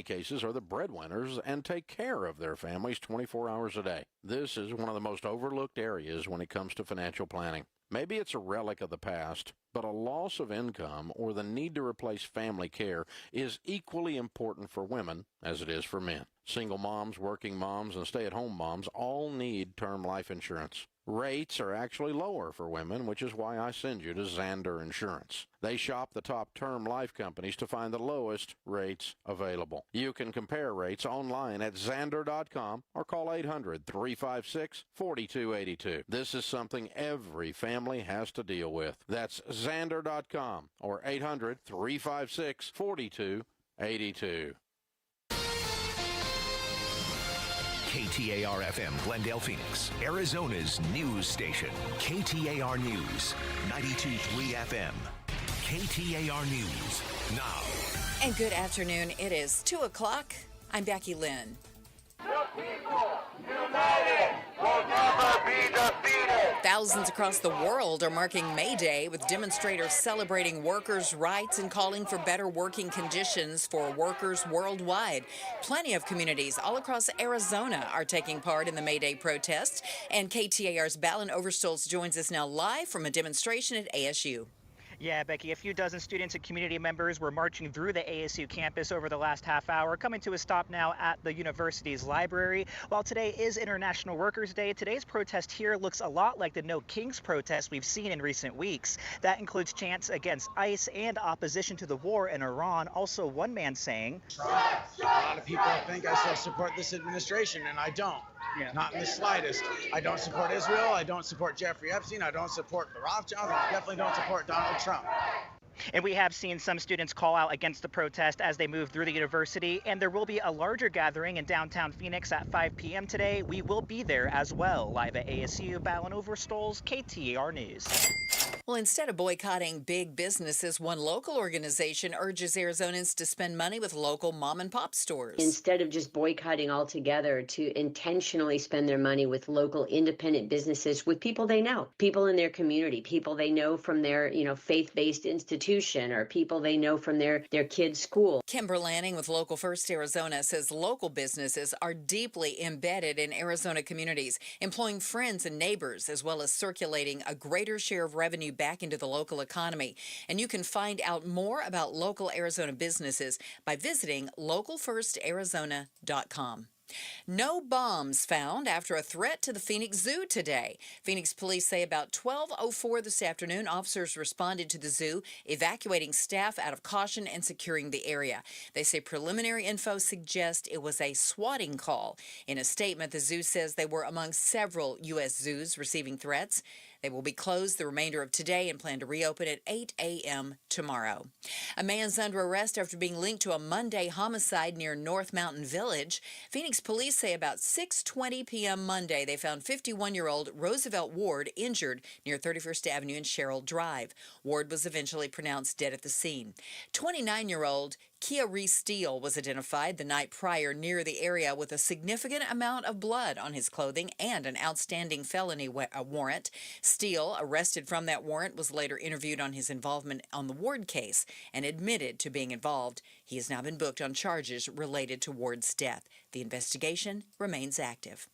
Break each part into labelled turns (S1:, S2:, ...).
S1: cases, are the breadwinners and take care of their families 24 hours a day. This is one of the most overlooked areas when it comes to financial planning. Maybe it's a relic of the past, but a loss of income or the need to replace family care is equally important for women as it is for men. Single moms, working moms, and stay-at-home moms all need term life insurance. Rates are actually lower for women, which is why I send you to Zander Insurance. They shop the top term life companies to find the lowest rates available. You can compare rates online at Zander.com or call 800-356-4282. This is something every family has to deal with. That's Zander.com or 800-356-4282.
S2: KTAR-FM, Glendale, Phoenix, Arizona's news station. KTAR News, 92.3 FM. KTAR News, now.
S3: And good afternoon. It is 2 o'clock. I'm Becky Lynn.
S4: The people, united, will never be defeated.
S3: Thousands across the world are marking May Day with demonstrators celebrating workers' rights and calling for better working conditions for workers worldwide. Plenty of communities all across Arizona are taking part in the May Day protests, and KTAR's Balin Overstolz joins us now live from a demonstration at ASU.
S5: Yeah, Becky, a few dozen students and community members were marching through the ASU campus over the last half hour, coming to a stop now at the university's library. While today is International Workers' Day, today's protest here looks a lot like the No Kings protest we've seen in recent weeks. That includes chants against ICE and opposition to the war in Iran. Also, one man saying,
S6: "A lot of people think I still support this administration, and I don't.
S5: Yeah.
S6: Not in the slightest. I don't support Israel. I don't support Jeffrey Epstein. I don't support the Rothschilds. I definitely don't support Donald Trump."
S5: And we have seen some students call out against the protest as they move through the university, and there will be a larger gathering in downtown Phoenix at 5 p.m. today. We will be there as well. Live at ASU, Balin Overstolz, KTAR News.
S3: Well, instead of boycotting big businesses, one local organization urges Arizonans to spend money with local mom and pop stores.
S7: Instead of just boycotting altogether, to intentionally spend their money with local independent businesses, with people they know, people in their community, people they know from their, faith-based institution, or people they know from their kids' school.
S3: Kimber Lanning with Local First Arizona says local businesses are deeply embedded in Arizona communities, employing friends and neighbors, as well as circulating a greater share of revenue back into the local economy. And you can find out more about local Arizona businesses by visiting localfirstarizona.com. No bombs found after a threat to the Phoenix Zoo today. Phoenix police say about 12:04 this afternoon, officers responded to the zoo, evacuating staff out of caution and securing the area. They say preliminary info suggests it was a swatting call. In a statement, the zoo says they were among several U.S. zoos receiving threats. They will be closed the remainder of today and plan to reopen at 8 a.m. tomorrow. A man's under arrest after being linked to a Monday homicide near North Mountain Village. Phoenix police say about 6:20 p.m. Monday, they found 51-year-old Roosevelt Ward injured near 31st Avenue and Sherrill Drive. Ward was eventually pronounced dead at the scene. 29-year-old Kia Reese Steele was identified the night prior near the area with a significant amount of blood on his clothing and an outstanding felony warrant. Steele, arrested from that warrant, was later interviewed on his involvement on the Ward case and admitted to being involved. He has now been booked on charges related to Ward's death. The investigation remains active.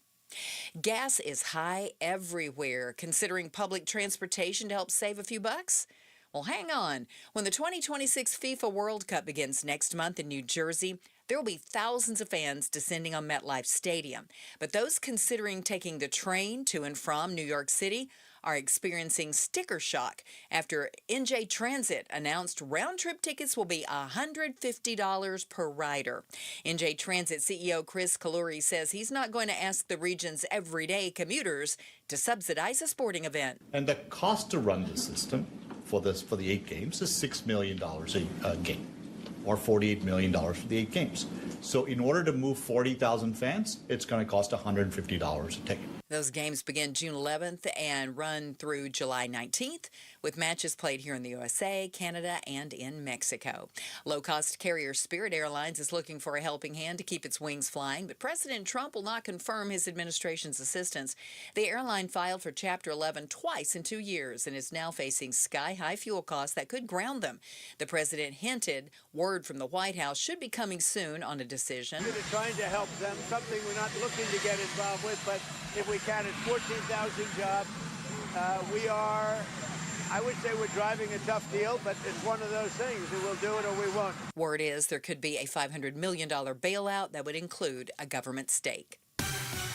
S3: Gas is high everywhere. Considering public transportation to help save a few bucks? Well, hang on. When the 2026 FIFA World Cup begins next month in New Jersey, there will be thousands of fans descending on MetLife Stadium. But those considering taking the train to and from New York City are experiencing sticker shock after NJ Transit announced round-trip tickets will be $150 per rider. NJ Transit CEO Chris Kaluri says he's not going to ask the region's everyday commuters to subsidize a sporting event.
S8: And the cost to run the system for the 8 games is $6 million a game, or $48 million for the 8 games. So in order to move 40,000 fans, it's going to cost $150 a ticket.
S3: Those games begin June 11th and run through July 19th, with matches played here in the USA, Canada, and in Mexico. Low-cost carrier Spirit Airlines is looking for a helping hand to keep its wings flying, but President Trump will not confirm his administration's assistance. The airline filed for Chapter 11 twice in 2 years and is now facing sky-high fuel costs that could ground them. The president hinted word from the White House should be coming soon on a decision.
S9: We're trying to help them, something we're not looking to get involved with, but if we can, it's 14,000 jobs. We are, I would say we're driving a tough deal, but it's one of those things. We'll do it or we won't.
S3: Word is there could be a $500 million bailout that would include a government stake.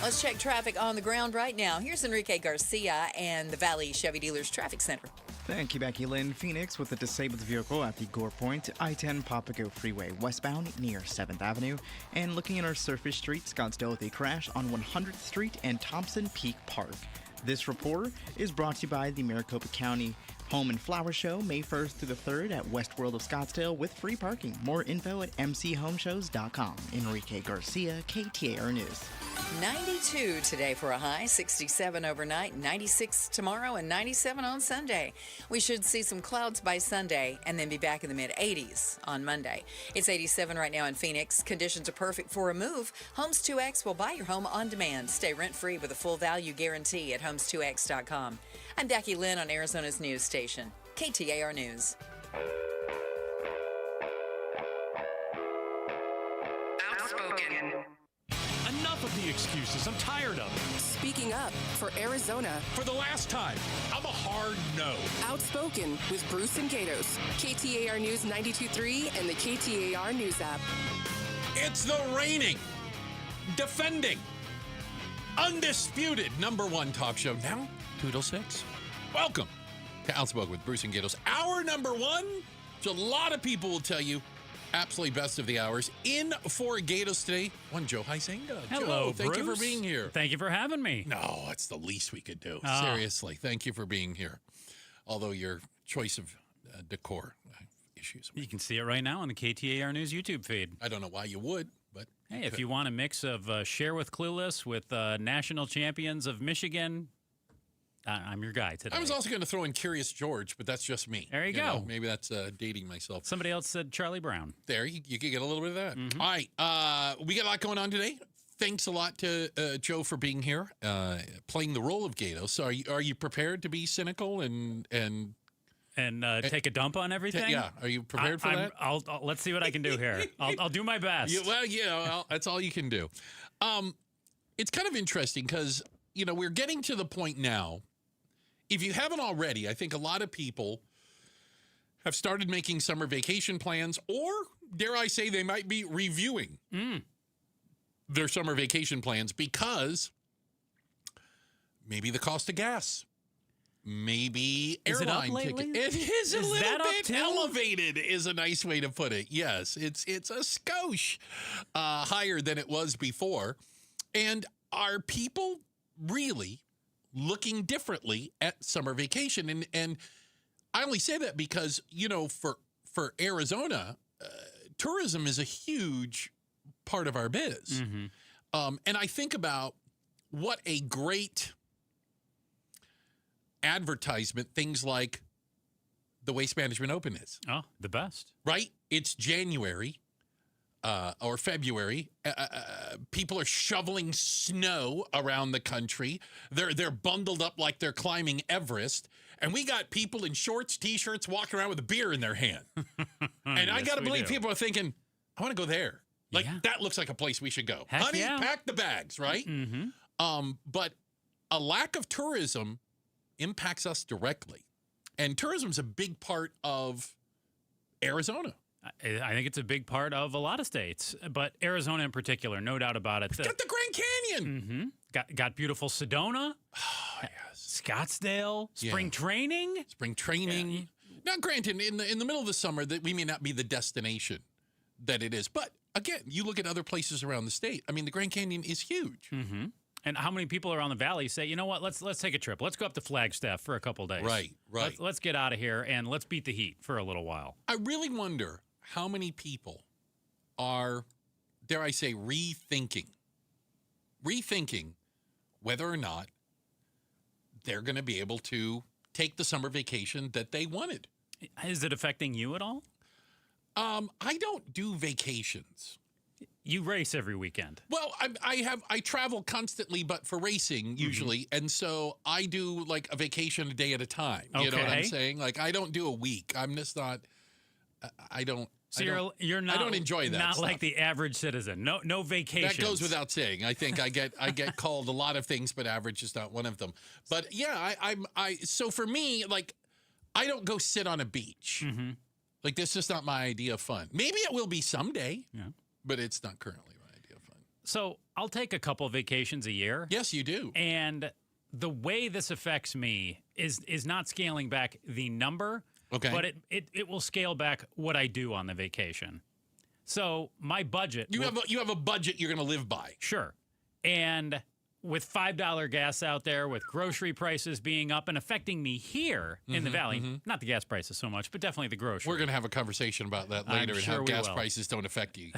S3: Let's check traffic on the ground right now. Here's Enrique Garcia and the Valley Chevy Dealers Traffic Center.
S10: Thank you, Becky Lynn. Phoenix with a disabled vehicle at the Gore Point, I-10 Papago Freeway westbound near 7th Avenue. And looking at our surface street, Scottsdale with a crash on 100th Street and Thompson Peak Park. This report is brought to you by the Maricopa County Home and Flower Show, May 1st through the 3rd at West World of Scottsdale with free parking. More info at mchomeshows.com. Enrique Garcia, KTAR News.
S3: 92 today for a high, 67 overnight, 96 tomorrow, and 97 on Sunday. We should see some clouds by Sunday and then be back in the mid-80s on Monday. It's 87 right now in Phoenix. Conditions are perfect for a move. Homes 2X will buy your home on demand. Stay rent-free with a full value guarantee at homes2x.com. I'm Becky Lynn on Arizona's news station, KTAR News.
S11: Outspoken.
S12: Enough of the excuses. I'm tired of it.
S11: Speaking up for Arizona.
S12: For the last time, I'm a hard no.
S11: Outspoken with Bruce and Gatos. KTAR News 92.3 and the KTAR News app.
S12: It's the reigning, defending, undisputed #1 talk show now, Toodle 6. Welcome to Outspoken with Bruce and Gatos. Hour #1, which a lot of people will tell you, absolutely best of the hours. In for Gatos today, one Joe Huizenga.
S13: Hello,
S12: Joe, thank
S13: Bruce.
S12: you for being here.
S13: Thank you for having me.
S12: No, it's the least we could do.
S13: Oh.
S12: Seriously, thank you for being here. Although your choice of decor issues.
S13: You can see it right now on the KTAR News YouTube feed.
S12: I don't know why you would, but
S13: hey, if you want a mix of Share with Clueless with national champions of Michigan, I'm your guy today.
S12: I was also going to throw in Curious George, but that's just me.
S13: There you go.
S12: Know, maybe that's dating myself.
S13: Somebody else said Charlie Brown.
S12: There, you could get a little bit of that.
S13: Mm-hmm.
S12: All right, we got a lot going on today. Thanks a lot to Joe for being here, playing the role of Gatos. So are you prepared to be cynical and
S13: take a dump on everything?
S12: Yeah, are you prepared for that?
S13: Let's see what I can do here. I'll do my best.
S12: That's all you can do. It's kind of interesting because we're getting to the point now. If you haven't already, I think a lot of people have started making summer vacation plans, or dare I say, they might be reviewing their summer vacation plans because maybe the cost of gas. Maybe airline ticket. It is a little bit elevated is a nice way to put it. Yes, it's a skosh higher than it was before. And are people really looking differently at summer vacation? And I only say that because, for Arizona, tourism is a huge part of our biz.
S13: Mm-hmm.
S12: And I think about what a great advertisement things like the Waste Management Open is.
S13: Oh, the best.
S12: Right? It's January or February. People are shoveling snow around the country. They're bundled up like they're climbing Everest. And we got people in shorts, T-shirts, walking around with a beer in their hand. And I got to believe people are thinking, I want to go there. Like, that looks like a place we should go.
S13: Heck
S12: Honey,
S13: yeah.
S12: pack the bags, right?
S13: Mm-hmm.
S12: But a lack of tourism impacts us directly. And tourism's a big part of Arizona.
S13: I think it's a big part of a lot of states, but Arizona in particular, no doubt about it.
S12: Got the Grand Canyon.
S13: Mm-hmm. Got beautiful Sedona.
S12: Oh, yes.
S13: Scottsdale. Spring training.
S12: Spring training. Yeah. Now, granted, in the middle of the summer, that we may not be the destination that it is. But, again, you look at other places around the state. I mean, the Grand Canyon is huge.
S13: Mm-hmm. And how many people around the valley say, you know what, let's take a trip. Let's go up to Flagstaff for a couple of days.
S12: Right.
S13: Let's get out of here and let's beat the heat for a little while.
S12: I really wonder how many people are, dare I say, rethinking whether or not they're going to be able to take the summer vacation that they wanted.
S13: Is it affecting you at all?
S12: I don't do vacations.
S13: You race every weekend.
S12: Well, I travel constantly, but for racing usually, and so I do like a vacation a day at a time. You know what I'm saying? Like I don't do a week. I'm just not. I don't.
S13: So you're not.
S12: I don't enjoy that.
S13: Not
S12: stuff.
S13: like the average citizen. No vacations.
S12: That goes without saying. I think I get called a lot of things, but average is not one of them. But yeah, so for me, like I don't go sit on a beach.
S13: Mm-hmm.
S12: Like this is not my idea of fun. Maybe it will be someday.
S13: Yeah.
S12: But it's not currently my idea of fun.
S13: So I'll take a couple vacations a year.
S12: Yes, you do.
S13: And the way this affects me is not scaling back the number,
S12: okay,
S13: but it will scale back what I do on the vacation. So my budget.
S12: You have a budget you're going to live by.
S13: Sure. And with $5 gas out there, with grocery prices being up and affecting me here in the Valley, not the gas prices so much, but definitely the grocery.
S12: We're going to have a conversation about that later and how gas prices don't affect you.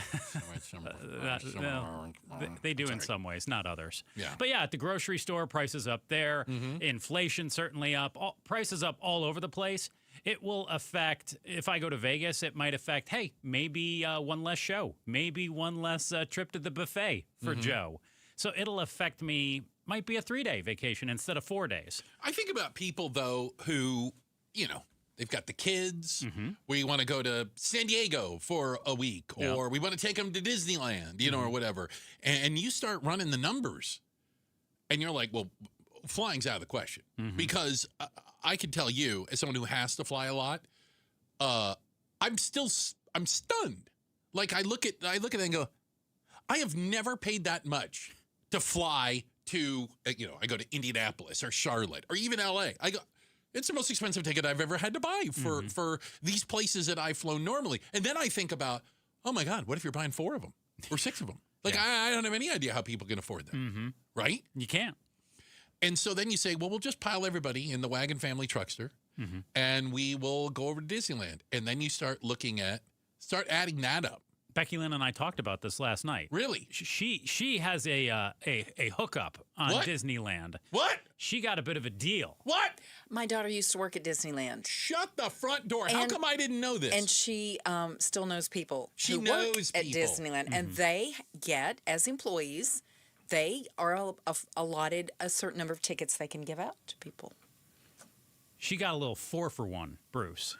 S13: They do in some ways, not others.
S12: Yeah.
S13: But yeah, at the grocery store, prices up there. Inflation certainly up. Prices up all over the place. It will affect, if I go to Vegas, it might affect, hey, maybe one less show. Maybe one less trip to the buffet for Joe. So it'll affect me, might be a 3-day vacation instead of 4 days.
S12: I think about people, though, who, they've got the kids. We want to go to San Diego for a week, or we want to take them to Disneyland, or whatever. And you start running the numbers, and you're like, well, flying's out of the question. Because I can tell you, as someone who has to fly a lot, I'm stunned. Like, I look at it and go, I have never paid that much to fly to, I go to Indianapolis or Charlotte or even LA. It's the most expensive ticket I've ever had to buy for these places that I've flown normally. And then I think about, oh my God, what if you're buying 4 of them or 6 of them? Like, I don't have any idea how people can afford them, right?
S13: You can't.
S12: And so then you say, well, we'll just pile everybody in the Wagon Family Truckster and we will go over to Disneyland. And then you start adding that up.
S13: Becky Lynn and I talked about this last night.
S12: Really?
S13: She has a hookup on Disneyland.
S12: What?
S13: She got a bit of a deal.
S12: What?
S3: My daughter used to work at Disneyland.
S12: Shut the front door. How come I didn't know this?
S3: And she still knows people who
S12: knows
S3: work at Disneyland. And they get, as employees, they are allotted a certain number of tickets they can give out to people.
S13: She got a little 4-for-1, Bruce.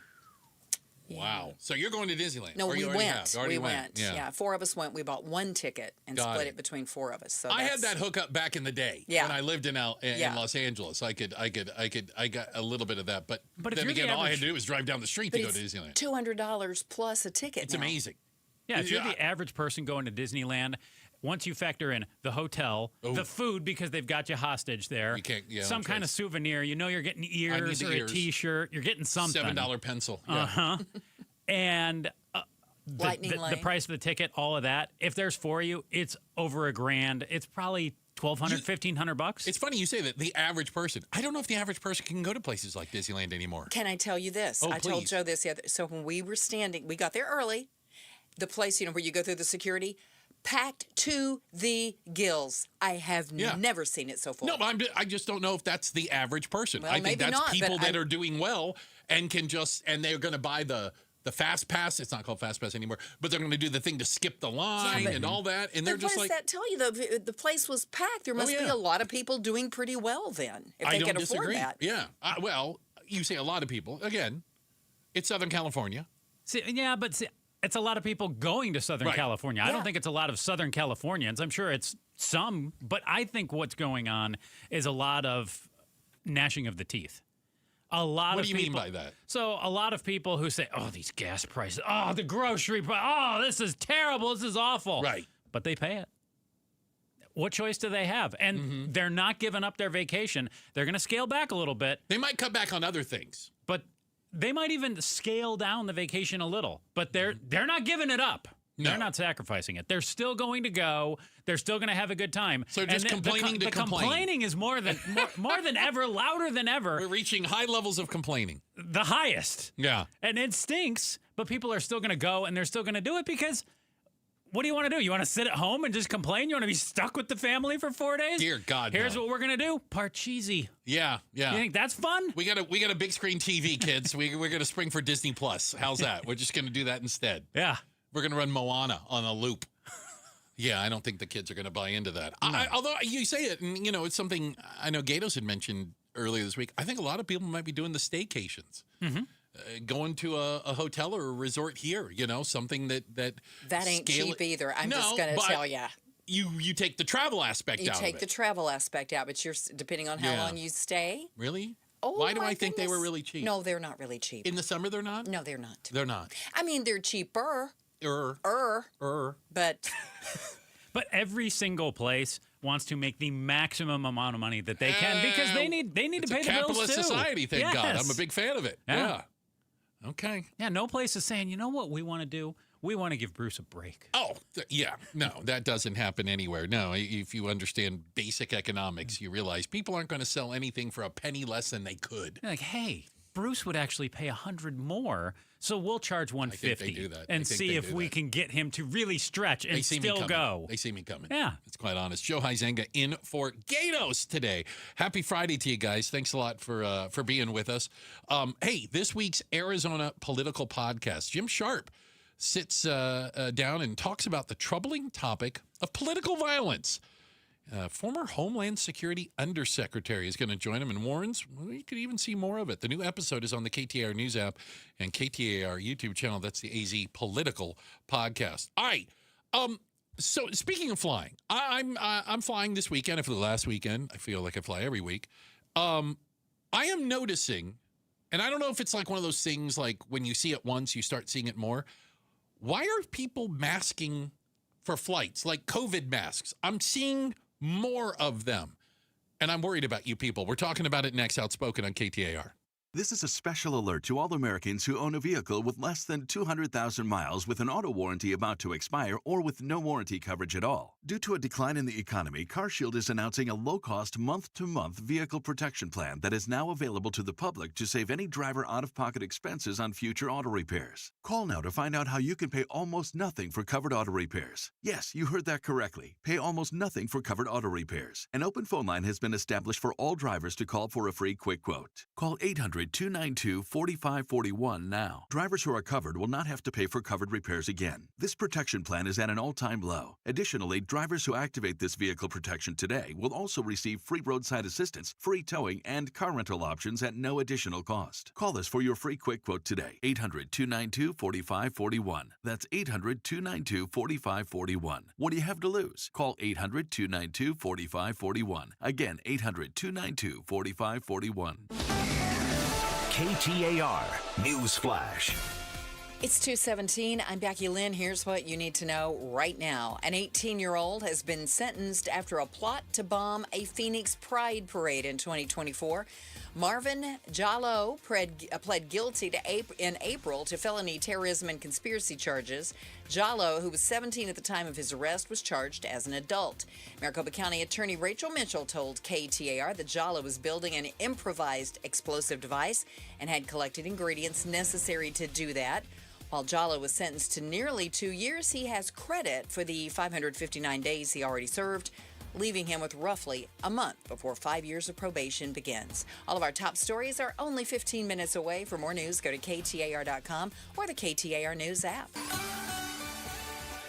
S12: Wow. So you're going to Disneyland?
S3: No, we went.
S12: We
S3: went. Yeah. 4 of us went. We bought 1 ticket and split it between 4 of us. So
S12: I had that hookup back in the day when I lived in Los Angeles. I got a little bit of that, but then again, all I had to do was drive down the street to go to Disneyland.
S3: $200 plus a ticket.
S12: It's amazing.
S13: Yeah, if you're the average person going to Disneyland, once you factor in the hotel, the food because they've got you hostage there, some kind of souvenir, you're getting ears or a T-shirt, you're getting something.
S12: $7 pencil.
S13: And the price of the ticket, all of that. If there's 4 of you, it's over $1,000. It's probably $1,200, $1,500.
S12: It's funny you say that. The average person. I don't know if the average person can go to places like Disneyland anymore.
S3: Can I tell you this? I told Joe this the other. So when we were standing, we got there early. The place, where you go through the security, packed to the gills. I have never seen it so full.
S12: No, I just don't know if that's the average person.
S3: Well,
S12: I think that's
S3: not,
S12: people that are doing well and they're going to buy the Fast Pass. It's not called Fast Pass anymore, but they're going to do the thing to skip the line and all that. And they're just like,
S3: what does that tell you, though? The place was packed. There must be a lot of people doing pretty well then, if they can afford that.
S12: Yeah. Well, you say a lot of people. Again, it's Southern California.
S13: It's a lot of people going to Southern California. I don't think it's a lot of Southern Californians. I'm sure it's some, but I think what's going on is a lot of gnashing of the teeth. What do you mean
S12: by that?
S13: So a lot of people who say, oh, these gas prices, oh, the grocery price, oh, this is terrible, this is awful.
S12: Right.
S13: But they pay it. What choice do they have? And they're not giving up their vacation. They're going to scale back a little bit.
S12: They might cut back on other things.
S13: But they might even scale down the vacation a little, but they're not giving it up. No. They're not sacrificing it. They're still going to go. They're still going to have a good time.
S12: So just complaining to complain.
S13: Complaining is more than ever, louder than ever.
S12: We're reaching high levels of complaining.
S13: The highest.
S12: Yeah.
S13: And it stinks, but people are still going to go and they're still going to do it because what do you want to do? You want to sit at home and just complain? You want to be stuck with the family for 4 days?
S12: Dear God,
S13: Here's
S12: no.
S13: what we're gonna do: Parcheesi.
S12: Yeah.
S13: You think that's fun?
S12: We got a big screen TV, kids. We're gonna spring for Disney Plus. How's that? We're just gonna do that instead.
S13: Yeah.
S12: We're gonna run Moana on a loop. Yeah, I don't think the kids are gonna buy into that.
S13: No.
S12: Although you say it, and it's something I know Gatos had mentioned earlier this week. I think a lot of people might be doing the staycations.
S13: Mm-hmm.
S12: Going to a hotel or a resort here, something that
S3: ain't cheap either. I'm just going to tell you.
S12: You take the travel aspect out of it.
S3: You take the travel aspect out, but you're depending on how long you stay.
S12: Really?
S3: Oh,
S12: why do
S3: my
S12: I think
S3: goodness.
S12: they were really cheap?
S3: No, they're not really cheap.
S12: In the summer, they're not?
S3: No, they're not.
S12: They're not.
S3: I mean, they're cheaper. But
S13: But every single place wants to make the maximum amount of money that they can because they need to pay the bills too.
S12: It's a capitalist society, thank God. I'm a big fan of it. Yeah. Okay.
S13: Yeah, no place is saying, you know what we want to do? We want to give Bruce a break.
S12: Oh, yeah. No, that doesn't happen anywhere. No, if you understand basic economics, you realize people aren't going to sell anything for a penny less than they could.
S13: You're like, hey, Bruce would actually pay $100 more, so we'll charge $150
S12: I think they do that.
S13: and see if we can get him to really stretch and still go.
S12: They see me coming.
S13: Yeah.
S12: It's quite honest. Joe Huizenga in for Gatos today. Happy Friday to you guys. Thanks a lot for being with us. Hey, this week's Arizona Political Podcast, Jim Sharp sits down and talks about the troubling topic of political violence. Former Homeland Security Undersecretary is going to join him and warns you could even see more of it. The new episode is on the KTAR News app and KTAR YouTube channel. That's the AZ Political Podcast. All right. So speaking of flying, I'm flying this weekend. For the last weekend, I feel like I fly every week. I am noticing, and I don't know if it's like one of those things like when you see it once, you start seeing it more. Why are people masking for flights, like COVID masks? I'm seeing more of them, and I'm worried about you people. We're talking about it next. Outspoken on KTAR.
S14: This is a special alert to all Americans who own a vehicle with less than 200,000 miles with an auto warranty about to expire or with no warranty coverage at all. Due to a decline in the economy, CarShield is announcing a low-cost month-to-month vehicle protection plan that is now available to the public to save any driver out-of-pocket expenses on future auto repairs. Call now to find out how you can pay almost nothing for covered auto repairs. Yes, you heard that correctly. Pay almost nothing for covered auto repairs. An open phone line has been established for all drivers to call for a free quick quote. Call 800-292-4541 now. Drivers who are covered will not have to pay for covered repairs again. This protection plan is at an all-time low. Additionally, drivers who activate this vehicle protection today will also receive free roadside assistance, free towing, and car rental options at no additional cost. Call us for your free quick quote today. 800-292-4541. That's 800-292-4541. What do you have to lose? Call 800-292-4541. Again, 800-292-4541.
S2: KTAR News Flash.
S3: It's 2:17. I'm Becky Lynn. Here's what you need to know right now. An 18-year-old has been sentenced after a plot to bomb a Phoenix Pride parade in 2024. Marvin Jallo pled guilty in April to felony terrorism and conspiracy charges. Jallo, who was 17 at the time of his arrest, was charged as an adult. Maricopa County Attorney Rachel Mitchell told KTAR that Jallo was building an improvised explosive device and had collected ingredients necessary to do that. While Jallo was sentenced to nearly 2 years, he has credit for the 559 days he already served, leaving him with roughly a month before 5 years of probation begins. All of our top stories are only 15 minutes away. For more news, go to KTAR.com or the KTAR News app.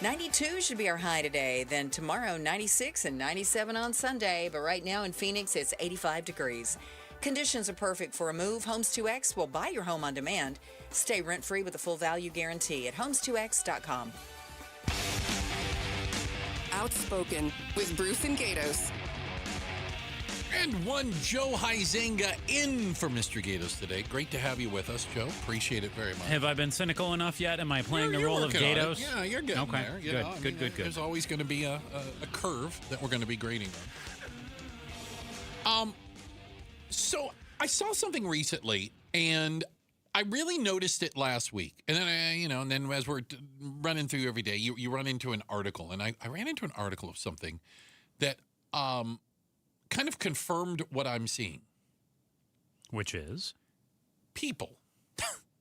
S3: 92 should be our high today. Then tomorrow, 96 and 97 on Sunday. But right now in Phoenix, it's 85 degrees. Conditions are perfect for a move. Homes2X will buy your home on demand. Stay rent-free with a full value guarantee at homes2x.com.
S11: Outspoken with Bruce and Gatos.
S12: And one Joe Huizenga in for Mr. Gatos today. Great to have you with us, Joe. Appreciate it very much.
S13: Have I been cynical enough yet? Am I playing the role of Gatos?
S12: Yeah, you're getting
S13: okay.
S12: there.
S13: Good, good.
S12: There's always going to be a curve that we're going to be grading on. So I saw something recently, and I really noticed it last week. And then, and then as we're running through every day, you run into an article. And I ran into an article of something that kind of confirmed what I'm seeing.
S13: Which is?
S12: People,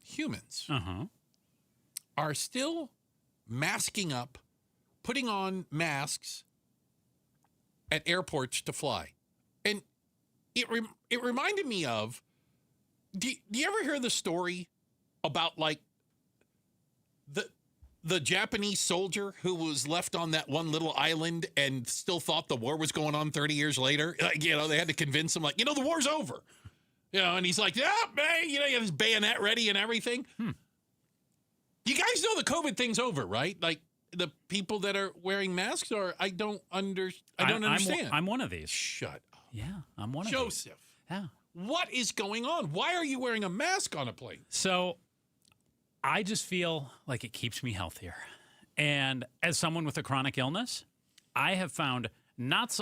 S12: humans, are still masking up putting on masks at airports to fly. And it reminded me of, do you ever hear the story about like the Japanese soldier who was left on that one little island and still thought the war was going on 30 years later? Like, you know, they had to convince him, like, the war's over. And he's like, yeah, man, he had his bayonet ready and everything. You guys know the COVID thing's over, right? Like, the people that are wearing masks I don't understand.
S13: I'm one of these.
S12: Shut up.
S13: Yeah, I'm one of
S12: Joseph.
S13: these. Yeah.
S12: What is going on? Why are you wearing a mask on a plane?
S13: So I just feel like it keeps me healthier. And as someone with a chronic illness, I have found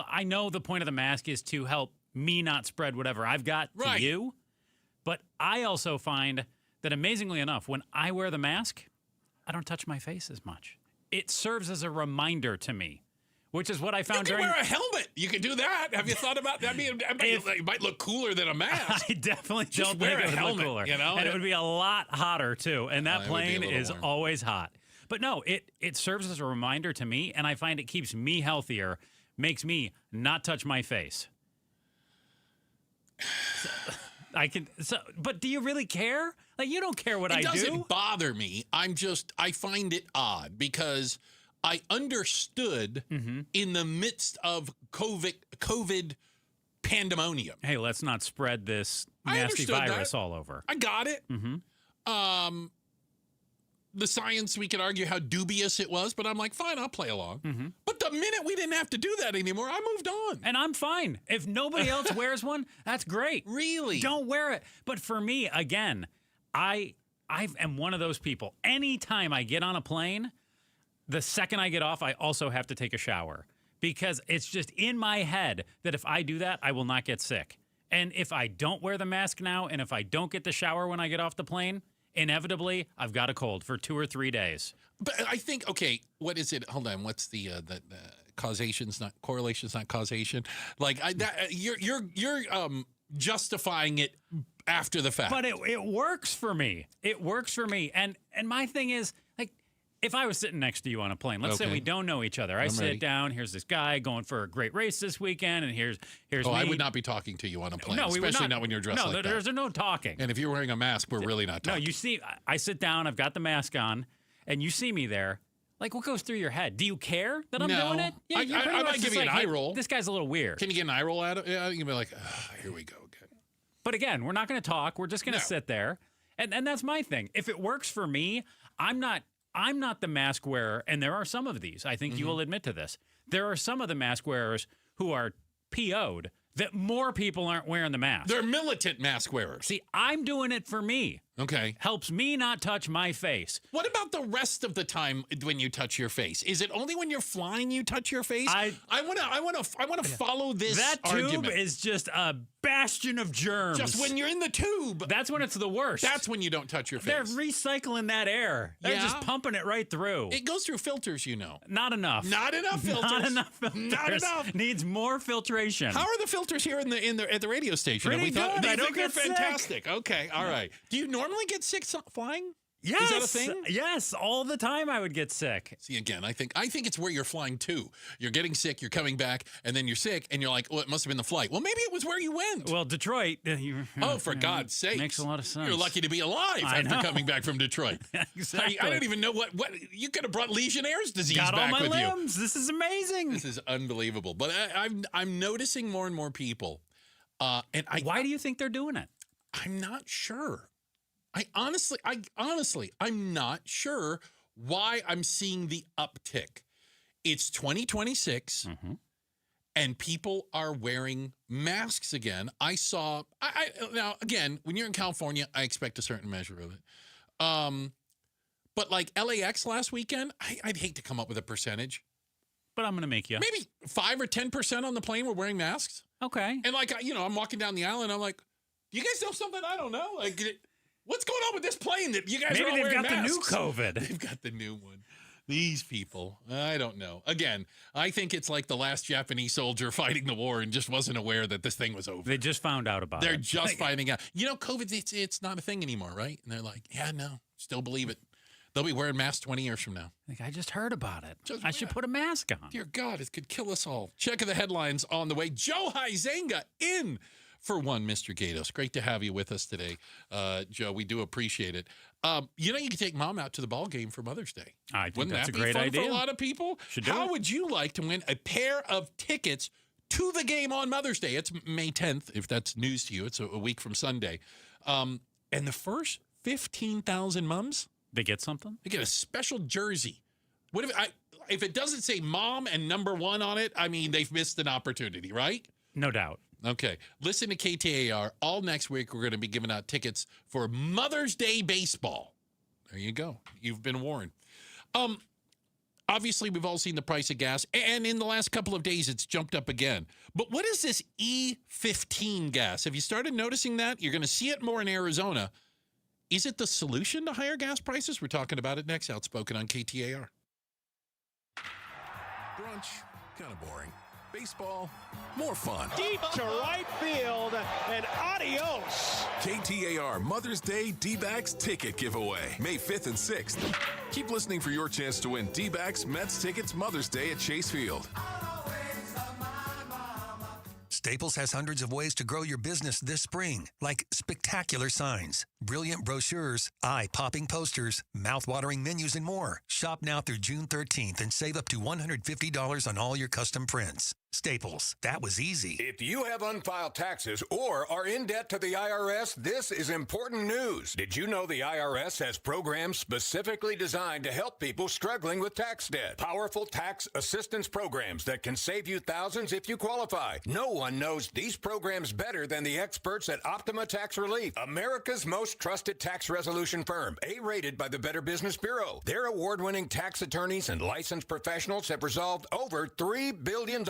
S13: I know the point of the mask is to help me not spread whatever I've got to you. But I also find that amazingly enough, when I wear the mask, I don't touch my face as much. It serves as a reminder to me, which is what I found
S12: You can wear a helmet. You can do that. Have you thought about that? I mean, it might look cooler than a mask.
S13: I definitely
S12: Just
S13: don't
S12: wear
S13: think
S12: a
S13: it would
S12: helmet,
S13: look cooler.
S12: you know?
S13: And it would be a lot hotter, too. And that
S12: it would be a
S13: plane
S12: little
S13: is
S12: warm.
S13: always hot. But no, it serves as a reminder to me, and I find it keeps me healthier, makes me not touch my face. But do you really care? Like, you don't care what I do.
S12: It doesn't bother me. I find it odd because I understood in the midst of COVID pandemonium.
S13: Hey, let's not spread this nasty virus all over.
S12: I got it. The science, we could argue how dubious it was, but I'm like, fine, I'll play along. But the minute we didn't have to do that anymore, I moved on.
S13: And I'm fine. If nobody else wears one, that's great.
S12: Really?
S13: Don't wear it. But for me, again, I am one of those people. Anytime I get on a plane, the second I get off, I also have to take a shower because it's just in my head that if I do that, I will not get sick. And if I don't wear the mask now, and if I don't get the shower when I get off the plane, inevitably, I've got a cold for 2 or 3 days.
S12: But I think, okay, what is it? Hold on. What's the causation's not correlation's not causation? Like you're justifying it after the fact.
S13: But it works for me. It works for me. And my thing is, like, if I was sitting next to you on a plane, let's say we don't know each other. I sit down, here's this guy going for a great race this weekend, and here's me.
S12: I would not be talking to you on a plane,
S13: no,
S12: especially not when you're dressed like that.
S13: No, there's no talking.
S12: And if you're wearing a mask, we're really not talking.
S13: No, you see, I sit down, I've got the mask on, and you see me there. Like, what goes through your head? Do you care that I'm doing it? Yeah,
S12: I might give you an eye roll.
S13: This guy's a little weird.
S12: Can you get an eye roll out of it? Yeah, you can be like, here we go again.
S13: But again, we're not going to talk. We're just going to sit there. And that's my thing. If it works for me, I'm not the mask wearer, and there are some of these. I think you will admit to this. There are some of the mask wearers who are PO'd that more people aren't wearing the mask.
S12: They're militant mask wearers.
S13: See, I'm doing it for me.
S12: Okay.
S13: Helps me not touch my face.
S12: What about the rest of the time when you touch your face? Is it only when you're flying you touch your face? I want to follow this argument.
S13: That tube is just a bastion of germs.
S12: Just when you're in the tube.
S13: That's when it's the worst.
S12: That's when you don't touch your face.
S13: They're recycling that air. They're just pumping it right through.
S12: It goes through filters, you know.
S13: Not enough.
S12: Not enough filters.
S13: Not enough filters.
S12: Not enough.
S13: Needs more filtration.
S12: How are the filters here at the radio station?
S13: Pretty good.
S12: They
S13: I don't
S12: think they're
S13: get
S12: fantastic.
S13: Sick.
S12: Okay, all right. Do you normally get sick flying?
S13: Yes.
S12: Is that a thing?
S13: Yes, all the time I would get sick.
S12: See, again, I think it's where you're flying to. You're getting sick, you're coming back, and then you're sick, and you're like, well, it must have been the flight. Well, maybe it was where you went.
S13: Well, Detroit.
S12: For God's sake.
S13: Makes a lot of sense.
S12: You're lucky to be alive after coming back from Detroit.
S13: Exactly.
S12: I don't even know what you could have brought Legionnaire's disease
S13: Got
S12: back
S13: all my
S12: with
S13: limbs. This is amazing.
S12: This is unbelievable. But I'm noticing more and more people. Why
S13: do you think they're doing it?
S12: I'm not sure. I'm not sure why I'm seeing the uptick. It's 2026, and people are wearing masks again. Now, again, when you're in California, I expect a certain measure of it. But like LAX last weekend, I'd hate to come up with a percentage.
S13: But I'm going to make you.
S12: Maybe 5 or 10% on the plane were wearing masks.
S13: Okay.
S12: And like, I'm walking down the aisle, and I'm like, do you guys know something I don't know? Like, what's going on with this plane that you guys are all wearing masks?
S13: Maybe they've got the new COVID.
S12: They've got the new one. These people, I don't know. Again, I think it's like the last Japanese soldier fighting the war and just wasn't aware that this thing was over.
S13: They just found out about it.
S12: They're just finding out. COVID, it's not a thing anymore, right? And they're like, yeah, no, still believe it. They'll be wearing masks 20 years from now.
S13: I just heard about it. I should put a mask on.
S12: Dear God, it could kill us all. Check the headlines on the way. Joe Huizenga in for one, Mr. Gatos. Great to have you with us today, Joe. We do appreciate it. You can take Mom out to the ball game for Mother's Day.
S13: I think
S12: Wouldn't
S13: that's
S12: that
S13: a great
S12: be fun
S13: idea
S12: for a lot of people?
S13: How
S12: would you like to win a pair of tickets to the game on Mother's Day? It's May 10th, if that's news to you. It's a week from Sunday. And the first 15,000 mums,
S13: they get something?
S12: They get a special jersey. What if it doesn't say Mom and number 1 on it? I mean, they've missed an opportunity, right?
S13: No doubt.
S12: Okay. Listen to KTAR. All next week, we're going to be giving out tickets for Mother's Day baseball. There you go. You've been warned. Obviously, we've all seen the price of gas, and in the last couple of days, it's jumped up again. But what is this E15 gas? Have you started noticing that? You're going to see it more in Arizona. Is it the solution to higher gas prices? We're talking about it next. Outspoken on KTAR.
S2: Brunch, kind of boring. Baseball, more fun.
S9: Deep to right field, and adios.
S2: KTAR Mother's Day D-backs ticket giveaway, May 5th and 6th. Keep listening for your chance to win D-backs Mets tickets Mother's Day at Chase Field.
S15: Staples has hundreds of ways to grow your business this spring, like spectacular signs, brilliant brochures, eye-popping posters, mouth-watering menus, and more. Shop now through June 13th and save up to $150 on all your custom prints. Staples, that was easy.
S16: If you have unfiled taxes or are in debt to the IRS, this is important news. Did you know the IRS has programs specifically designed to help people struggling with tax debt? Powerful tax assistance programs that can save you thousands if you qualify. No one knows these programs better than the experts at Optima Tax Relief, America's most trusted tax resolution firm, A-rated by the Better Business Bureau. Their award-winning tax attorneys and licensed professionals have resolved over $3 billion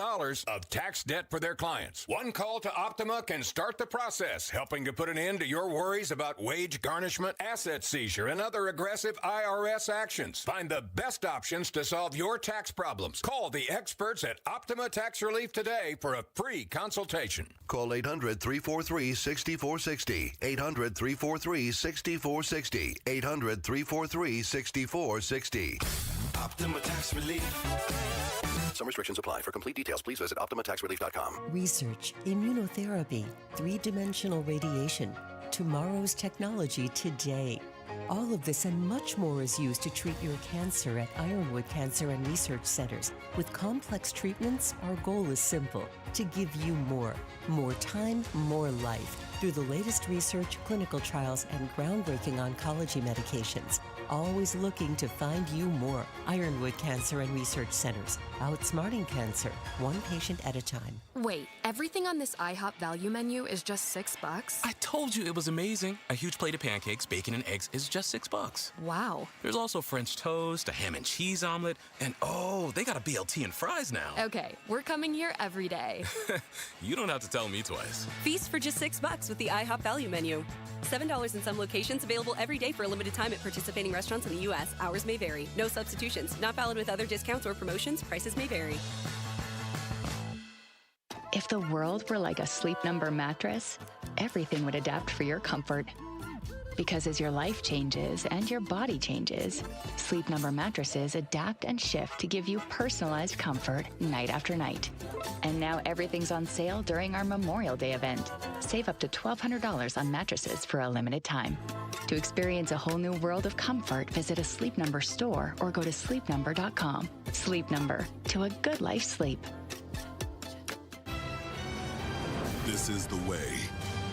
S16: of tax debt for their clients. One call to Optima can start the process, helping to put an end to your worries about wage garnishment, asset seizure, and other aggressive IRS actions. Find the best options to solve your tax problems. Call the experts at Optima Tax Relief today for a free consultation.
S17: Call 800-343-6460. 800-343-6460. 800-343-6460.
S2: Optima Tax Relief.
S17: Some restrictions apply. For complete details, please visit OptimaTaxRelief.com.
S18: Research, immunotherapy, three-dimensional radiation, tomorrow's technology today. All of this and much more is used to treat your cancer at Ironwood Cancer and Research Centers. With complex treatments, our goal is simple: to give you more time, more life, through the latest research, clinical trials, and groundbreaking oncology medications. Always looking to find you more. Ironwood Cancer and Research Centers. Outsmarting cancer, one patient at a time.
S11: Wait, everything on this IHOP value menu is just $6?
S19: I told you it was amazing. A huge plate of pancakes, bacon, and eggs is just $6.
S11: Wow.
S19: There's also French toast, a ham and cheese omelet, and oh, they got a BLT and fries now.
S11: Okay, we're coming here every day.
S19: You don't have to tell me twice.
S20: Feast for just $6 with the IHOP value menu. $7 in some locations, available every day for a limited time at participating restaurants in the U.S. Hours may vary. No substitutions. Not valid with other discounts or promotions. Prices may vary.
S21: If the world were like a Sleep Number mattress, everything would adapt for your comfort. Because as your life changes and your body changes, Sleep Number mattresses adapt and shift to give you personalized comfort night after night. And now everything's on sale during our Memorial Day event. Save up to $1,200 on mattresses for a limited time. To experience a whole new world of comfort, visit a Sleep Number store or go to sleepnumber.com. Sleep Number, to a good night's sleep.
S22: This is the way.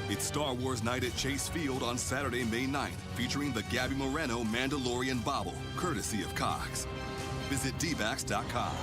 S22: It's Star Wars Night at Chase Field on Saturday, May 9th, featuring the Gabby Moreno Mandalorian Bobble, courtesy of Cox. Visit dbacks.com.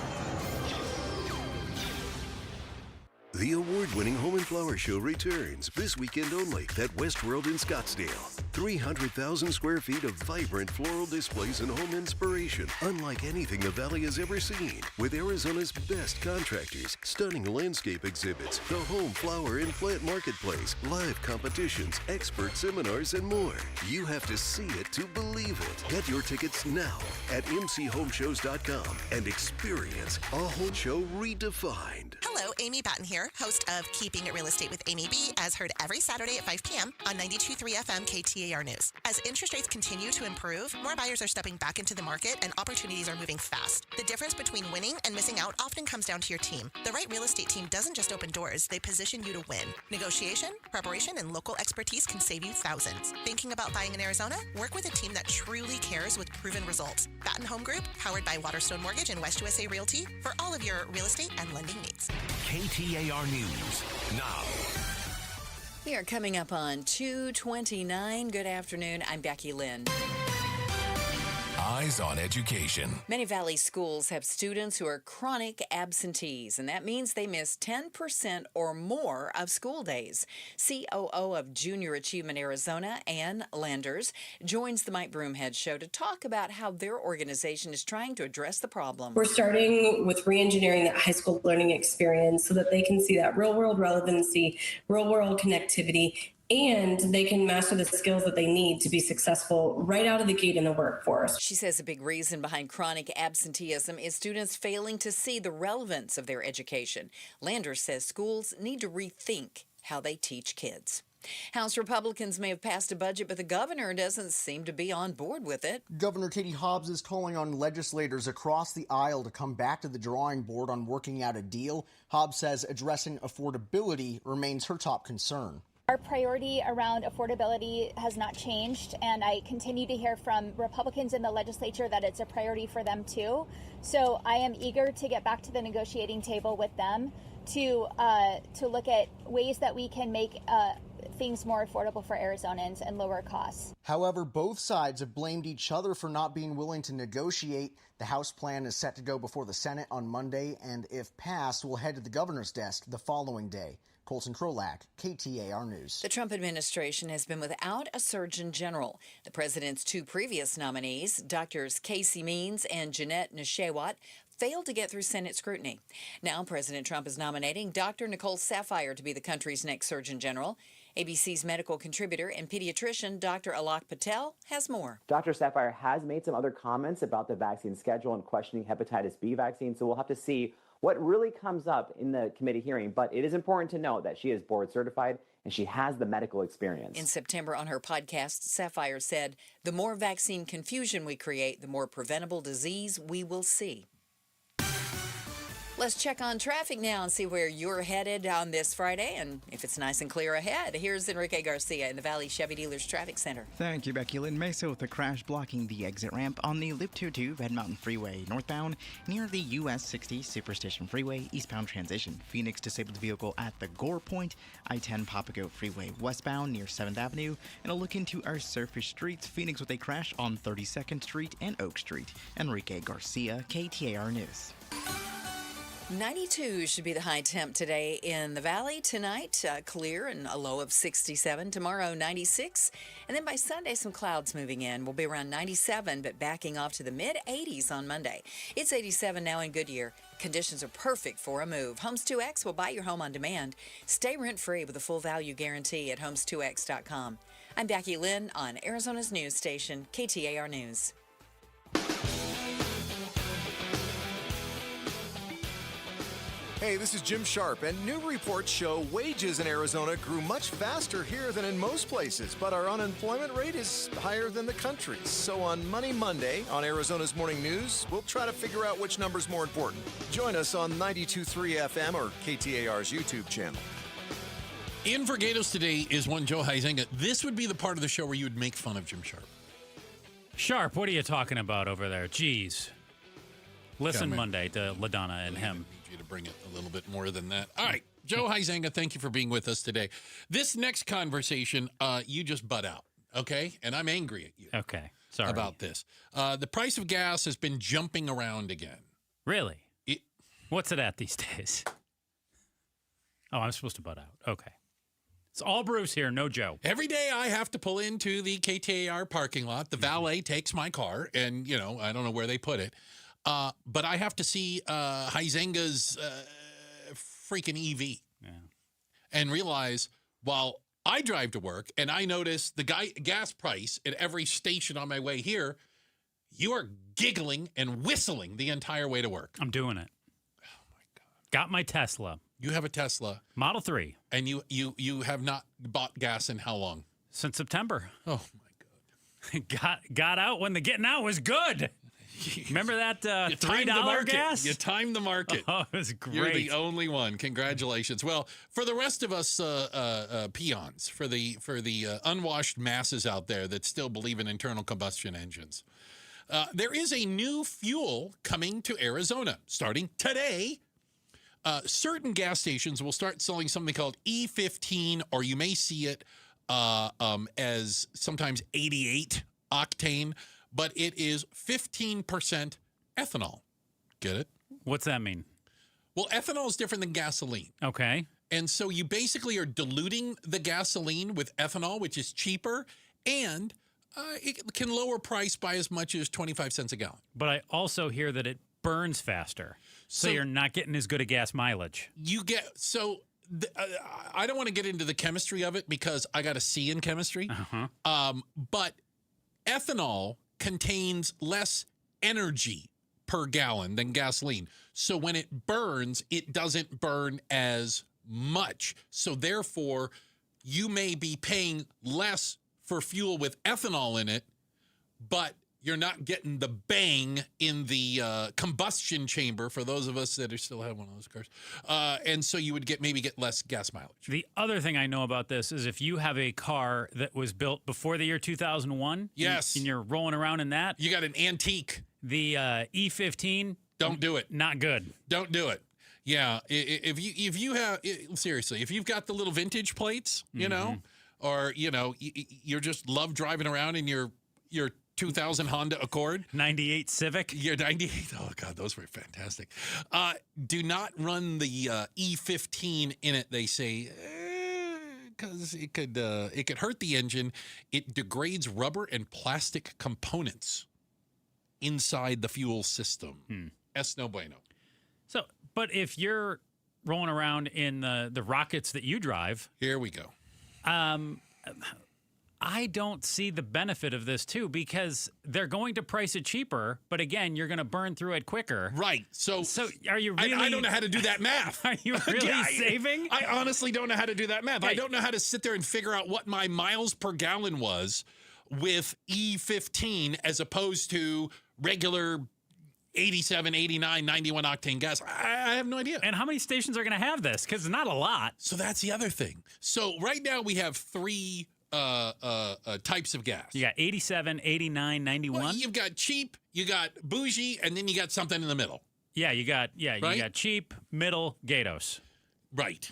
S17: The award-winning Home and Flower Show returns this weekend only at Westworld in Scottsdale. 300,000 square feet of vibrant floral displays and home inspiration, unlike anything the Valley has ever seen. With Arizona's best contractors, stunning landscape exhibits, the home flower and plant marketplace, live competitions, expert seminars, and more. You have to see it to believe it. Get your tickets now at mchomeshows.com and experience a home show redefined.
S23: Hello.
S1: Hello, Amy Batten here, host of Keeping It Real Estate with Amy B, as heard every Saturday at 5 p.m. on 92.3 FM KTAR News. As interest rates continue to improve, more buyers are stepping back into the market and opportunities are moving fast. The difference between winning and missing out often comes down to your team. The right real estate team doesn't just open doors, they position you to win. Negotiation, preparation, and local expertise can save you thousands. Thinking about buying in Arizona? Work with a team that truly cares with proven results. Batten Home Group, powered by Waterstone Mortgage and West USA Realty, for all of your real estate and lending needs.
S16: KTAR News now.
S3: We are coming up on 2:29. Good afternoon. I'm Becky Lynn.
S2: Eyes on Education.
S3: Many Valley schools have students who are chronic absentees, and that means they miss 10% or more of school days. COO of Junior Achievement Arizona, Ann Landers, joins the Mike Broomhead Show to talk about how their organization is trying to address the problem.
S4: We're starting with re-engineering that high school learning experience so that they can see that real-world relevancy, real-world connectivity, and they can master the skills that they need to be successful right out of the gate in the workforce.
S3: She says a big reason behind chronic absenteeism is students failing to see the relevance of their education. Landers says schools need to rethink how they teach kids. House Republicans may have passed a budget, but the governor doesn't seem to be on board with it.
S23: Governor Katie Hobbs is calling on legislators across the aisle to come back to the drawing board on working out a deal. Hobbs says addressing affordability remains her top concern.
S24: Our priority around affordability has not changed, and I continue to hear from Republicans in the legislature that it's a priority for them too. So I am eager to get back to the negotiating table with them to look at ways that we can make things more affordable for Arizonans and lower costs.
S23: However, both sides have blamed each other for not being willing to negotiate. The House plan is set to go before the Senate on Monday, and if passed, will head to the governor's desk the following day. Colson Krolak, KTAR News.
S3: The Trump administration has been without a Surgeon General. The president's two previous nominees, Drs. Casey Means and Jeanette Neshewat, failed to get through Senate scrutiny. Now President Trump is nominating Dr. Nicole Saphier to be the country's next Surgeon General. ABC's medical contributor and pediatrician Dr. Alok Patel has more.
S25: Dr. Saphier has made some other comments about the vaccine schedule and questioning hepatitis B vaccine, so we'll have to see what really comes up in the committee hearing. But it is important to note that she is board certified and she has the medical experience.
S3: In September on her podcast, Saphier said, "The more vaccine confusion we create, the more preventable disease we will see." Let's check on traffic now and see where you're headed on this Friday and if it's nice and clear ahead. Here's Enrique Garcia in the Valley Chevy Dealers Traffic Center.
S10: Thank you, Becky Lynn. Mesa with a crash blocking the exit ramp on the Loop 22 Red Mountain Freeway northbound near the US 60 Superstation Freeway eastbound transition. Phoenix disabled vehicle at the Gore Point, I-10 Papago Freeway westbound near 7th Avenue. And a look into our surface streets. Phoenix with a crash on 32nd Street and Oak Street. Enrique Garcia, KTAR News.
S3: 92 should be the high temp today in the Valley. Tonight, clear and a low of 67. Tomorrow, 96. And then by Sunday, some clouds moving in. We'll be around 97, but backing off to the mid-80s on Monday. It's 87 now in Goodyear. Conditions are perfect for a move. Homes 2X will buy your home on demand. Stay rent-free with a full value guarantee at homes2x.com. I'm Becky Lynn on Arizona's news station, KTAR News.
S26: Hey, this is Jim Sharp, and new reports show wages in Arizona grew much faster here than in most places, but our unemployment rate is higher than the country's. So on Money Monday on Arizona's Morning News, we'll try to figure out which number's more important. Join us on 92.3 FM or KTAR's YouTube channel.
S12: In for Gatos today is one Joe Huizenga. This would be the part of the show where you would make fun of Jim Sharp.
S13: Sharp, what are you talking about over there? Jeez. Listen Monday to LaDonna and him.
S12: You to bring it a little bit more than that. All right, Joe Huizenga, thank you for being with us today. This next conversation, you just butt out, okay? And I'm angry at you.
S13: Okay, sorry.
S12: About this. The price of gas has been jumping around again.
S13: Really? What's it at these days? Oh, I'm supposed to butt out. Okay. It's all Bruce here, no Joe.
S12: Every day I have to pull into the KTAR parking lot. The valet takes my car, and, you know, I don't know where they put it. But I have to see Huizenga's freaking EV and realize while I drive to work and I notice the gas price at every station on my way here, you are giggling and whistling the entire way to work.
S13: I'm doing it. Got my Tesla.
S12: You have a Tesla.
S13: Model 3.
S12: And you have not bought gas in how long?
S13: Since September.
S12: Oh, my God.
S13: Got out when the getting out was good. Remember that $3 gas?
S12: You timed the market.
S13: Oh, it was great.
S12: You're the only one. Congratulations. Well, for the rest of us peons, for the unwashed masses out there that still believe in internal combustion engines, there is a new fuel coming to Arizona starting today. Certain gas stations will start selling something called E15, or you may see it as sometimes 88 octane. But it is 15% ethanol. Get it?
S13: What's that mean?
S12: Well, ethanol is different than gasoline.
S13: Okay.
S12: And so you basically are diluting the gasoline with ethanol, which is cheaper, and it can lower price by as much as 25 cents a gallon.
S13: But I also hear that it burns faster. So you're not getting as good a gas mileage.
S12: You get... I don't want to get into the chemistry of it because I got a C in chemistry. But ethanol contains less energy per gallon than gasoline. So when it burns, it doesn't burn as much. So therefore, you may be paying less for fuel with ethanol in it, but you're not getting the bang in the combustion chamber for those of us that still have one of those cars. And so you would maybe get less gas mileage.
S13: The other thing I know about this is if you have a car that was built before the year 2001,
S12: yes,
S13: and you're rolling around in that,
S12: you got an antique.
S13: The E15,
S12: don't do it.
S13: Not good.
S12: Don't do it. Yeah, if you have seriously, if you've got the little vintage plates, you know, or you're just love driving around in your 2000 Honda Accord.
S13: 98 Civic.
S12: Yeah, 98. Oh, God, those were fantastic. Do not run the E15 in it, they say, because it could hurt the engine. It degrades rubber and plastic components inside the fuel system. Es no bueno.
S13: So, but if you're rolling around in the rockets that you drive.
S12: Here we go.
S13: I don't see the benefit of this, too, because they're going to price it cheaper. But again, you're going to burn through it quicker.
S12: Right. So
S13: are you really?
S12: I don't know how to do that math.
S13: Are you really saving?
S12: I honestly don't know how to do that math. I don't know how to sit there and figure out what my miles per gallon was with E15 as opposed to regular 87, 89, 91 octane gas. I have no idea.
S13: And how many stations are going to have this? Because not a lot.
S12: So that's the other thing. So right now we have three types of gas.
S13: You got 87, 89, 91.
S12: Well, you've got cheap, you got bougie, and then you got something in the middle.
S13: Yeah, you got
S12: right?
S13: You got cheap, middle, Gatos.
S12: Right.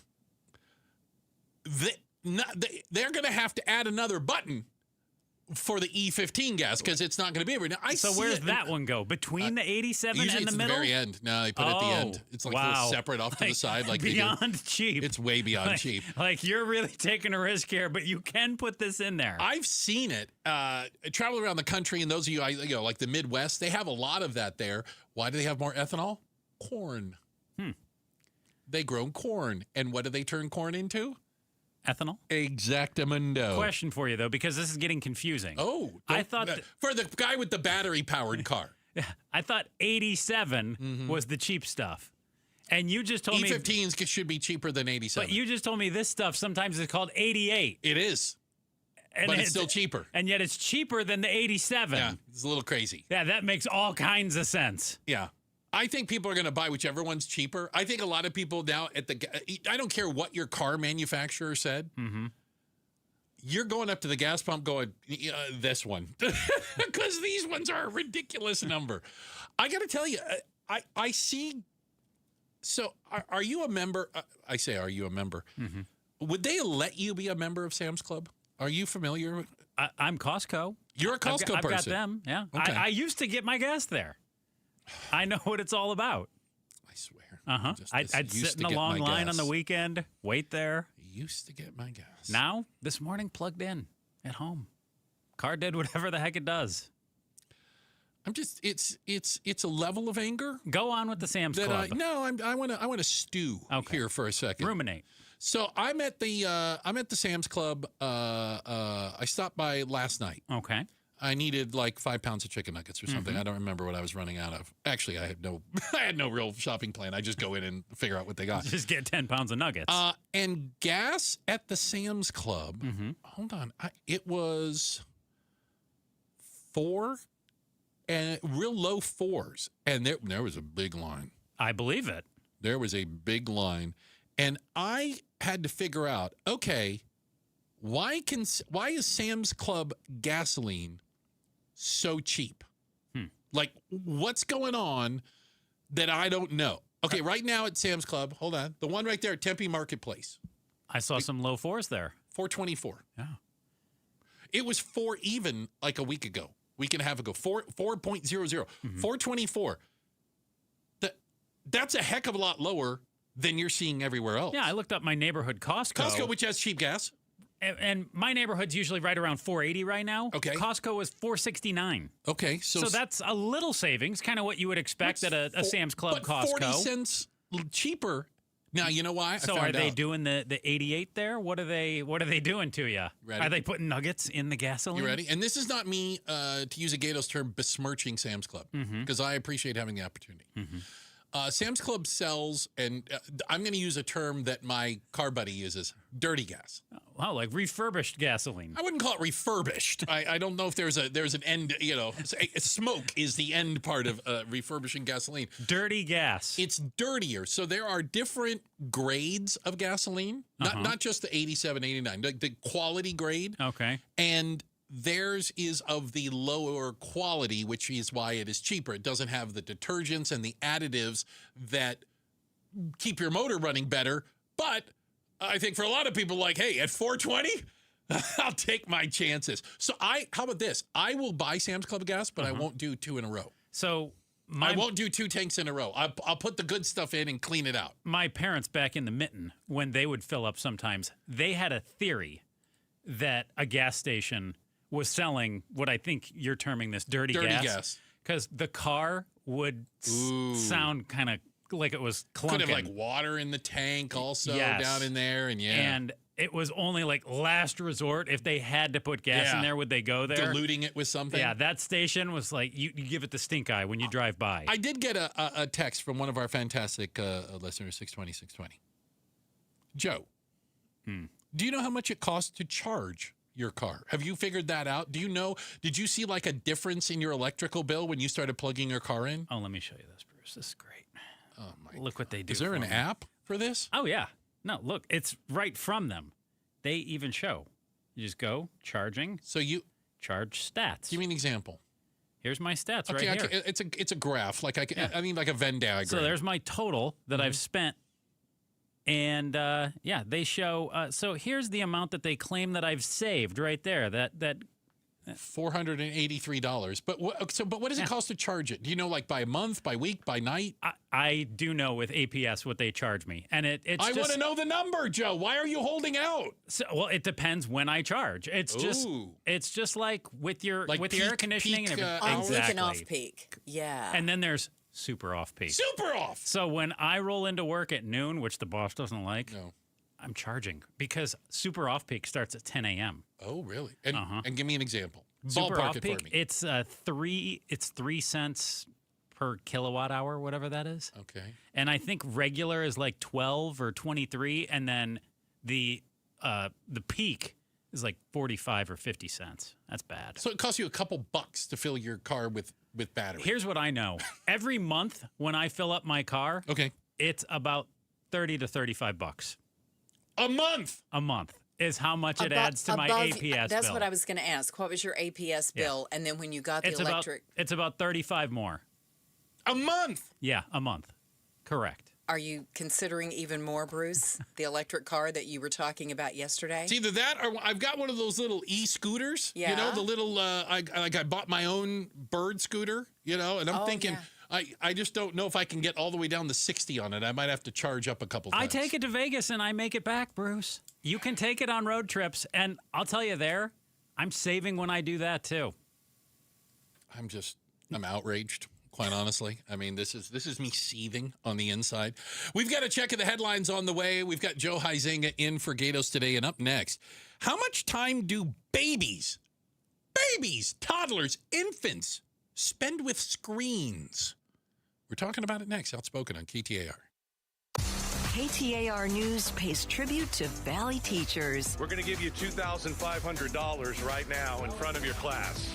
S12: They're going to have to add another button for the E15 gas because it's not going to be every now.
S13: So where's that one go? Between the 87 and the middle?
S12: Usually it's at the very end. No, they put it at the end. It's like a little separate off to the side. Like
S13: beyond cheap.
S12: It's way beyond cheap.
S13: Like you're really taking a risk here, but you can put this in there.
S12: I've seen it. Travel around the country, and those of you, like the Midwest, they have a lot of that there. Why do they have more ethanol? Corn. They grow corn. And what do they turn corn into?
S13: Ethanol?
S12: Exactamundo.
S13: Question for you, though, because this is getting confusing.
S12: Oh.
S13: I thought...
S12: for the guy with the battery-powered car.
S13: I thought 87 was the cheap stuff. And you just told me...
S12: E15s should be cheaper than 87.
S13: But you just told me this stuff sometimes is called 88.
S12: It is. But it's still cheaper.
S13: And yet it's cheaper than the 87.
S12: Yeah, it's a little crazy.
S13: Yeah, that makes all kinds of sense.
S12: Yeah. I think people are going to buy whichever one's cheaper. I think a lot of people now I don't care what your car manufacturer said. You're going up to the gas pump going, this one. Because these ones are a ridiculous number. I got to tell you, I see. So are you a member? I say, are you a member? Would they let you be a member of Sam's Club? Are you familiar?
S13: I'm Costco.
S12: You're a Costco person.
S13: I've got them, yeah. Okay. I used to get my gas there. I know what it's all about.
S12: I swear.
S13: I'd sit in a long line on the weekend, wait there.
S12: Used to get my gas.
S13: Now, this morning, plugged in at home. Car did whatever the heck it does.
S12: I'm just, it's a level of anger.
S13: Go on with the Sam's Club.
S12: I want to stew here for a second.
S13: Ruminate.
S12: So I'm at the Sam's Club. I stopped by last night.
S13: Okay.
S12: I needed like 5 pounds of chicken nuggets or something. I don't remember what I was running out of. Actually, I had no real shopping plan. I just go in and figure out what they got.
S13: Just get 10 pounds of nuggets.
S12: And gas at the Sam's Club. Hold on. It was 4 and real low 4s. And there was a big line.
S13: I believe it.
S12: There was a big line. And I had to figure out, okay, why is Sam's Club gasoline so cheap? Like, what's going on that I don't know? Okay, right now at Sam's Club, hold on, the one right there at Tempe Marketplace.
S13: I saw some low 4s there.
S12: $4.24.
S13: Yeah.
S12: It was 4 even like a week ago, week and a half ago. 4.00. $4.24. That's a heck of a lot lower than you're seeing everywhere else.
S13: Yeah, I looked up my neighborhood Costco.
S12: Costco, which has cheap gas.
S13: And my neighborhood's usually right around $4.80 right now.
S12: Okay.
S13: Costco is $4.69.
S12: Okay.
S13: So that's a little savings, kind of what you would expect at a Sam's Club Costco.
S12: 40 cents cheaper. Now, you know why?
S13: So are they doing the 88 there? What are they doing to you?
S12: Ready?
S13: Are they putting nuggets in the gasoline?
S12: You ready? And this is not me, to use a Gato's term, besmirching Sam's Club, because I appreciate having the opportunity. Sam's Club sells, and I'm going to use a term that my car buddy uses, dirty gas.
S13: Wow, like refurbished gasoline.
S12: I wouldn't call it refurbished. I don't know if there's an end, smoke is the end part of refurbishing gasoline.
S13: Dirty gas.
S12: It's dirtier. So there are different grades of gasoline, not just the 87, 89, the quality grade.
S13: Okay.
S12: And theirs is of the lower quality, which is why it is cheaper. It doesn't have the detergents and the additives that keep your motor running better. But I think for a lot of people, like, hey, at $4.20, I'll take my chances. So how about this? I will buy Sam's Club gas, but I won't do 2 in a row.
S13: So
S12: I won't do 2 tanks in a row. I'll put the good stuff in and clean it out.
S13: My parents back in the Mitten, when they would fill up sometimes, they had a theory that a gas station was selling what I think you're terming this dirty gas. Because the car would sound kind of like it was clunking.
S12: Could have like water in the tank also down in there. And
S13: it was only like last resort. If they had to put gas in there, would they go there?
S12: Diluting it with something.
S13: Yeah, that station was like, you give it the stink eye when you drive by.
S12: I did get a text from one of our fantastic listeners, 620. Joe, do you know how much it costs to charge your car? Have you figured that out? Do you know, did you see like a difference in your electrical bill when you started plugging your car in?
S13: Oh, let me show you this, Bruce. This is great.
S12: Oh my
S13: Look what they do.
S12: Is there an app for this?
S13: Oh, yeah. No, look, it's right from them. They even show. You just go, charging.
S12: So you
S13: charge stats.
S12: Give me an example.
S13: Here's my stats right here.
S12: It's a graph. Like I mean like a Venn diagram.
S13: So there's my total that I've spent. And, they show, so here's the amount that they claim that I've saved right there, that
S12: $483. But what does it cost to charge it? Do you know, like by month, by week, by night?
S13: I do know with APS what they charge me. And
S12: I want to know the number, Joe. Why are you holding out?
S13: So, well, it depends when I charge. It's just like with your air conditioning and everything.
S3: On peak and off peak. Yeah.
S13: And then there's super off peak.
S12: Super off.
S13: So when I roll into work at noon, which the boss doesn't like, I'm charging because super off peak starts at 10 a.m.
S12: Oh, really? And give me an example.
S13: Super
S12: Ballpark
S13: off
S12: it
S13: peak.
S12: for me.
S13: It's 3 cents per kilowatt hour, whatever that is.
S12: Okay.
S13: And I think regular is like 12 or 23, and then the peak is like 45 or 50 cents. That's bad.
S12: So it costs you a couple bucks to fill your car with battery.
S13: Here's what I know. Every month when I fill up my car, it's about 30 to 35 bucks.
S12: A month?
S13: A month is how much it adds to my APS bill.
S3: That's what I was going to ask. What was your APS bill? And then when you got the electric?
S13: It's about 35 more.
S12: A month?
S13: Yeah, a month. Correct.
S3: Are you considering even more, Bruce? The electric car that you were talking about yesterday?
S12: It's either that or I've got one of those little e-scooters.
S3: Yeah.
S12: You know, the little, I bought my own bird scooter, and I'm thinking, I just don't know if I can get all the way down to 60 on it. I might have to charge up a couple times.
S13: I take it to Vegas and I make it back, Bruce. You can take it on road trips. And I'll tell you I'm saving when I do that too.
S12: I'm outraged. Quite honestly, I mean, this is me seething on the inside. We've got a check of the headlines on the way. We've got Joe Huizenga in for Gatos today. And up next, how much time do babies babies, toddlers, infants spend with screens? We're talking about it next. Outspoken on KTAR.
S5: KTAR News pays tribute to Valley teachers.
S6: We're going to give you $2,500 right now in front of your class.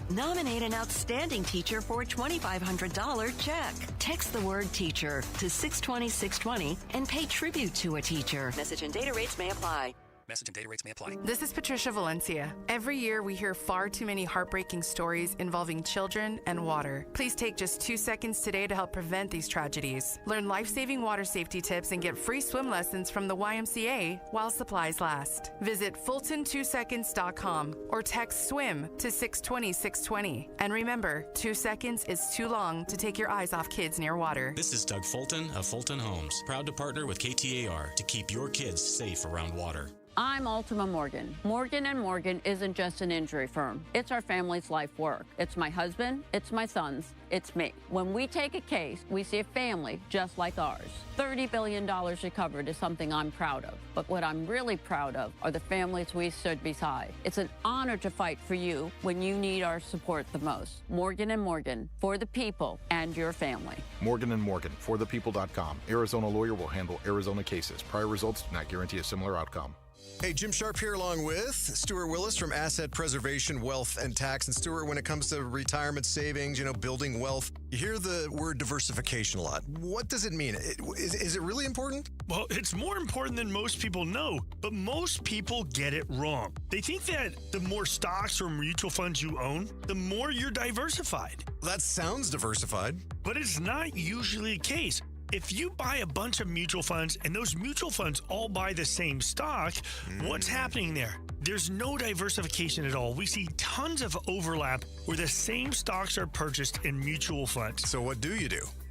S5: Nominate an outstanding teacher for a $2,500 check. Text the word teacher to 620-620 and pay tribute to a teacher. Message and data rates may apply.
S7: Message and data rates may apply.
S8: This is Patricia Valencia. Every year we hear far too many heartbreaking stories involving children and water. Please take just 2 seconds today to help prevent these tragedies. Learn life-saving water safety tips and get free swim lessons from the YMCA while supplies last. Visit Fulton2seconds.com or text SWIM to 620-620. And remember, 2 seconds is too long to take your eyes off kids near water.
S9: This is Doug Fulton of Fulton Homes, proud to partner with KTAR to keep your kids safe around water.
S14: I'm Ultima Morgan. Morgan & Morgan isn't just an injury firm. It's our family's life work. It's my husband, it's my sons, it's me. When we take a case, we see a family just like ours. $30 billion recovered is something I'm proud of. But what I'm really proud of are the families we stood beside. It's an honor to fight for you when you need our support the most. Morgan & Morgan, for the people and your family.
S27: Morgan & Morgan, forthepeople.com. Arizona lawyer will handle Arizona cases. Prior results do not guarantee a similar outcome.
S26: Hey, Jim Sharp here along with Stuart Willis from Asset Preservation, Wealth, and Tax. And Stuart, when it comes to retirement savings, building wealth, you hear the word diversification a lot. What does it mean? Is it really important?
S28: Well, it's more important than most people know, but most people get it wrong. They think that the more stocks or mutual funds you own, the more you're diversified.
S26: That sounds diversified.
S28: But it's not usually the case. If you buy a bunch of mutual funds and those mutual funds all buy the same stock, what's happening there? There's no diversification at all. We see tons of overlap where the same stocks are purchased in mutual funds.
S26: So what do?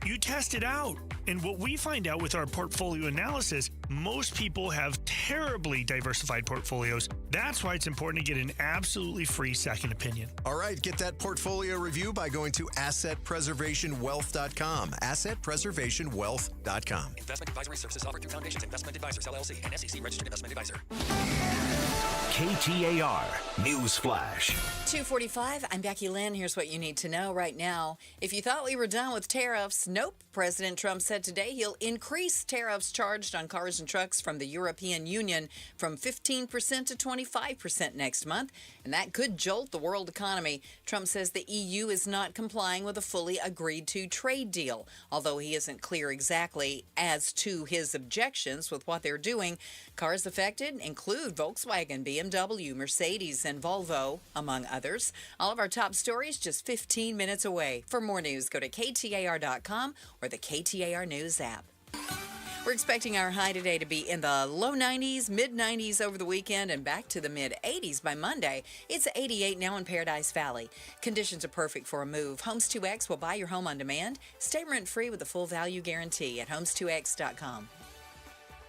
S26: You
S28: test it out. And what we find out with our portfolio analysis, most people have terribly diversified portfolios. That's why it's important to get an absolutely free second opinion.
S26: All right, get that portfolio review by going to AssetPreservationWealth.com. AssetPreservationWealth.com.
S7: Investment advisory services offered through Foundations Investment Advisors, LLC, and SEC Registered Investment Advisor.
S29: KTAR News Flash.
S3: 2:45. I'm Becky Lynn. Here's what you need to know right now. If you thought we were done with tariffs, nope. President Trump said today he'll increase tariffs charged on cars and trucks from the European Union from 15% to 25% next month, and that could jolt the world economy. Trump says the EU is not complying with a fully agreed-to trade deal, although he isn't clear exactly as to his objections with what they're doing. Cars affected include Volkswagen, BMW, Mercedes, and Volvo, among others. All of our top stories just 15 minutes away. For more news, go to KTAR.com or the KTAR News app. We're expecting our high today to be in the low 90s, mid-90s over the weekend, and back to the mid-80s by Monday. It's 88 now in Paradise Valley. Conditions are perfect for a move. Homes 2X will buy your home on demand. Stay rent-free with a full value guarantee at homes2x.com.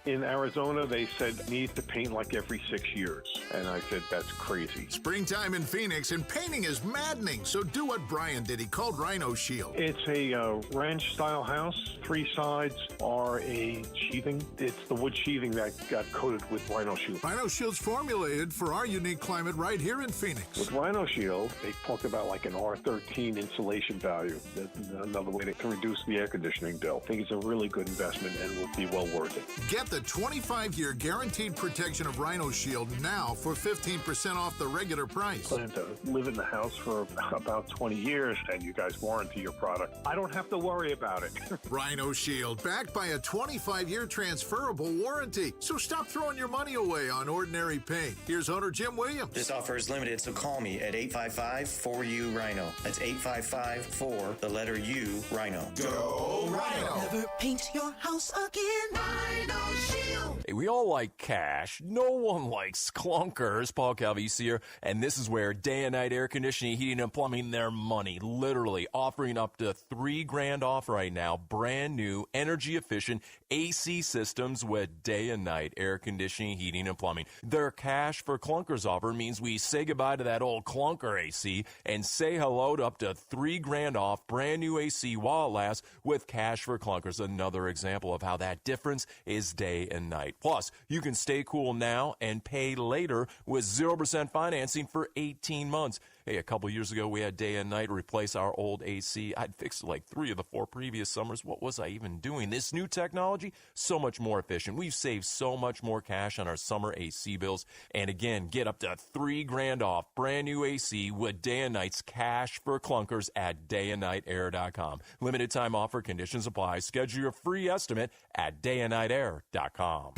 S30: In Arizona, they said need to paint like every 6 years. And I said, that's crazy.
S31: Springtime in Phoenix, and painting is maddening. So do what Brian did. He called Rhino Shield.
S30: It's a ranch-style house. 3 sides are a sheathing. It's the wood sheathing that got coated with Rhino Shield.
S31: Rhino Shield's formulated for our unique climate right here in Phoenix.
S30: With Rhino Shield, they talk about like an R13 insulation value. That's another way to reduce the air conditioning bill. I think it's a really good investment and will be well worth it.
S31: Get the 25-year guaranteed protection of Rhino Shield now for 15% off the regular price.
S30: I plan to live in the house for about 20 years, and you guys warranty your product. I don't have to worry about it.
S31: Rhino Shield, backed by a 25-year transferable warranty. So stop throwing your money away on ordinary paint. Here's owner Jim Williams.
S32: This offer is limited, so call me at 855-4U-RHINO. That's 855-4, the letter U, Rhino.
S31: Go Rhino!
S33: Never paint your house again. Rhino Shield.
S34: Hey, we all like cash. No one likes clunkers. Paul Calvisi here, and this is where day and night air conditioning, heating, and plumbing their money. Literally offering up to $3,000 off right now. Brand new, energy efficient AC systems with day and night air conditioning, heating, and plumbing. Their cash for clunkers offer means we say goodbye to that old clunker AC and say hello to up to $3,000 off brand new AC while it lasts with cash for clunkers. Another example of how that difference is day and night. Plus, you can stay cool now and pay later with 0% financing for 18 months. Hey, a couple years ago, we had day and night replace our old AC. I'd fixed like 3 of the 4 previous summers. What was I even doing? This new technology, so much more efficient. We've saved so much more cash on our summer AC bills. And again, get up to $3,000 off brand new AC with day and night's cash for clunkers at dayandnightair.com. Limited time offer, conditions apply. Schedule your free estimate at dayandnightair.com.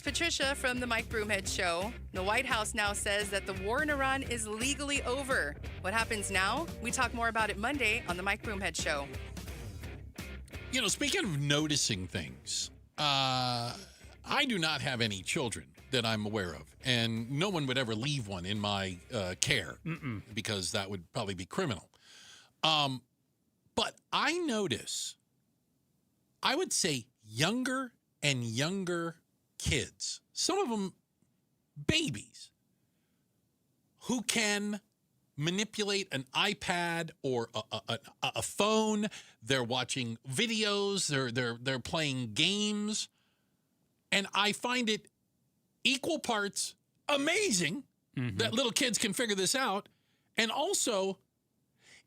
S8: Patricia from the Mike Broomhead Show. The White House now says that the war in Iran is legally over. What happens now? We talk more about it Monday on the Mike Broomhead Show.
S12: You know, speaking of noticing things, I do not have any children that I'm aware of, and no one would ever leave one in my care because that would probably be criminal. But I notice, I would say younger and younger kids, some of them babies, who can manipulate an iPad or a phone. They're watching videos. They're playing games, and I find it equal parts amazing that little kids can figure this out, and also,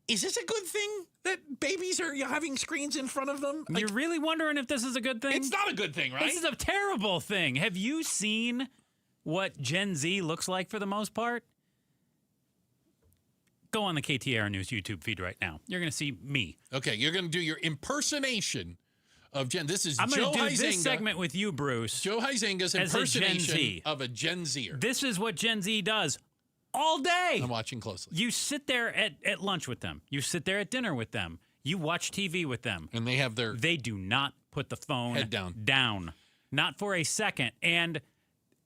S12: is this a good thing that babies are having screens in front of them?
S13: You're really wondering if this is a good thing?
S12: It's not a good thing, right?
S13: This is a terrible thing. Have you seen what Gen Z looks like for the most part? Go on the KTAR News YouTube feed right now. You're going to see me.
S12: Okay, you're going to do your impersonation of Gen. This is
S13: I'm
S12: Joe
S13: going to do
S12: Huizenga.
S13: this segment with you, Bruce.
S12: Joe Huizenga's impersonation of a Gen Zer.
S13: This is what Gen Z does all day.
S12: I'm watching closely.
S13: You sit there at lunch with them. You sit there at dinner with them. You watch TV with them.
S12: And they have their...
S13: They do not put the phone
S12: head down.
S13: Down. Not for a second. And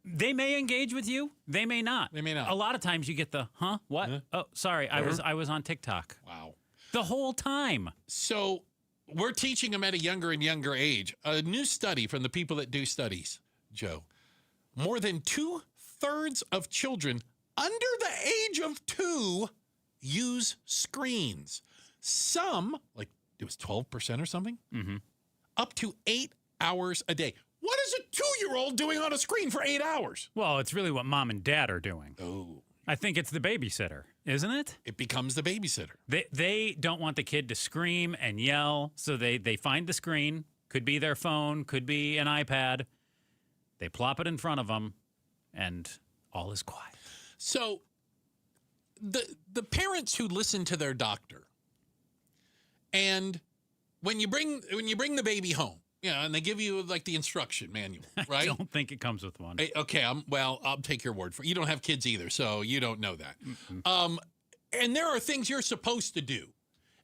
S13: they may engage with you. They may not.
S12: They may not.
S13: A lot of times you get the, huh? What?
S12: Huh?
S13: Oh, sorry. I was on TikTok.
S12: Wow.
S13: The whole time.
S12: So we're teaching them at a younger and younger age. A new study from the people that do studies, Joe. More than 2/3 of children under the age of 2 use screens. Some, like it was 12% or something, up to 8 hours a day. What is a 2-year-old doing on a screen for 8 hours?
S13: Well, it's really what mom and dad are doing.
S12: Oh.
S13: I think it's the babysitter, isn't it?
S12: It becomes the babysitter.
S13: They don't want the kid to scream and yell, so they find the screen. Could be their phone, could be an iPad. They plop it in front of them, and all is quiet.
S12: So the parents who listen to their doctor, and when you bring the baby home, and they give you like the instruction manual, right?
S13: I don't think it comes with one.
S12: Okay, I'll take your word for it. You don't have kids either, so you don't know that. And there are things you're supposed to do,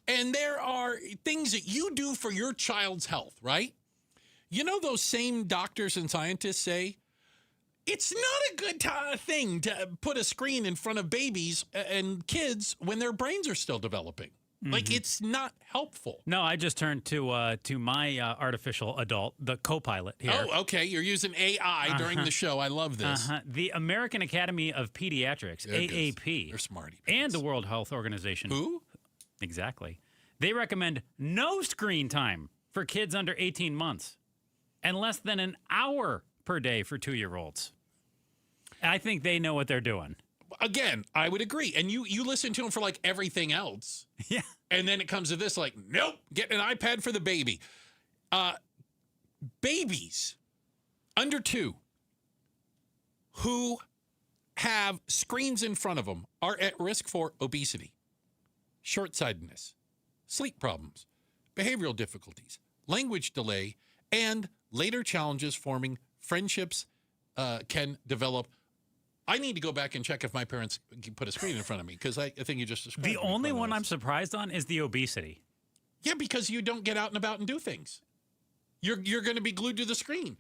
S12: and there are things that you do for your child's health, right? You know, those same doctors and scientists say, it's not a good thing to put a screen in front of babies and kids when their brains are still developing. Like, it's not helpful.
S13: No, I just turned to my artificial adult, the co-pilot here.
S12: Oh, okay. You're using AI during the show. I love this.
S13: The American Academy of Pediatrics, AAP.
S12: They're smarty pants.
S13: And the World Health Organization.
S12: Who?
S13: Exactly. They recommend no screen time for kids under 18 months and less than an hour per day for 2-year-olds. I think they know what they're doing.
S12: Again, I would agree. And you listen to them for like everything else.
S13: Yeah.
S12: And then it comes to this like, nope, get an iPad for the baby. Babies under 2 who have screens in front of them are at risk for obesity, short-sightedness, sleep problems, behavioral difficulties, language delay, and later challenges forming friendships can develop. I need to go back and check if my parents put a screen in front of me, because I think you just described
S13: the only one I'm surprised on is the obesity.
S12: Yeah, because you don't get out and about and do things. You're going to be glued to the screen.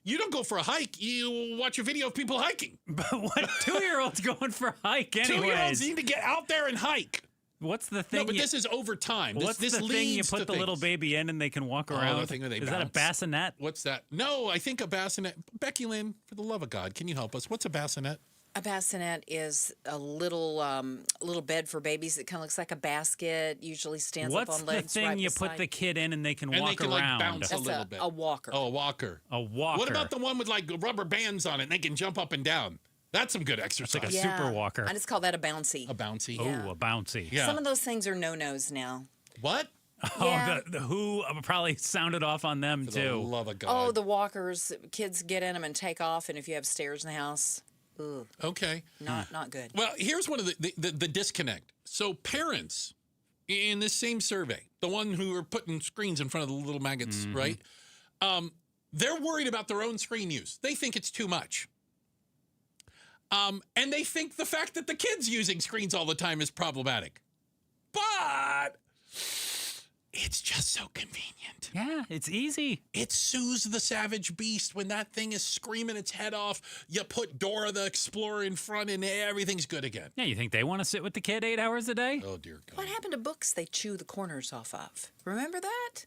S12: You don't go for a hike. You watch a video of people hiking.
S13: But what 2-year-olds going for a hike anyways?
S12: 2-year-olds need to get out there and hike.
S13: What's the thing?
S12: No, but this is over time.
S13: What's
S12: this
S13: the thing you put the little
S12: things.
S13: baby in and they can walk around?
S12: The thing where they
S13: is
S12: bounce.
S13: that a bassinet?
S12: What's that? No, I think a bassinet. Becky Lynn, for the love of God, can you help us? What's a bassinet?
S3: A bassinet is a little bed for babies. It kind of looks like a basket. Usually stands up on legs.
S13: What's the thing you put the kid in and they can walk
S12: they can,
S13: around?
S12: Like, bounce
S3: That's
S12: a little bit.
S3: A walker.
S12: Oh, a walker.
S13: A walker.
S12: What about the one with like rubber bands on it and they can jump up and down? That's some good exercise.
S13: It's like a super walker.
S3: I just call that a bouncy.
S12: A bouncy.
S13: Oh, a bouncy.
S12: Yeah.
S3: Some of those things are no-nos now.
S12: What?
S3: Yeah.
S13: Oh, the Who probably sounded off on them
S12: For
S13: too.
S12: the love of God.
S3: Oh, the walkers. Kids get in them and take off, and if you have stairs in the house, ooh.
S12: Okay.
S3: Not good.
S12: Well, here's one of the disconnect. So parents in this same survey, the one who are putting screens in front of the little maggots, right? They're worried about their own screen use. They think it's too much. And they think the fact that the kids using screens all the time is problematic. But it's just so convenient.
S13: Yeah, it's easy.
S12: It soothes the savage beast when that thing is screaming its head off. You put Dora the Explorer in front and everything's good again.
S13: Yeah, you think they want to sit with the kid 8 hours a day?
S12: Oh, dear God.
S3: What happened to books they chew the corners off of? Remember that?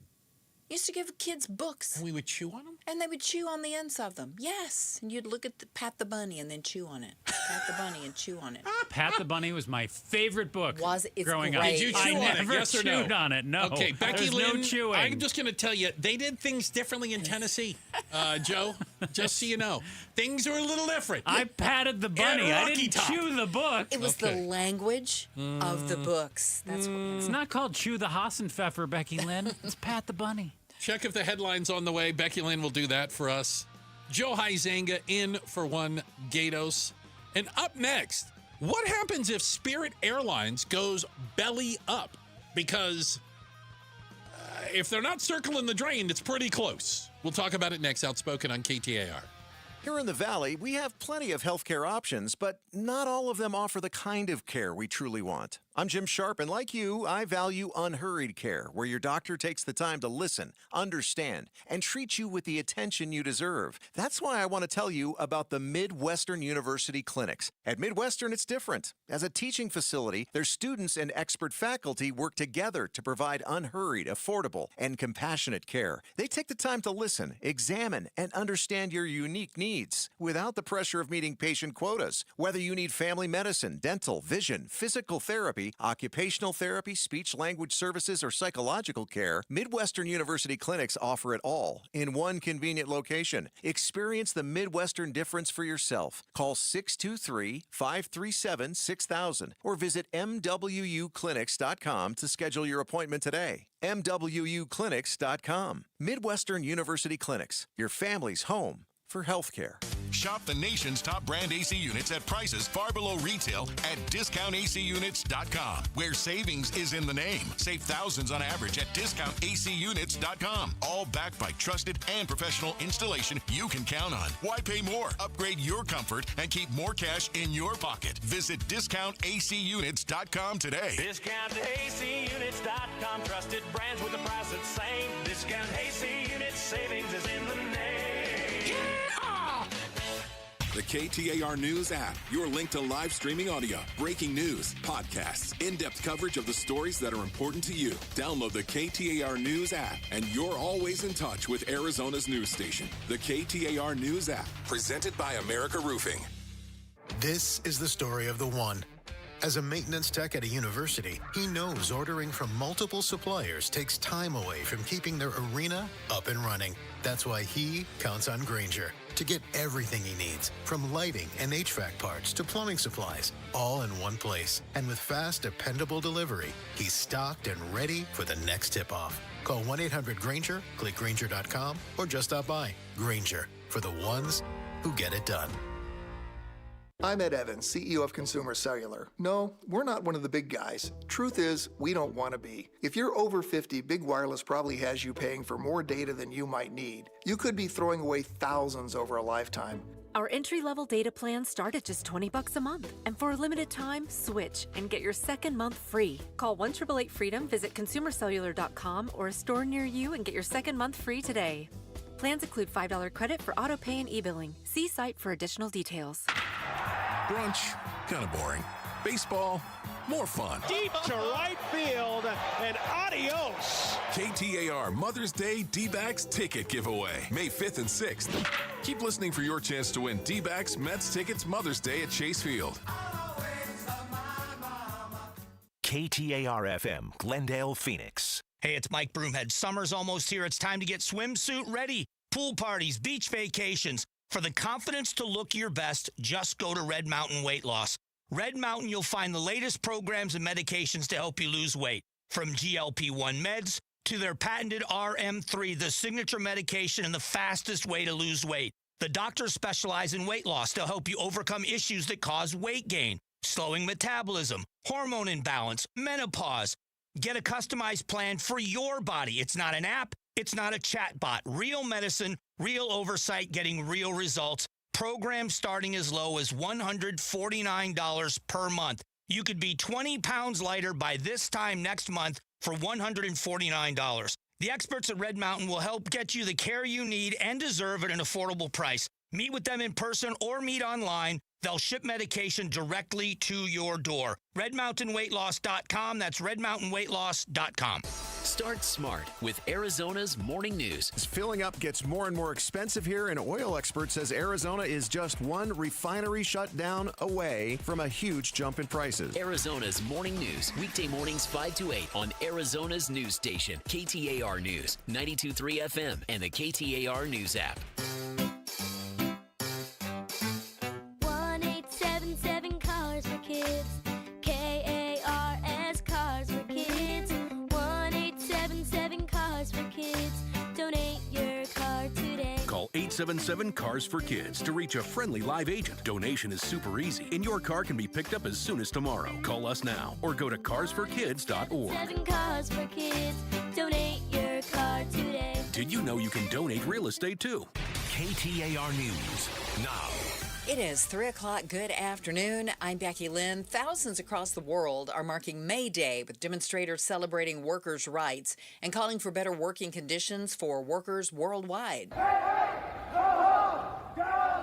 S3: Used to give kids books.
S12: And we would chew on them?
S3: And they would chew on the ends of them. Yes. And you'd look at pat the bunny and then chew on it. Pat the bunny and chew on it.
S13: Pat the Bunny was my favorite book
S3: It's
S13: growing
S3: great.
S13: up.
S12: Did you chew on it?
S13: never
S12: Yes or
S13: chewed
S12: no?
S13: on it. No.
S12: Okay, Becky
S13: There's
S12: Lynn,
S13: no chewing.
S12: I'm just going to tell you, they did things differently in Tennessee, Joe, just so you know. Things are a little different.
S13: I patted the bunny. I
S12: Rocky
S13: didn't
S12: Top.
S13: chew the book.
S3: It was the language of the books. That's what
S13: It's not called Chew the Hassenpfeffer, Becky Lynn. It's Pat the Bunny.
S12: Check if the headline's on the way. Becky Lynn will do that for us. Joe Huizenga in for one Gatos. And up next, what happens if Spirit Airlines goes belly up? Because if they're not circling the drain, it's pretty close. We'll talk about it next. Outspoken on KTAR.
S26: Here in the Valley, we have plenty of healthcare options, but not all of them offer the kind of care we truly want. I'm Jim Sharp, and like you, I value unhurried care, where your doctor takes the time to listen, understand, and treat you with the attention you deserve. That's why I want to tell you about the Midwestern University Clinics. At Midwestern, it's different. As a teaching facility, their students and expert faculty work together to provide unhurried, affordable, and compassionate care. They take the time to listen, examine, and understand your unique needs without the pressure of meeting patient quotas. Whether you need family medicine, dental, vision, physical therapy, occupational therapy, speech-language services, or psychological care, Midwestern University Clinics offer it all in one convenient location. Experience the Midwestern difference for yourself. Call 623-537-6000 or visit MWUclinics.com to schedule your appointment today. MWUclinics.com. Midwestern University Clinics, your family's home for healthcare.
S1: Shop the nation's top brand AC units at prices far below retail at DiscountACUnits.com, where savings is in the name. Save thousands on average at DiscountACUnits.com. All backed by trusted and professional installation you can count on. Why pay more? Upgrade your comfort and keep more cash in your pocket. Visit DiscountACUnits.com today.
S2: DiscountACUnits.com. Trusted brands with the price that's same. Discount AC Units. Savings is in the name.
S4: The KTAR News app, your link to live streaming audio, breaking news, podcasts, in-depth coverage of the stories that are important to you. Download the KTAR News app, and you're always in touch with Arizona's news station. The KTAR News app, presented by America Roofing.
S11: This is the story of the one. As a maintenance tech at a university, he knows ordering from multiple suppliers takes time away from keeping their arena up and running. That's why he counts on Grainger to get everything he needs, from lighting and HVAC parts to plumbing supplies, all in one place. And with fast, dependable delivery, he's stocked and ready for the next tip-off. Call 1-800-GRAINGER, click Grainger.com, or just stop by. Grainger, for the ones who get it done.
S15: I'm Ed Evans, CEO of Consumer Cellular. No, we're not one of the big guys. Truth is, we don't want to be. If you're over 50, Big Wireless probably has you paying for more data than you might need. You could be throwing away thousands over a lifetime.
S16: Our entry-level data plans start at just $20 a month. And for a limited time, switch and get your second month free. Call 1-888-FREEDOM, visit consumercellular.com or a store near you and get your second month free today. Plans include $5 credit for auto pay and e-billing. See site for additional details.
S1: Brunch, kind of boring.
S4: Baseball, more fun.
S2: Deep to right field, and adios.
S4: KTAR Mother's Day D-backs ticket giveaway, May 5th and 6th. Keep listening for your chance to win D-backs Mets tickets Mother's Day at Chase Field.
S29: KTAR-FM, Glendale, Phoenix.
S5: Hey, it's Mike Broomhead. Summer's almost here. It's time to get swimsuit ready. Pool parties, beach vacations. For the confidence to look your best, just go to Red Mountain Weight Loss. Red Mountain, you'll find the latest programs and medications to help you lose weight. From GLP-1 meds to their patented RM3, the signature medication and the fastest way to lose weight. The doctors specialize in weight loss to help you overcome issues that cause weight gain, slowing metabolism, hormone imbalance, menopause. Get a customized plan for your body. It's not an app. It's not a chatbot. Real medicine, real oversight, getting real results. Programs starting as low as $149 per month. You could be 20 pounds lighter by this time next month for $149. The experts at Red Mountain will help get you the care you need and deserve at an affordable price. Meet with them in person or meet online. They'll ship medication directly to your door. RedMountainWeightLoss.com. That's RedMountainWeightLoss.com.
S6: Start smart with Arizona's Morning News.
S26: As filling up gets more and more expensive here, an oil expert says Arizona is just one refinery shutdown away from a huge jump in prices.
S6: Arizona's Morning News, weekday mornings 5 to 8 on Arizona's news station, KTAR News, 92.3 FM, and the KTAR News app.
S9: 1-877 Cars for Kids. KARS Cars for Kids. 1-877 Cars for Kids. Donate your car today.
S10: Call 877 Cars for Kids to reach a friendly live agent. Donation is super easy, and your car can be picked up as soon as tomorrow. Call us now or go to carsforkids.org.
S9: 7 Cars for Kids. Donate your car today.
S10: Did you know you can donate real estate too?
S29: KTAR News now.
S3: It is 3 o'clock. Good afternoon. I'm Becky Lynn. Thousands across the world are marking May Day with demonstrators celebrating workers' rights and calling for better working conditions for workers worldwide.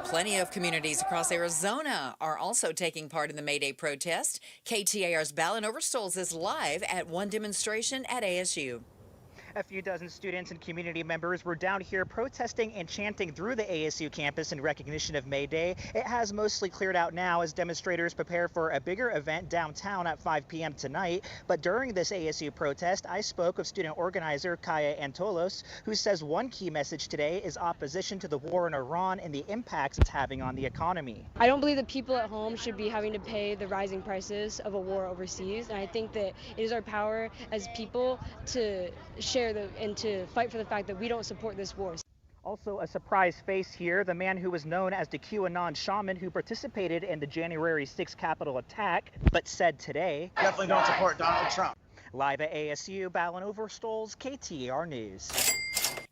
S3: Plenty of communities across Arizona are also taking part in the May Day protest. KTAR's Balin Overstoles is live at one demonstration at ASU.
S14: A few dozen students and community members were down here protesting and chanting through the ASU campus in recognition of May Day. It has mostly cleared out now as demonstrators prepare for a bigger event downtown at 5 p.m. tonight. But during this ASU protest, I spoke with student organizer Kaya Antolos, who says one key message today is opposition to the war in Iran and the impacts it's having on the economy.
S17: I don't believe that people at home should be having to pay the rising prices of a war overseas. And I think that it is our power as people to share and to fight for the fact that we don't support this war.
S14: Also a surprise face here, the man who was known as the QAnon shaman who participated in the January 6th Capitol attack, but said today,
S18: definitely don't support Donald Trump.
S14: Live at ASU, Balin Overstoles, KTAR News.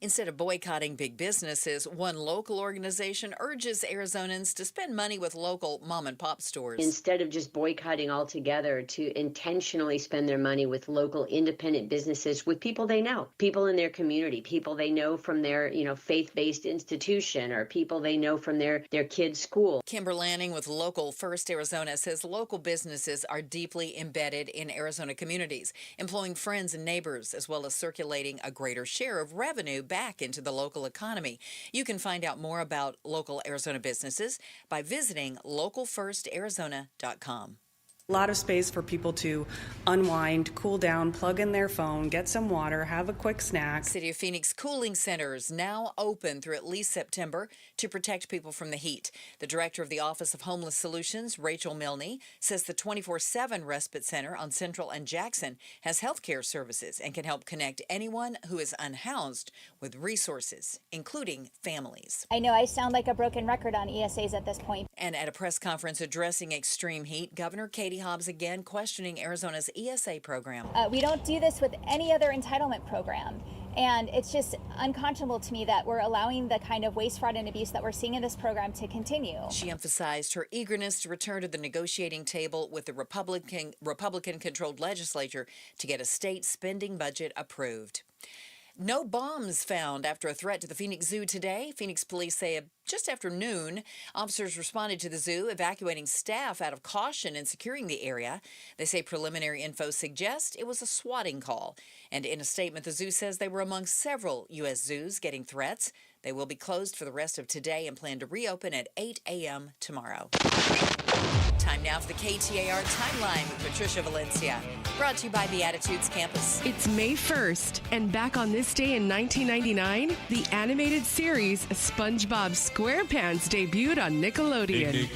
S3: Instead of boycotting big businesses, one local organization urges Arizonans to spend money with local mom-and-pop stores.
S19: Instead of just boycotting altogether, to intentionally spend their money with local independent businesses, with people they know, people in their community, people they know from their, faith-based institution, or people they know from their kids' school.
S3: Kimber Lanning with Local First Arizona says local businesses are deeply embedded in Arizona communities, employing friends and neighbors, as well as circulating a greater share of revenue back into the local economy. You can find out more about local Arizona businesses by visiting localfirstarizona.com.
S20: A lot of space for people to unwind, cool down, plug in their phone, get some water, have a quick snack.
S3: City of Phoenix cooling centers now open through at least September to protect people from the heat. The director of the Office of Homeless Solutions, Rachel Milne, says the 24/7 Respite Center on Central and Jackson has health care services and can help connect anyone who is unhoused with resources, including families.
S21: I know I sound like a broken record on ESAs at this point.
S3: And at a press conference addressing extreme heat, Governor Katie Hobbs again questioning Arizona's ESA program.
S21: We don't do this with any other entitlement program. And it's just unconscionable to me that we're allowing the kind of waste, fraud, and abuse that we're seeing in this program to continue.
S3: She emphasized her eagerness to return to the negotiating table with the Republican-controlled legislature to get a state spending budget approved. No bombs found after a threat to the Phoenix Zoo today. Phoenix police say a just after noon. Officers responded to the zoo, evacuating staff out of caution and securing the area. They say preliminary info suggests it was a swatting call. And in a statement, the zoo says they were among several U.S. zoos getting threats. They will be closed for the rest of today and plan to reopen at 8 a.m. tomorrow. Time now for the KTAR Timeline with Patricia Valencia. Brought to you by Beatitudes Campus.
S7: It's May 1st, and back on this day in 1999, the animated series SpongeBob SquarePants debuted on Nickelodeon.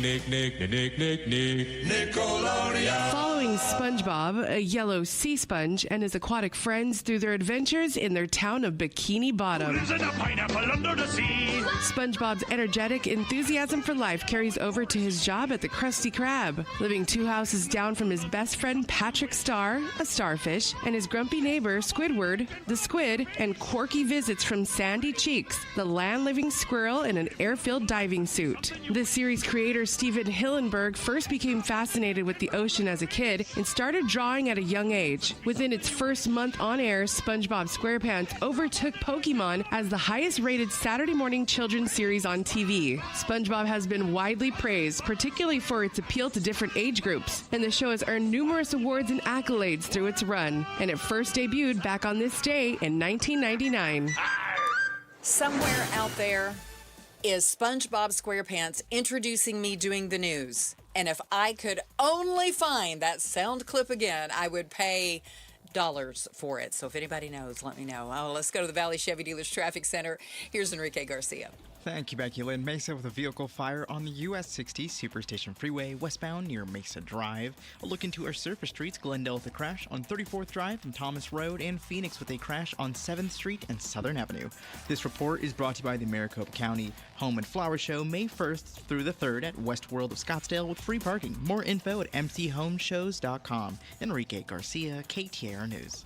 S2: Nickelodeon.
S7: Following SpongeBob, a yellow sea sponge, and his aquatic friends through their adventures in their town of Bikini Bottom.
S2: Lives in a pineapple under the sea.
S7: SpongeBob's energetic enthusiasm for life carries over to his job at the Krusty Krab, living 2 houses down from his best friend Patrick Star, a starfish, and his grumpy neighbor Squidward, the squid, and quirky visits from Sandy Cheeks, the land-living squirrel in an air-filled diving suit. The series creator Steven Hillenburg first became fascinated with the ocean as a kid and started drawing at a young age. Within its first month on air, SpongeBob SquarePants overtook Pokemon as the highest-rated Saturday morning children's series on TV. SpongeBob has been widely praised, particularly for its appeal to different age groups, and the show has earned numerous awards and accolades through its run, and it first debuted back on this day in 1999.
S3: Somewhere out there is SpongeBob SquarePants introducing me doing the news. And if I could only find that sound clip again, I would pay dollars for it. So if anybody knows, let me know. Oh, let's go to the Valley Chevy Dealers Traffic Center. Here's Enrique Garcia.
S8: Thank you, Becky Lynn. Mesa with a vehicle fire on the US 60 Superstation Freeway westbound near Mesa Drive. A look into our surface streets, Glendale with a crash on 34th Drive and Thomas Road, and Phoenix with a crash on 7th Street and Southern Avenue. This report is brought to you by the Maricopa County Home and Flower Show, May 1st through the 3rd at West World of Scottsdale with free parking. More info at mchomeshows.com. Enrique Garcia, KTAR News.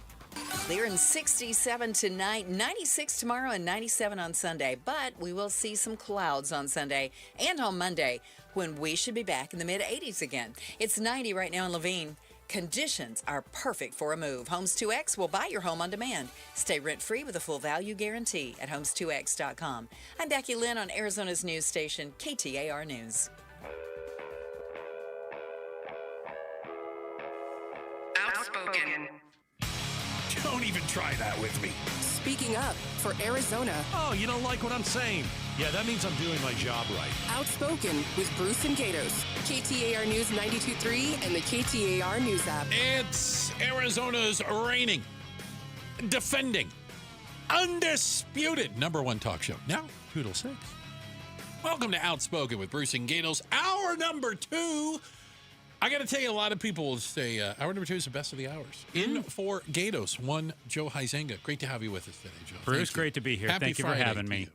S3: Clear and 67 tonight, 96 tomorrow, and 97 on Sunday. But we will see some clouds on Sunday and on Monday when we should be back in the mid-80s again. It's 90 right now in Laveen. Conditions are perfect for a move. Homes 2X will buy your home on demand. Stay rent-free with a full value guarantee at homes2x.com. I'm Becky Lynn on Arizona's news station, KTAR News.
S2: Outspoken.
S18: Don't even try that with me.
S22: Speaking up for Arizona.
S18: Oh, you don't like what I'm saying? Yeah, that means I'm doing my job right.
S22: Outspoken with Bruce and Gatos. KTAR News 92.3 and the KTAR News app.
S12: It's Arizona's reigning, defending, undisputed #1 talk show. Now, Poodle 6. Welcome to Outspoken with Bruce and Gatos. Hour number 2. I got to tell you, a lot of people will say hour number 2 is the best of the hours. In for Gatos, one Joe Huizenga. Great to have you with us today, Joe.
S13: Bruce, great to be here. Thank you for having me.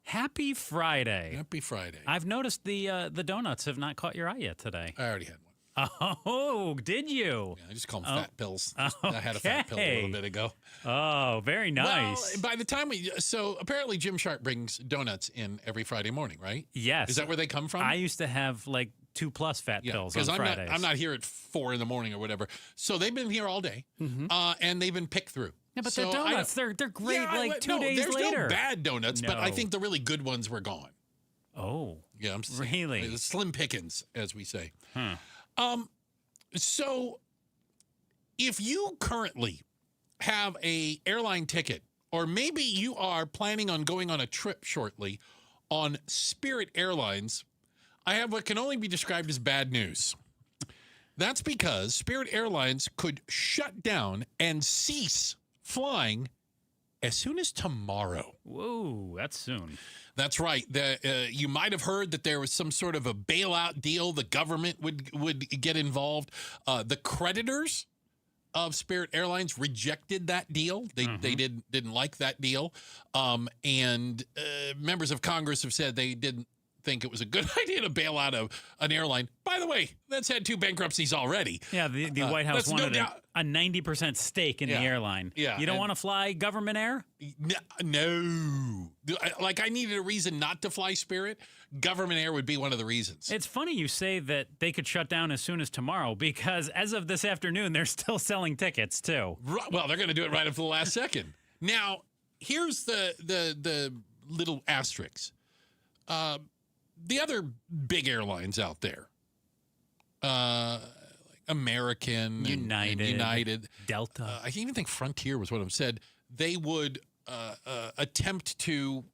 S13: Happy Friday.
S12: Happy Friday.
S13: I've noticed the donuts have not caught your eye yet today.
S12: I already had one.
S13: Oh, did you?
S12: Yeah, I just call them fat pills. I had a fat pill a little bit ago.
S13: Oh, very nice.
S12: Well, by the time so apparently Jim Sharp brings donuts in every Friday morning, right?
S13: Yes.
S12: Is that where they come from?
S13: I used to have like 2+ fat pills on Fridays.
S12: I'm not here at 4 a.m. or whatever. So they've been here all day, and they've been picked through.
S13: Yeah, but the donuts, they're great 2 days
S12: there's
S13: later.
S12: There's no bad donuts, but I think the really good ones were gone.
S13: Oh.
S12: Yeah, I'm saying.
S13: Really?
S12: The slim pickings, as we say.
S13: Huh.
S12: So if you currently have a airline ticket, or maybe you are planning on going on a trip shortly on Spirit Airlines, I have what can only be described as bad news. That's because Spirit Airlines could shut down and cease flying as soon as tomorrow.
S13: Whoa, that's soon.
S12: That's right. You might have heard that there was some sort of a bailout deal. The government would get involved. The creditors of Spirit Airlines rejected that deal. They didn't like that deal. And members of Congress have said they didn't think it was a good idea to bail out an airline. By the way, that's had 2 bankruptcies already.
S13: Yeah, the White House wanted a 90% stake in the airline.
S12: Yeah,
S13: you don't want to fly government air?
S12: No. Like, I needed a reason not to fly Spirit. Government air would be one of the reasons.
S13: It's funny you say that they could shut down as soon as tomorrow, because as of this afternoon, they're still selling tickets, too.
S12: Well, they're going to do it right up to the last second. Now, here's the little asterisk. the other big airlines out there, like American, United,
S13: Delta.
S12: I even think Frontier was one of them, said they would attempt to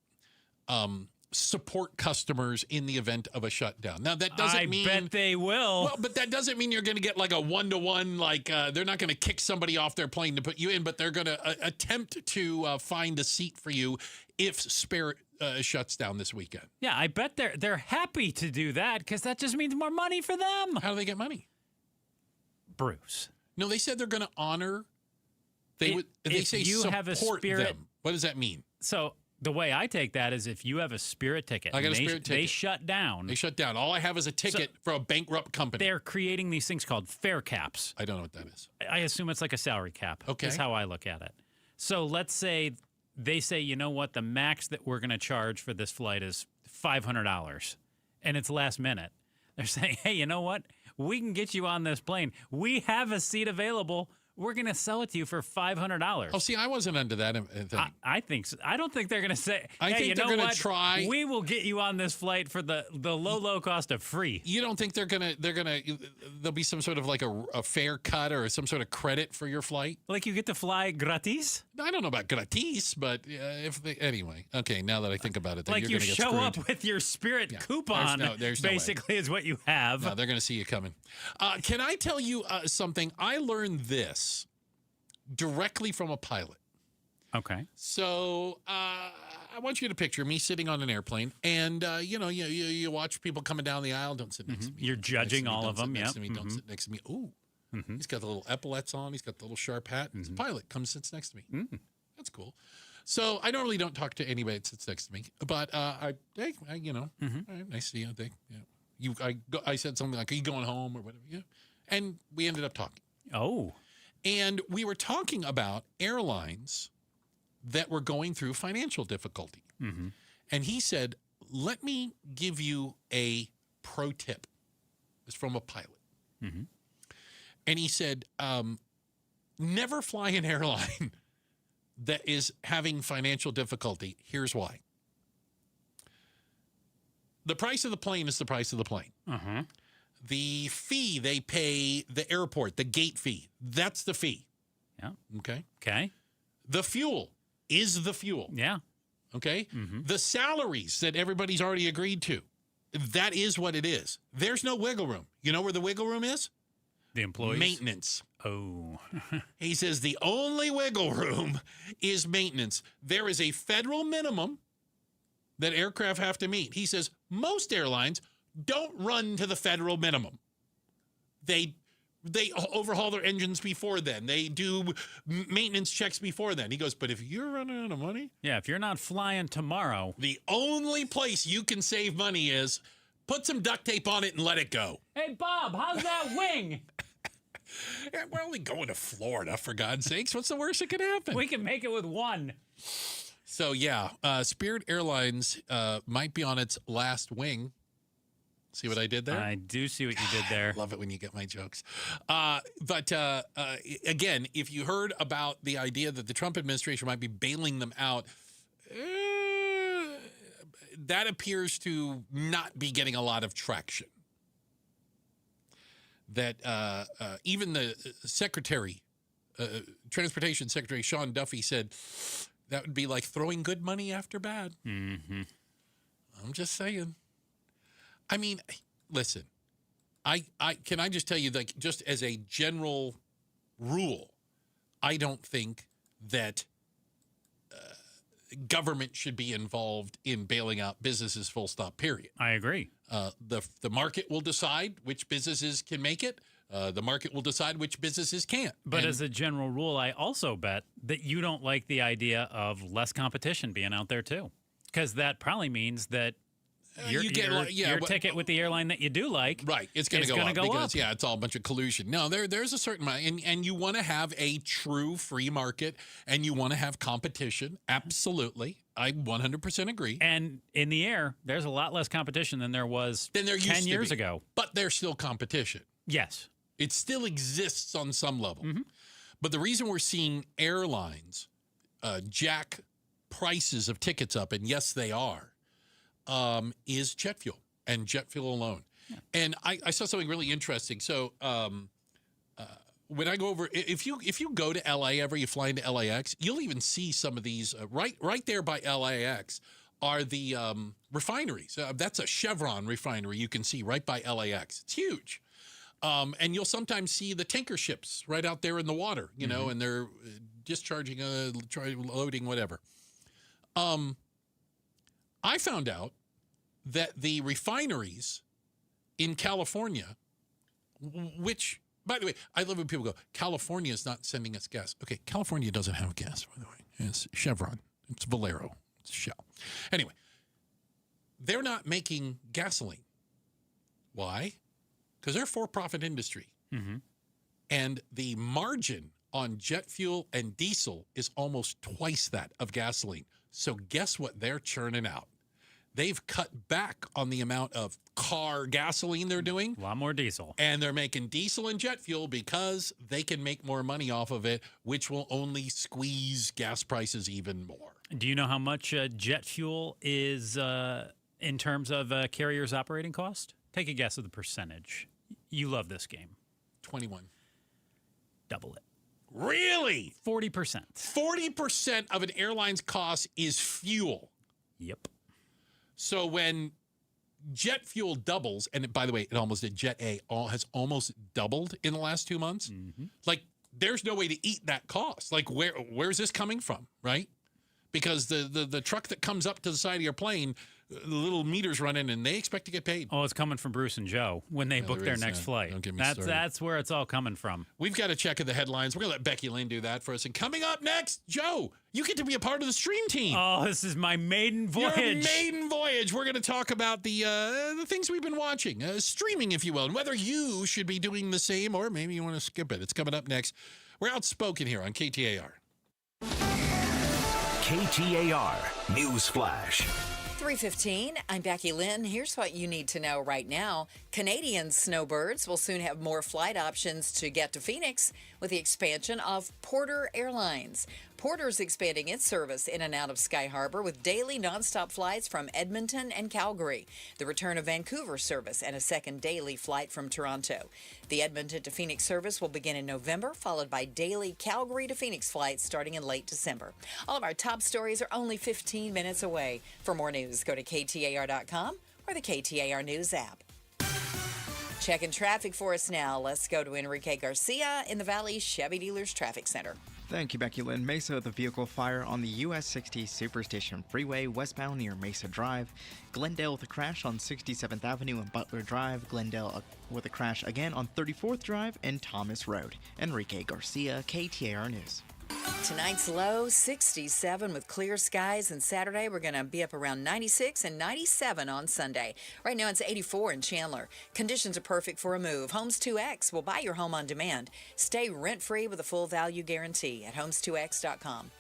S12: support customers in the event of a shutdown. Now, that doesn't mean...
S13: I bet they will.
S12: Well, but that doesn't mean you're going to get like a one-to-one, like they're not going to kick somebody off their plane to put you in, but they're going to attempt to find a seat for you if Spirit shuts down this weekend.
S13: Yeah, I bet they're happy to do that because that just means more money for them.
S12: How do they get money?
S13: Bruce.
S12: No, they said they're going to honor... They say
S13: you
S12: support
S13: have a Spirit,
S12: them. What does that mean?
S13: So... The way I take that is if you have a Spirit ticket,
S12: I got a Spirit ticket.
S13: They shut down.
S12: They shut down. All I have is a ticket for a bankrupt company.
S13: They're creating these things called fare caps.
S12: I don't know what that is.
S13: I assume it's like a salary cap.
S12: Okay.
S13: Is how I look at it. So let's say they say, you know what, the max that we're going to charge for this flight is $500, and it's last minute. They're saying, hey, you know what? We can get you on this plane. We have a seat available. We're going to sell it to you for $500.
S12: Oh, see, I wasn't under that thing.
S13: I think so. I don't think they're going to say,
S12: I think they're going to try.
S13: We will get you on this flight for the low cost of free.
S12: You don't think there'll be some sort of like a fare cut or some sort of credit for your flight?
S13: Like you get to fly gratis?
S12: I don't know about gratis, but anyway. Okay, now that I think about it,
S13: like
S12: you're going to get screwed.
S13: show up with your Spirit coupon,
S12: there's
S13: basically is what you have.
S12: No, they're going to see you coming. Can I tell you something? I learned this directly from a pilot.
S13: Okay.
S12: So I want you to picture me sitting on an airplane, and you watch people coming down the aisle. Don't sit next to me.
S13: You're judging all of them.
S12: Don't sit next to me. Ooh, he's got the little epaulets on. He's got the little sharp hat. He's a pilot. Comes sits next to me. That's cool. So I normally don't talk to anybody that sits next to me, but all right, nice to see you. I said something like, "Are you going home?" or whatever. Yeah, and we ended up talking.
S13: Oh.
S12: And we were talking about airlines that were going through financial difficulty. And he said, let me give you a pro tip. It's from a pilot. And he said, never fly an airline that is having financial difficulty. Here's why. The price of the plane is the price of the plane. The fee they pay the airport, the gate fee, that's the fee.
S13: Yeah.
S12: Okay. The fuel is the fuel.
S13: Yeah.
S12: Okay. The salaries that everybody's already agreed to, that is what it is. There's no wiggle room. You know where the wiggle room is?
S13: The employees?
S12: Maintenance.
S13: Oh.
S12: He says the only wiggle room is maintenance. There is a federal minimum that aircraft have to meet. He says most airlines don't run to the federal minimum. They overhaul their engines before then. They do maintenance checks before then. He goes, but if you're running out of money...
S13: Yeah, if you're not flying tomorrow...
S12: The only place you can save money is put some duct tape on it and let it go.
S13: Hey, Bob, how's that wing?
S12: We're only going to Florida, for God's sakes. What's the worst that could happen?
S13: We can make it with one.
S12: So, yeah, Spirit Airlines might be on its last wing. See what I did there?
S13: I do see what you did there.
S12: I love it when you get my jokes. But again, if you heard about the idea that the Trump administration might be bailing them out, that appears to not be getting a lot of traction. That even the secretary, Transportation Secretary Sean Duffy said that would be like throwing good money after bad. I'm just saying. I mean, listen, I can I just tell you, like, just as a general rule, I don't think that government should be involved in bailing out businesses, full stop, period.
S13: I agree.
S12: The market will decide which businesses can make it. The market will decide which businesses can't.
S13: But as a general rule, I also bet that you don't like the idea of less competition being out there, too, because that probably means that your ticket with the airline that you do like,
S12: right? It's going to go up because it's all a bunch of collusion. No, there's a certain amount, and you want to have a true free market, and you want to have competition. Absolutely, I 100% agree.
S13: And in the air, there's a lot less competition than there was 10 years ago.
S12: But there's still competition.
S13: Yes,
S12: it still exists on some level. But the reason we're seeing airlines jack prices of tickets up, and yes, they are. Is jet fuel. and jet fuel alone. Yeah. And I saw something really interesting. So when I go over, if you go to LA ever, you fly into LAX, you'll even see some of these right there by LAX are the refineries. That's a Chevron refinery you can see right by LAX. It's huge. And you'll sometimes see the tanker ships right out there in the water, you know, and they're discharging, loading, whatever. I found out that the refineries in California, which, by the way, I love when people go, California is not sending us gas. Okay, California doesn't have gas, by the way. It's Chevron. It's Valero. It's Shell. Anyway, they're not making gasoline. Why? Because they're a for-profit industry. And the margin on jet fuel and diesel is almost twice that of gasoline. So guess what they're churning out? They've cut back on the amount of car gasoline they're doing.
S13: A lot more diesel.
S12: And they're making diesel and jet fuel because they can make more money off of it, which will only squeeze gas prices even more.
S13: Do you know how much jet fuel is in terms of carrier's operating cost? Take a guess of the percentage. You love this game.
S12: 21.
S13: Double it.
S12: Really?
S13: 40%.
S12: 40% of an airline's cost is fuel.
S13: Yep.
S12: So when jet fuel doubles, and by the way, it almost did, Jet A has almost doubled in the last 2 months. Like, there's no way to eat that cost. Like, where's this coming from, right? Because the truck that comes up to the side of your plane, the little meters run in, and they expect to get paid.
S13: Oh, it's coming from Bruce and Joe when they book their next flight.
S12: Don't get me started.
S13: That's where it's all coming from.
S12: We've got to check the headlines. We're going to let Becky Lynn do that for us. And coming up next, Joe, you get to be a part of the stream team.
S13: Oh, this is my maiden voyage.
S12: Your maiden voyage. We're going to talk about the things we've been watching, streaming, if you will, and whether you should be doing the same or maybe you want to skip it. It's coming up next. We're outspoken here on KTAR.
S29: KTAR News Flash.
S3: 3:15. I'm Becky Lynn. Here's what you need to know right now. Canadian snowbirds will soon have more flight options to get to Phoenix with the expansion of Porter Airlines. Porter's expanding its service in and out of Sky Harbor with daily nonstop flights from Edmonton and Calgary, the return of Vancouver service, and a second daily flight from Toronto. The Edmonton to Phoenix service will begin in November, followed by daily Calgary to Phoenix flights starting in late December. All of our top stories are only 15 minutes away. For more news, go to KTAR.com or the KTAR News app. Checking traffic for us now. Let's go to Enrique Garcia in the Valley Chevy Dealers Traffic Center.
S8: Thank you, Becky Lynn. Mesa with a vehicle fire on the US 60 Superstation Freeway westbound near Mesa Drive. Glendale with a crash on 67th Avenue and Butler Drive. Glendale with a crash again on 34th Drive and Thomas Road. Enrique Garcia, KTAR News.
S3: Tonight's low, 67 with clear skies, and Saturday we're going to be up around 96 and 97 on Sunday. Right now it's 84 in Chandler. Conditions are perfect for a move. Homes 2X will buy your home on demand. Stay rent-free with a full value guarantee at homes2x.com.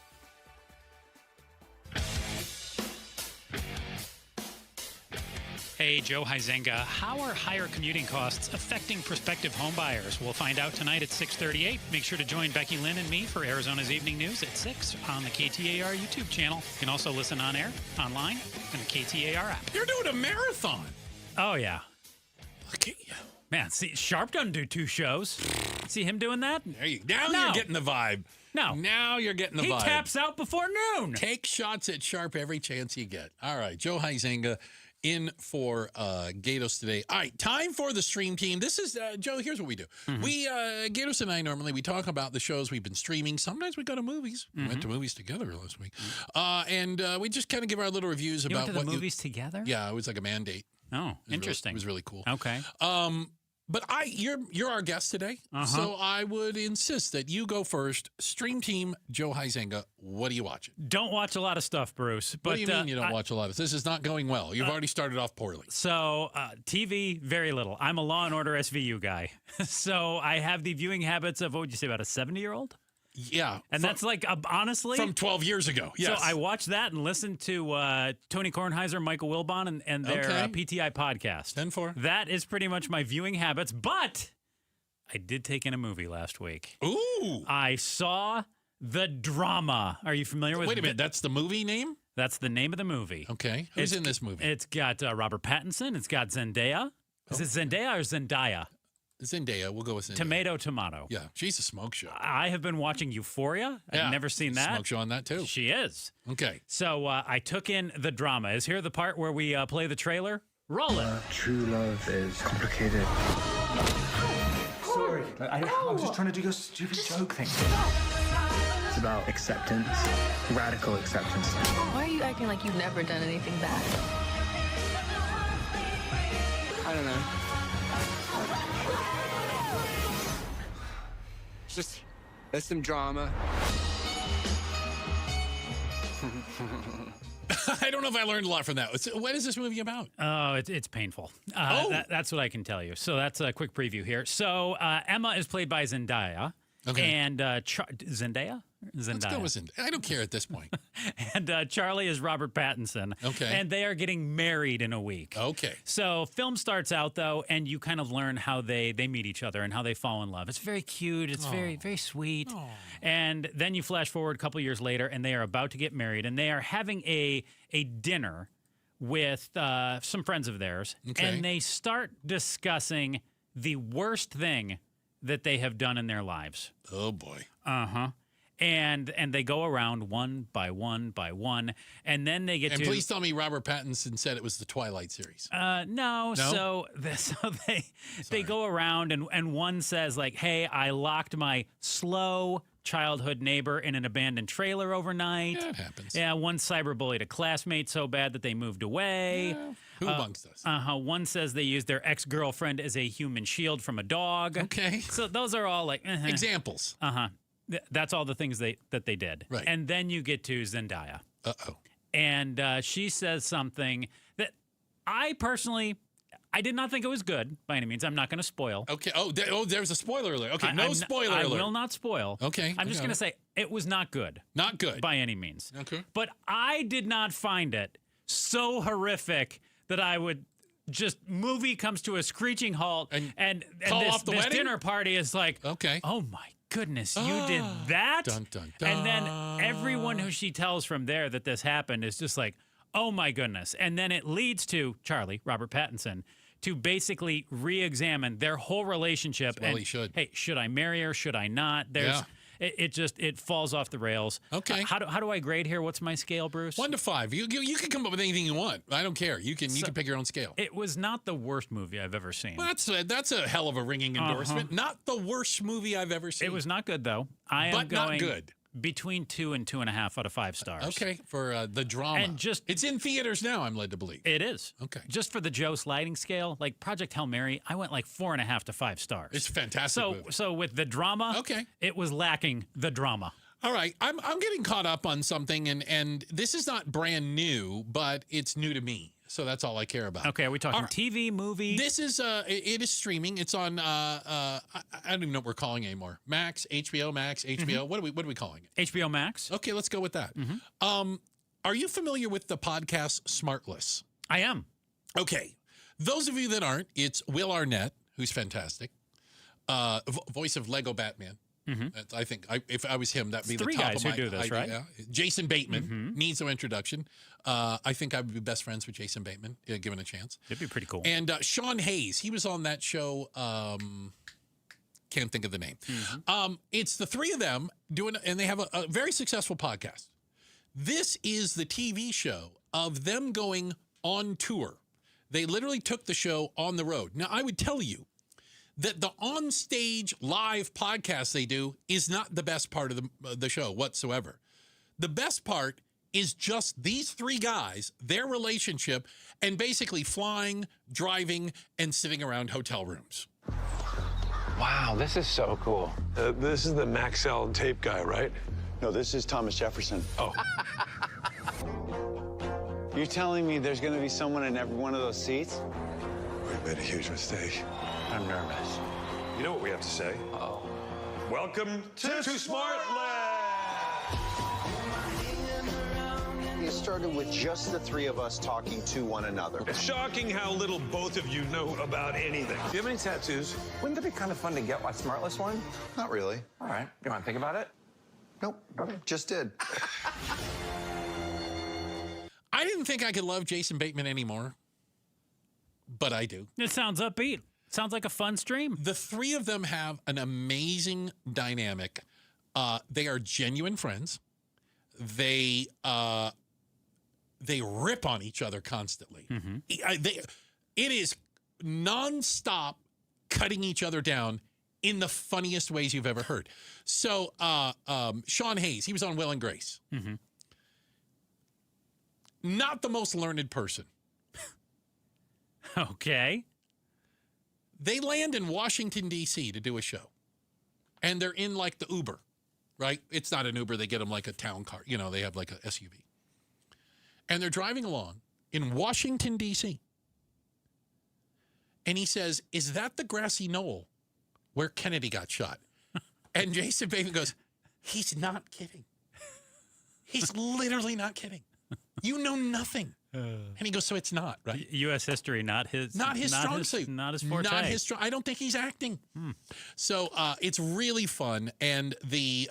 S13: Hey, Joe Huizenga. How are higher commuting costs affecting prospective home buyers? We'll find out tonight at 6:38. Make sure to join Becky Lynn and me for Arizona's Evening News at 6 on the KTAR YouTube channel. You can also listen on air, online, and the KTAR app.
S12: You're doing a marathon.
S13: Oh, yeah.
S12: Look at you.
S13: Man, see, Sharp doesn't do 2 shows. See him doing that?
S12: Now you're getting the vibe.
S13: No.
S12: Now you're getting the
S13: He
S12: vibe.
S13: taps out before noon.
S12: Take shots at Sharp every chance you get. All right, Joe Huizenga in for Gatos today. All right, time for the stream team. This is, Joe, here's what we do. We, Gatos and I normally, we talk about the shows we've been streaming. Sometimes we go to movies. We went to movies together last week. And we just kind of give our little reviews
S13: You
S12: about
S13: went to the movies together?
S12: Yeah, it was like a mandate.
S13: Oh, interesting.
S12: It was really cool.
S13: Okay.
S12: But you're our guest today, so I would insist that you go first. Stream team, Joe Huizenga, what are you watching?
S13: Don't watch a lot of stuff, Bruce. But,
S12: What do you mean you don't watch a lot of this? Is not going well. You've already started off poorly.
S13: So, TV, very little. I'm a Law and Order SVU guy. So I have the viewing habits of, what would you say, about a 70-year-old?
S12: Yeah.
S13: And that's like, honestly.
S12: From 12 years ago, yes.
S13: So I watched that and listened to Tony Kornheiser, Michael Wilbon, and their PTI podcast.
S12: 10-4.
S13: That is pretty much my viewing habits. But I did take in a movie last week.
S12: Ooh.
S13: I saw The Drama. Are you familiar with
S12: Wait a minute, that's the movie name?
S13: That's the name of the movie.
S12: Okay. Who's in this movie?
S13: It's got Robert Pattinson. It's got Zendaya. Is it Zendaya or Zendaya?
S12: Zendaya. We'll go with
S13: Tomato.
S12: Zendaya. Yeah, she's a smoke show.
S13: I have been watching Euphoria. I've never seen that.
S12: Smoke show on that, too.
S13: She is.
S12: Okay.
S13: So I took in the drama. Is here the part where we play the trailer? Roll it.
S1: True love is complicated. Sorry. I'm just trying to do your stupid joke thing. It's about acceptance, radical acceptance.
S11: Why are you acting like you've never done anything bad?
S1: I don't know. There's some drama.
S12: I don't know if I learned a lot from that. What is this movie about?
S13: Oh, it's painful. That's what I can tell you. So that's a quick preview here. So Emma is played by Zendaya.
S12: Okay.
S13: And Zendaya?
S12: Let's go with Zendaya. I don't care at this point.
S13: And Charlie is Robert Pattinson.
S12: Okay.
S13: And they are getting married in a week.
S12: Okay.
S13: So film starts out, though, and you kind of learn how they meet each other and how they fall in love. It's very cute. It's very, very sweet. And then you flash forward a couple years later, and they are about to get married, and they are having a dinner with some friends of theirs.
S12: Okay.
S13: And they start discussing the worst thing that they have done in their lives.
S12: Oh, boy.
S13: Uh-huh. And they go around one by one by one, and then they get
S12: and
S13: to...
S12: please tell me Robert Pattinson said it was the Twilight series.
S13: No? So they go around, and one says, like, hey, I locked my slow childhood neighbor in an abandoned trailer overnight.
S12: Yeah, it happens.
S13: Yeah, one cyberbullied a classmate so bad that they moved away.
S12: Yeah. Who amongst us?
S13: One says they used their ex-girlfriend as a human shield from a dog.
S12: Okay.
S13: So those are all like...
S12: Examples.
S13: That's all the things that they did.
S12: Right.
S13: And then you get to Zendaya.
S12: Uh-oh.
S13: And she says something that I personally... I did not think it was good by any means. I'm not going to spoil.
S12: Okay. There's a spoiler alert. Okay, spoiler
S13: alert. I
S12: alert.
S13: will not spoil.
S12: Okay.
S13: I'm just going to say it was not good.
S12: Not good.
S13: By any means.
S12: Okay.
S13: But I did not find it so horrific that I would just movie comes to a screeching halt and
S12: call
S13: this,
S12: off the
S13: this
S12: wedding?
S13: dinner party is like,
S12: okay.
S13: Oh my goodness, you did that?
S12: Dun, dun, dun.
S13: And then everyone who she tells from there that this happened is just like, oh my goodness. And then it leads to Charlie, Robert Pattinson, to basically re-examine their whole relationship.
S12: Well, he should.
S13: Hey, should I marry her? Should I not? It falls off the rails.
S12: Okay.
S13: How do I grade here? What's my scale, Bruce?
S12: 1 to 5. You can come up with anything you want. I don't care. You can pick your own scale.
S13: It was not the worst movie I've ever seen.
S12: Well, that's a hell of a ringing endorsement. Not the worst movie I've ever seen.
S13: It was not good though. I am
S12: but
S13: going
S12: not good.
S13: Between 2 and 2.5 out of 5 stars.
S12: Okay, for the drama.
S13: And
S12: it's in theaters now, I'm led to believe.
S13: It is.
S12: Okay.
S13: Just for the Joe sliding scale, like Project Hail Mary, I went like 4.5 to 5 stars.
S12: It's fantastic.
S13: So with the drama,
S12: okay,
S13: it was lacking the drama.
S12: All right, I'm getting caught up on something, and this is not brand new, but it's new to me. So that's all I care about.
S13: Okay, are we talking TV, movie?
S12: This is it is streaming. It's on I don't even know what we're calling it anymore. Max, HBO Max, HBO.
S13: Mm-hmm.
S12: What are we calling it?
S13: HBO Max.
S12: Okay, let's go with that.
S13: Mm-hmm.
S12: Are you familiar with the podcast Smartless?
S13: I am.
S12: Okay. Those of you that aren't, it's Will Arnett, who's fantastic. Voice of Lego Batman.
S13: Mm-hmm.
S12: I think if I was him, that'd be the
S13: three
S12: top
S13: guys
S12: of my
S13: who do this,
S12: idea.
S13: right?
S12: Jason Bateman needs no introduction. I think I would be best friends with Jason Bateman, given a chance.
S13: It'd be pretty cool.
S12: And Sean Hayes, he was on that show. Can't think of the name.
S13: Mm-hmm.
S12: It's the three of them doing, and they have a very successful podcast. This is the TV show of them going on tour. They literally took the show on the road. Now, I would tell you that the on-stage live podcast they do is not the best part of the show whatsoever. The best part is just these three guys, their relationship, and basically flying, driving, and sitting around hotel rooms.
S15: Wow, this is so cool.
S16: This is the Maxell tape guy, right?
S23: No, this is Thomas Jefferson.
S16: Oh.
S23: You're telling me there's going to be someone in every one of those seats?
S16: We made a huge mistake.
S15: I'm nervous.
S16: You know what we have to say?
S15: Oh.
S16: Welcome to Smartland!
S23: It started with just the three of us talking to one another.
S16: It's shocking how little both of you know about anything. Do you have any tattoos?
S15: Wouldn't it be kind of fun to get a Smartless one?
S23: Not really.
S15: All right. You want to think about it?
S23: Nope. Just did.
S12: I didn't think I could love Jason Bateman anymore, but I do.
S13: It sounds upbeat. Sounds like a fun stream.
S12: The three of them have an amazing dynamic. They are genuine friends. They rip on each other constantly. It is nonstop cutting each other down in the funniest ways you've ever heard. So Sean Hayes, he was on Will and Grace. Not the most learned person.
S13: Okay.
S12: They land in Washington, D.C. to do a show. And they're in like the Uber, right? It's not an Uber. They get them like a town car. You know, they have like a SUV. And they're driving along in Washington, D.C. And he says, is that the grassy knoll where Kennedy got shot? And Jason Bateman goes, he's not kidding. He's literally not kidding. You know nothing. And he goes, so it's not, right?
S13: U.S. history, not his
S12: strong suit.
S13: Not his forte.
S12: Not his strong. I don't think he's acting. So it's really fun. And the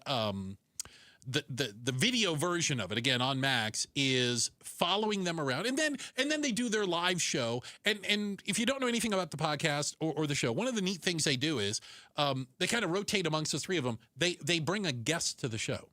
S12: video version of it, again, on Max, is following them around. And then they do their live show. And if you don't know anything about the podcast or the show, one of the neat things they do is they kind of rotate amongst the three of them. They bring a guest to the show.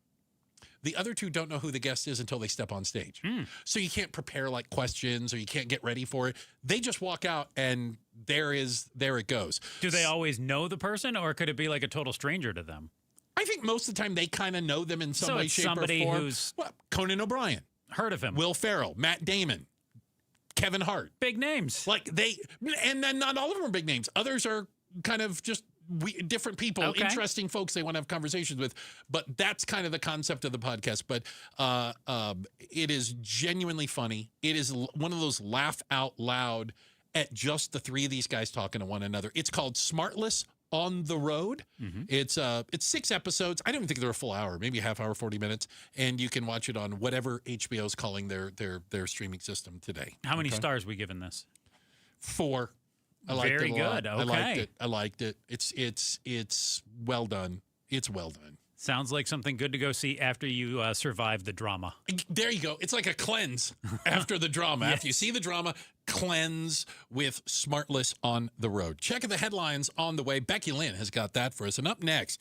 S12: The other two don't know who the guest is until they step on stage. So you can't prepare like questions or you can't get ready for it. They just walk out and there it goes.
S13: Do they always know the person, or could it be like a total stranger to them?
S12: I think most of the time they kind of know them in some way, shape, or form.
S13: Somebody who's
S12: Conan O'Brien.
S13: Heard of him.
S12: Will Ferrell, Matt Damon, Kevin Hart.
S13: Big names.
S12: And then not all of them are big names. Others are kind of just different people, interesting folks they want to have conversations with. But that's kind of the concept of the podcast. But it is genuinely funny. It is one of those laugh out loud at just the three of these guys talking to one another. It's called Smartless on the Road. It's 6 episodes. I don't even think they're a full hour, maybe a half hour, 40 minutes. And you can watch it on whatever HBO is calling their streaming system today.
S13: How many stars we giving this?
S12: 4. I liked
S13: Very
S12: it a
S13: good.
S12: lot.
S13: Okay.
S12: I liked it. It's well done. It's well done.
S13: Sounds like something good to go see after you survive the drama.
S12: There you go. It's like a cleanse after the drama. After you see the drama, cleanse with Smartless on the Road. Check the headlines on the way. Becky Lynn has got that for us. And up next,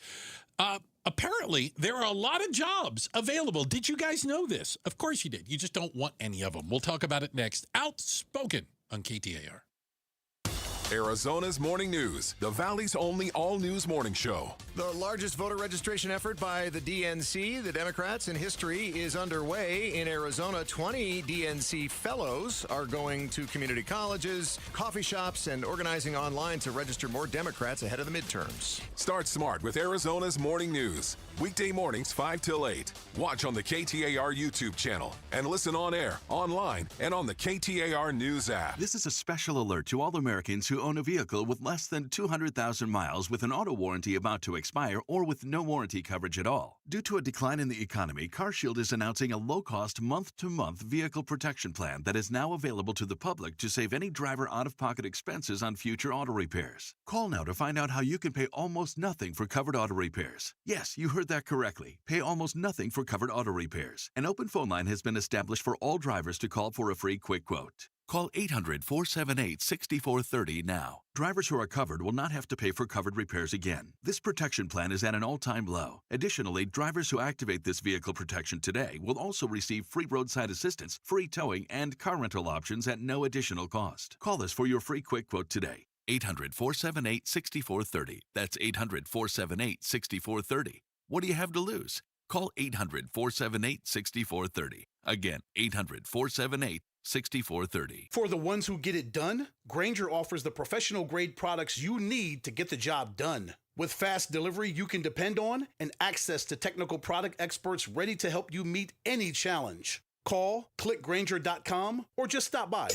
S12: apparently there are a lot of jobs available. Did you guys know this? Of course you did. You just don't want any of them. We'll talk about it next. Outspoken on KTAR.
S4: Arizona's Morning News, the Valley's only all-news morning show.
S5: The largest voter registration effort by the DNC, the Democrats, in history is underway in Arizona. 20 DNC fellows are going to community colleges, coffee shops, and organizing online to register more Democrats ahead of the midterms.
S4: Start smart with Arizona's Morning News. Weekday mornings 5 till 8. Watch on the KTAR YouTube channel and listen on air, online, and on the KTAR News app.
S6: This is a special alert to all Americans who own a vehicle with less than 200,000 miles with an auto warranty about to expire or with no warranty coverage at all. Due to a decline in the economy, CarShield is announcing a low-cost month-to-month vehicle protection plan that is now available to the public to save any driver out-of-pocket expenses on future auto repairs. Call now to find out how you can pay almost nothing for covered auto repairs. Yes, you heard that correctly. Pay almost nothing for covered auto repairs. An open phone line has been established for all drivers to call for a free quick quote. Call 800-478-6430 now. Drivers who are covered will not have to pay for covered repairs again. This protection plan is at an all-time low. Additionally, drivers who activate this vehicle protection today will also receive free roadside assistance, free towing, and car rental options at no additional cost. Call us for your free quick quote today. 800-478-6430. That's 800-478-6430. What do you have to lose? Call 800-478-6430. Again, 800-478-6430.
S9: For the ones who get it done, Grainger offers the professional-grade products you need to get the job done. With fast delivery you can depend on and access to technical product experts ready to help you meet any challenge. Call, click Grainger.com, or just stop by.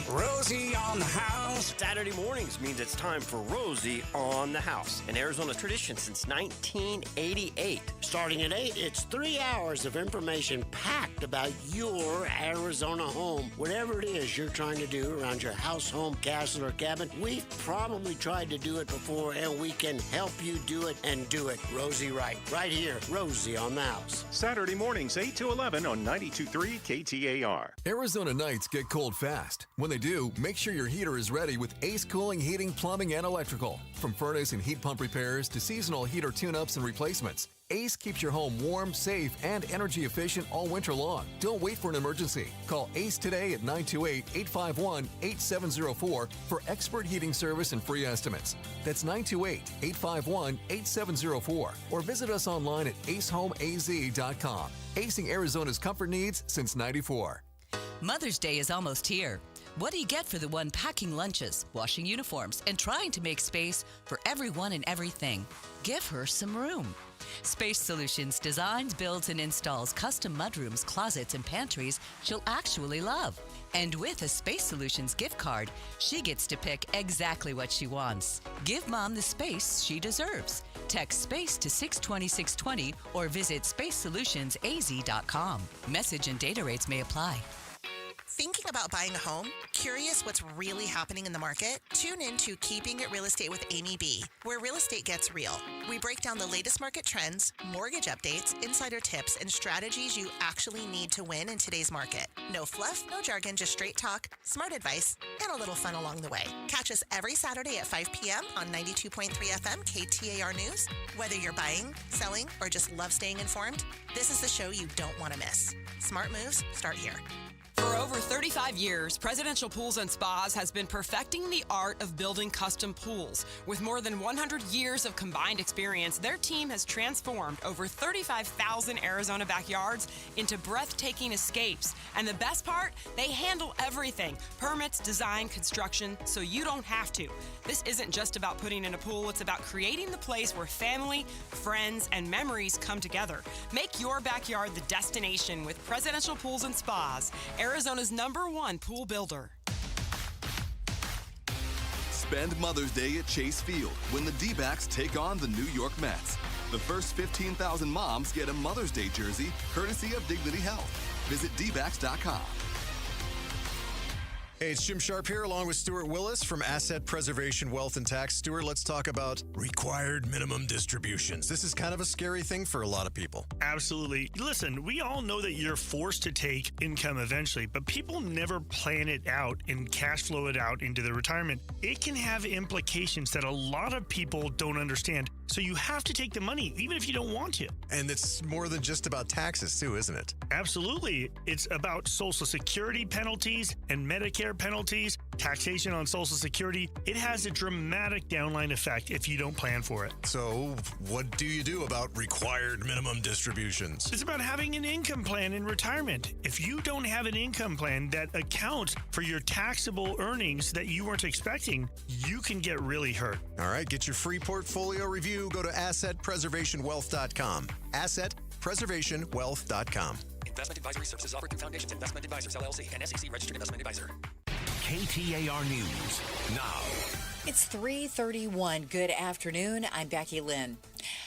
S2: Rosie on the house.
S10: house. Saturday mornings means it's time for Rosie on the House, an Arizona's tradition since 1988. Starting at 8, it's 3 hours of information packed about your Arizona home. Whatever it is you're trying to do around your house, home, castle, or cabin, we've probably tried to do it before, and we can help you do it and do it Rosie right. Right here, Rosie on the House.
S14: Saturday mornings, 8 to 11 on 92.3 KTAR.
S17: Arizona nights get cold fast. When they do, make sure your heater is ready with Ace Cooling Heating, Plumbing, and Electrical. From furnace and heat pump repairs to seasonal heater tune-ups and replacements, Ace keeps your home warm, safe, and energy efficient all winter long. Don't wait for an emergency. Call Ace today at 928-851-8704 for expert heating service and free estimates. That's 928-851-8704 or visit us online at acehomeaz.com. Acing Arizona's comfort needs since '94.
S19: Mother's Day is almost here. What do you get for the one packing lunches, washing uniforms, and trying to make space for everyone and everything? Give her some room. Space Solutions designs, builds, and installs custom mudrooms, closets, and pantries she'll actually love. And with a Space Solutions gift card, she gets to pick exactly what she wants. Give Mom the space she deserves. Text SPACE to 620-620 or visit spacesolutionsaz.com. Message and data rates may apply.
S24: Thinking about buying a home? Curious what's really happening in the market? Tune in to Keeping It Real Estate with Amy B., where real estate gets real. We break down the latest market trends, mortgage updates, insider tips, and strategies you actually need to win in today's market. No fluff, no jargon, just straight talk, smart advice, and a little fun along the way. Catch us every Saturday at 5 p.m. on 92.3 FM KTAR News. Whether you're buying, selling, or just love staying informed, this is the show you don't want to miss. Smart moves start here.
S22: For over 35 years, Presidential Pools and Spas has been perfecting the art of building custom pools. With more than 100 years of combined experience, their team has transformed over 35,000 Arizona backyards into breathtaking escapes. And the best part, they handle everything: permits, design, construction, so you don't have to. This isn't just about putting in a pool, it's about creating the place where family, friends, and memories come together. Make your backyard the destination with Presidential Pools and Spas, Arizona's #1 pool builder.
S25: Spend Mother's Day at Chase Field when the D-backs take on the New York Mets. The first 15,000 moms get a Mother's Day jersey courtesy of Dignity Health. Visit dbacks.com.
S5: Hey, it's Jim Sharp here along with Stuart Willis from Asset Preservation Wealth and Tax. Stuart, let's talk about required minimum distributions. This is kind of a scary thing for a lot of people.
S26: Absolutely. Listen, we all know that you're forced to take income eventually, but people never plan it out and cash flow it out into their retirement. It can have implications that a lot of people don't understand. So you have to take the money, even if you don't want to.
S5: And it's more than just about taxes, too, isn't it?
S26: Absolutely. It's about Social Security penalties and Medicare penalties, taxation on Social Security. It has a dramatic downline effect if you don't plan for it.
S5: So what do you do about required minimum distributions?
S26: It's about having an income plan in retirement. If you don't have an income plan that accounts for your taxable earnings that you weren't expecting, you can get really hurt.
S5: All right, get your free portfolio review. Go to AssetPreservationWealth.com. AssetPreservationWealth.com.
S27: Investment advisory services offered through Foundations Investment Advisors, LLC, and SEC Registered Investment Advisor.
S29: KTAR News now.
S3: It's 3:31. Good afternoon. I'm Becky Lynn.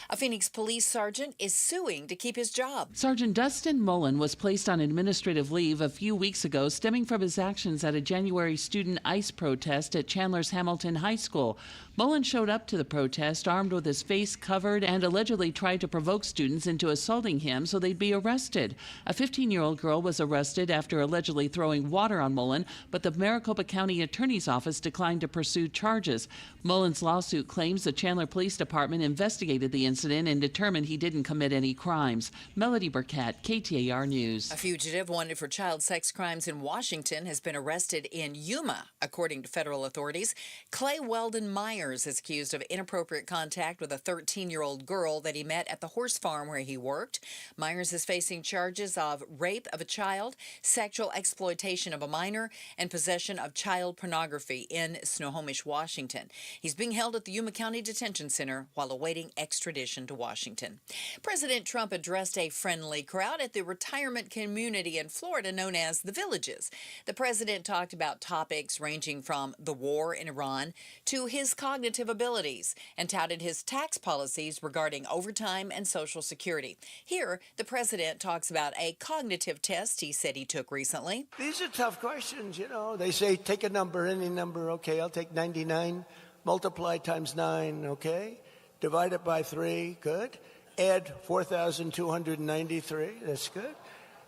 S3: A Phoenix police sergeant is suing to keep his job.
S28: Sergeant Dustin Mullen was placed on administrative leave a few weeks ago stemming from his actions at a January student ICE protest at Chandler's Hamilton High School. Mullen showed up to the protest armed with his face covered and allegedly tried to provoke students into assaulting him so they'd be arrested. A 15-year-old girl was arrested after allegedly throwing water on Mullen, but the Maricopa County Attorney's Office declined to pursue charges. Mullen's lawsuit claims the Chandler Police Department investigated the incident and determined he didn't commit any crimes. Melody Burkett, KTAR News.
S3: A fugitive wanted for child sex crimes in Washington has been arrested in Yuma, according to federal authorities. Clay Weldon Myers Myers is accused of inappropriate contact with a 13-year-old girl that he met at the horse farm where he worked. Myers is facing charges of rape of a child, sexual exploitation of a minor, and possession of child pornography in Snohomish, Washington. He's being held at the Yuma County Detention Center while awaiting extradition to Washington. President Trump addressed a friendly crowd at the retirement community in Florida known as the Villages. The president talked about topics ranging from the war in Iran to his cognitive abilities and touted his tax policies regarding overtime and Social Security. Here, the president talks about a cognitive test he said he took recently.
S1: These are tough questions, you know. They say take a number, any number. Okay, I'll take 99. Multiply times 9, okay? Divide it by 3, good. Add 4,293, that's good.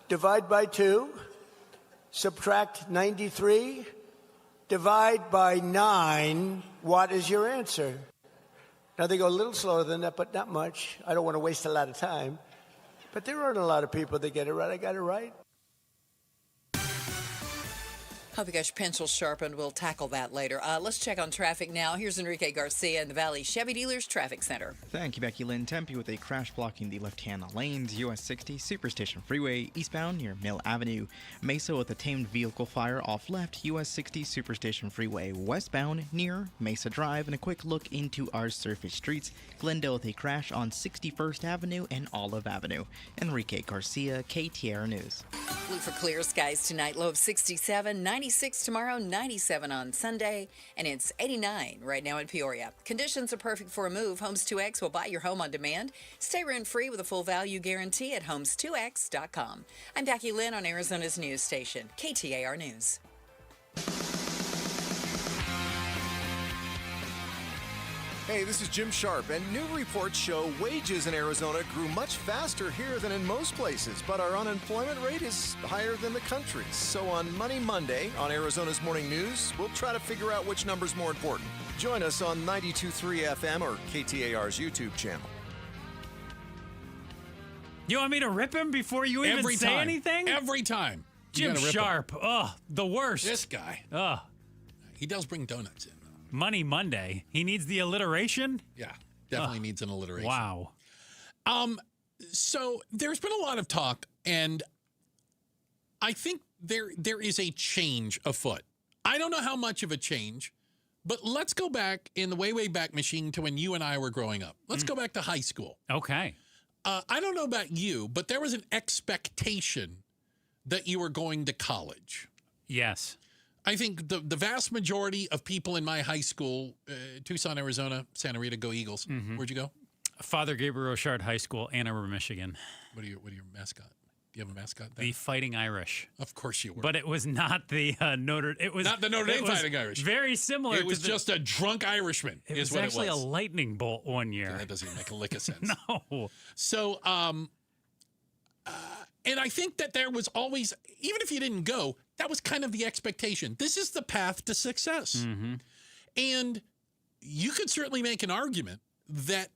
S1: Divide by 2. Subtract 93. Divide by 9. What is your answer? Now, they go a little slower than that, but not much. I don't want to waste a lot of time. But there aren't a lot of people that get it right. I got it right.
S3: Hope you got your pencils sharpened. We'll tackle that later. Let's check on traffic now. Here's Enrique Garcia in the Valley Chevy Dealers Traffic Center.
S7: Thank you, Becky Lynn. Tempe with a crash blocking the left-hand lanes. US 60 Superstation Freeway eastbound near Mill Avenue. Mesa with a tamed vehicle fire off left. US 60 Superstation Freeway westbound near Mesa Drive. And a quick look into our surface streets. Glendale with a crash on 61st Avenue and Olive Avenue. Enrique Garcia, KTAR News.
S3: Blue for clear skies tonight. Low of 67, 96 tomorrow, 97 on Sunday, and it's 89 right now in Peoria. Conditions are perfect for a move. Homes 2X will buy your home on demand. Stay rent-free with a full value guarantee at homes2x.com. I'm Becky Lynn on Arizona's news station, KTAR News.
S5: Hey, this is Jim Sharp, and new reports show wages in Arizona grew much faster here than in most places, but our unemployment rate is higher than the country's. So on Money Monday on Arizona's Morning News, we'll try to figure out which number's more important. Join us on 92.3 FM or KTAR's YouTube channel.
S13: You want me to rip him before you even say anything?
S12: Every time.
S13: Jim Sharp. Oh, the worst.
S12: This guy.
S13: Oh.
S12: He does bring donuts in.
S13: Money Monday. He needs the alliteration?
S12: Yeah, definitely needs an alliteration.
S13: Wow.
S12: So there's been a lot of talk, and I think there is a change afoot. I don't know how much of a change, but let's go back in the way back machine to when you and I were growing up. Let's go back to high school.
S13: Okay.
S12: I don't know about you, but there was an expectation that you were going to college.
S13: Yes.
S12: I think the vast majority of people in my high school, Tucson, Arizona, Santa Rita, go Eagles.
S13: Mm-hmm.
S12: Where'd you go?
S13: Father Gabriel Rochard High School, Ann Arbor, Michigan.
S12: What are your mascot? Do you have a mascot there?
S13: The Fighting Irish.
S12: Of course you were.
S13: But it was not the Notre. It was
S12: not the Notre Dame Fighting Irish.
S13: Very similar.
S12: It was just a drunk Irishman.
S13: It was actually a lightning bolt one year.
S12: That doesn't even make a lick of sense.
S13: No.
S12: So, and I think that there was always, even if you didn't go, that was kind of the expectation. This is the path to success.
S13: Mm-hmm.
S12: And you could certainly make an argument that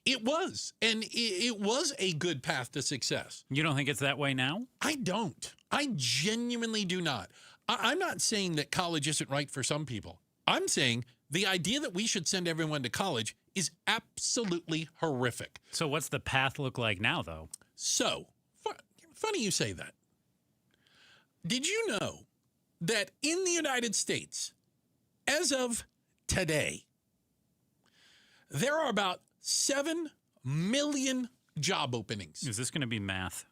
S12: it was. And it was a good path to success.
S13: You don't think it's that way now?
S12: I don't. I genuinely do not. I'm not saying that college isn't right for some people. I'm saying the idea that we should send everyone to college is absolutely horrific.
S13: So what's the path look like now, though?
S12: So, funny you say that. Did you know that in the United States, as of today, there are about 7 million job openings?
S13: Is this going to be math?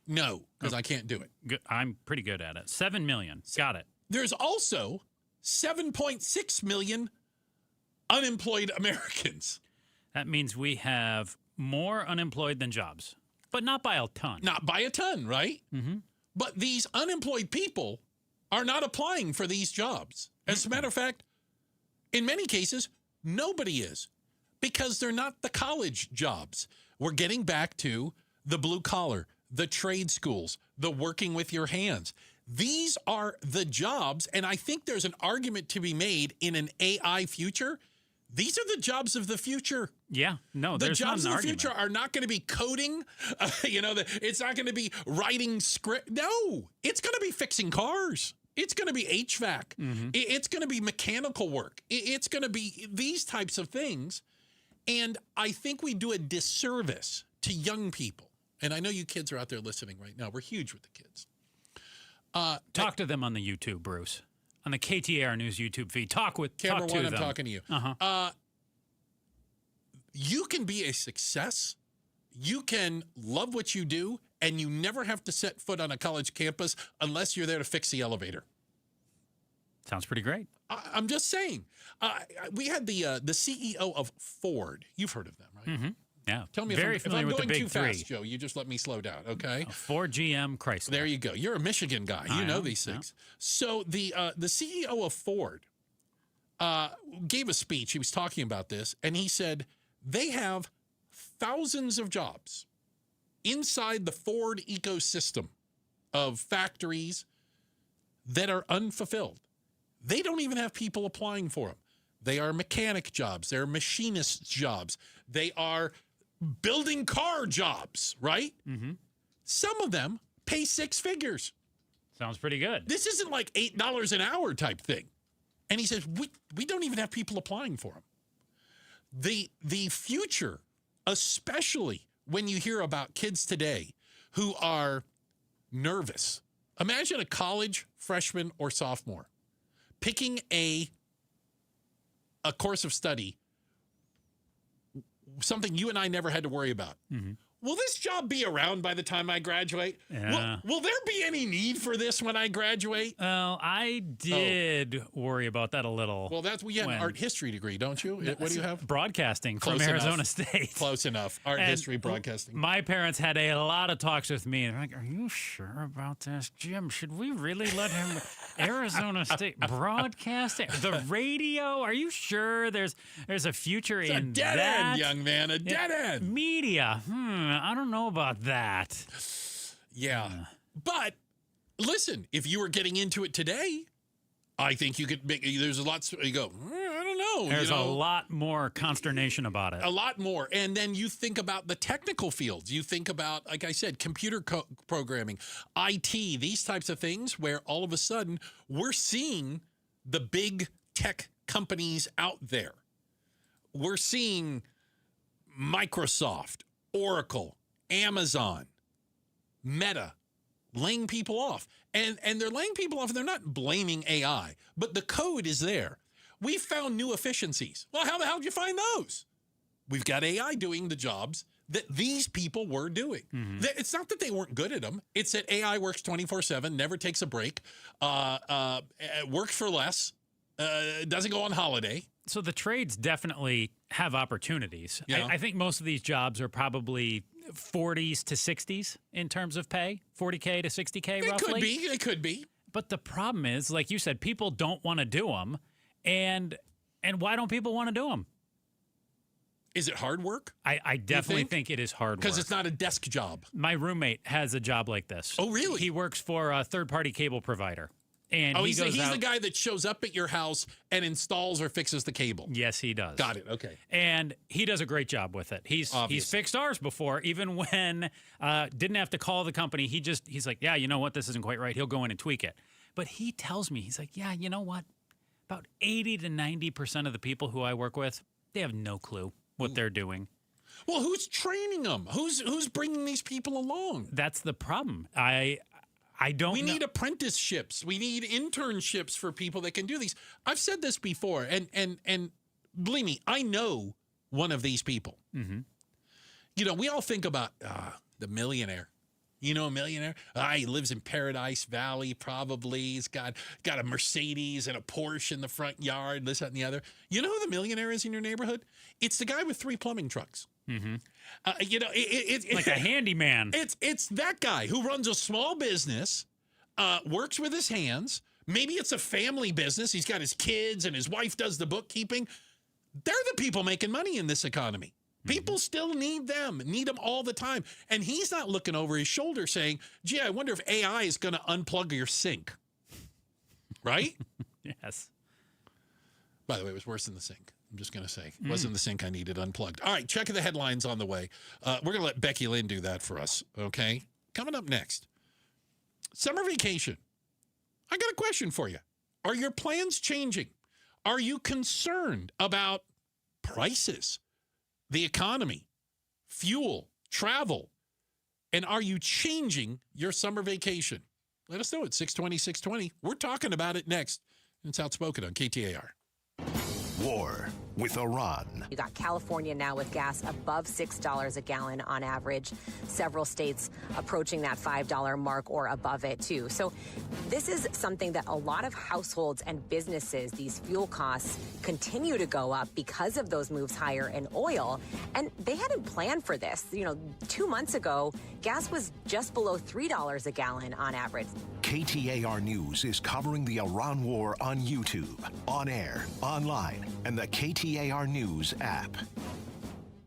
S12: No, because I can't do it.
S13: Good. I'm pretty good at it. 7 million. Got it.
S12: There's also 7.6 million unemployed Americans.
S13: That means we have more unemployed than jobs, but not by a ton.
S12: Not by a ton, right?
S13: Mm-hmm.
S12: But these unemployed people are not applying for these jobs. As a matter of fact, in many cases, nobody is, because they're not the college jobs. We're getting back to the blue collar, the trade schools, the working with your hands. These are the jobs, and I think there's an argument to be made in an AI future. These are the jobs of the future.
S13: Yeah, no,
S12: the
S13: there's
S12: jobs
S13: not
S12: of
S13: an
S12: the future are not going to be coding. It's not going to be writing script. No, it's going to be fixing cars. It's going to be HVAC. It's going to be mechanical work. It's going to be these types of things. And I think we do a disservice to young people. And I know you kids are out there listening right now. We're huge with the kids.
S13: Talk to them on the YouTube, Bruce. On the KTAR News YouTube feed.
S12: Camera
S13: talk
S12: one,
S13: to
S12: I'm
S13: them.
S12: talking to you. You can be a success. You can love what you do, and you never have to set foot on a college campus unless you're there to fix the elevator.
S13: Sounds pretty great.
S12: I'm just saying. We had the CEO of Ford. You've heard of them, right?
S13: Mm-hmm. Yeah.
S12: Tell me
S13: Very
S12: if I'm
S13: familiar with
S12: going
S13: the big
S12: too
S13: three.
S12: fast, Joe. You just let me slow down, okay?
S13: Ford, GM, Chrysler.
S12: There you go. You're a Michigan guy. You know these things.
S13: Yeah.
S12: So the CEO of Ford gave a speech. He was talking about this, and he said they have thousands of jobs inside the Ford ecosystem of factories that are unfulfilled. They don't even have people applying for them. They are mechanic jobs. They're machinist jobs. They are building car jobs, right?
S13: Mm-hmm.
S12: Some of them pay six figures.
S13: Sounds pretty good.
S12: This isn't like $8 an hour type thing. And he says, we don't even have people applying for them. The future, especially when you hear about kids today who are nervous. Imagine a college freshman or sophomore picking a course of study, something you and I never had to worry about.
S13: Mm-hmm.
S12: Will this job be around by the time I graduate?
S13: Yeah.
S12: Will there be any need for this when I graduate?
S13: Well, I did worry about that a little.
S12: Well, we have an art history degree, don't you? What do you have?
S13: Broadcasting
S12: Close
S13: from Arizona
S12: enough.
S13: State.
S12: Close enough. Art history, broadcasting.
S13: My parents had a lot of talks with me. They're like, are you sure about this, Jim? Should we really let him Arizona State broadcasting? The radio? Are you sure there's a future
S12: It's
S13: in
S12: a dead
S13: that?
S12: end, young man. A dead end.
S13: Media. I don't know about that.
S12: Yeah. But listen, if you were getting into it today, I think you could make, there's a lot, you go, I don't know.
S13: There's a lot more consternation about it.
S12: A lot more. And then you think about the technical fields. You think about, like I said, computer programming, IT, these types of things where all of a sudden we're seeing the big tech companies out there. We're seeing Microsoft, Oracle, Amazon, Meta, laying people off. And they're laying people off, and they're not blaming AI, but the code is there. We found new efficiencies. Well, how the hell did you find those? We've got AI doing the jobs that these people were doing.
S13: Mm-hmm.
S12: It's not that they weren't good at them. It's that AI works 24/7, never takes a break, works for less, doesn't go on holiday.
S13: So the trades definitely have opportunities.
S12: Yeah.
S13: I think most of these jobs are probably 40s to 60s in terms of pay, 40K to 60K roughly.
S12: It could be.
S13: But the problem is, like you said, people don't want to do them. And why don't people want to do them?
S12: Is it hard work?
S13: I definitely think it is hard work.
S12: Because it's not a desk job.
S13: My roommate has a job like this.
S12: Oh, really?
S13: He works for a third-party cable provider. And
S12: he's
S13: goes out,
S12: the guy that shows up at your house and installs or fixes the cable.
S13: Yes, he does.
S12: Got it. Okay.
S13: And he does a great job with it. He's fixed ours before, even when didn't have to call the company. He's like, yeah, you know what, this isn't quite right. He'll go in and tweak it. But he tells me, he's like, yeah, you know what? About 80 to 90% of the people who I work with, they have no clue what they're doing.
S12: Well, who's training them? Who's bringing these people along?
S13: That's the problem. I don't
S12: We
S13: know.
S12: need apprenticeships. We need internships for people that can do these. I've said this before, and believe me, I know one of these people.
S13: Mm-hmm.
S12: You know, we all think about the millionaire. You know a millionaire? He lives in Paradise Valley, probably. He's got a Mercedes and a Porsche in the front yard, this, that, and the other. You know who the millionaire is in your neighborhood? It's the guy with 3 plumbing trucks.
S13: Mm-hmm.
S12: You know, it's
S13: like a handyman.
S12: It's that guy who runs a small business, works with his hands. Maybe it's a family business. He's got his kids and his wife does the bookkeeping. They're the people making money in this economy. People still need them all the time. And he's not looking over his shoulder saying, gee, I wonder if AI is going to unplug your sink. Right?
S13: Yes.
S12: By the way, it was worse than the sink. I'm just going to say. It wasn't the sink I needed unplugged. All right, check the headlines on the way. We're going to let Becky Lynn do that for us, okay? Coming up next, summer vacation. I got a question for you. Are your plans changing? Are you concerned about prices, the economy, fuel, travel? And are you changing your summer vacation? Let us know at 620-620. We're talking about it next. It's Outspoken on KTAR.
S29: War with Iran.
S4: You got California now with gas above $6 a gallon on average. Several states approaching that $5 mark or above it, too. So this is something that a lot of households and businesses, these fuel costs, continue to go up because of those moves higher in oil. And they hadn't planned for this. 2 months ago, gas was just below $3 a gallon on average.
S29: KTAR News is covering the Iran war on YouTube, on air, online, and the KTAR News app.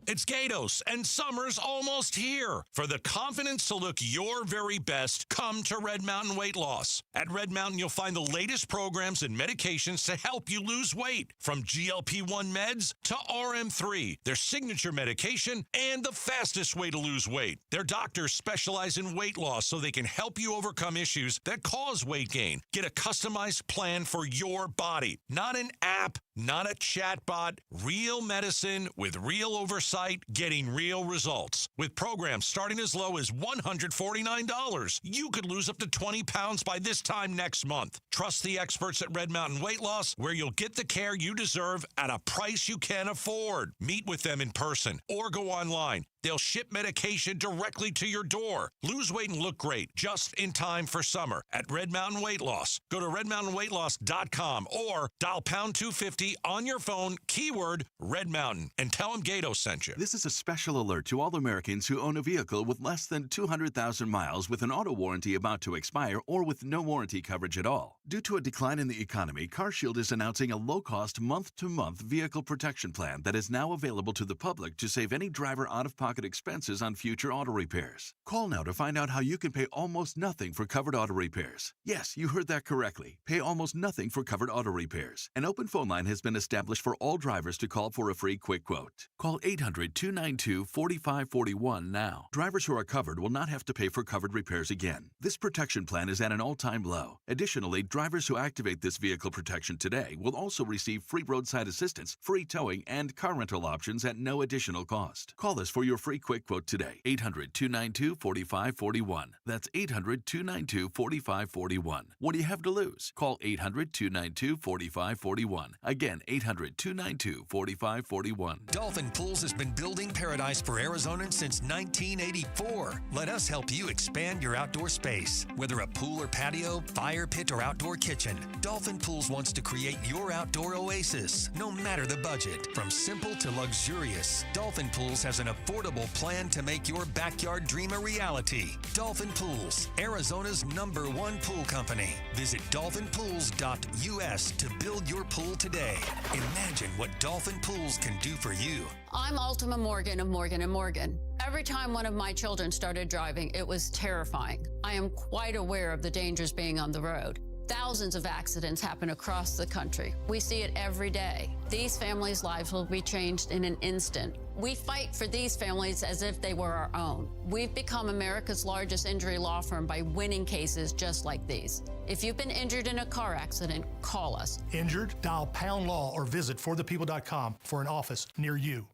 S8: It's Gatos, and summer's almost here. For the confidence to look your very best, come to Red Mountain Weight Loss. At Red Mountain, you'll find the latest programs and medications to help you lose weight, from GLP-1 meds to RM3, their signature medication, and the fastest way to lose weight. Their doctors specialize in weight loss so they can help you overcome issues that cause weight gain. Get a customized plan for your body. Not an app, not a chatbot, real medicine with real oversight, getting real results. With programs starting as low as $149, you could lose up to 20 pounds by this time next month. Trust the experts at Red Mountain Weight Loss, where you'll get the care you deserve at a price you can afford. Meet with them in person or go online. They'll ship medication directly to your door. Lose weight and look great just in time for summer at Red Mountain Weight Loss. Go to redmountainweightloss.com or dial pound 250 on your phone, keyword Red Mountain, and tell them Gato sent you.
S6: This is a special alert to all Americans who own a vehicle with less than 200,000 miles with an auto warranty about to expire or with no warranty coverage at all. Due to a decline in the economy, CarShield is announcing a low-cost month-to-month vehicle protection plan that is now available to the public to save any driver out-of-pocket expenses on future auto repairs. Call now to find out how you can pay almost nothing for covered auto repairs. Yes, you heard that correctly. Pay almost nothing for covered auto repairs. An open phone line has been established for all drivers to call for a free quick quote. Call 800-292-4541 now. Drivers who are covered will not have to pay for covered repairs again. This protection plan is at an all-time low. Additionally, drivers who activate this vehicle protection today will also receive free roadside assistance, free towing, and car rental options at no additional cost. Call us for your free quick quote today. 800-292-4541. That's 800-292-4541. What do you have to lose? Call 800-292-4541. Again, 800-292-4541.
S11: Dolphin Pools has been building paradise for Arizonans since 1984. Let us help you expand your outdoor space. Whether a pool or patio, fire pit, or outdoor kitchen, Dolphin Pools wants to create your outdoor oasis, no matter the budget. From simple to luxurious, Dolphin Pools has an affordable plan to make your backyard dream a reality. Dolphin Pools, Arizona's #1 pool company. Visit dolphinpools.us to build your pool today. Imagine what Dolphin Pools can do for you.
S15: I'm Ultima Morgan of Morgan & Morgan. Every time one of my children started driving, it was terrifying. I am quite aware of the dangers being on the road. Thousands of accidents happen across the country. We see it every day. These families' lives will be changed in an instant. We fight for these families as if they were our own. We've become America's largest injury law firm by winning cases just like these. If you've been injured in a car accident, call us.
S16: Injured? Dial pound law or visit forthepeople.com for an office near you.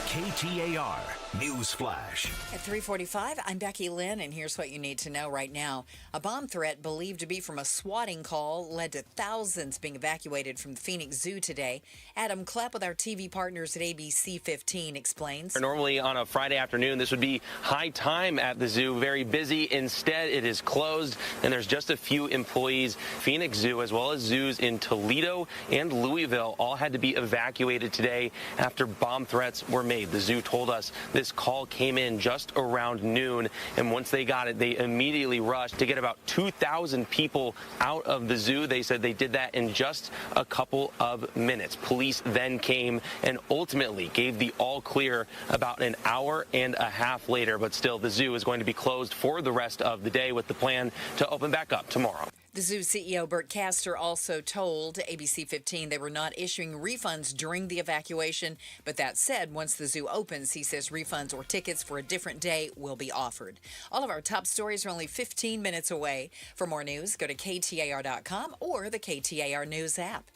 S29: KTAR News Flash.
S3: At 3:45, I'm Becky Lynn, and here's what you need to know right now. A bomb threat believed to be from a swatting call led to thousands being evacuated from the Phoenix Zoo today. Adam Klepp with our TV partners at ABC 15 explains.
S18: Normally on a Friday afternoon, this would be high time at the zoo, very busy. Instead, it is closed, and there's just a few employees. Phoenix Zoo, as well as zoos in Toledo and Louisville, all had to be evacuated today after bomb threats were made. The zoo told us this call came in just around noon, and once they got it, they immediately rushed to get about 2,000 people out of the zoo. They said they did that in just a couple of minutes. Police then came and ultimately gave the all clear about an hour and a half later, but still the zoo is going to be closed for the rest of the day with the plan to open back up tomorrow.
S3: The zoo CEO Bert Castor also told ABC 15 they were not issuing refunds during the evacuation. But that said, once the zoo opens, he says refunds or tickets for a different day will be offered. All of our top stories are only 15 minutes away. For more news, go to KTAR.com or the KTAR News app.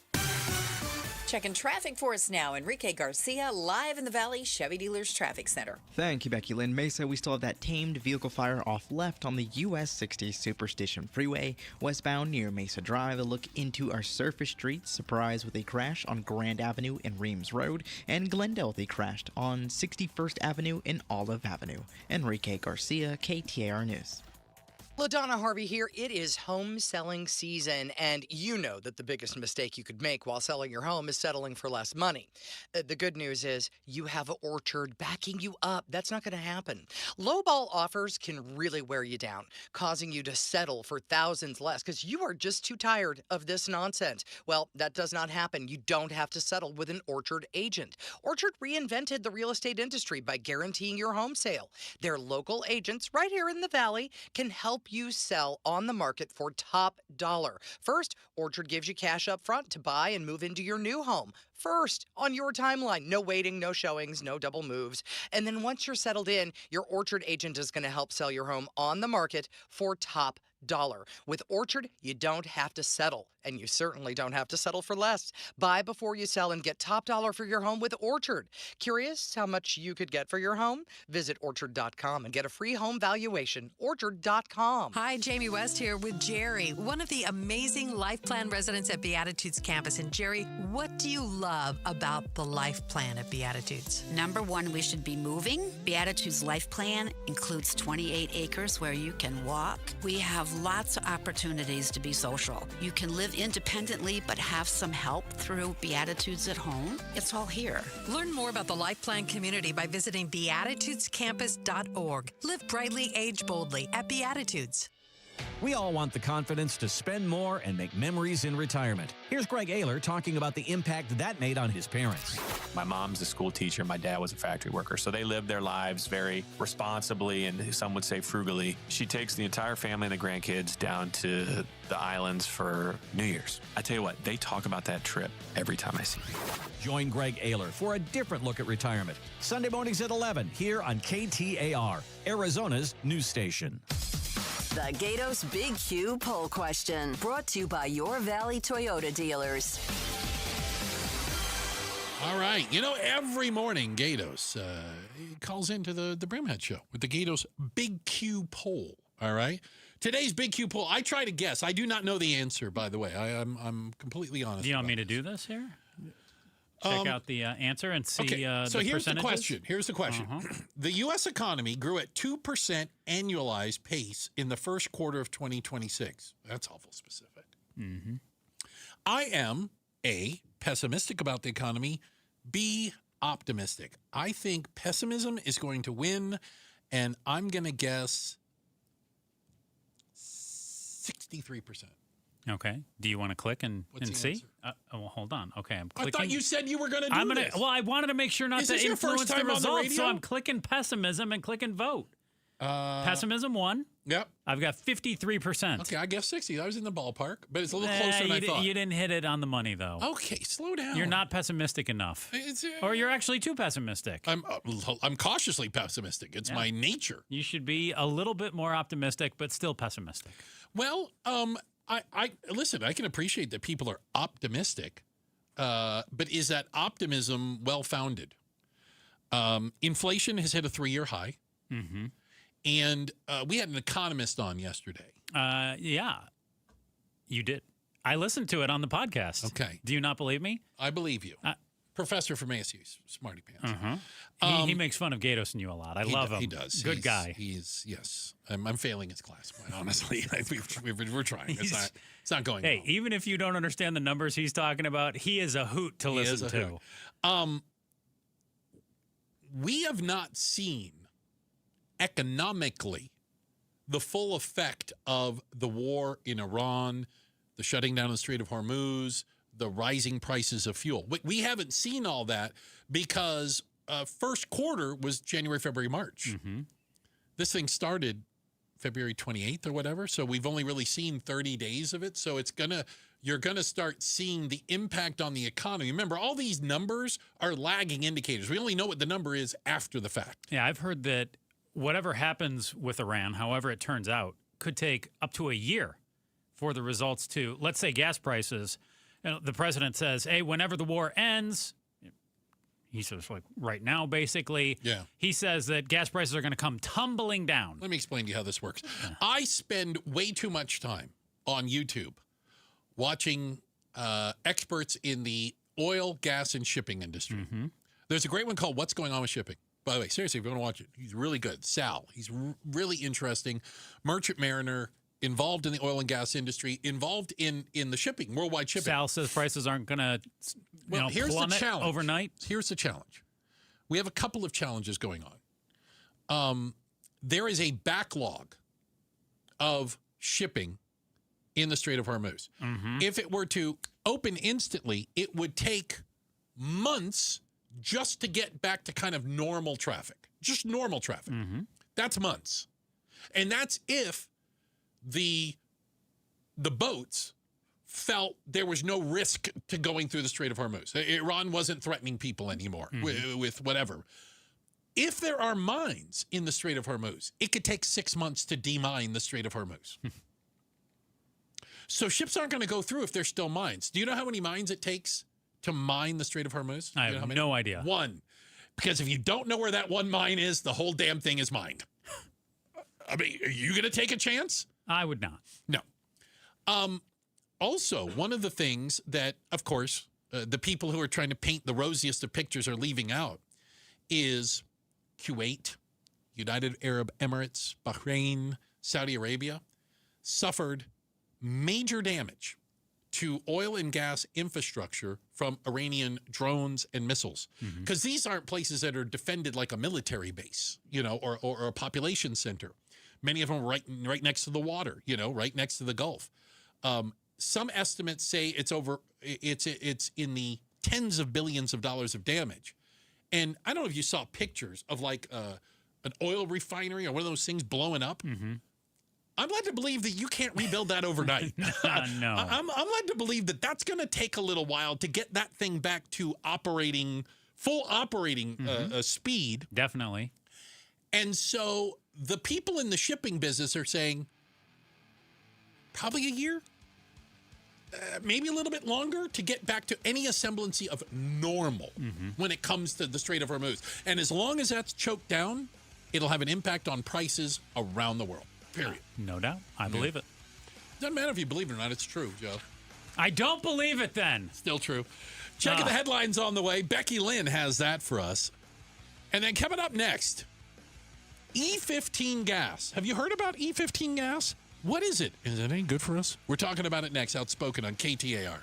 S3: Checking traffic for us now. Enrique Garcia, live in the Valley Chevy Dealers Traffic Center.
S7: Thank you, Becky Lynn. Mesa, we still have that tamed vehicle fire off left on the US 60 Superstition Freeway. Westbound near Mesa Drive, a look into our surface streets. Surprise with a crash on Grand Avenue and Reams Road. And Glendale, they crashed on 61st Avenue and Olive Avenue. Enrique Garcia, KTAR News.
S2: LaDonna Harvey here. It is home selling season, and you know that the biggest mistake you could make while selling your home is settling for less money. The good news is you have an Orchard backing you up. That's not going to happen. Lowball offers can really wear you down, causing you to settle for thousands less because you are just too tired of this nonsense. Well, that does not happen. You don't have to settle with an Orchard agent. Orchard reinvented the real estate industry by guaranteeing your home sale. Their local agents right here in the Valley can help you sell on the market for top dollar. First, Orchard gives you cash up front to buy and move into your new home. First, on your timeline. No waiting, no showings, no double moves. And then once you're settled in, your Orchard agent is going to help sell your home on the market for top dollar. With Orchard, you don't have to settle, and you certainly don't have to settle for less. Buy before you sell and get top dollar for your home with Orchard. Curious how much you could get for your home? Visit Orchard.com and get a free home valuation. Orchard.com.
S9: Hi, Jamie West here with Jerry, one of the amazing Life Plan residents at Beatitudes campus. And Jerry, what do you love about the Life Plan at Beatitudes?
S10: Number one, we should be moving. Beatitudes Life Plan includes 28 acres where you can walk. We have lots of opportunities to be social. You can live independently but have some help through Beatitudes at home. It's all here.
S9: Learn more about the Life Plan community by visiting beatitudescampus.org. Live brightly, age boldly at Beatitudes.
S14: We all want the confidence to spend more and make memories in retirement. Here's Greg Ayler talking about the impact that made on his parents.
S17: My mom's a school teacher. My dad was a factory worker. So they lived their lives very responsibly and some would say frugally. She takes the entire family and the grandkids down to the islands for New Year's. I tell you what, they talk about that trip every time I see them.
S14: Join Greg Ayler for a different look at retirement. Sunday mornings at 11 here on KTAR, Arizona's news station.
S19: The Gatos Big Q poll question, brought to you by your Valley Toyota dealers.
S12: All right. You know, every morning, Gatos calls into the Brimhead Show with the Gatos Big Q poll. All right. Today's Big Q poll, I try to guess. I do not know the answer, by the way. I'm completely honest.
S13: Do you want me to do this here? Check out the answer and see the
S12: so here's
S13: percentages?
S12: the question. Here's the question. The U.S. economy grew at 2% annualized pace in the first quarter of 2026. That's awful specific.
S13: Mm-hmm.
S12: I am, A, pessimistic about the economy, B, optimistic. I think pessimism is going to win, and I'm going to guess 63%.
S13: Okay. Do you want to click and see? Well, hold on. Okay, I'm clicking.
S12: I thought you said you were going to do this.
S13: Well, I wanted to make sure not
S12: Is
S13: to
S12: this your
S13: influence
S12: first
S13: the
S12: time on the
S13: results, so
S12: radio?
S13: I'm clicking pessimism and clicking vote. Pessimism won.
S12: Yep.
S13: I've got 53%.
S12: Okay, I guess 60. I was in the ballpark, but it's a little closer than I thought.
S13: You didn't hit it on the money, though.
S12: Okay, slow down.
S13: You're not pessimistic enough. Or you're actually too pessimistic.
S12: I'm cautiously pessimistic. It's my nature.
S13: You should be a little bit more optimistic, but still pessimistic.
S12: Well, I listen, I can appreciate that people are optimistic, but is that optimism well-founded? Inflation has hit a 3-year high.
S13: Mm-hmm.
S12: And we had an economist on yesterday.
S13: Yeah, you did. I listened to it on the podcast.
S12: Okay.
S13: Do you not believe me?
S12: I believe you. Professor from ASU, smarty pants.
S13: He makes fun of Gatos and you a lot. I love him.
S12: He does.
S13: Good guy.
S12: Yes. I'm failing his class, quite honestly. We're trying. It's not going well.
S13: Hey, even if you don't understand the numbers he's talking about, he is a hoot to listen to.
S12: We have not seen economically the full effect of the war in Iran, the shutting down of the Strait of Hormuz, the rising prices of fuel. We haven't seen all that because first quarter was January, February, March.
S13: Mm-hmm.
S12: This thing started February 28th or whatever. So we've only really seen 30 days of it. So you're going to start seeing the impact on the economy. Remember, all these numbers are lagging indicators. We only know what the number is after the fact.
S13: Yeah, I've heard that whatever happens with Iran, however it turns out, could take up to a year for the results to, let's say, gas prices. The president says, hey, whenever the war ends, he says, like, right now, basically.
S12: Yeah.
S13: He says that gas prices are going to come tumbling down.
S12: Let me explain to you how this works. I spend way too much time on YouTube watching experts in the oil, gas, and shipping industry.
S13: Mm-hmm.
S12: There's a great one called What's Going On with Shipping. By the way, seriously, if you want to watch it, he's really good. Sal, he's really interesting. Merchant mariner, involved in the oil and gas industry, involved in the shipping, worldwide shipping.
S13: Sal says prices aren't going to
S12: here's the challenge.
S13: Overnight.
S12: Here's the challenge. We have a couple of challenges going on. There is a backlog of shipping in the Strait of Hormuz.
S13: Mm-hmm.
S12: If it were to open instantly, it would take months just to get back to kind of normal traffic. Just normal traffic.
S13: Mm-hmm.
S12: That's months. And that's if the boats felt there was no risk to going through the Strait of Hormuz. Iran wasn't threatening people anymore with whatever. If there are mines in the Strait of Hormuz, it could take 6 months to demine the Strait of Hormuz. So ships aren't going to go through if there's still mines. Do you know how many mines it takes to mine the Strait of Hormuz?
S13: I have no idea.
S12: One. Because if you don't know where that one mine is, the whole damn thing is mined. I mean, are you going to take a chance?
S13: I would not.
S12: No. Also, one of the things that, of course, the people who are trying to paint the rosiest of pictures are leaving out is Kuwait, United Arab Emirates, Bahrain, Saudi Arabia suffered major damage to oil and gas infrastructure from Iranian drones and missiles. Because these aren't places that are defended like a military base, or a population center. Many of them are right next to the water, right next to the Gulf. Some estimates say it's in the tens of billions of dollars of damage. And I don't know if you saw pictures of like an oil refinery or one of those things blowing up.
S13: Mm-hmm.
S12: I'm led to believe that you can't rebuild that overnight.
S13: No.
S12: I'm led to believe that that's going to take a little while to get that thing back to full operating speed.
S13: Definitely.
S12: And so the people in the shipping business are saying probably a year, maybe a little bit longer to get back to any semblancy of normal when it comes to the Strait of Hormuz. And as long as that's choked down, it'll have an impact on prices around the world, period.
S13: No doubt. I believe it.
S12: Doesn't matter if you believe it or not. It's true, Joe.
S13: I don't believe it then.
S12: Still true. Checking the headlines on the way. Becky Lynn has that for us. And then coming up next, E15 gas. Have you heard about E15 gas? What is it? Is it any good for us? We're talking about it next. Outspoken on KTAR.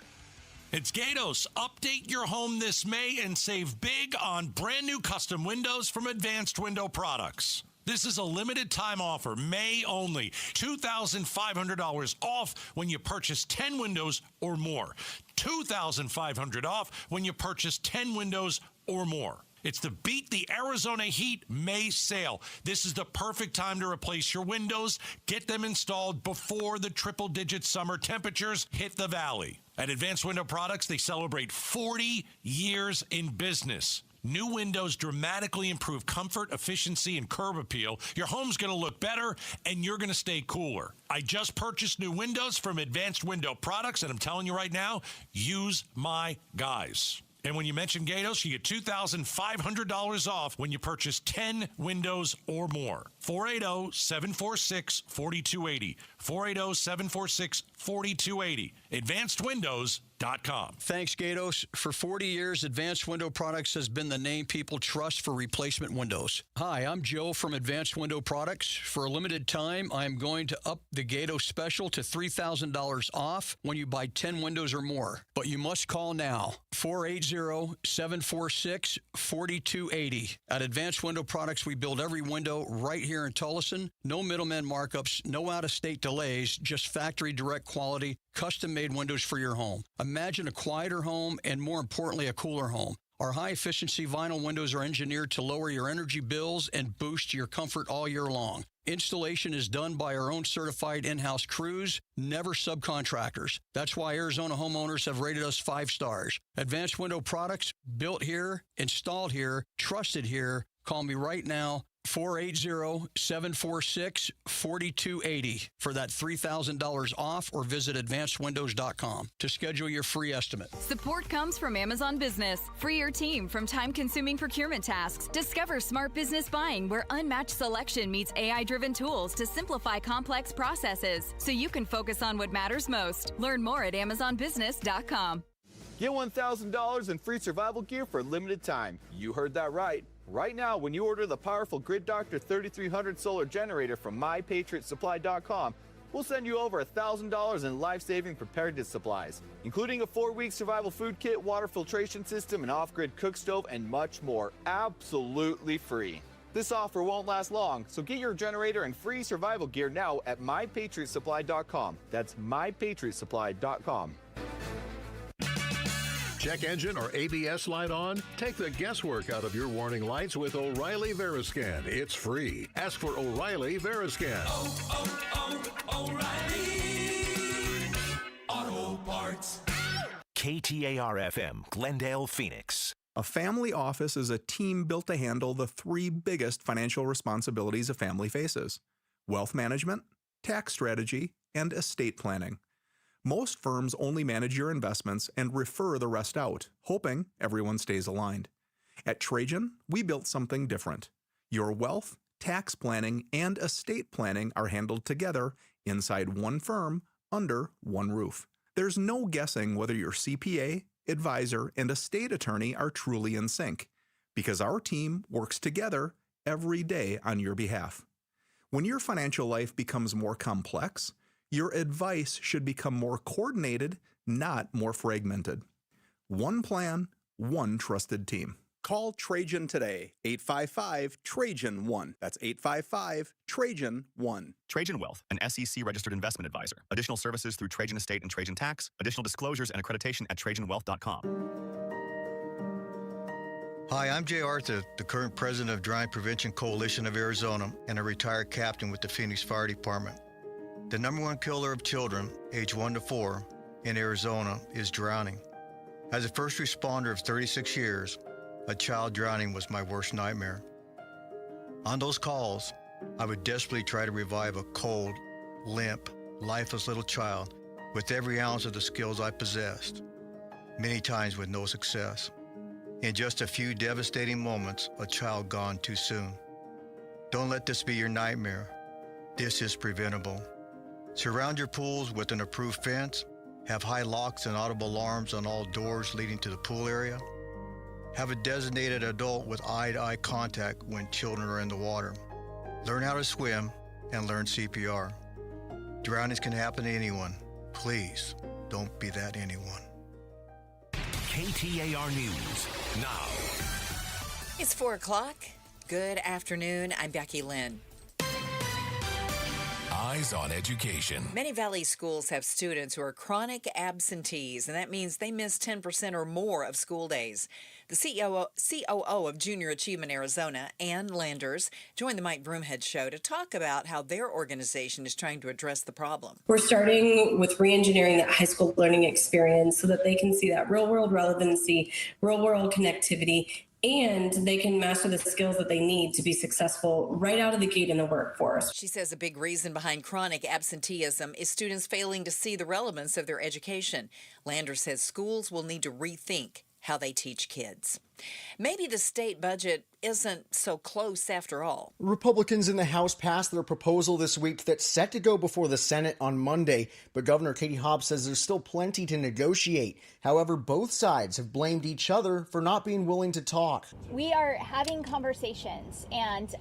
S8: It's Gatos. Update your home this May and save big on brand new custom windows from Advanced Window Products. This is a limited time offer, May only. $2,500 off when you purchase 10 windows or more. $2,500 off when you purchase 10 windows or more. It's the Beat the Arizona Heat May sale. This is the perfect time to replace your windows. Get them installed before the triple-digit summer temperatures hit the valley. At Advanced Window Products, they celebrate 40 years in business. New windows dramatically improve comfort, efficiency, and curb appeal. Your home's going to look better, and you're going to stay cooler. I just purchased new windows from Advanced Window Products, and I'm telling you right now, use my guys. And when you mention Gatos, you get $2,500 off when you purchase 10 windows or more. 480-746-4280. 480-746-4280. AdvancedWindows.com.
S20: Thanks, Gatos. For 40 years, Advanced Window Products has been the name people trust for replacement windows. Hi, I'm Joe from Advanced Window Products. For a limited time, I'm going to up the Gatos special to $3,000 off when you buy 10 windows or more. But you must call now. 480-746-4280. At Advanced Window Products, we build every window right here in Tullison. No middleman markups, no out-of-state delays, just factory direct quality, custom-made windows for your home. Imagine a quieter home and, more importantly, a cooler home. Our high-efficiency vinyl windows are engineered to lower your energy bills and boost your comfort all year long. Installation is done by our own certified in-house crews, never subcontractors. That's why Arizona homeowners have rated us 5 stars. Advanced Window Products, built here, installed here, trusted here. Call me right now, 480-746-4280 for that $3,000 off, or visit advancedwindows.com to schedule your free estimate.
S1: Support comes from Amazon Business. Free your team from time-consuming procurement tasks. Discover smart business buying, where unmatched selection meets AI-driven tools to simplify complex processes, so you can focus on what matters most. Learn more at amazonbusiness.com.
S21: Get $1,000 in free survival gear for a limited time. You heard that right. Right now, when you order the powerful Grid Doctor 3300 solar generator from MyPatriotSupply.com, we'll send you over $1,000 in life-saving preparedness supplies, including a 4-week survival food kit, water filtration system, an off-grid cook stove, and much more, absolutely free. This offer won't last long, so get your generator and free survival gear now at MyPatriotSupply.com. That's MyPatriotSupply.com.
S22: Check engine or ABS light on? Take the guesswork out of your warning lights with O'Reilly Veriscan. It's free. Ask for O'Reilly Veriscan.
S23: O'Reilly Auto Parts.
S29: KTAR-FM, Glendale, Phoenix.
S24: A family office is a team built to handle the 3 biggest financial responsibilities a family faces: wealth management, tax strategy, and estate planning. Most firms only manage your investments and refer the rest out, hoping everyone stays aligned. At Trajan, we built something different. Your wealth, tax planning, and estate planning are handled together inside one firm, under one roof. There's no guessing whether your CPA, advisor, and estate attorney are truly in sync, because our team works together every day on your behalf. When your financial life becomes more complex, your advice should become more coordinated, not more fragmented. One plan, one trusted team. Call Trajan today, 855-TRAJAN-1. That's 855-TRAJAN-1.
S25: Trajan Wealth, an SEC-registered investment advisor. Additional services through Trajan Estate and Trajan Tax. Additional disclosures and accreditation at TrajanWealth.com.
S26: Hi, I'm Jay Arthur, the current president of Drowning Prevention Coalition of Arizona and a retired captain with the Phoenix Fire Department. The number 1 killer of children, age 1 to 4, in Arizona is drowning. As a first responder of 36 years, a child drowning was my worst nightmare. On those calls, I would desperately try to revive a cold, limp, lifeless little child with every ounce of the skills I possessed, many times with no success. In just a few devastating moments, a child gone too soon. Don't let this be your nightmare. This is preventable. Surround your pools with an approved fence. Have high locks and audible alarms on all doors leading to the pool area. Have a designated adult with eye-to-eye contact when children are in the water. Learn how to swim and learn CPR. Drownings can happen to anyone. Please, don't be that anyone.
S29: KTAR News now.
S3: It's 4 o'clock. Good afternoon. I'm Becky Lynn.
S23: Eyes on Education.
S3: Many Valley schools have students who are chronic absentees, and that means they miss 10% or more of school days. The COO of Junior Achievement Arizona, Ann Landers, joined the Mike Broomhead Show to talk about how their organization is trying to address the problem.
S27: We're starting with re-engineering that high school learning experience so that they can see that real-world relevancy, real-world connectivity, and they can master the skills that they need to be successful right out of the gate in the workforce.
S3: She says a big reason behind chronic absenteeism is students failing to see the relevance of their education. Landers says schools will need to rethink how they teach kids. Maybe the state budget isn't so close after all.
S28: Republicans in the House passed their proposal this week that's set to go before the Senate on Monday, but Governor Katie Hobbs says there's still plenty to negotiate. However, both sides have blamed each other for not being willing to talk.
S29: We are having conversations, and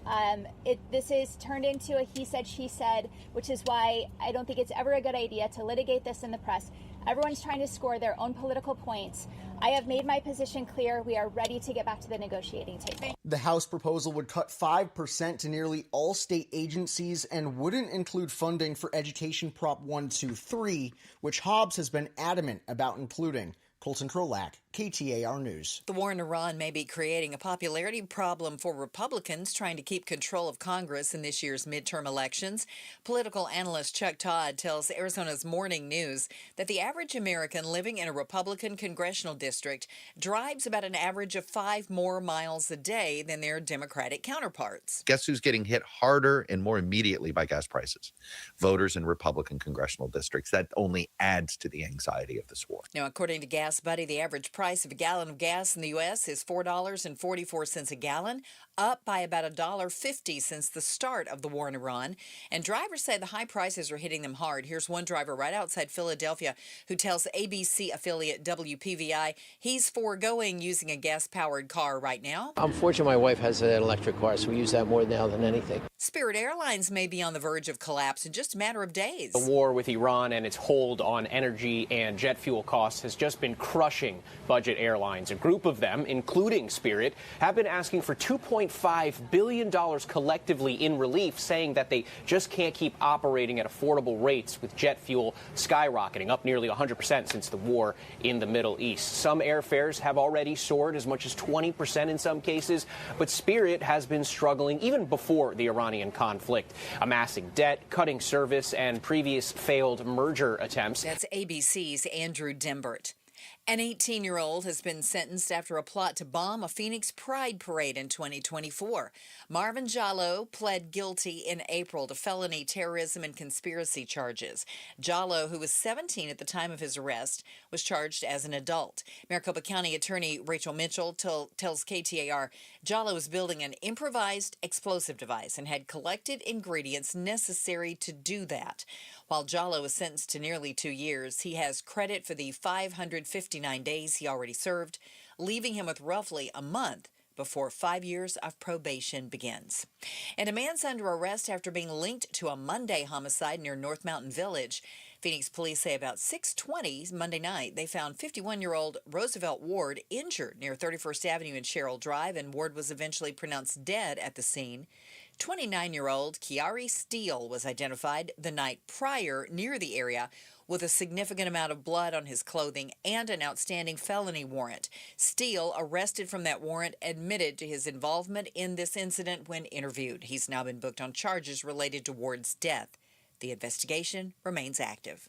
S29: this is turned into a he said, she said, which is why I don't think it's ever a good idea to litigate this in the press. Everyone's trying to score their own political points. I have made my position clear. We are ready to get back to the negotiating table.
S28: The House proposal would cut 5% to nearly all state agencies and wouldn't include funding for Education Prop 123, which Hobbs has been adamant about including. Colton Krolak, KTAR News.
S3: The war in Iran may be creating a popularity problem for Republicans trying to keep control of Congress in this year's midterm elections. Political analyst Chuck Todd tells Arizona's Morning News that the average American living in a Republican congressional district drives about an average of 5 more miles a day than their Democratic counterparts.
S2: Guess who's getting hit harder and more immediately by gas prices? Voters in Republican congressional districts. That only adds to the anxiety of this war.
S3: Now, according to Gas Buddy, the average price of a gallon of gas in the U.S. is $4.44 a gallon, up by about $1.50 since the start of the war in Iran. And drivers say the high prices are hitting them hard. Here's one driver right outside Philadelphia who tells ABC affiliate WPVI he's foregoing using a gas-powered car right now.
S4: I'm fortunate my wife has an electric car, so we use that more now than anything.
S3: Spirit Airlines may be on the verge of collapse in just a matter of days.
S5: The war with Iran and its hold on energy and jet fuel costs has just been crushing budget airlines. A group of them, including Spirit, have been asking for $2.5 billion collectively in relief, saying that they just can't keep operating at affordable rates with jet fuel skyrocketing, up nearly 100% since the war in the Middle East. Some airfares have already soared as much as 20% in some cases, but Spirit has been struggling even before the Iranian conflict, amassing debt, cutting service, and previous failed merger attempts.
S3: That's ABC's Andrew Dimbert. An 18-year-old has been sentenced after a plot to bomb a Phoenix Pride parade in 2024. Marvin Jallo pled guilty in April to felony terrorism and conspiracy charges. Jallo, who was 17 at the time of his arrest, was charged as an adult. Maricopa County Attorney Rachel Mitchell tells KTAR Jallo was building an improvised explosive device and had collected ingredients necessary to do that. While Jallo was sentenced to nearly 2 years, he has credit for the 559 days he already served, leaving him with roughly a month before 5 years of probation begins. And a man's under arrest after being linked to a Monday homicide near North Mountain Village. Phoenix police say about 6:20 Monday night, they found 51-year-old Roosevelt Ward injured near 31st Avenue and Sherrill Drive, and Ward was eventually pronounced dead at the scene. 29-year-old Kiari Steele was identified the night prior near the area with a significant amount of blood on his clothing and an outstanding felony warrant. Steele, arrested from that warrant, admitted to his involvement in this incident when interviewed. He's now been booked on charges related to Ward's death. The investigation remains active.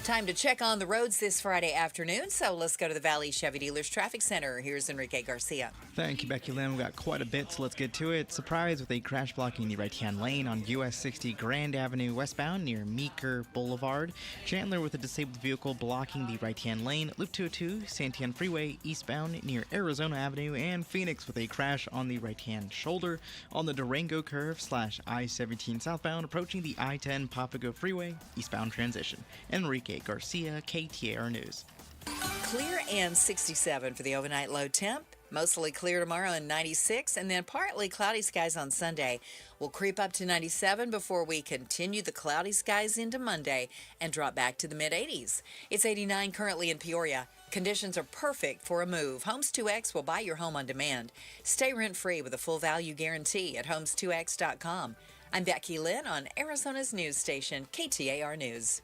S3: Time to check on the roads this Friday afternoon, so let's go to the Valley Chevy Dealers Traffic Center. Here's Enrique Garcia.
S6: Thank you, Becky Lynn. We've got quite a bit, so let's get to it. Surprise with a crash blocking the right-hand lane on US 60 Grand Avenue westbound near Meeker Boulevard. Chandler with a disabled vehicle blocking the right-hand lane. Loop 202, Santiago Freeway eastbound near Arizona Avenue. And Phoenix with a crash on the right-hand shoulder on the Durango curve / I-17 southbound approaching the I-10 Papago Freeway eastbound transition. Enrique Garcia, KTAR News.
S3: Clear and 67 for the overnight low temp. Mostly clear tomorrow and 96, and then partly cloudy skies on Sunday. We'll creep up to 97 before we continue the cloudy skies into Monday and drop back to the mid-80s. It's 89 currently in Peoria. Conditions are perfect for a move. Homes 2X will buy your home on demand. Stay rent-free with a full value guarantee at homes2x.com. I'm Becky Lynn on Arizona's news station, KTAR News.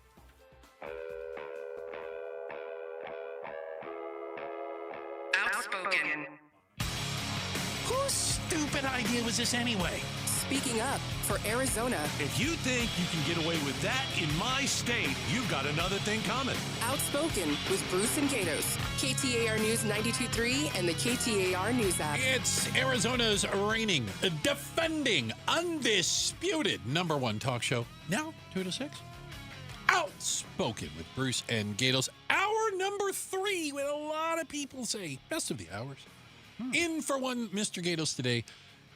S7: Outspoken.
S8: Whose stupid idea was this anyway?
S7: Speaking up for Arizona.
S8: If you think you can get away with that in my state, you've got another thing coming.
S7: Outspoken with Bruce and Gatos. KTAR News 92.3 and the KTAR News app.
S12: It's Arizona's reigning, defending, undisputed #1 talk show. Now, 2 to 6. Outspoken with Bruce and Gatos. Hour number 3, when a lot of people say best of the hours. In for one, Mr. Gatos today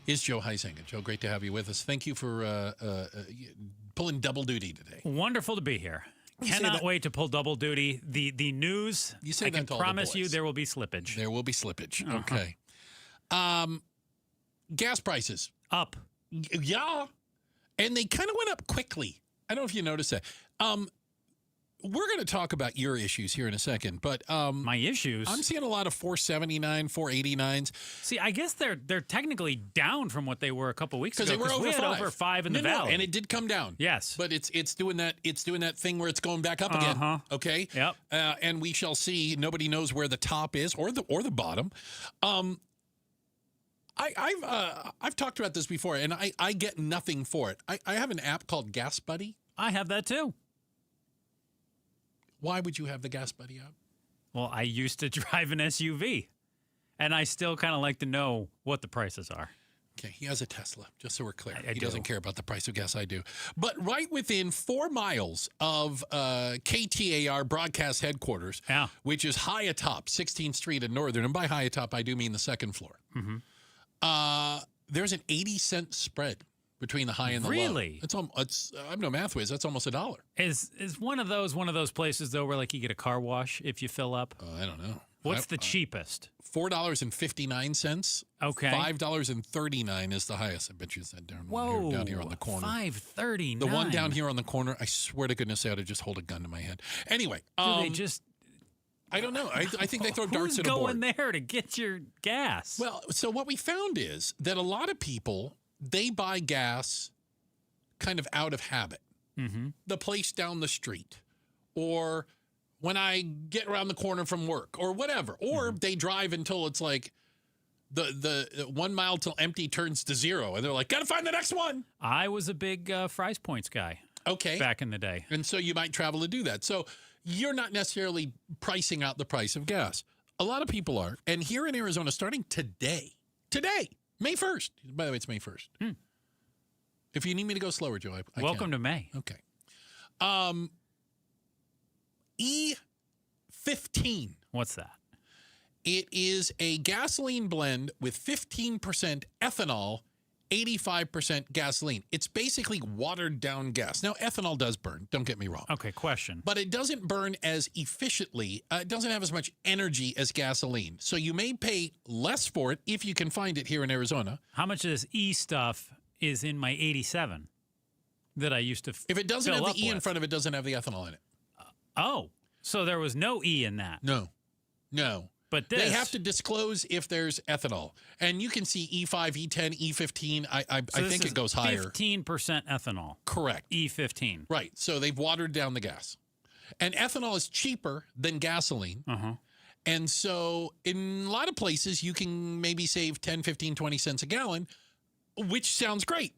S12: is Joe Huizenga. Joe, great to have you with us. Thank you for pulling double duty today.
S13: Wonderful to be here. Cannot wait to pull double duty. The news,
S12: you say
S13: I can promise you there will be slippage.
S12: There will be slippage. Okay. Gas prices.
S13: Up.
S12: Yeah. And they kind of went up quickly. I don't know if you noticed that. we're going to talk about your issues here in a second, but
S13: my issues.
S12: I'm seeing a lot of 479, 489s.
S13: See, I guess they're technically down from what they were a couple weeks ago.
S12: Because they were over
S13: we had
S12: 5.
S13: over 5 in the valley,
S12: and it did come down.
S13: Yes,
S12: but it's doing that thing where it's going back up again. Okay.
S13: Yep.
S12: And we shall see. Nobody knows where the top is or the bottom. I've talked about this before, and I get nothing for it. I have an app called Gas Buddy.
S13: I have that too.
S12: Why would you have the Gas Buddy app?
S13: Well, I used to drive an SUV, and I still kind of like to know what the prices are.
S12: Okay, he has a Tesla, just so we're clear.
S13: I
S12: He
S13: do.
S12: doesn't care about the price of gas. I do. But right within 4 miles of KTAR broadcast headquarters, which is high atop 16th Street in Northern, and by high atop, I do mean the second floor, there's an 80-cent spread between the high and the low.
S13: Really?
S12: I'm no math whiz. That's almost $1.
S13: Is one of those places though where like you get a car wash if you fill up?
S12: I don't know.
S13: What's the cheapest?
S12: $4.59.
S13: Okay.
S12: $5.39 is the highest. I bet you that down here on the corner.
S13: $5.39.
S12: The one down here on the corner. I swear to goodness, I ought to just hold a gun to my head. Anyway,
S13: Do they just?
S12: I don't know. I think they throw darts at a board.
S13: Who's going there to get your gas?
S12: Well, so what we found is that a lot of people, they buy gas kind of out of habit. The place down the street, or when I get around the corner from work, or whatever. Or they drive until it's like the 1 mile till empty turns to 0, and they're like, gotta find the next one.
S13: I was a big Fry's Points guy.
S12: Okay.
S13: Back in the day.
S12: And so you might travel to do that. So you're not necessarily pricing out the price of gas. A lot of people are. And here in Arizona, starting today, May 1st. By the way, it's May 1st. If you need me to go slower, Joe, I
S13: Welcome
S12: can.
S13: to May.
S12: Okay. E15.
S13: What's that?
S12: It is a gasoline blend with 15% ethanol, 85% gasoline. It's basically watered down gas. Now, ethanol does burn, don't get me wrong.
S13: Okay, question.
S12: But it doesn't burn as efficiently. It doesn't have as much energy as gasoline. So you may pay less for it if you can find it here in Arizona.
S13: How much of this E stuff is in my 87 that I used to
S12: If it doesn't
S13: fill
S12: have the
S13: up
S12: E in
S13: with?
S12: front of it, doesn't have the ethanol in it.
S13: Oh, so there was no E in that.
S12: No.
S13: But this,
S12: they have to disclose if there's ethanol. And you can see E5, E10, E15. I think it goes higher.
S13: 15% ethanol.
S12: Correct.
S13: E15.
S12: Right. So they've watered down the gas. And ethanol is cheaper than gasoline. And so in a lot of places, you can maybe save 10, 15, 20 cents a gallon, which sounds great.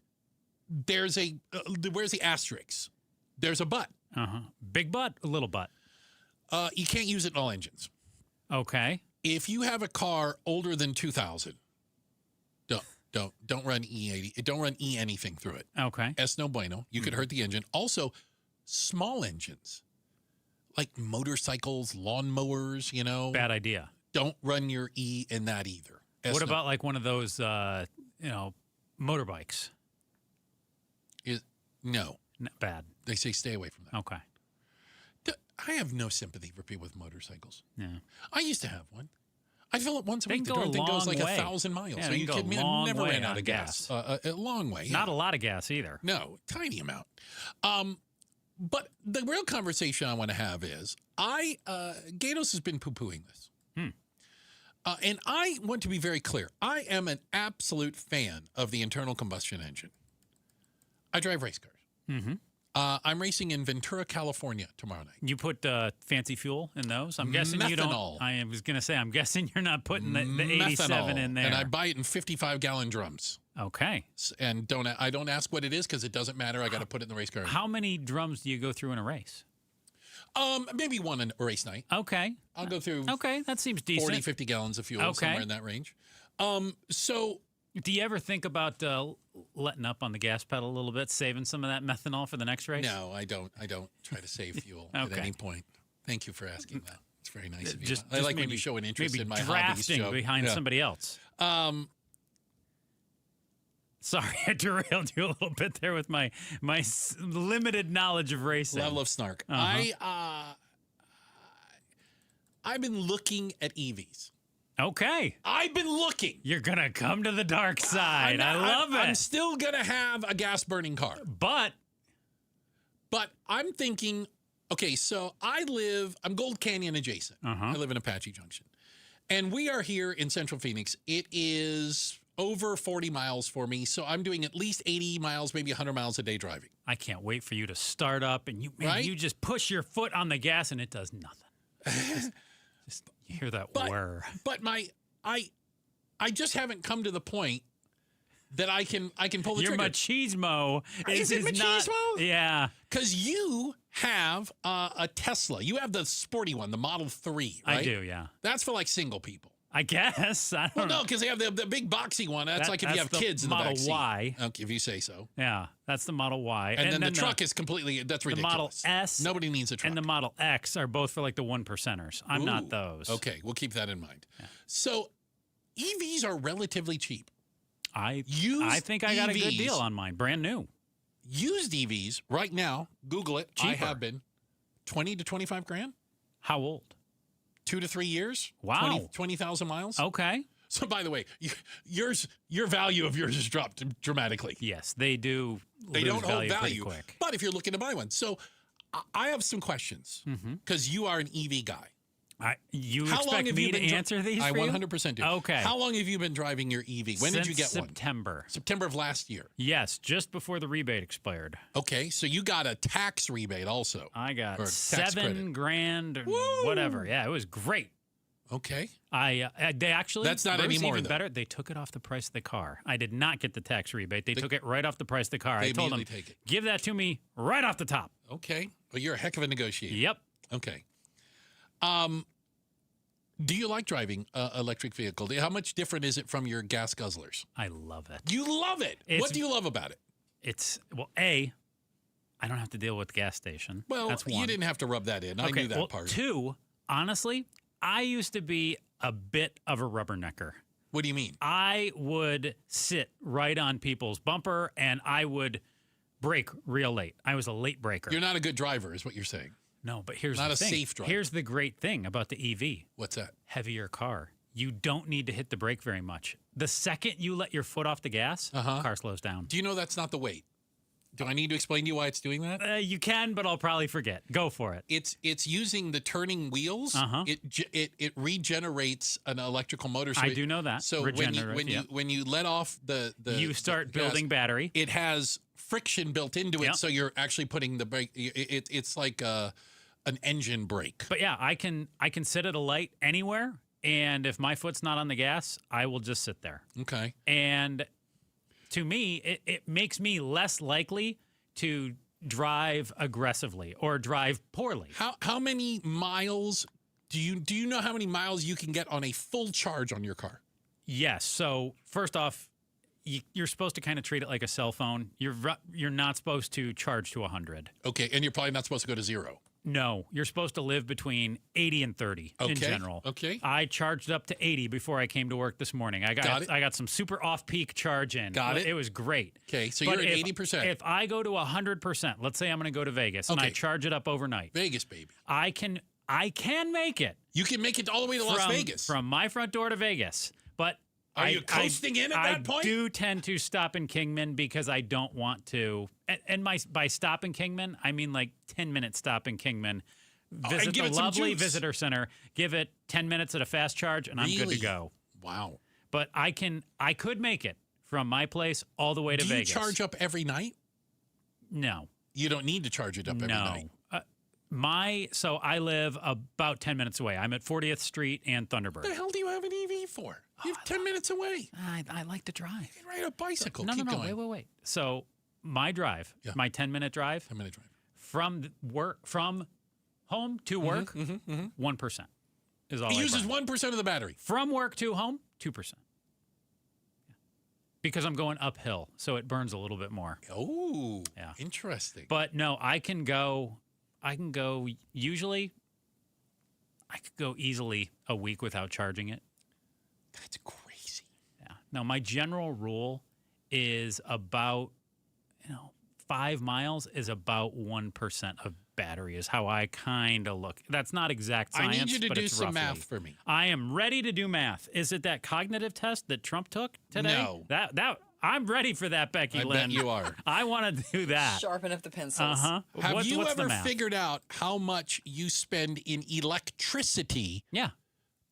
S12: There's where's the asterisk? There's a but.
S13: Big but, a little but.
S12: You can't use it in all engines.
S13: Okay.
S12: If you have a car older than 2000, don't run E80. Don't run E anything through it.
S13: Okay.
S12: Es no bueno. You could hurt the engine. Also, small engines like motorcycles, lawnmowers, bad
S13: idea.
S12: Don't run your E in that either.
S13: What about like one of those, motorbikes?
S12: No.
S13: Bad.
S12: They say stay away from that.
S13: Okay.
S12: I have no sympathy for people with motorcycles.
S13: Yeah.
S12: I used to have one. I fill it once a
S13: They
S12: week. The
S13: go
S12: darn
S13: a
S12: thing goes
S13: long
S12: like
S13: way.
S12: 1,000 miles.
S13: Yeah,
S12: So
S13: they
S12: you
S13: go
S12: kidding me?
S13: a
S12: I
S13: long
S12: never
S13: way
S12: ran out
S13: on
S12: of gas. A long way.
S13: Not a lot of gas either.
S12: No, tiny amount. But the real conversation I want to have is, Gatos has been poo-pooing this. And I want to be very clear. I am an absolute fan of the internal combustion engine. I drive race cars. I'm racing in Ventura, California tomorrow night.
S13: You put fancy fuel in those? I'm guessing you
S12: Methanol.
S13: don't. I was going to say, I'm guessing you're not putting the 87 in there.
S12: And I buy it in 55-gallon drums.
S13: Okay.
S12: And I don't ask what it is because it doesn't matter. I got to put it in the race car.
S13: How many drums do you go through in a race?
S12: Maybe one in a race night.
S13: Okay.
S12: I'll go through.
S13: Okay, that seems decent.
S12: 40, 50 gallons of fuel, somewhere in that range. So,
S13: do you ever think about letting up on the gas pedal a little bit, saving some of that methanol for the next race?
S12: No, I don't. I don't try to save fuel at any point. Thank you for asking that. It's very nice of you. I like when you show an interest in my hobbies, Joe.
S13: Drafting behind somebody else. Sorry, I derailed you a little bit there with my limited knowledge of racing.
S12: Level of snark. I've been looking at EVs.
S13: Okay.
S12: I've been looking.
S13: You're going to come to the dark side. I love it.
S12: I'm still going to have a gas-burning car.
S13: But
S12: I'm thinking, Okay, so I'm Gold Canyon adjacent. I live in Apache Junction. And we are here in Central Phoenix. It is over 40 miles for me, so I'm doing at least 80 miles, maybe 100 miles a day driving.
S13: I can't wait for you to start up and you just push your foot on the gas and it does nothing. just you hear that whir.
S12: But I just haven't come to the point that I can pull the
S13: Your
S12: trigger.
S13: machismo
S12: Is it machismo?
S13: Yeah.
S12: Because you have a Tesla. You have the sporty one, the Model 3, right?
S13: I do, yeah.
S12: That's for like single people.
S13: I guess. I don't know.
S12: No, because they have the big boxy one. That's like if you have kids in the
S13: Model
S12: backseat.
S13: Y.
S12: Okay, if you say so.
S13: Yeah, that's the Model Y.
S12: And then the truck is completely, that's ridiculous.
S13: The Model S.
S12: Nobody needs a truck.
S13: And the Model X are both for like the 1%ers. I'm not those.
S12: Okay, we'll keep that in mind. Yeah. So EVs are relatively cheap.
S13: I think I got a good deal on mine. Brand new.
S12: Used EVs right now, Google it.
S13: Cheaper.
S12: I have been 20 to 25 grand.
S13: How old?
S12: 2 to 3 years.
S13: Wow.
S12: 20,000 miles.
S13: Okay.
S12: So, by the way, your value of yours has dropped dramatically.
S13: Yes, they do.
S12: They don't hold value.
S13: Quick.
S12: But if you're looking to buy one. So, I have some questions because you are an EV guy.
S13: You expect me to answer these
S12: I
S13: for you?
S12: 100% do.
S13: Okay.
S12: How long have you been driving your EV? When did you get one?
S13: September.
S12: September of last year.
S13: Yes, just before the rebate expired.
S12: Okay, so you got a tax rebate also.
S13: I got
S12: or
S13: $7 grand or whatever. Yeah, it was great.
S12: Okay.
S13: They actually,
S12: that's not anymore.
S13: Even better. They took it off the price of the car. I did not get the tax rebate. They took it right off the price of the car. I told them, give that to me right off the top.
S12: Okay. Well, you're a heck of a negotiator.
S13: Yep.
S12: Okay. Do you like driving an electric vehicle? How much different is it from your gas guzzlers?
S13: I love it.
S12: You love it. What do you love about it?
S13: I don't have to deal with the gas station.
S12: Well,
S13: that's one.
S12: You didn't have to rub that in. I knew that part.
S13: 2, honestly, I used to be a bit of a rubbernecker.
S12: What do you mean?
S13: I would sit right on people's bumper and I would brake real late. I was a late breaker.
S12: You're not a good driver, is what you're saying.
S13: No, but here's
S12: not
S13: the thing.
S12: Not a safe driver.
S13: Here's the great thing about the EV.
S12: What's that?
S13: Heavier car. You don't need to hit the brake very much. The second you let your foot off the gas, the car slows down.
S12: Do you know that's not the weight? Do I need to explain to you why it's doing that?
S13: You can, but I'll probably forget. Go for it.
S12: It's using the turning wheels. It regenerates an electrical motor. So
S13: I do know that.
S12: So when you let off the
S13: you start building battery.
S12: It has friction built into it, so you're actually putting the brake. It's like an engine brake.
S13: But yeah, I can sit at a light anywhere, and if my foot's not on the gas, I will just sit there.
S12: Okay.
S13: And to me, it makes me less likely to drive aggressively or drive poorly.
S12: How many miles do you know how many miles you can get on a full charge on your car?
S13: Yes. So first off, you're supposed to kind of treat it like a cell phone. You're not supposed to charge to 100.
S12: Okay, and you're probably not supposed to go to 0.
S13: No, you're supposed to live between 80 and 30 in general.
S12: Okay.
S13: I charged up to 80 before I came to work this morning. I got some super off-peak charge in.
S12: Got it.
S13: It was great.
S12: Okay, so you're at 80%.
S13: If I go to 100%, let's say I'm going to go to Vegas and I charge it up overnight.
S12: Vegas, baby.
S13: I can make it.
S12: You can make it all the way to Las Vegas.
S13: From my front door to Vegas. But
S12: Are you coasting in at that point?
S13: I do tend to stop in Kingman because I don't want to. And by stop in Kingman, I mean like 10-minute stop in Kingman. Visit the lovely visitor center. Give it 10 minutes at a fast charge, and I'm good to go.
S12: Wow.
S13: But I could make it from my place all the way to Vegas.
S12: Do you charge up every night?
S13: No.
S12: You don't need to charge it up every night.
S13: So I live about 10 minutes away. I'm at 40th Street and Thunderbird.
S12: What the hell do you have an EV for? You're 10 minutes away.
S13: I like to drive.
S12: You can ride a bicycle.
S13: No,
S12: Keep going.
S13: Wait. So my drive, my 10-minute drive.
S12: 10-minute drive.
S13: From home to work, 1% is all.
S12: It uses 1% of the battery.
S13: From work to home, 2%. Because I'm going uphill, so it burns a little bit more.
S12: Oh, yeah. Interesting.
S13: But no, I can go usually. I could go easily a week without charging it.
S12: That's crazy.
S13: Yeah. Now, my general rule is about, 5 miles is about 1% of battery is how I kind of look. That's not exact science,
S12: I need you to
S13: but
S12: do
S13: it's
S12: some
S13: roughly.
S12: math for me.
S13: I am ready to do math. Is it that cognitive test that Trump took today?
S12: No.
S13: That I'm ready for that, Becky Lynn.
S12: I bet you are.
S13: I want to do that.
S3: Sharpen up the pencils.
S12: Have you ever figured out how much you spend in electricity?
S13: Yeah.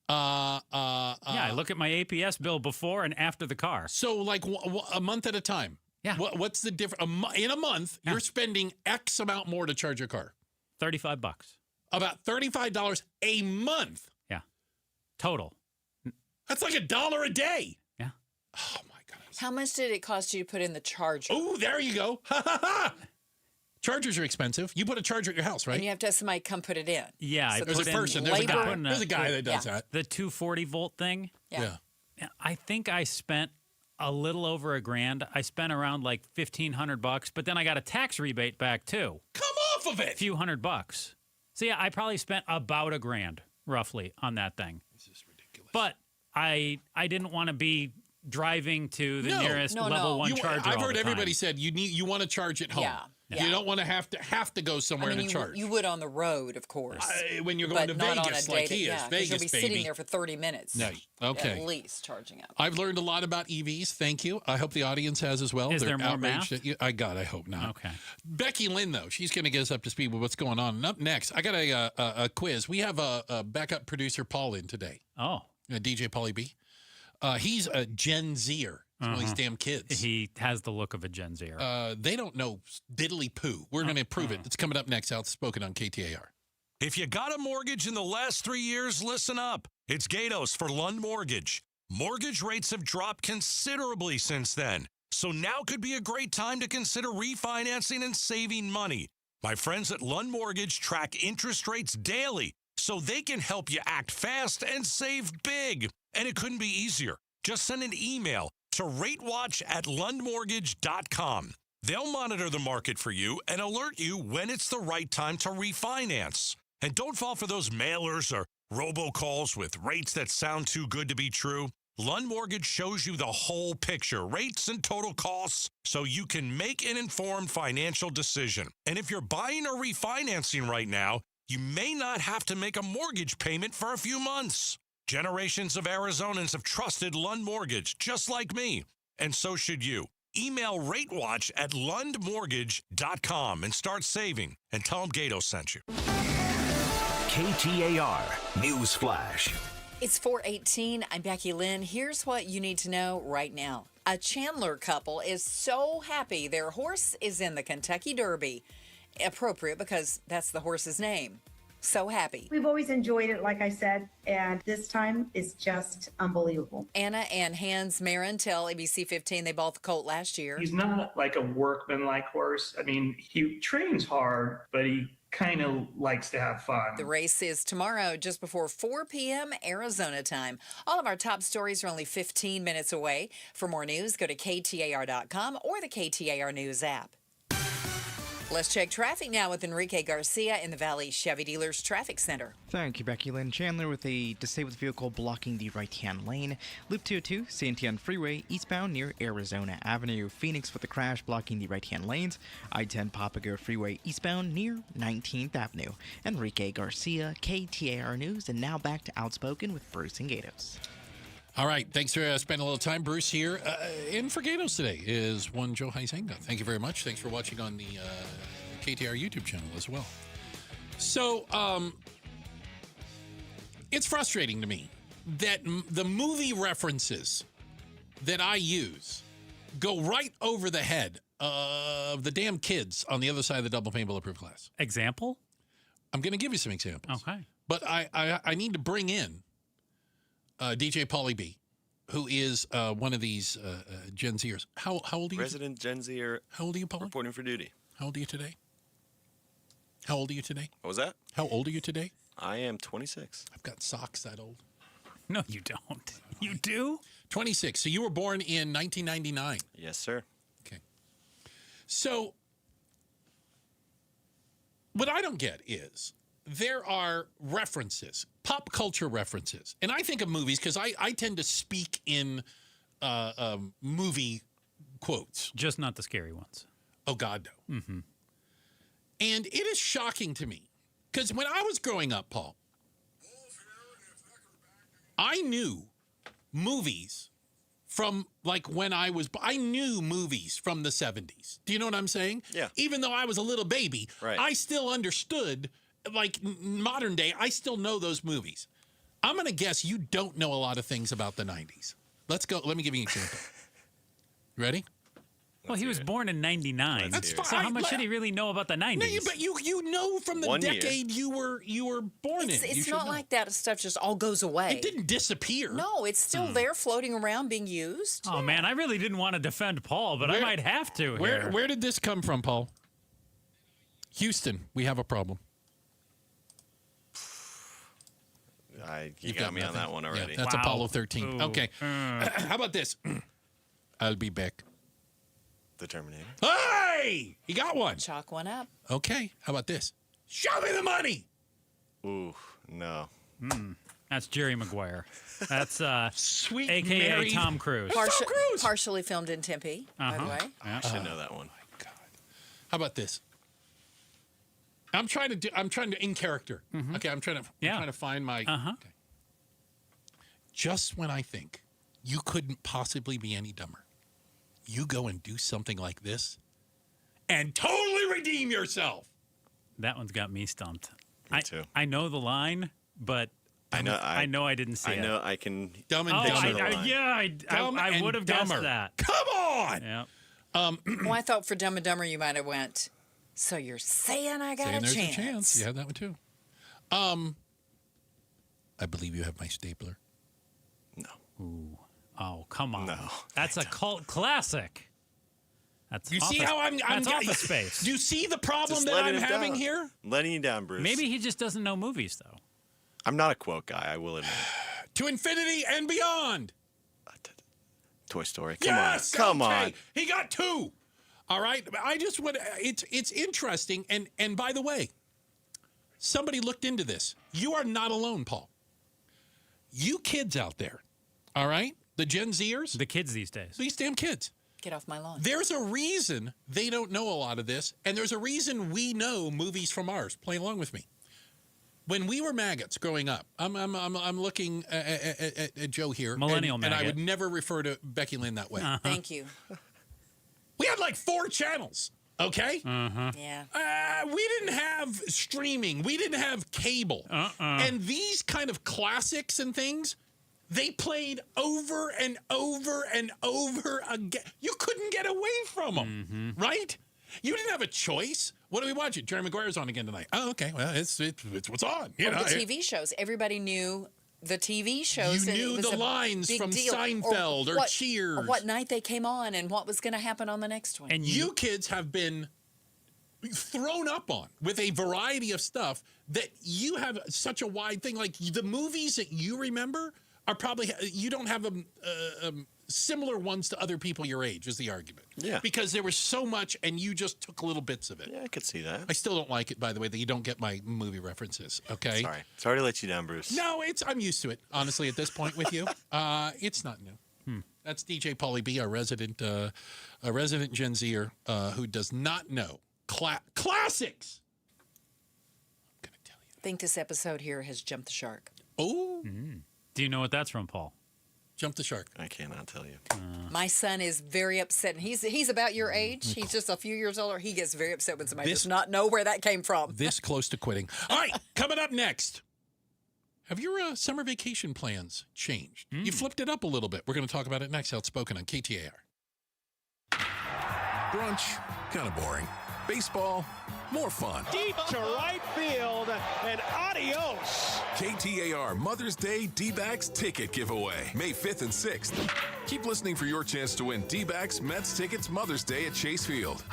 S13: I look at my APS bill before and after the car.
S12: So, like a month at a time.
S13: Yeah.
S12: What's the difference? In a month, you're spending X amount more to charge your car.
S13: $35.
S12: About $35 a month.
S13: Yeah. Total.
S12: That's like $1 a day.
S13: Yeah.
S12: Oh my goodness.
S3: How much did it cost you to put in the charger?
S12: Oh, there you go. Ha ha ha. Chargers are expensive. You put a charger at your house, right?
S3: And you have to have somebody come put it in.
S13: Yeah,
S3: So
S12: there's a person. There's a guy that does that.
S13: The 240 volt thing.
S3: Yeah.
S13: I think I spent a little over $1,000. I spent around like $1,500, but then I got a tax rebate back too.
S12: Come off of it.
S13: A few $100. So yeah, I probably spent about $1,000 roughly on that thing.
S12: This is ridiculous.
S13: But I didn't want to be driving to the nearest level 1 charger.
S12: I've
S13: all
S12: heard
S13: the
S12: everybody
S13: time.
S12: said you want to charge at home.
S3: Yeah.
S12: You don't want to have to go somewhere to charge.
S3: You would on the road, of course.
S12: When you're going to
S3: but not
S12: Vegas,
S3: on a
S12: like
S3: day
S12: he is.
S3: yeah,
S12: Vegas,
S3: you'll be
S12: baby.
S3: sitting there for 30 minutes.
S12: No. Okay.
S3: At least charging up.
S12: I've learned a lot about EVs. Thank you. I hope the audience has as well.
S13: Is
S12: They're
S13: there more
S12: outraged
S13: math?
S12: at you. I hope not.
S13: Okay.
S12: Becky Lynn, though, she's going to get us up to speed with what's going on. And up next, I got a quiz. We have a backup producer, Paul, in today.
S13: Oh.
S12: DJ Paulie B. He's a Gen Zer. All these damn kids.
S13: He has the look of a Gen Zer.
S12: They don't know diddly poo. We're going to prove it. It's coming up next. Outspoken on KTAR.
S8: If you got a mortgage in the last 3 years, listen up. It's Gatos for Lund Mortgage. Mortgage rates have dropped considerably since then. So now could be a great time to consider refinancing and saving money. My friends at Lund Mortgage track interest rates daily so they can help you act fast and save big. And it couldn't be easier. Just send an email to ratewatch@lundmortgage.com. They'll monitor the market for you and alert you when it's the right time to refinance. And don't fall for those mailers or robocalls with rates that sound too good to be true. Lund Mortgage shows you the whole picture, rates and total costs, so you can make an informed financial decision. And if you're buying or refinancing right now, you may not have to make a mortgage payment for a few months. Generations of Arizonans have trusted Lund Mortgage, just like me, and so should you. Email ratewatch@lundmortgage.com and start saving, and tell them Gato sent you.
S23: KTAR News Flash.
S3: It's 4:18. I'm Becky Lynn. Here's what you need to know right now. A Chandler couple is so happy their horse is in the Kentucky Derby. Appropriate because that's the horse's name. So happy.
S9: We've always enjoyed it, like I said, and this time is just unbelievable.
S3: Anna and Hans Marin tell ABC 15 they bought the colt last year.
S10: He's not like a workman-like horse. I mean, he trains hard, but he kind of likes to have fun.
S3: The race is tomorrow just before 4 p.m. Arizona time. All of our top stories are only 15 minutes away. For more news, go to KTAR.com or the KTAR News app. Let's check traffic now with Enrique Garcia in the Valley Chevy Dealers Traffic Center.
S6: Thank you, Becky Lynn. Chandler with a disabled vehicle blocking the right-hand lane. Loop 202, Santiago Freeway, eastbound near Arizona Avenue. Phoenix with a crash blocking the right-hand lanes. I-10 Papago Freeway, eastbound near 19th Avenue. Enrique Garcia, KTAR News, and now back to Outspoken with Bruce and Gatos.
S12: All right. Thanks for spending a little time, Bruce, here. In for Gatos today is one Joe Huizenga. Thank you very much. Thanks for watching on the KTAR YouTube channel as well. So, it's frustrating to me that the movie references that I use go right over the head of the damn kids on the other side of the double pane bulletproof glass.
S13: Example?
S12: I'm going to give you some examples.
S13: Okay.
S12: But I need to bring in DJ Paulie B, who is one of these Gen Zers. How old are you?
S11: Resident Gen Zer.
S12: How old are you, Paulie?
S11: Reporting for duty.
S12: How old are you today? How old are you today?
S11: What was that?
S12: How old are you today?
S11: I am 26.
S12: I've got socks that old.
S13: No, you don't. You do?
S12: 26. So you were born in 1999.
S11: Yes, sir.
S12: Okay. So what I don't get is there are references, pop culture references. And I think of movies because I tend to speak in movie quotes.
S13: Just not the scary ones.
S12: Oh, God, no.
S13: Mm-hmm.
S12: And it is shocking to me because when I was growing up, Paul, I knew movies from like when I knew movies from the 70s. Do you know what I'm saying?
S11: Yeah.
S12: Even though I was a little baby,
S11: Right.
S12: I still understood, like modern day, I still know those movies. I'm going to guess you don't know a lot of things about the 90s. Let's go. Let me give you an example. Ready?
S13: Well, he was born in 99.
S12: That's fine.
S13: So how much should he really know about the 90s?
S12: No, but you know from the
S11: 1 year.
S12: decade you were born in.
S3: It's
S12: You should
S3: not
S12: know.
S3: like that stuff just all goes away.
S12: It didn't disappear.
S3: No, it's still there floating around being used.
S13: Oh, man, I really didn't want to defend Paul, but I might have to here.
S12: Where did this come from, Paul? Houston, we have a problem.
S11: You got me on that one already.
S12: Yeah, that's Apollo 13.
S13: Ooh.
S12: Okay. How about this? I'll be back.
S11: The Terminator.
S12: Hey! You got one.
S3: Chalk one up.
S12: Okay. How about this? Show me the money.
S11: Ooh, no.
S13: That's Jerry Maguire. That's
S12: Sweet
S13: a.k.a.
S12: Mary.
S13: Tom Cruise.
S3: Partially filmed in Tempe, by the way.
S11: I should know that one.
S12: How about this? I'm trying to in character. Okay, I'm trying to find my. Okay. Just when I think you couldn't possibly be any dumber, you go and do something like this, and totally redeem yourself.
S13: That one's got me stumped.
S11: Me too.
S13: I know the line, but I know I didn't see it.
S11: I know I can.
S12: Dumb and
S11: Dumber.
S13: I would have guessed that.
S12: Come on.
S13: Yeah.
S3: Well, I thought for Dumb and Dumber you might have went, so you're saying I got
S12: Saying
S3: a
S12: there's
S3: chance.
S12: a chance. You have that one too. I believe you have my stapler.
S11: No.
S13: Ooh. Oh, come on.
S11: No.
S13: That's a cult classic. That's
S12: You see how I'm
S13: that's Office Space.
S12: Do you see the problem
S11: Just
S12: that
S11: letting
S12: I'm
S11: him
S12: having
S11: down.
S12: here?
S11: I'm letting you down, Bruce.
S13: Maybe he just doesn't know movies, though.
S11: I'm not a quote guy, I will admit.
S12: To infinity and beyond.
S11: Toy Story.
S12: Yes,
S11: Come
S12: okay.
S11: on.
S12: He got 2. All right. I just want. It's interesting. And by the way, somebody looked into this. You are not alone, Paul. You kids out there, all right, the Gen Zers,
S13: The kids these days.
S12: these damn kids.
S3: Get off my lawn.
S12: There's a reason they don't know a lot of this, and there's a reason we know movies from ours. Play along with me. When we were maggots growing up, I'm looking at Joe here,
S13: Millennial
S12: and I
S13: maggot.
S12: would never refer to Becky Lynn that way.
S3: Thank you.
S12: We had like 4 channels, okay?
S3: Yeah.
S12: We didn't have streaming. We didn't have cable. And these kind of classics and things, they played over and over and over again. You couldn't get away from them, right? You didn't have a choice. What are we watching? Jerry Maguire's on again tonight. Oh, okay. Well, it's what's on. You
S3: Or
S12: know,
S3: the TV shows. Everybody knew the TV shows.
S12: You
S3: and
S12: knew
S3: it was
S12: the
S3: a
S12: lines
S3: big
S12: from
S3: deal.
S12: Seinfeld or
S3: what,
S12: Cheers.
S3: Or what night they came on and what was going to happen on the next one.
S12: And you kids have been thrown up on with a variety of stuff that you have such a wide thing. Like the movies that you remember are probably, you don't have similar ones to other people your age is the argument.
S11: Yeah.
S12: Because there was so much and you just took little bits of it.
S11: Yeah, I could see that.
S12: I still don't like it, by the way, that you don't get my movie references, okay?
S11: Sorry to let you down, Bruce.
S12: No, I'm used to it, honestly, at this point with you. It's not new. That's DJ Pauly B, our resident Gen Zer, who does not know classics.
S3: I think this episode here has jumped the shark.
S12: Oh.
S13: Do you know what that's from, Paul?
S12: Jump the shark.
S11: I cannot tell you.
S3: My son is very upset. And he's about your age. He's just a few years older. He gets very upset when somebody does not know where that came from.
S12: This close to quitting. All right, coming up next. Have your summer vacation plans changed? You flipped it up a little bit. We're going to talk about it next. Outspoken on KTAR.
S1: Brunch, kind of boring. Baseball, more fun.
S14: Deep to right field, and adios.
S1: KTAR Mother's Day D-backs ticket giveaway, May 5th and 6th. Keep listening for your chance to win D-backs Mets tickets Mother's Day at Chase Field.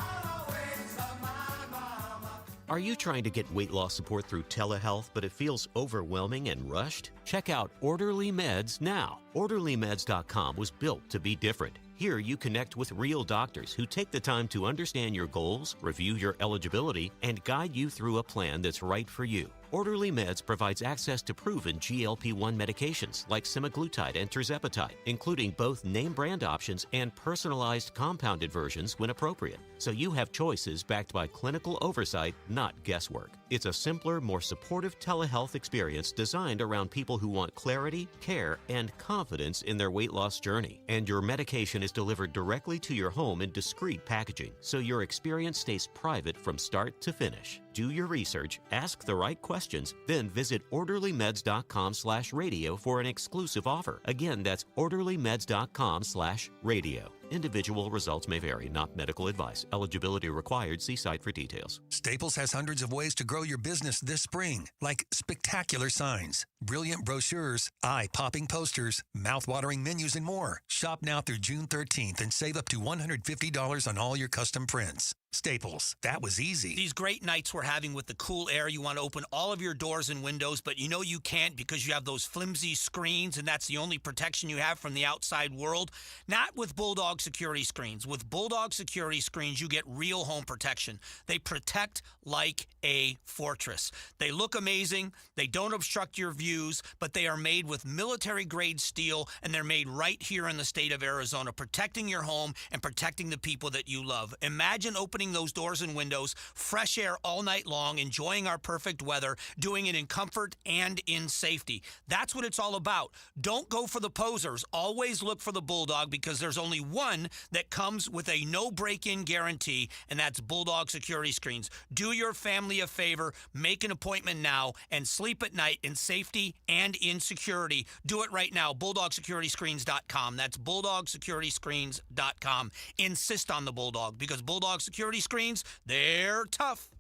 S15: Are you trying to get weight loss support through telehealth, but it feels overwhelming and rushed? Check out Orderly Meds now. OrderlyMeds.com was built to be different. Here you connect with real doctors who take the time to understand your goals, review your eligibility, and guide you through a plan that's right for you. Orderly Meds provides access to proven GLP-1 medications like semaglutide and tirzepatide, including both name brand options and personalized compounded versions when appropriate. So you have choices backed by clinical oversight, not guesswork. It's a simpler, more supportive telehealth experience designed around people who want clarity, care, and confidence in their weight loss journey. And your medication is delivered directly to your home in discreet packaging, so your experience stays private from start to finish. Do your research, ask the right questions, then visit orderlymeds.com/radio for an exclusive offer. Again, that's orderlymeds.com/radio. Individual results may vary, not medical advice. Eligibility required. See site for details.
S16: Staples has hundreds of ways to grow your business this spring, like spectacular signs, brilliant brochures, eye-popping posters, mouth-watering menus, and more. Shop now through June 13th and save up to $150 on all your custom prints. Staples, that was easy.
S17: These great nights we're having with the cool air, you want to open all of your doors and windows, but you know you can't because you have those flimsy screens, and that's the only protection you have from the outside world. Not with Bulldog Security Screens. With Bulldog Security Screens, you get real home protection. They protect like a fortress. They look amazing. They don't obstruct your views, but they are made with military-grade steel, and they're made right here in the state of Arizona, protecting your home and protecting the people that you love. Imagine opening those doors and windows, fresh air all night long, enjoying our perfect weather, doing it in comfort and in safety. That's what it's all about. Don't go for the posers. Always look for the Bulldog, because there's only one that comes with a no break-in guarantee, and that's Bulldog Security Screens. Do your family a favor, make an appointment now, and sleep at night in safety and in security. Do it right now. BulldogSecurityScreens.com. That's BulldogSecurityScreens.com. Insist on the Bulldog, because Bulldog Security Screens, they're tough.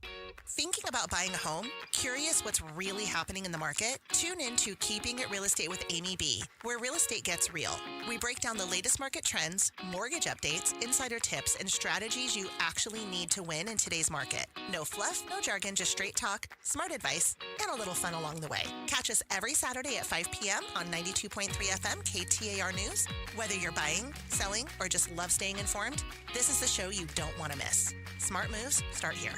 S18: Thinking about buying a home? Curious what's really happening in the market? Tune in to Keeping It Real Estate with Amy B, where real estate gets real. We break down the latest market trends, mortgage updates, insider tips, and strategies you actually need to win in today's market. No fluff, no jargon, just straight talk, smart advice, and a little fun along the way. Catch us every Saturday at 5 p.m. on 92.3 FM KTAR News. Whether you're buying, selling, or just love staying informed, this is the show you don't want to miss. Smart moves start here.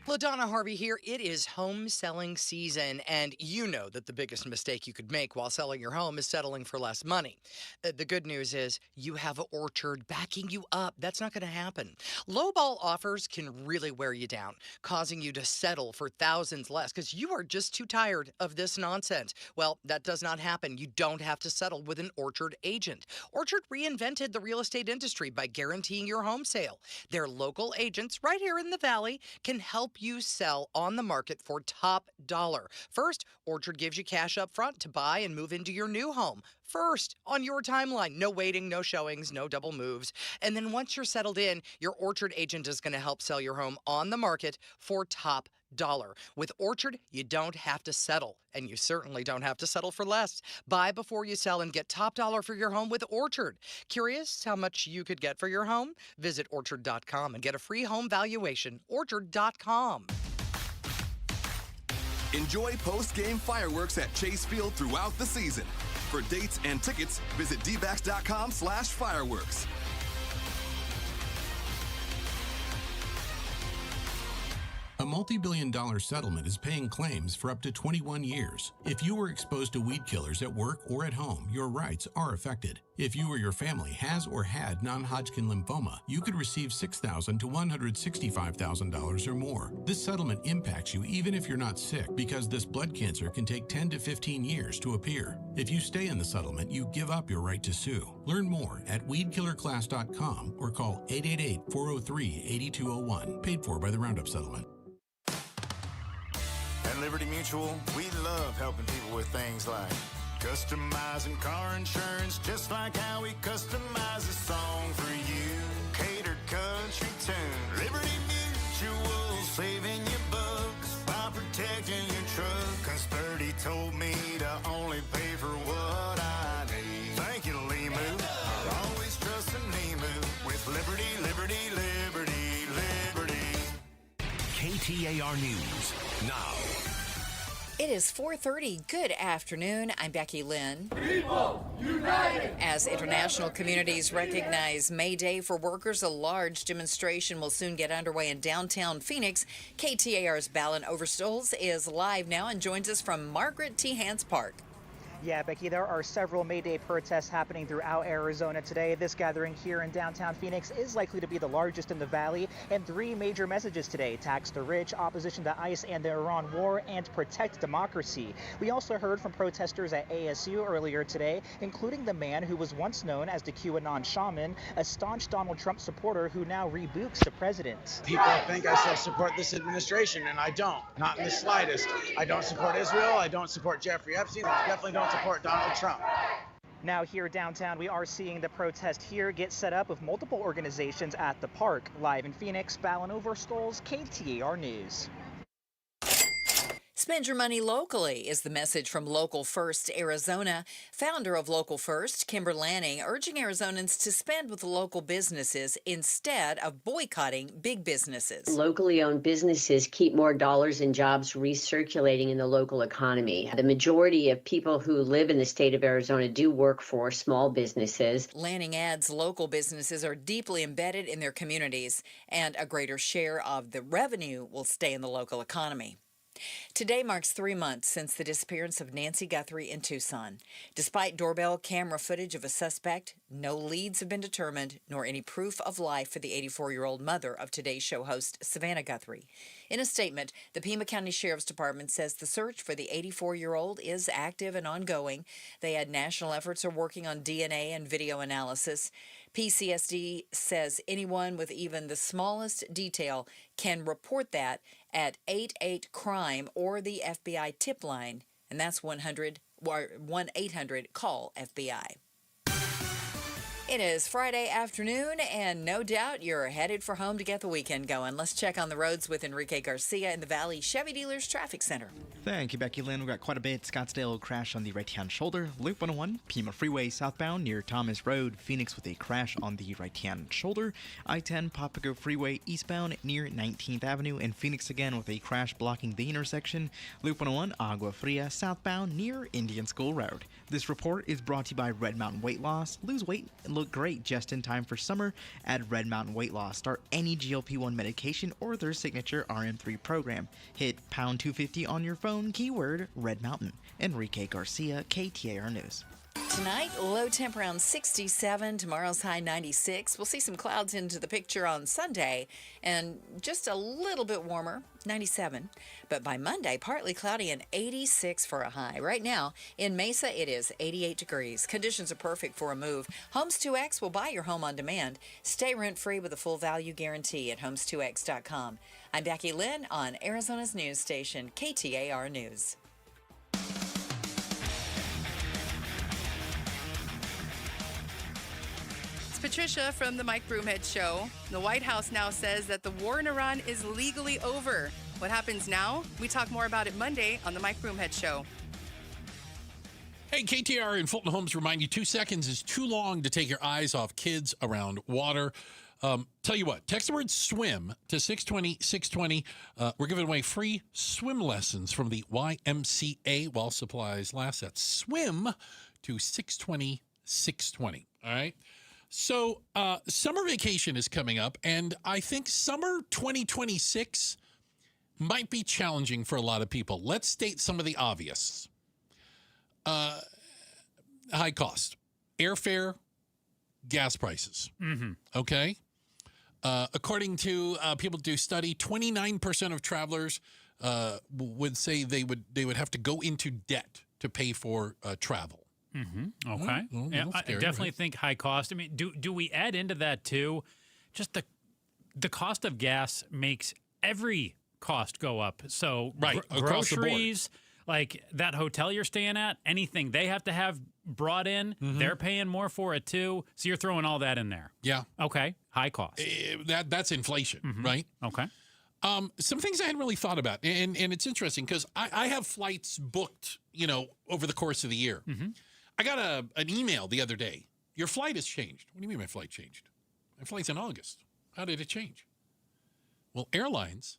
S19: LaDonna Harvey here. It is home selling season, and you know that the biggest mistake you could make while selling your home is settling for less money. The good news is you have an Orchard backing you up. That's not going to happen. Lowball offers can really wear you down, causing you to settle for thousands less because you are just too tired of this nonsense. Well, that does not happen. You don't have to settle with an Orchard agent. Orchard reinvented the real estate industry by guaranteeing your home sale. Their local agents right here in the Valley can help you sell on the market for top dollar. First, Orchard gives you cash up front to buy and move into your new home. First, on your timeline. No waiting, no showings, no double moves. And then once you're settled in, your Orchard agent is going to help sell your home on the market for top dollar. With Orchard, you don't have to settle, and you certainly don't have to settle for less. Buy before you sell and get top dollar for your home with Orchard. Curious how much you could get for your home? Visit Orchard.com and get a free home valuation. Orchard.com.
S1: Enjoy post-game fireworks at Chase Field throughout the season. For dates and tickets, visit dbacks.com/fireworks.
S20: A multi-billion-dollar settlement is paying claims for up to 21 years. If you were exposed to weed killers at work or at home, your rights are affected. If you or your family has or had non-Hodgkin lymphoma, you could receive $6,000 to $165,000 or more. This settlement impacts you even if you're not sick, because this blood cancer can take 10 to 15 years to appear. If you stay in the settlement, you give up your right to sue. Learn more at weedkillerclass.com or call 888-403-8201. Paid for by the Roundup Settlement.
S21: At Liberty Mutual, we love helping people with things like customizing car insurance, just like how we customize a song for you. Catered country tune. Liberty Mutual, saving you bucks by protecting your truck. 'Cause 30 told me to only pay for what I need. Thank you, Limu. Always trust in Limu with Liberty, Liberty, Liberty, Liberty.
S23: KTAR News now.
S3: It is 4:30. Good afternoon. I'm Becky Lynn.
S2: People united!
S3: As international communities recognize May Day for workers, a large demonstration will soon get underway in downtown Phoenix. KTAR's Balin Overstoles is live now and joins us from Margaret T. Hance Park.
S4: Yeah, Becky, there are several May Day protests happening throughout Arizona today. This gathering here in downtown Phoenix is likely to be the largest in the valley. And three major messages today: tax the rich, opposition to ICE and the Iran war, and protect democracy. We also heard from protesters at ASU earlier today, including the man who was once known as the QAnon shaman, a staunch Donald Trump supporter who now rebukes the president.
S22: People think I still support this administration, and I don't. Not in the slightest. I don't support Israel. I don't support Jeffrey Epstein. I definitely don't support Donald Trump.
S4: Now here downtown, we are seeing the protest here get set up with multiple organizations at the park. Live in Phoenix, Balin Overstoles, KTAR News.
S3: Spend your money locally is the message from Local First Arizona. Founder of Local First, Kimber Lanning, urging Arizonans to spend with local businesses instead of boycotting big businesses.
S24: Locally owned businesses keep more dollars and jobs recirculating in the local economy. The majority of people who live in the state of Arizona do work for small businesses.
S3: Lanning adds local businesses are deeply embedded in their communities, and a greater share of the revenue will stay in the local economy. Today marks 3 months since the disappearance of Nancy Guthrie in Tucson. Despite doorbell camera footage of a suspect, no leads have been determined, nor any proof of life for the 84-year-old mother of Today's Show host Savannah Guthrie. In a statement, the Pima County Sheriff's Department says the search for the 84-year-old is active and ongoing. They add national efforts are working on DNA and video analysis. PCSD says anyone with even the smallest detail can report that at 88-CRIME or the FBI tip line, and that's 1-800-CALL-FBI. It is Friday afternoon, and no doubt you're headed for home to get the weekend going. Let's check on the roads with Enrique Garcia in the Valley Chevy Dealers Traffic Center.
S6: Thank you, Becky Lynn. We've got quite a bit. Scottsdale crash on the right-hand shoulder. Loop 101, Pima Freeway southbound near Thomas Road. Phoenix with a crash on the right-hand shoulder. I-10 Papago Freeway eastbound near 19th Avenue. And Phoenix again with a crash blocking the intersection. Loop 101, Agua Fria southbound near Indian School Road. This report is brought to you by Red Mountain Weight Loss. Lose weight and look great just in time for summer at Red Mountain Weight Loss. Start any GLP-1 medication or their signature RM3 program. Hit pound 250 on your phone, keyword Red Mountain. Enrique Garcia, KTAR News.
S3: Tonight, low temp around 67. Tomorrow's high 96. We'll see some clouds into the picture on Sunday and just a little bit warmer, 97. But by Monday, partly cloudy and 86 for a high. Right now, in Mesa, it is 88 degrees. Conditions are perfect for a move. Homes 2X will buy your home on demand. Stay rent-free with a full value guarantee at homes2x.com. I'm Becky Lynn on Arizona's news station, KTAR News.
S25: Patricia from the Mike Broomhead Show. The White House now says that the war in Iran is legally over. What happens now? We talk more about it Monday on the Mike Broomhead Show.
S12: Hey, KTR and Fulton Homes remind you 2 seconds is too long to take your eyes off kids around water. Tell you what, text the word swim to 620-620. We're giving away free swim lessons from the YMCA while supplies last. That's swim to 620-620. All right? So summer vacation is coming up, and I think summer 2026 might be challenging for a lot of people. Let's state some of the obvious. High cost. Airfare, gas prices.
S13: Mm-hmm.
S12: Okay? According to people do study, 29% of travelers would say they would have to go into debt to pay for travel.
S13: Mm-hmm. Okay. Yeah, I definitely think high cost. I mean, do we add into that too? Just the cost of gas makes every cost go up. So groceries, like that hotel you're staying at, anything they have to have brought in, they're paying more for it too. So you're throwing all that in there.
S12: Yeah.
S13: Okay. High cost.
S12: That's inflation, right?
S13: Okay.
S12: Some things I hadn't really thought about, and it's interesting because I have flights booked, over the course of the year.
S13: Mm-hmm.
S12: I got an email the other day. Your flight has changed. What do you mean my flight changed? My flight's in August. How did it change? Well, airlines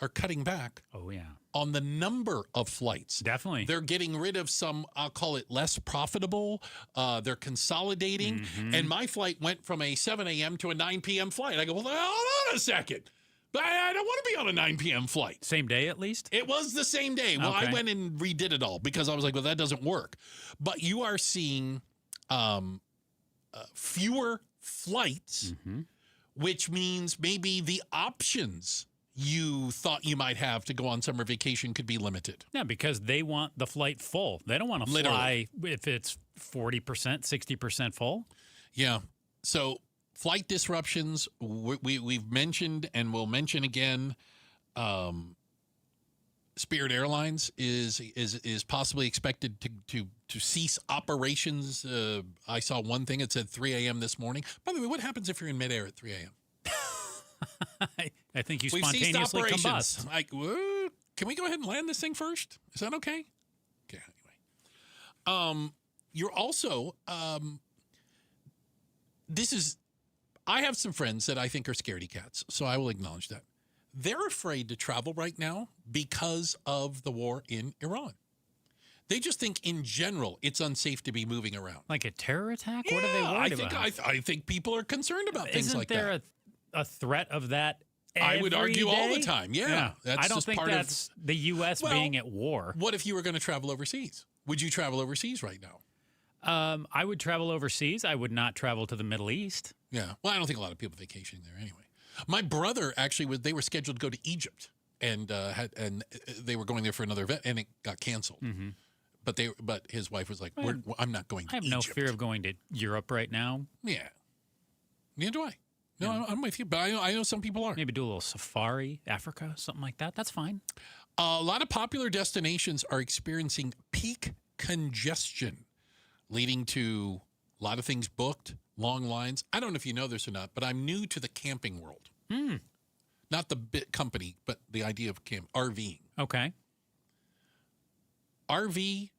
S12: are cutting back.
S13: Oh, yeah.
S12: On the number of flights.
S13: Definitely.
S12: They're getting rid of some, I'll call it less profitable. They're consolidating. And my flight went from a 7 a.m. to a 9 p.m. flight. I go, well, hold on a second. I don't want to be on a 9 p.m. flight.
S13: Same day, at least?
S12: It was the same day. Well, I went and redid it all because I was like, well, that doesn't work. But you are seeing fewer flights, which means maybe the options you thought you might have to go on summer vacation could be limited.
S13: Yeah, because they want the flight full. They don't want to fly if it's 40%, 60% full.
S12: Yeah. So flight disruptions, we've mentioned and we'll mention again. Spirit Airlines is possibly expected to cease operations. I saw one thing, it said 3 a.m. this morning. By the way, what happens if you're in midair at 3 a.m.?
S13: I think you
S12: We've ceased
S13: spontaneously
S12: operations.
S13: combust.
S12: Like, can we go ahead and land this thing first? Is that okay? Okay, anyway. You're also, I have some friends that I think are scaredy cats, so I will acknowledge that. They're afraid to travel right now because of the war in Iran. They just think in general it's unsafe to be moving around.
S13: Like a terror attack? What are they worried about?
S12: I think people are concerned about things like that.
S13: Isn't there a threat of that
S12: I would argue
S13: every
S12: all the
S13: day?
S12: time. Yeah. That's
S13: I don't
S12: just
S13: think
S12: part
S13: that's the U.S. being at war.
S12: What if you were going to travel overseas? Would you travel overseas right now?
S13: I would travel overseas. I would not travel to the Middle East.
S12: Yeah. Well, I don't think a lot of people vacationing there anyway. My brother actually they were scheduled to go to Egypt and they were going there for another event and it got canceled. But his wife was like, I'm not going to Egypt.
S13: I have no fear of going to Europe right now.
S12: Yeah. Neither do I. No, I'm with you, but I know some people are.
S13: Maybe do a little safari, Africa, something like that. That's fine.
S12: A lot of popular destinations are experiencing peak congestion, leading to a lot of things booked, long lines. I don't know if you know this or not, but I'm new to the camping world. Not the bit company, but the idea of RVing.
S13: Okay.
S12: RV,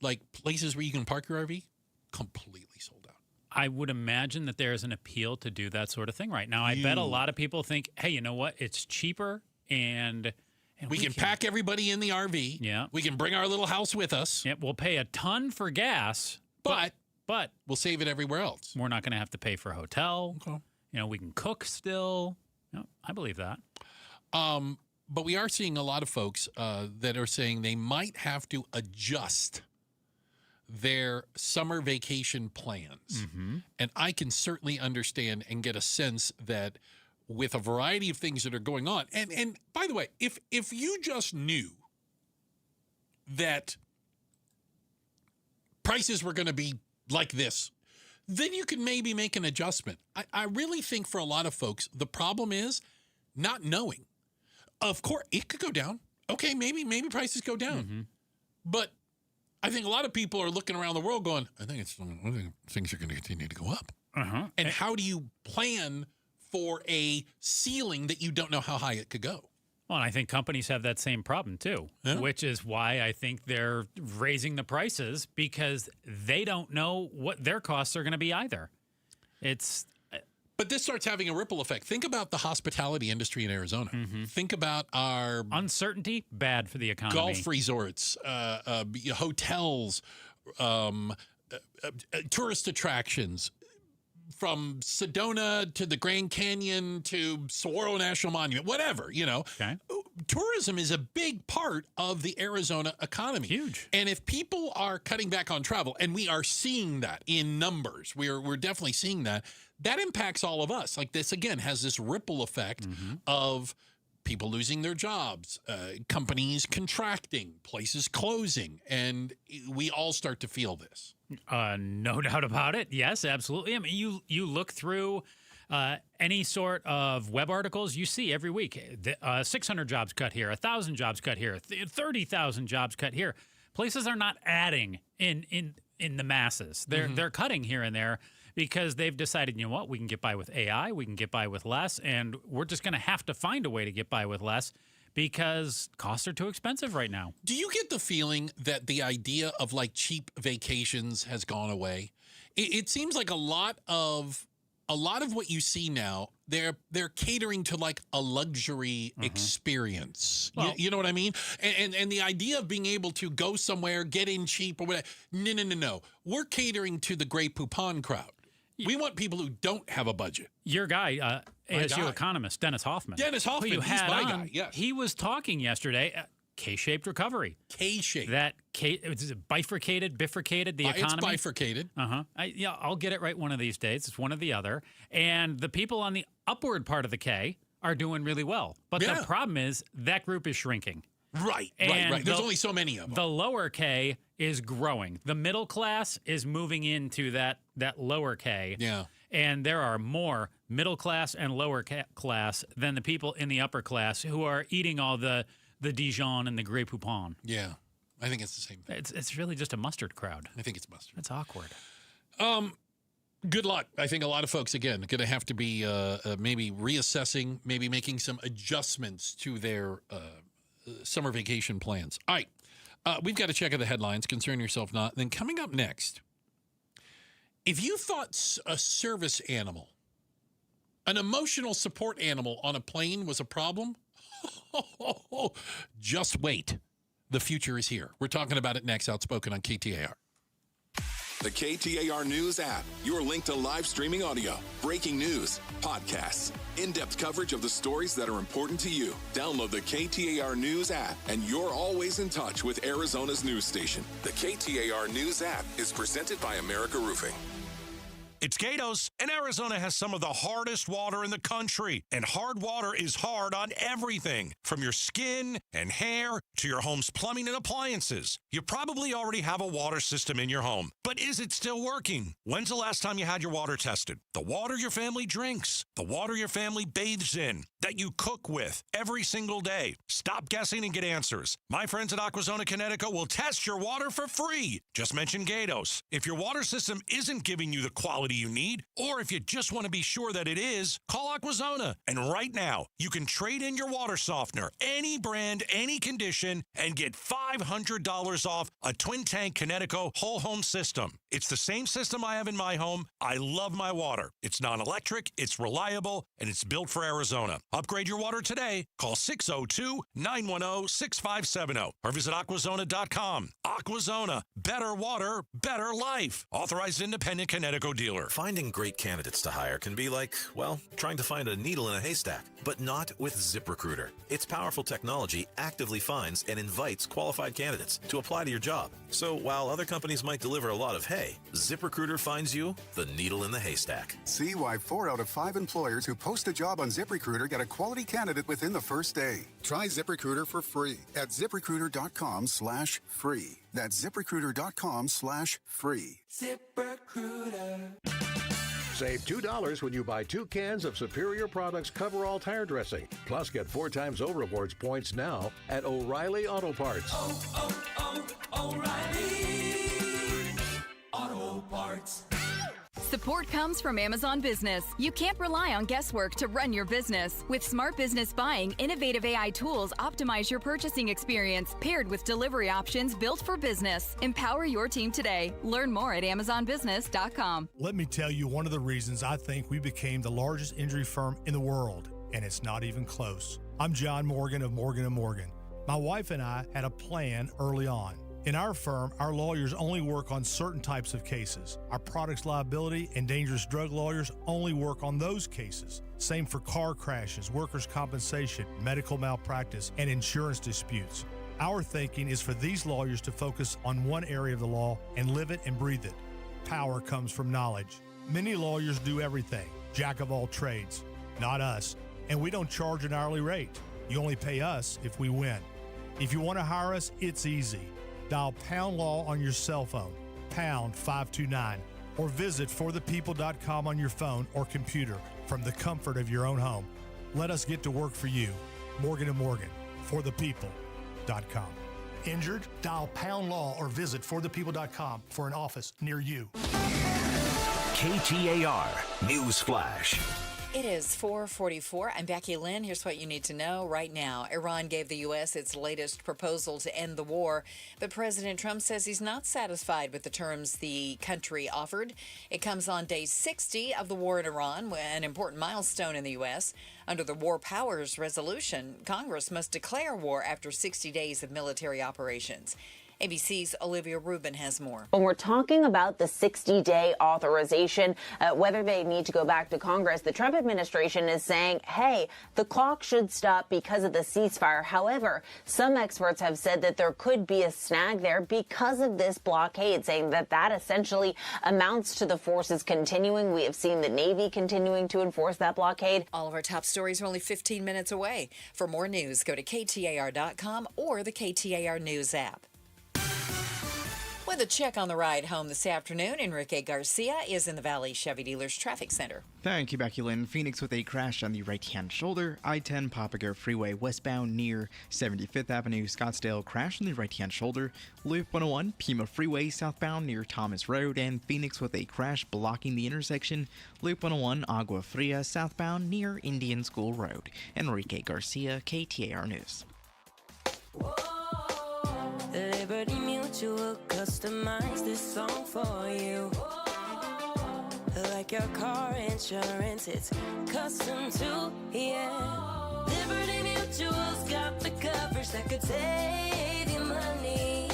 S12: like places where you can park your RV, completely sold out.
S13: I would imagine that there is an appeal to do that sort of thing right now. I bet a lot of people think, hey, you know what? It's cheaper and
S12: we can pack everybody in the RV.
S13: Yeah.
S12: We can bring our little house with us.
S13: Yep. We'll pay a ton for gas,
S12: but
S13: we'll
S12: save it everywhere else.
S13: We're not going to have to pay for a hotel.
S12: Okay.
S13: We can cook still. I believe that.
S12: But we are seeing a lot of folks that are saying they might have to adjust their summer vacation plans. And I can certainly understand and get a sense that with a variety of things that are going on. And by the way, if you just knew that prices were going to be like this, then you could maybe make an adjustment. I really think for a lot of folks, the problem is not knowing. Of course, it could go down. Okay, maybe prices go down. But I think a lot of people are looking around the world going, I think things are going to continue to go up. And how do you plan for a ceiling that you don't know how high it could go?
S13: Well, and I think companies have that same problem too, which is why I think they're raising the prices because they don't know what their costs are going to be either.
S12: But this starts having a ripple effect. Think about the hospitality industry in Arizona. Think about our
S13: uncertainty, bad for the economy.
S12: Golf resorts, hotels, tourist attractions, from Sedona to the Grand Canyon to Saguaro National Monument, whatever,
S13: Okay.
S12: Tourism is a big part of the Arizona economy.
S13: Huge.
S12: And if people are cutting back on travel, and we are seeing that in numbers, we're definitely seeing that impacts all of us. Like this, again, has this ripple effect of people losing their jobs, companies contracting, places closing, and we all start to feel this.
S13: No doubt about it. Yes, absolutely. I mean, you look through any sort of web articles, you see every week 600 jobs cut here, 1,000 jobs cut here, 30,000 jobs cut here. Places are not adding in the masses. They're cutting here and there because they've decided, you know what, we can get by with AI, we can get by with less, and we're just going to have to find a way to get by with less because costs are too expensive right now.
S12: Do you get the feeling that the idea of like cheap vacations has gone away? It seems like a lot of a lot of what you see now, they're catering to like a luxury experience.
S13: Well-
S12: You know what I mean? And the idea of being able to go somewhere, get in cheap or whatever. No. We're catering to the Grey Poupon crowd. We want people who don't have a budget.
S13: Your guy, ASU
S12: guy.
S13: economist, Dennis Hoffman.
S12: Dennis Hoffman,
S13: who you
S12: he's
S13: had
S12: my
S13: on,
S12: guy, yes.
S13: He was talking yesterday, K-shaped recovery.
S12: K-shaped.
S13: That is it bifurcated, the economy?
S12: It's bifurcated.
S13: I'll get it right one of these days. It's one or the other. And the people on the upward part of the K are doing really well. But the problem is that group is shrinking.
S12: Right. There's only so many of them.
S13: The lower K is growing. The middle class is moving into that lower K.
S12: Yeah.
S13: And there are more middle class and lower class than the people in the upper class who are eating all the Dijon and the Grey Poupon.
S12: Yeah. I think it's the same thing.
S13: It's really just a mustard crowd.
S12: I think it's mustard.
S13: It's awkward.
S12: Good luck. I think a lot of folks, again, going to have to be maybe reassessing, maybe making some adjustments to their summer vacation plans. All right. We've got to check out the headlines. Concern yourself not. Then coming up next, if you thought a service animal, an emotional support animal on a plane was a problem, just wait. The future is here. We're talking about it next. Outspoken on KTAR.
S1: The KTAR News app, your link to live streaming audio, breaking news, podcasts, in-depth coverage of the stories that are important to you. Download the KTAR News app, and you're always in touch with Arizona's news station. The KTAR News app is presented by America Roofing.
S5: It's Gatos, and Arizona has some of the hardest water in the country. And hard water is hard on everything, from your skin and hair to your home's plumbing and appliances. You probably already have a water system in your home, but is it still working? When's the last time you had your water tested? The water your family drinks, the water your family bathes in, that you cook with every single day. Stop guessing and get answers. My friends at Aquazona, Connecticut will test your water for free. Just mention Gatos. If your water system isn't giving you the quality you need, or if you just want to be sure that it is, call Aquazona. And right now, you can trade in your water softener, any brand, any condition, and get $500 off a twin tank Connecticut whole home system. It's the same system I have in my home. I love my water. It's non-electric, it's reliable, and it's built for Arizona. Upgrade your water today. Call 602-910-6570 or visit aquazona.com. Aquazona, better water, better life. Authorized independent Connecticut dealer.
S7: Finding great candidates to hire can be like, well, trying to find a needle in a haystack, but not with ZipRecruiter. Its powerful technology actively finds and invites qualified candidates to apply to your job. So while other companies might deliver a lot of hay, ZipRecruiter finds you the needle in the haystack.
S8: See why 4 out of 5 employers who post a job on ZipRecruiter get a quality candidate within the first day. Try ZipRecruiter for free at ZipRecruiter.com/free. That's ZipRecruiter.com/free.
S2: ZipRecruiter.
S9: Save $2 when you buy 2 cans of Superior Products Coverall Tire Dressing. Plus, get 4 times O-Rewards points now at O'Reilly Auto Parts.
S2: O'Reilly Auto Parts.
S10: Support comes from Amazon Business. You can't rely on guesswork to run your business. With Smart Business Buying, innovative AI tools optimize your purchasing experience, paired with delivery options built for business. Empower your team today. Learn more at amazonbusiness.com.
S26: Let me tell you one of the reasons I think we became the largest injury firm in the world, and it's not even close. I'm John Morgan of Morgan & Morgan. My wife and I had a plan early on. In our firm, our lawyers only work on certain types of cases. Our products liability and dangerous drug lawyers only work on those cases. Same for car crashes, workers' compensation, medical malpractice, and insurance disputes. Our thinking is for these lawyers to focus on one area of the law and live it and breathe it. Power comes from knowledge. Many lawyers do everything, jack of all trades. Not us, and we don't charge an hourly rate. You only pay us if we win. If you want to hire us, it's easy. Dial Pound Law on your cell phone, pound 529, or visit forthepeople.com on your phone or computer from the comfort of your own home. Let us get to work for you. Morgan & Morgan, forthepeople.com. Injured? Dial Pound Law or visit forthepeople.com for an office near you.
S23: KTAR News Flash.
S3: It is 4:44. I'm Becky Lynn. Here's what you need to know right now. Iran gave the U.S. its latest proposal to end the war, but President Trump says he's not satisfied with the terms the country offered. It comes on day 60 of the war in Iran, an important milestone in the U.S. Under the War Powers Resolution, Congress must declare war after 60 days of military operations. ABC's Olivia Rubin has more.
S11: When we're talking about the 60-day authorization, whether they need to go back to Congress, the Trump administration is saying, hey, the clock should stop because of the ceasefire. However, some experts have said that there could be a snag there because of this blockade, saying that that essentially amounts to the forces continuing. We have seen the Navy continuing to enforce that blockade.
S3: All of our top stories are only 15 minutes away. For more news, go to KTAR.com or the KTAR News app. With a check on the ride home this afternoon, Enrique Garcia is in the Valley Chevy Dealers Traffic Center.
S6: Thank you, Becky Lynn. Phoenix with a crash on the right-hand shoulder. I-10 Papago Freeway westbound near 75th Avenue, Scottsdale. Crash on the right-hand shoulder. Loop 101 Pima Freeway southbound near Thomas Road. And Phoenix with a crash blocking the intersection. Loop 101 Agua Fria southbound near Indian School Road. Enrique Garcia, KTAR News.
S14: Liberty Mutual customize this song for you. Like your car insurance, it's custom too, yeah. Liberty Mutual's got the coverage that could save you money.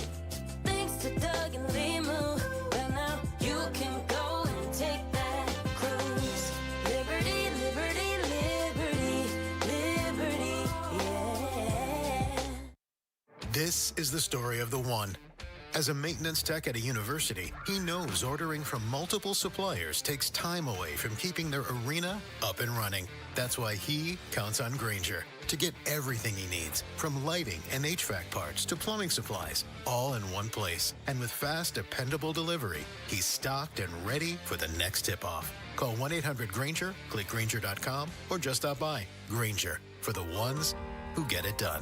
S14: Thanks to Doug and Limu, well now you can go and take that cruise. Liberty, liberty, liberty, liberty, yeah.
S15: This is the story of the one. As a maintenance tech at a university, he knows ordering from multiple suppliers takes time away from keeping their arena up and running. That's why he counts on Grainger to get everything he needs, from lighting and HVAC parts to plumbing supplies, all in one place. And with fast, dependable delivery, he's stocked and ready for the next tip-off. Call 1-800-GRAINGER, click Grainger.com, or just stop by. Grainger, for the ones who get it done.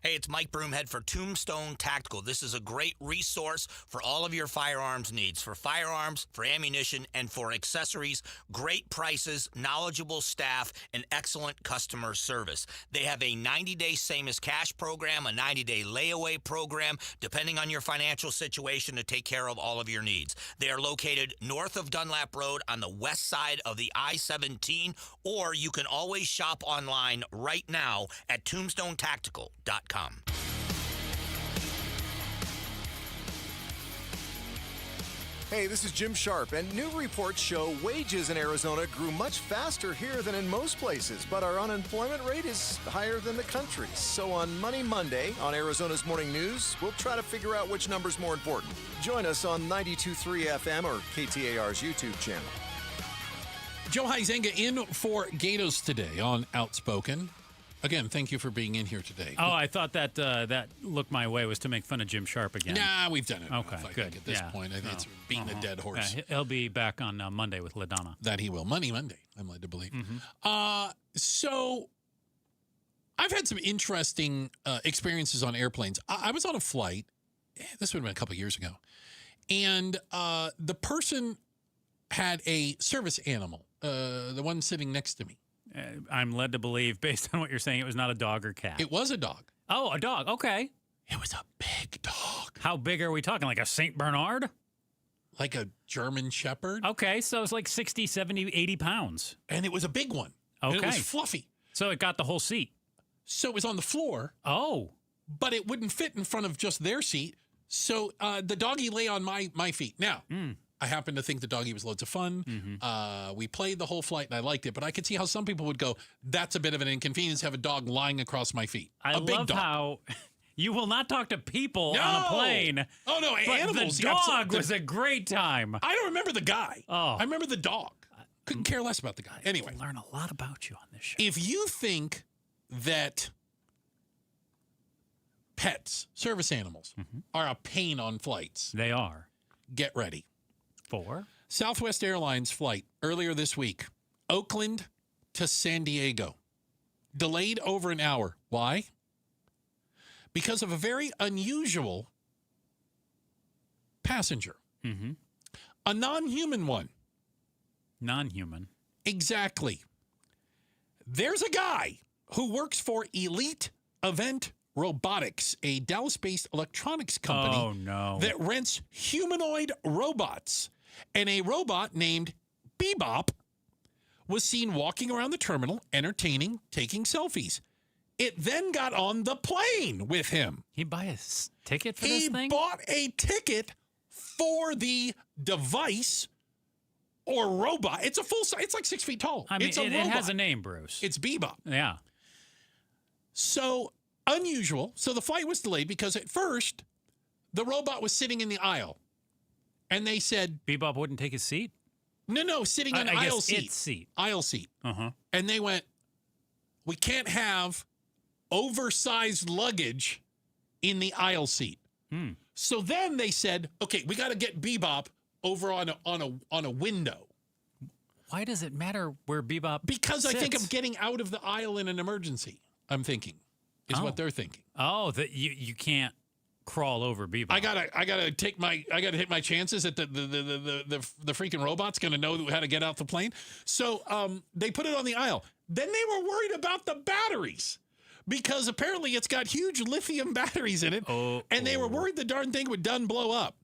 S16: Hey, it's Mike Broomhead for Tombstone Tactical. This is a great resource for all of your firearms needs, for firearms, for ammunition, and for accessories. Great prices, knowledgeable staff, and excellent customer service. They have a 90-day same-as-cash program, a 90-day layaway program, depending on your financial situation, to take care of all of your needs. They are located north of Dunlap Road on the west side of the I-17, or you can always shop online right now at tombstonetactical.com.
S17: Hey, this is Jim Sharp, and new reports show wages in Arizona grew much faster here than in most places, but our unemployment rate is higher than the country. So on Money Monday on Arizona's Morning News, we'll try to figure out which number's more important. Join us on 92.3 FM or KTAR's YouTube channel.
S12: Joe Huizenga in for Gatos today on Outspoken. Again, thank you for being in here today.
S13: Oh, I thought that that look my way was to make fun of Jim Sharp again.
S12: Nah, we've done it.
S13: Okay,
S12: enough,
S13: good.
S12: At this point, I think it's beating a dead horse.
S13: Yeah, he'll be back on Monday with LaDonna.
S12: That he will. Money Monday, I'm led to believe. So I've had some interesting experiences on airplanes. I was on a flight. This would have been a couple of years ago. And the person had a service animal, the one sitting next to me.
S13: I'm led to believe, based on what you're saying, it was not a dog or cat.
S12: It was a dog.
S13: Oh, a dog. Okay.
S12: It was a big dog.
S13: How big are we talking? Like a St. Bernard?
S12: Like a German Shepherd?
S13: Okay, so it's like 60, 70, 80 pounds.
S12: And it was a big one.
S13: Okay.
S12: And it was fluffy.
S13: So it got the whole seat.
S12: So it was on the floor.
S13: Oh.
S12: But it wouldn't fit in front of just their seat. So the doggy lay on my feet. Now, I happen to think the doggy was loads of fun. We played the whole flight, and I liked it. But I could see how some people would go, that's a bit of an inconvenience to have a dog lying across my feet.
S13: I
S12: big
S13: love
S12: dog.
S13: how you will not talk to people on a plane.
S12: Oh, no,
S13: but
S12: animals.
S13: The dog was a great time.
S12: I don't remember the guy.
S13: Oh.
S12: I remember the dog. Couldn't care less about the guy. Anyway.
S13: I learn a lot about you on this show.
S12: If you think that pets, service animals, are a pain on flights.
S13: They are.
S12: Get ready.
S13: For?
S12: Southwest Airlines flight earlier this week, Oakland to San Diego. Delayed over an hour. Why? Because of a very unusual passenger. A non-human one.
S13: Non-human.
S12: Exactly. There's a guy who works for Elite Event Robotics, a Dallas-based electronics company that rents humanoid robots. And a robot named Bebop was seen walking around the terminal, entertaining, taking selfies. It then got on the plane with him.
S13: He buy a ticket for this thing?
S12: He bought a ticket for the device or robot. It's a full size. It's like 6 feet tall.
S13: I mean,
S12: it's a
S13: it
S12: robot.
S13: has a name, Bruce.
S12: It's Bebop.
S13: Yeah.
S12: So unusual. So the flight was delayed because at first the robot was sitting in the aisle. And they said...
S13: Bebop wouldn't take his seat?
S12: No, sitting in aisle seat.
S13: Its seat.
S12: Aisle seat.
S13: Uh-huh.
S12: And they went, we can't have oversized luggage in the aisle seat. So then they said, okay, we got to get Bebop over on a window.
S13: Why does it matter where Bebop
S12: Because
S13: sits?
S12: I think of getting out of the aisle in an emergency, I'm thinking, is what they're thinking.
S13: Oh, that you can't crawl over Bebop.
S12: I gotta take my chances that the freaking robot's gonna know how to get out the plane. So they put it on the aisle. Then they were worried about the batteries because apparently it's got huge lithium batteries in it, and they were worried the darn thing would done blow up.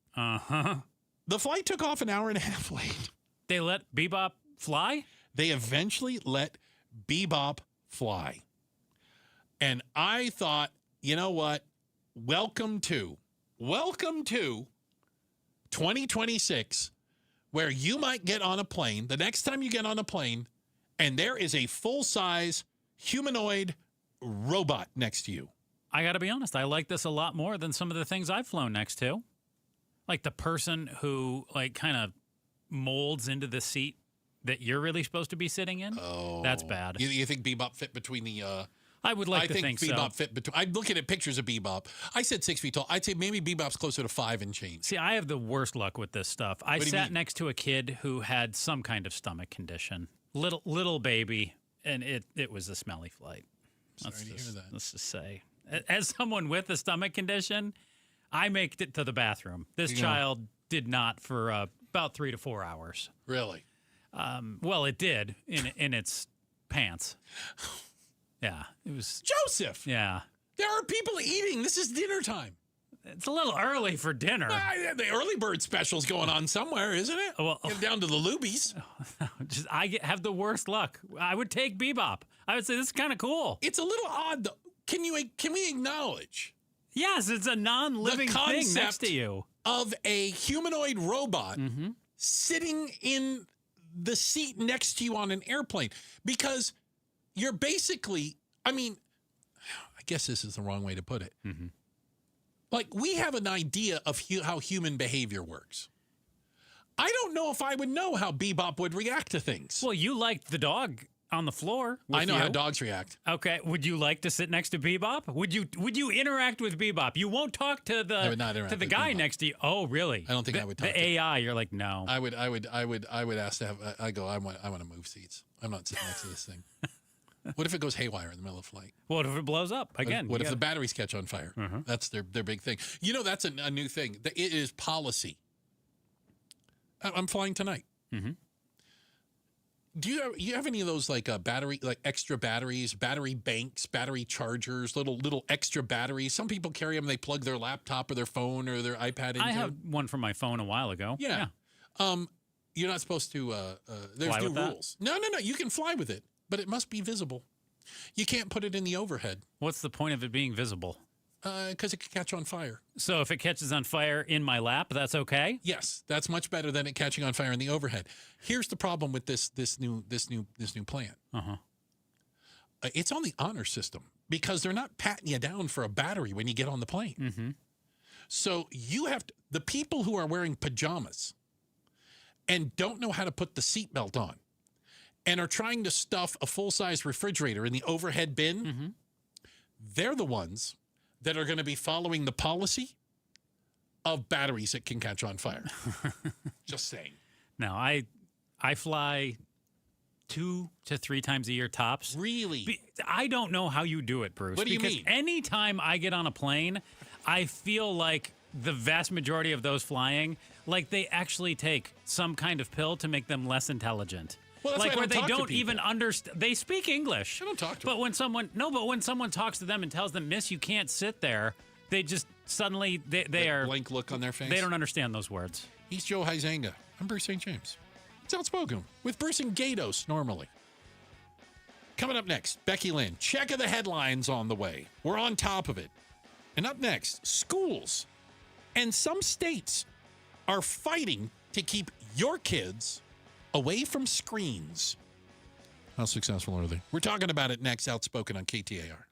S12: The flight took off an hour and a half late.
S13: They let Bebop fly?
S12: They eventually let Bebop fly. And I thought, you know what? Welcome to 2026, where you might get on a plane, the next time you get on a plane, and there is a full-size humanoid robot next to you.
S13: I got to be honest, I like this a lot more than some of the things I've flown next to. Like the person who kind of molds into the seat that you're really supposed to be sitting in.
S12: Oh.
S13: That's bad.
S12: You think Bebop fit between the...
S13: I would like to think so.
S12: Bebop fit between... I'm looking at pictures of Bebop. I said 6 feet tall. I'd say maybe Bebop's closer to 5 and change.
S13: See, I have the worst luck with this stuff. I sat next to a kid who had some kind of stomach condition. Little baby, and it was a smelly flight.
S12: Sorry to hear that.
S13: Let's just say. As someone with a stomach condition, I make it to the bathroom. This child did not for about 3 to 4 hours.
S12: Really?
S13: Well, it did in its pants. Yeah, it was...
S12: Joseph!
S13: Yeah.
S12: There are people eating. This is dinner time.
S13: It's a little early for dinner.
S12: The early bird special's going on somewhere, isn't it?
S13: Well,
S12: get down to the Lubies.
S13: I have the worst luck. I would take Bebop. I would say this is kind of cool.
S12: It's a little odd, though. Can we acknowledge?
S13: Yes, it's a non-living thing next to you.
S12: Of a humanoid robot sitting in the seat next to you on an airplane. Because you're basically, I guess this is the wrong way to put it. Like, we have an idea of how human behavior works. I don't know if I would know how Bebop would react to things.
S13: Well, you liked the dog on the floor.
S12: I know how dogs react.
S13: Okay, would you like to sit next to Bebop? Would you interact with Bebop? You won't talk to the
S12: I would not interact
S13: to the
S12: with
S13: guy
S12: Bebop.
S13: next to you. Oh, really?
S12: I don't think I would talk
S13: the
S12: to
S13: AI. You're like, no.
S12: I would ask to have. I want to move seats. I'm not sitting next to this thing. What if it goes haywire in the middle of flight?
S13: What if it blows up again?
S12: What if the batteries catch on fire? That's their big thing. You know, that's a new thing. It is policy. I'm flying tonight. Do you have any of those extra batteries, battery banks, battery chargers, little extra batteries? Some people carry them. They plug their laptop or their phone or their iPad into.
S13: I have one from my phone a while ago.
S12: Yeah. You're not supposed to. There's
S13: Fly
S12: new
S13: with that?
S12: rules. No. You can fly with it, but it must be visible. You can't put it in the overhead.
S13: What's the point of it being visible?
S12: Because it could catch on fire.
S13: So if it catches on fire in my lap, that's okay?
S12: Yes, that's much better than it catching on fire in the overhead. Here's the problem with this new plan. It's on the honor system because they're not patting you down for a battery when you get on the plane. So you have to, the people who are wearing pajamas and don't know how to put the seatbelt on and are trying to stuff a full-size refrigerator in the overhead bin, they're the ones that are going to be following the policy of batteries that can catch on fire. Just saying.
S13: Now, I fly 2 to 3 times a year tops.
S12: Really?
S13: I don't know how you do it, Bruce.
S12: What do you
S13: because
S12: mean?
S13: Anytime I get on a plane, I feel like the vast majority of those flying, like they actually take some kind of pill to make them less intelligent.
S12: Well, that's
S13: like
S12: why I
S13: where
S12: don't
S13: they
S12: talk to
S13: don't
S12: people.
S13: even understand. They speak English.
S12: I don't talk to
S13: But when someone talks to them and tells them, "Miss, you can't sit there," they just suddenly they are
S12: blank look on their face.
S13: They don't understand those words.
S12: He's Joe Huizenga. I'm Bruce St. James. It's Outspoken with Bruce and Gatos normally. Coming up next, Becky Lynn. Check of the headlines on the way. We're on top of it. And up next, schools and some states are fighting to keep your kids away from screens. How successful are they? We're talking about it next, Outspoken on KTAR.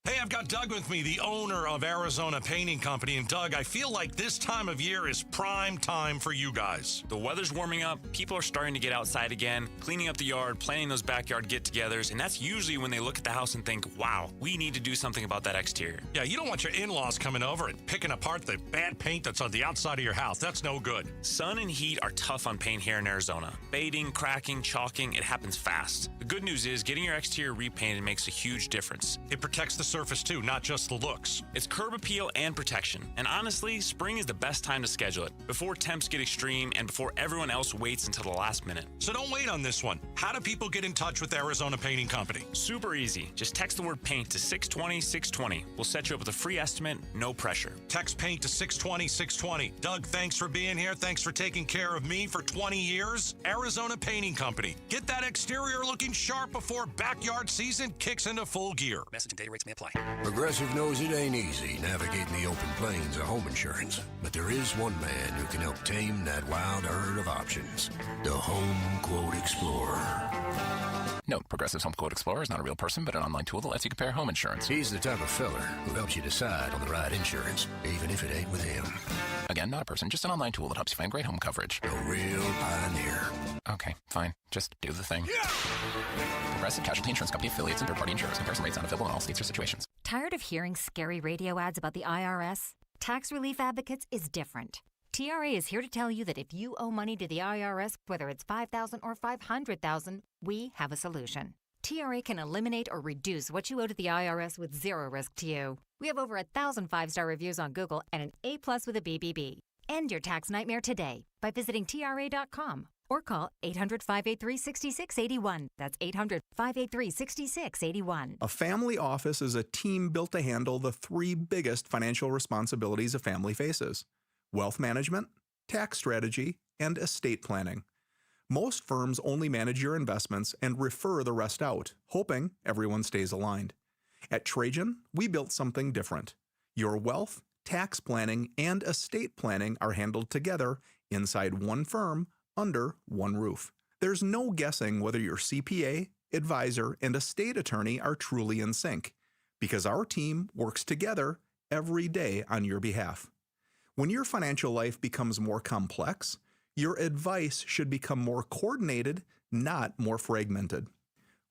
S5: Hey, I've got Doug with me, the owner of Arizona Painting Company. And Doug, I feel like this time of year is prime time for you guys.
S4: The weather's warming up, people are starting to get outside again, cleaning up the yard, planning those backyard get-togethers, and that's usually when they look at the house and think, wow, we need to do something about that exterior.
S5: Yeah, you don't want your in-laws coming over and picking apart the bad paint that's on the outside of your house. That's no good.
S4: Sun and heat are tough on paint here in Arizona. Fading, cracking, chalking, it happens fast. The good news is getting your exterior repainted makes a huge difference.
S5: It protects the surface too, not just the looks.
S4: It's curb appeal and protection. And honestly, spring is the best time to schedule it, before temps get extreme and before everyone else waits until the last minute.
S5: So don't wait on this one. How do people get in touch with Arizona Painting Company?
S4: Super easy. Just text the word paint to 620-620. We'll set you up with a free estimate, no pressure.
S5: Text paint to 620-620. Doug, thanks for being here. Thanks for taking care of me for 20 years. Arizona Painting Company. Get that exterior looking sharp before backyard season kicks into full gear.
S18: Message and data rates may apply.
S19: Progressive knows it ain't easy navigating the open plains of home insurance, but there is one man who can help tame that wild herd of options. The Home Quote Explorer.
S18: Note, Progressive's Home Quote Explorer is not a real person, but an online tool that lets you compare home insurance.
S19: He's the type of feller who helps you decide on the right insurance, even if it ain't with him.
S18: Again, not a person, just an online tool that helps you find great home coverage.
S19: A real pioneer.
S18: Okay, fine. Just do the thing. Yeah! Progressive Casualty Insurance Company affiliates and third-party insurers. Comparison rates not available in all states or situations.
S20: Tired of hearing scary radio ads about the IRS? Tax Relief Advocates is different. TRA is here to tell you that if you owe money to the IRS, whether it's $5,000 or $500,000, we have a solution. TRA can eliminate or reduce what you owe to the IRS with zero risk to you. We have over 1,000 5-star reviews on Google and an A+ with a BBB. End your tax nightmare today by visiting TRA.com or call 800-583-6681. That's 800-583-6681.
S21: A family office is a team built to handle the three biggest financial responsibilities a family faces: wealth management, tax strategy, and estate planning. Most firms only manage your investments and refer the rest out, hoping everyone stays aligned. At Trajan, we built something different. Your wealth, tax planning, and estate planning are handled together inside one firm under one roof. There's no guessing whether your CPA, advisor, and estate attorney are truly in sync, because our team works together every day on your behalf. When your financial life becomes more complex, your advice should become more coordinated, not more fragmented.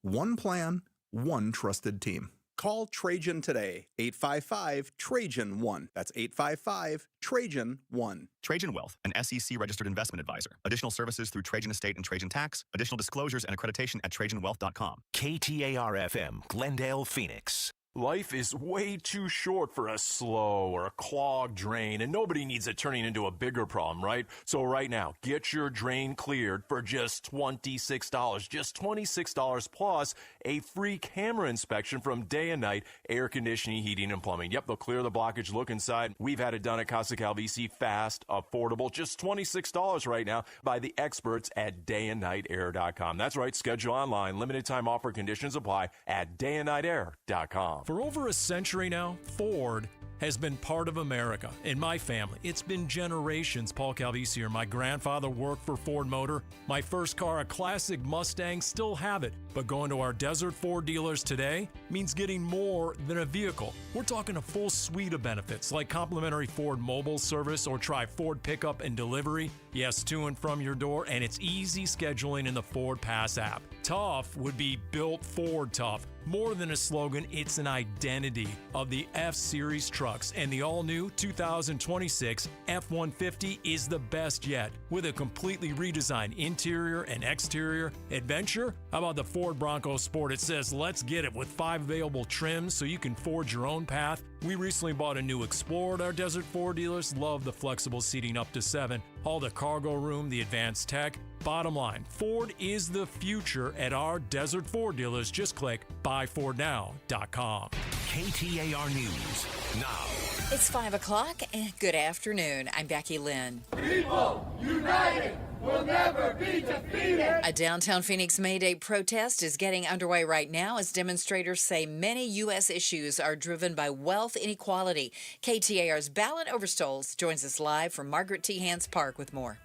S21: One plan, one trusted team. Call Trajan today, 855-TRAJAN-1. That's 855-TRAJAN-1.
S22: Trajan Wealth, an SEC-registered investment advisor. Additional services through Trajan Estate and Trajan Tax. Additional disclosures and accreditation at TrajanWealth.com.
S23: KTAR-FM, Glendale, Phoenix.
S27: Life is way too short for a slow or a clogged drain, and nobody needs it turning into a bigger problem, right? So right now, get your drain cleared for just $26. Just $26 plus a free camera inspection from Day and Night Air Conditioning, Heating, and Plumbing. Yep, they'll clear the blockage, look inside. We've had it done at Casa Calvisi, fast, affordable, just $26 right now by the experts at dayandnightair.com. That's right, schedule online, limited time offer, conditions apply at dayandnightair.com.
S28: For over a century now, Ford has been part of America. In my family, it's been generations. Paul Calvisi here. My grandfather worked for Ford Motor. My first car, a classic Mustang, still have it. But going to our Desert Ford dealers today means getting more than a vehicle. We're talking a full suite of benefits like complimentary Ford mobile service or try Ford pickup and delivery. Yes, to and from your door, and it's easy scheduling in the Ford Pass app. Tough would be built Ford tough. More than a slogan, it's an identity of the F-Series trucks, and the all-new 2026 F-150 is the best yet. With a completely redesigned interior and exterior adventure, how about the Ford Bronco Sport? It says, let's get it, with 5 available trims so you can forge your own path We recently bought a new Explorer at our Desert Ford dealers. Love the flexible seating up to 7, all the cargo room, the advanced tech. Bottom line, Ford is the future at our Desert Ford dealers. Just click buyfordnow.com.
S23: KTAR News now.
S3: It's 5 o'clock and good afternoon. I'm Becky Lynn.
S1: People united will never be defeated.
S3: A downtown Phoenix May Day protest is getting underway right now as demonstrators say many U.S. issues are driven by wealth inequality. KTAR's Ballin Overstoles joins us live from Margaret T. Hans Park with more.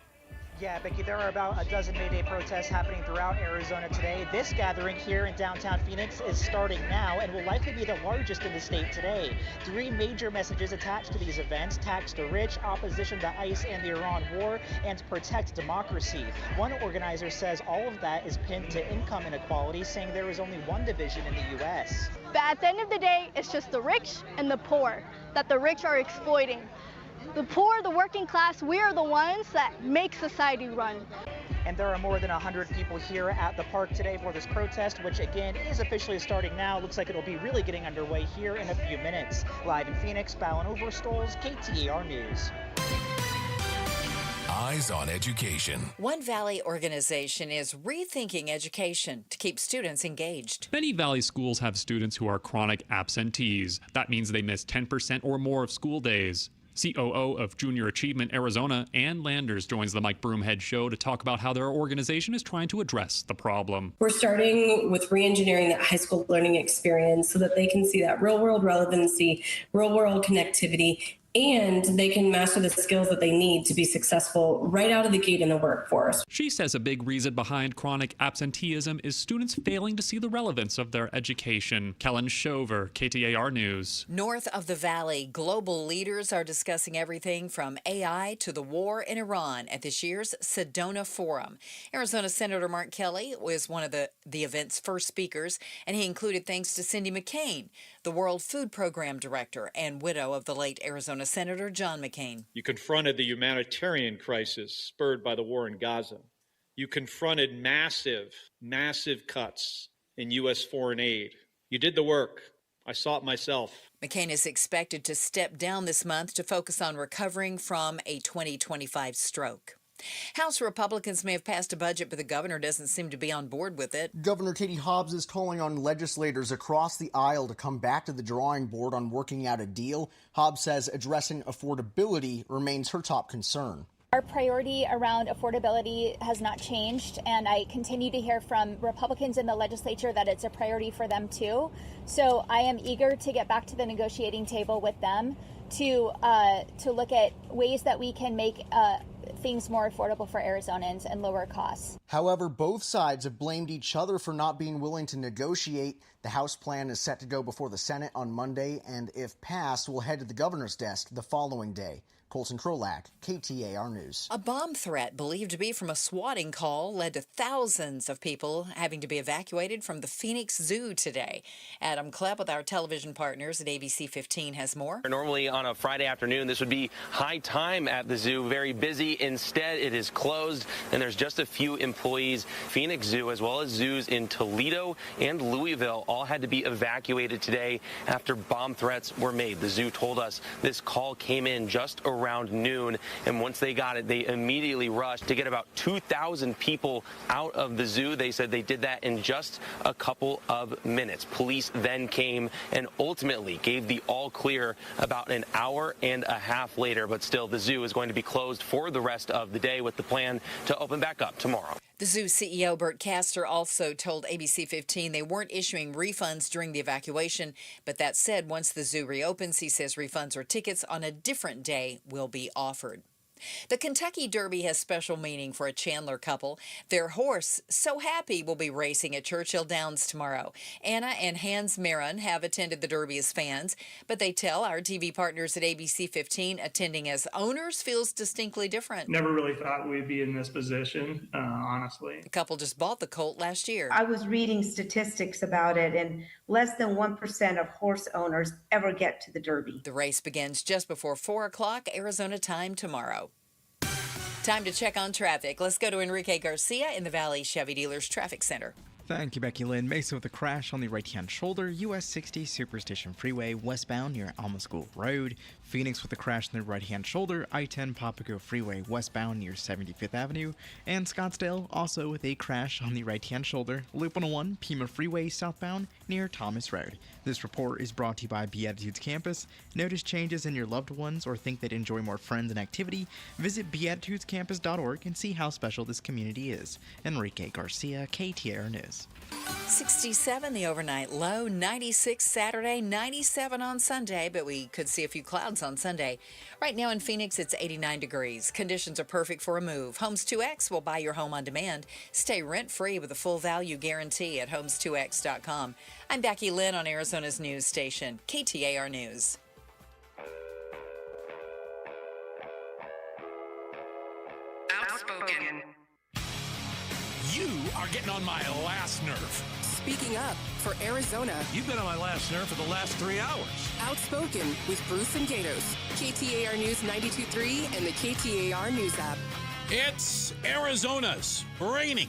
S2: Yeah, Becky, there are about a dozen May Day protests happening throughout Arizona today. This gathering here in downtown Phoenix is starting now and will likely be the largest in the state today. 3 major messages attached to these events: tax the rich, opposition to ICE and the Iran war, and protect democracy. One organizer says all of that is pinned to income inequality, saying there is only one division in the U.S.
S7: But at the end of the day, it's just the rich and the poor that the rich are exploiting. The poor, the working class, we are the ones that make society run.
S2: And there are more than 100 people here at the park today for this protest, which again is officially starting now. Looks like it'll be really getting underway here in a few minutes. Live in Phoenix, Ballin Overstoles, KTAR News.
S23: Eyes on Education.
S3: One Valley organization is rethinking education to keep students engaged.
S8: Many Valley schools have students who are chronic absentees. That means they miss 10% or more of school days. COO of Junior Achievement Arizona, Ann Landers, joins the Mike Broomhead Show to talk about how their organization is trying to address the problem.
S9: We're starting with re-engineering that high school learning experience so that they can see that real-world relevancy, real-world connectivity, and they can master the skills that they need to be successful right out of the gate in the workforce.
S8: She says a big reason behind chronic absenteeism is students failing to see the relevance of their education. Kellen Shover, KTAR News.
S3: North of the Valley, global leaders are discussing everything from AI to the war in Iran at this year's Sedona Forum. Arizona Senator Mark Kelly was one of the event's first speakers, and he included thanks to Cindy McCain, the World Food Program Director and widow of the late Arizona Senator John McCain.
S10: You confronted the humanitarian crisis spurred by the war in Gaza. You confronted massive cuts in U.S. foreign aid. You did the work. I saw it myself.
S3: McCain is expected to step down this month to focus on recovering from a 2025 stroke. House Republicans may have passed a budget, but the governor doesn't seem to be on board with it.
S24: Governor Katie Hobbs is calling on legislators across the aisle to come back to the drawing board on working out a deal. Hobbs says addressing affordability remains her top concern.
S25: Our priority around affordability has not changed, and I continue to hear from Republicans in the legislature that it's a priority for them too. So I am eager to get back to the negotiating table with them to look at ways that we can make things more affordable for Arizonans and lower costs.
S24: However, both sides have blamed each other for not being willing to negotiate. The House plan is set to go before the Senate on Monday, and if passed, will head to the governor's desk the following day. Colson Krolak, KTAR News.
S3: A bomb threat believed to be from a swatting call led to thousands of people having to be evacuated from the Phoenix Zoo today. Adam Klepp with our television partners at ABC 15 has more.
S29: Normally on a Friday afternoon, this would be high time at the zoo, very busy. Instead, it is closed, and there's just a few employees. Phoenix Zoo, as well as zoos in Toledo and Louisville, all had to be evacuated today after bomb threats were made. The zoo told us this call came in just around noon, and once they got it, they immediately rushed to get about 2,000 people out of the zoo. They said they did that in just a couple of minutes. Police then came and ultimately gave the all clear about an hour and a half later, but still the zoo is going to be closed for the rest of the day with the plan to open back up tomorrow.
S3: The zoo CEO, Bert Castor, also told ABC 15 they weren't issuing refunds during the evacuation. But that said, once the zoo reopens, he says refunds or tickets on a different day will be offered. The Kentucky Derby has special meaning for a Chandler couple. Their horse, So Happy, will be racing at Churchill Downs tomorrow. Anna and Hans Maron have attended the Derby as fans, but they tell our TV partners at ABC 15 attending as owners feels distinctly different.
S30: Never really thought we'd be in this position, honestly.
S3: The couple just bought the colt last year.
S31: I was reading statistics about it, and less than 1% of horse owners ever get to the Derby.
S3: The race begins just before 4 o'clock Arizona time tomorrow. Time to check on traffic. Let's go to Enrique Garcia in the Valley Chevy Dealers Traffic Center.
S4: Thank you, Becky Lynn. Mesa with a crash on the right-hand shoulder, US 60 Superstation Freeway westbound near Alma School Road. Phoenix with a crash on the right-hand shoulder, I-10 Papago Freeway westbound near 75th Avenue. And Scottsdale also with a crash on the right-hand shoulder, Loop 101 Pima Freeway southbound near Thomas Road. This report is brought to you by Beatitudes Campus. Notice changes in your loved ones or think they'd enjoy more friends and activity? Visit beatitudescampus.org and see how special this community is. Enrique Garcia, KTAR News.
S3: 67 the overnight low, 96 Saturday, 97 on Sunday, but we could see a few clouds on Sunday. Right now in Phoenix, it's 89 degrees. Conditions are perfect for a move. Homes 2X will buy your home on demand. Stay rent-free with a full value guarantee at homes2x.com. I'm Becky Lynn on Arizona's news station, KTAR News.
S5: Outspoken.
S23: You are getting on my last nerve.
S5: Speaking up for Arizona.
S23: You've been on my last nerve for the last 3 hours.
S5: Outspoken with Bruce and Gatos. KTAR News 92.3 and the KTAR News app.
S23: It's Arizona's reigning,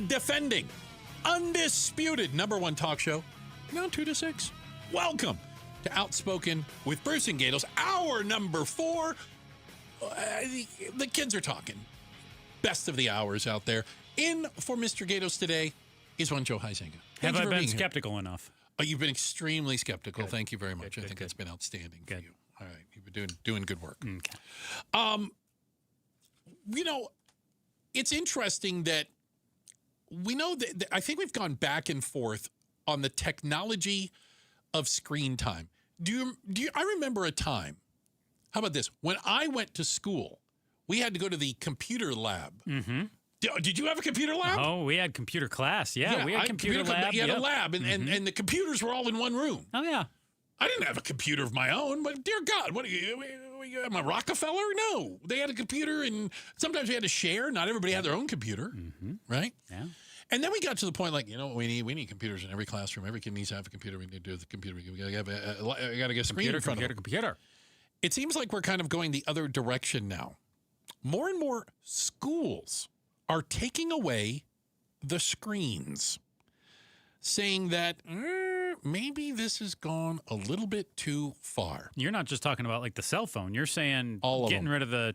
S23: defending, undisputed #1 talk show. Now 2 to 6. Welcome to Outspoken with Bruce and Gatos. Hour number 4. The kids are talking. Best of the hours out there. In for Mr. Gatos today is one Joe Huizenga.
S6: Have I been skeptical enough?
S23: Oh, you've been extremely skeptical.
S6: Good.
S23: Thank you very much.
S6: Good,
S23: I think that's been outstanding for you. All right, you've been doing good work.
S6: Okay.
S23: You know, it's interesting that we know that I think we've gone back and forth on the technology of screen time. Do you? I remember a time. How about this? When I went to school, we had to go to the computer lab.
S6: Mm-hmm.
S23: Did you have a computer lab?
S6: Oh, we had computer class. Yeah, we had computer lab.
S23: You had a lab, and the computers were all in one room.
S6: Oh, yeah.
S23: I didn't have a computer of my own, but dear God, what are you? Am I Rockefeller? No. They had a computer, and sometimes we had to share. Not everybody had their own computer, right?
S6: Yeah.
S23: And then we got to the point, like, you know what we need? We need computers in every classroom. Every kid needs to have a computer. We need to do the computer. We got to get a screen in front of them.
S6: Computer.
S23: It seems like we're kind of going the other direction now. More and more schools are taking away the screens, saying that maybe this has gone a little bit too far.
S6: You're not just talking about like the cell phone. You're saying getting rid of the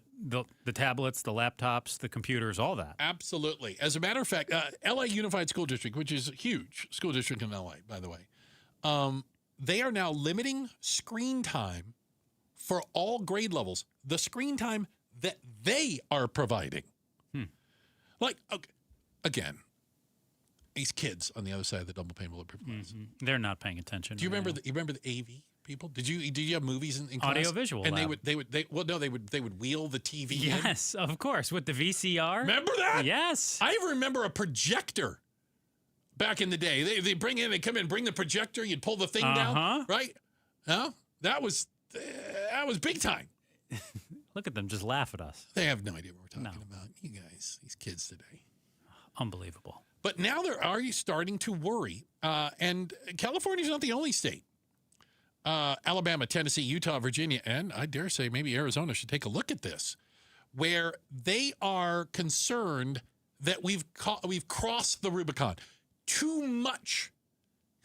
S6: tablets, the laptops, the computers, all that.
S23: Absolutely. As a matter of fact, LA Unified School District, which is a huge school district in LA, by the way, they are now limiting screen time for all grade levels. The screen time that they are providing. Like, okay, again, these kids on the other side of the double pane bulletproof glass.
S6: They're not paying attention.
S23: Do you remember the AV people? Did you have movies in class?
S6: Audiovisual
S23: and
S6: lab.
S23: they would wheel the TV in?
S6: Yes, of course, with the VCR.
S23: Remember that?
S6: Yes.
S23: I remember a projector back in the day. They come in, bring the projector, you'd pull the thing down, right? Huh? That was big time.
S6: Look at them just laugh at us.
S23: They have no idea what we're talking about. You guys, these kids today.
S6: Unbelievable.
S23: But now they're already starting to worry. And California's not the only state. Alabama, Tennessee, Utah, Virginia, and I dare say maybe Arizona should take a look at this, where they are concerned that we've crossed the Rubicon. Too much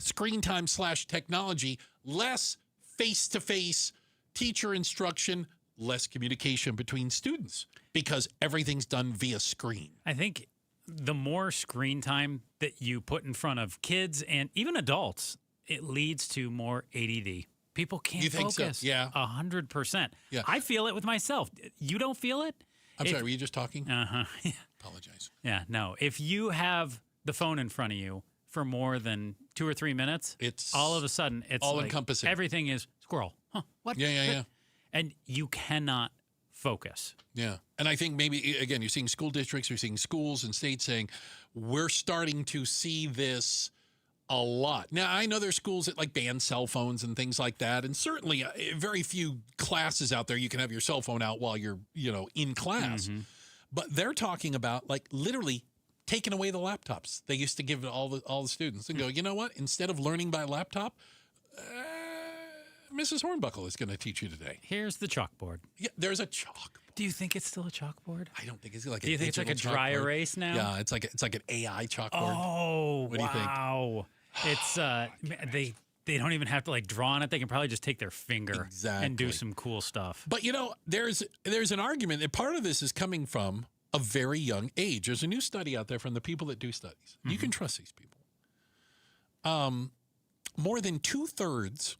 S23: screen time / technology, less face-to-face teacher instruction, less communication between students because everything's done via screen.
S6: I think the more screen time that you put in front of kids and even adults, it leads to more ADD. People can't focus.
S23: You think so? Yeah.
S6: 100%.
S23: Yeah.
S6: I feel it with myself. You don't feel it?
S23: I'm sorry, were you just talking?
S6: Uh-huh.
S23: Apologize.
S6: Yeah, no. If you have the phone in front of you for more than 2 or 3 minutes,
S23: it's
S6: all of a sudden it's
S23: all
S6: like
S23: encompassing.
S6: Everything is squirrel. Huh? What?
S23: Yeah.
S6: And you cannot focus.
S23: Yeah. And I think maybe, again, you're seeing school districts, you're seeing schools and states saying, we're starting to see this a lot. Now, I know there's schools that like ban cell phones and things like that. And certainly very few classes out there you can have your cell phone out while you're, in class.
S6: Mm-hmm.
S23: But they're talking about like literally taking away the laptops they used to give all the students and go, you know what? Instead of learning by laptop, Mrs. Hornbuckle is going to teach you today.
S6: Here's the chalkboard.
S23: Yeah, there's a chalkboard.
S6: Do you think it's still a chalkboard?
S23: I don't think it's like.
S6: Do you think it's like a dry erase now?
S23: Yeah, it's like an AI chalkboard.
S6: Oh,
S23: what do you think?
S6: Wow. It's they don't even have to like draw on it. They can probably just take their finger and do some cool stuff.
S23: But there's an argument that part of this is coming from a very young age. There's a new study out there from the people that do studies. You can trust these people. More than 2/3.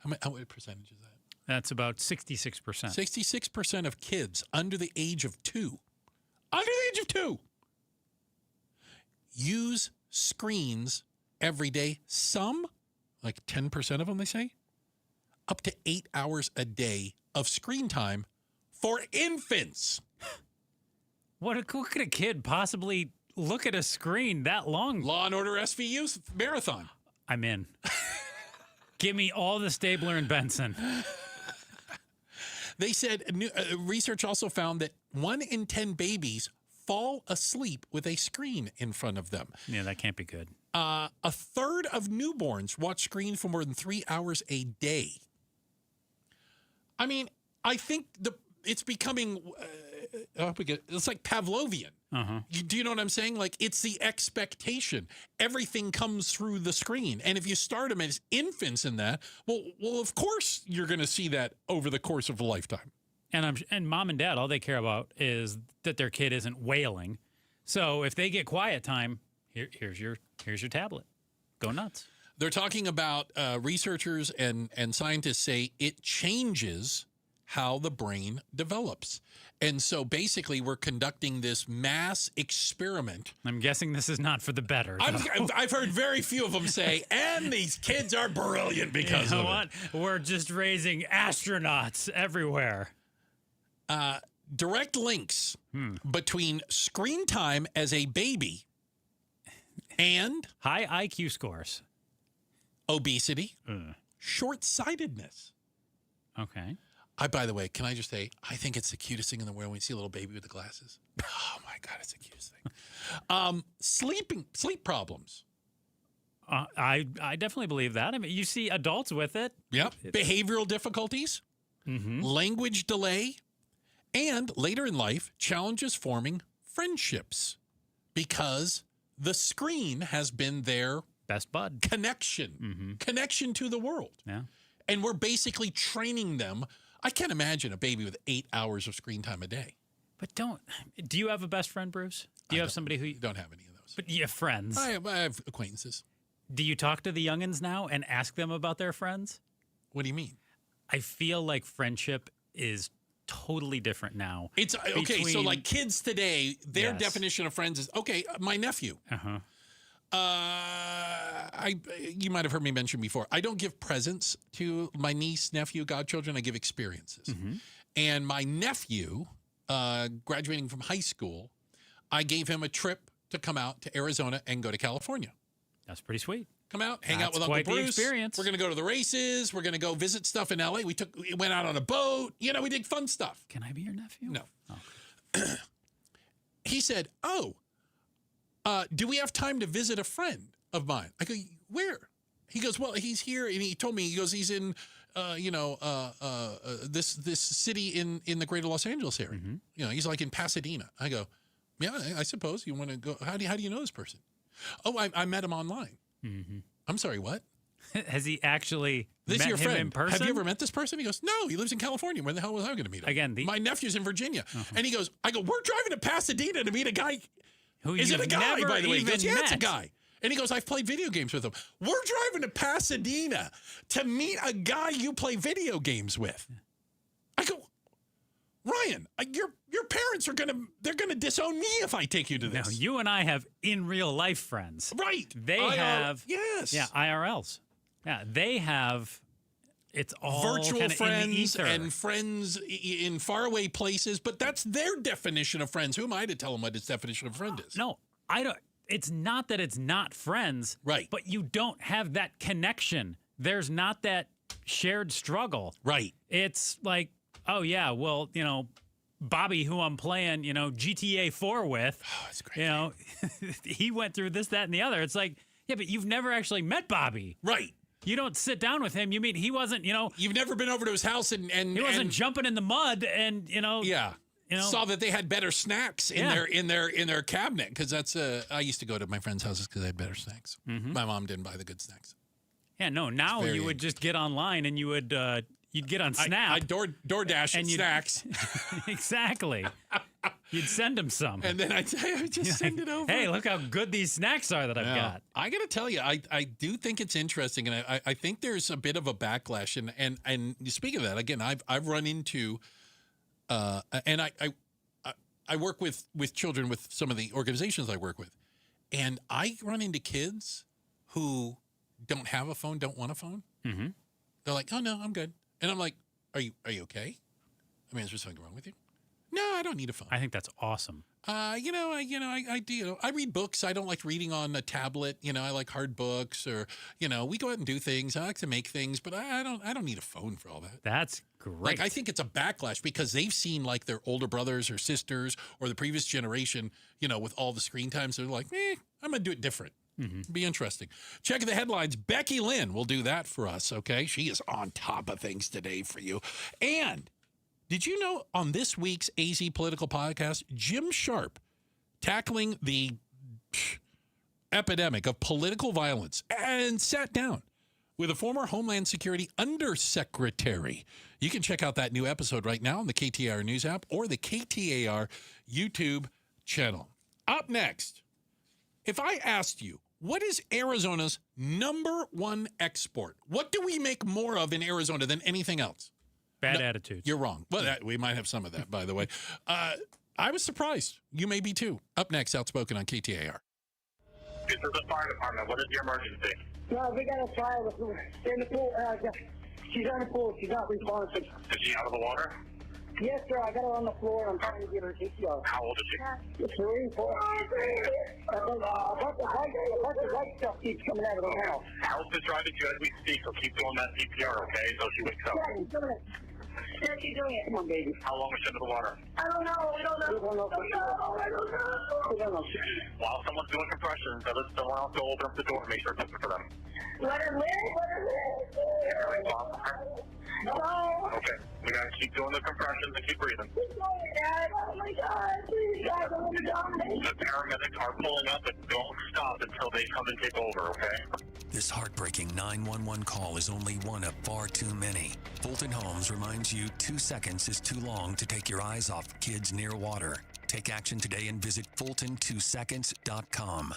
S23: What percentage is that?
S6: That's about 66%.
S23: 66% of kids under the age of 2, use screens every day. Some, like 10% of them, they say, up to 8 hours a day of screen time for infants.
S6: What could a kid possibly look at a screen that long?
S23: Law and Order SVU marathon.
S6: I'm in. Give me all the Stabler and Benson.
S23: They said research also found that 1 in 10 babies fall asleep with a screen in front of them.
S6: Yeah, that can't be good.
S23: A third of newborns watch screens for more than 3 hours a day. I mean, I think it's becoming it's like Pavlovian. Do you know what I'm saying? Like, it's the expectation. Everything comes through the screen. And if you start them as infants in that, well, of course you're going to see that over the course of a lifetime.
S6: And mom and dad, all they care about is that their kid isn't wailing. So if they get quiet time, here's your tablet. Go nuts.
S23: They're talking about researchers and scientists say it changes how the brain develops. And so basically we're conducting this mass experiment.
S6: I'm guessing this is not for the better.
S23: I've heard very few of them say, and these kids are brilliant because of it.
S6: We're just raising astronauts everywhere.
S23: Direct links between screen time as a baby and
S6: high IQ scores,
S23: obesity, short-sightedness.
S6: Okay.
S23: By the way, can I just say, I think it's the cutest thing in the world when you see a little baby with the glasses. Oh, my God, it's the cutest thing. Sleep problems.
S6: I definitely believe that. I mean, you see adults with it.
S23: Yep. Behavioral difficulties, language delay, and later in life, challenges forming friendships because the screen has been their
S6: best bud.
S23: Connection to the world.
S6: Yeah.
S23: And we're basically training them. I can't imagine a baby with 8 hours of screen time a day.
S6: But do you have a best friend, Bruce? Do you have somebody who...
S23: Don't have any of those.
S6: But you have friends.
S23: I have acquaintances.
S6: Do you talk to the youngins now and ask them about their friends?
S23: What do you mean?
S6: I feel like friendship is totally different now.
S23: It's okay. So like kids today, their definition of friends is, okay, my nephew. You might have heard me mention before, I don't give presents to my niece, nephew, godchildren. I give experiences. And my nephew, graduating from high school, I gave him a trip to come out to Arizona and go to California.
S6: That's pretty sweet.
S23: Come out, hang out with Uncle Bruce.
S6: Experience.
S23: We're going to go to the races. We're going to go visit stuff in LA. We went out on a boat. You know, we did fun stuff.
S6: Can I be your nephew?
S23: No. Oh. He said, do we have time to visit a friend of mine? I go, where? He goes, well, he's here. And he told me, he goes, he's in, this city in the greater Los Angeles area. You know, he's like in Pasadena. I go, yeah, I suppose you want to go. How do you know this person? Oh, I met him online. I'm sorry, what?
S6: Has he actually
S23: This
S6: met
S23: is your
S6: him
S23: friend.
S6: in person?
S23: Have you ever met this person? He goes, no, he lives in California. When the hell was I going to meet him?
S6: Again,
S23: my nephew's in Virginia. And he goes, I go, we're driving to Pasadena to meet a guy.
S6: Who
S23: is it a guy,
S6: never
S23: by the way? He goes, yeah,
S6: met.
S23: it's a guy. And he goes, I've played video games with him. We're driving to Pasadena to meet a guy you play video games with. I go, Ryan, your parents they're gonna disown me if I take you to this.
S6: No, you and I have in real life friends.
S23: Right.
S6: They have
S23: IRLs.
S6: Yeah, they have it's all
S23: virtual friends
S6: in the ether.
S23: And friends in faraway places, but that's their definition of friends. Who am I to tell them what his definition of friend is?
S6: No, I don't. It's not that it's not friends,
S23: right?
S6: But you don't have that connection. There's not that shared struggle,
S23: right?
S6: It's like, oh yeah, well, you know, Bobby, who I'm playing, you know, GTA 4 with,
S23: it's great.
S6: You know, he went through this, that, and the other. It's like, yeah, but you've never actually met Bobby,
S23: right?
S6: You don't sit down with him. You mean he wasn't,
S23: You've never been over to his house and
S6: he wasn't jumping in the mud and,
S23: Yeah. Saw that they had better snacks in their cabinet, because that's I used to go to my friends' houses because they had better snacks.
S6: Mm-hmm.
S23: My mom didn't buy the good snacks.
S6: Yeah, no. Now you would just get online and you would you'd get on Snap.
S23: I DoorDash and snacks.
S6: Exactly. You'd send him some,
S23: and then I'd just send it over.
S6: Hey, look how good these snacks are that I've got.
S23: I got to tell you, I do think it's interesting, and I think there's a bit of a backlash. And speaking of that, again, I've run into. And I work with children with some of the organizations I work with, and I run into kids who don't have a phone, don't want a phone.
S6: Mm-hmm.
S23: They're like, "Oh no, I'm good," and I'm like, "Are you okay? I mean, is there something wrong with you?" No, I don't need a phone.
S6: I think that's awesome.
S23: I do. I read books. I don't like reading on a tablet. I like hard books, or we go out and do things. I like to make things, but I don't need a phone for all that.
S6: That's great.
S23: Like, I think it's a backlash because they've seen like their older brothers or sisters or the previous generation, with all the screen times. They're like, I'm gonna do it different.
S6: Mm-hmm.
S23: Be interesting. Check the headlines. Becky Lynn will do that for us. Okay, she is on top of things today for you. And did you know on this week's AZ Political Podcast, Jim Sharp tackling the epidemic of political violence and sat down with a former Homeland Security Undersecretary. You can check out that new episode right now on the KTAR News app or the KTAR YouTube channel. Up next, if I asked you, what is Arizona's #1 export? What do we make more of in Arizona than anything else?
S6: Bad attitudes.
S23: You're wrong. Well, we might have some of that, by the way. I was surprised. You may be too. Up next, Outspoken on KTAR.
S11: This is the fire department. What is your emergency?
S12: No, we got a fire in the pool. She's on the pool. She's not responsive.
S11: Is she out of the water?
S12: Yes, sir. I got her on the floor. I'm trying to get her CPR.
S11: How old is she?
S12: 3, 4. A bunch of white stuff keeps coming out of the house.
S11: House is driving you as we speak, so keep doing that CPR, okay, until she wakes up.
S12: Yeah, he's doing it. Yeah, she's doing it. Come on, baby.
S11: How long is she under the water?
S12: I don't know. We don't know. We don't know.
S11: While someone's doing compressions, let someone else go open up the door and make sure it's open for them.
S12: Let her live. No.
S11: Okay. We gotta keep doing the compressions and keep breathing.
S12: Dad, oh my God, please, God, I'm gonna die.
S11: The paramedics are pulling up, but don't stop until they come and take over, okay?
S13: This heartbreaking 911 call is only one of far too many. Fulton Homes reminds you 2 seconds is too long to take your eyes off kids near water. Take action today and visit Fulton2seconds.com.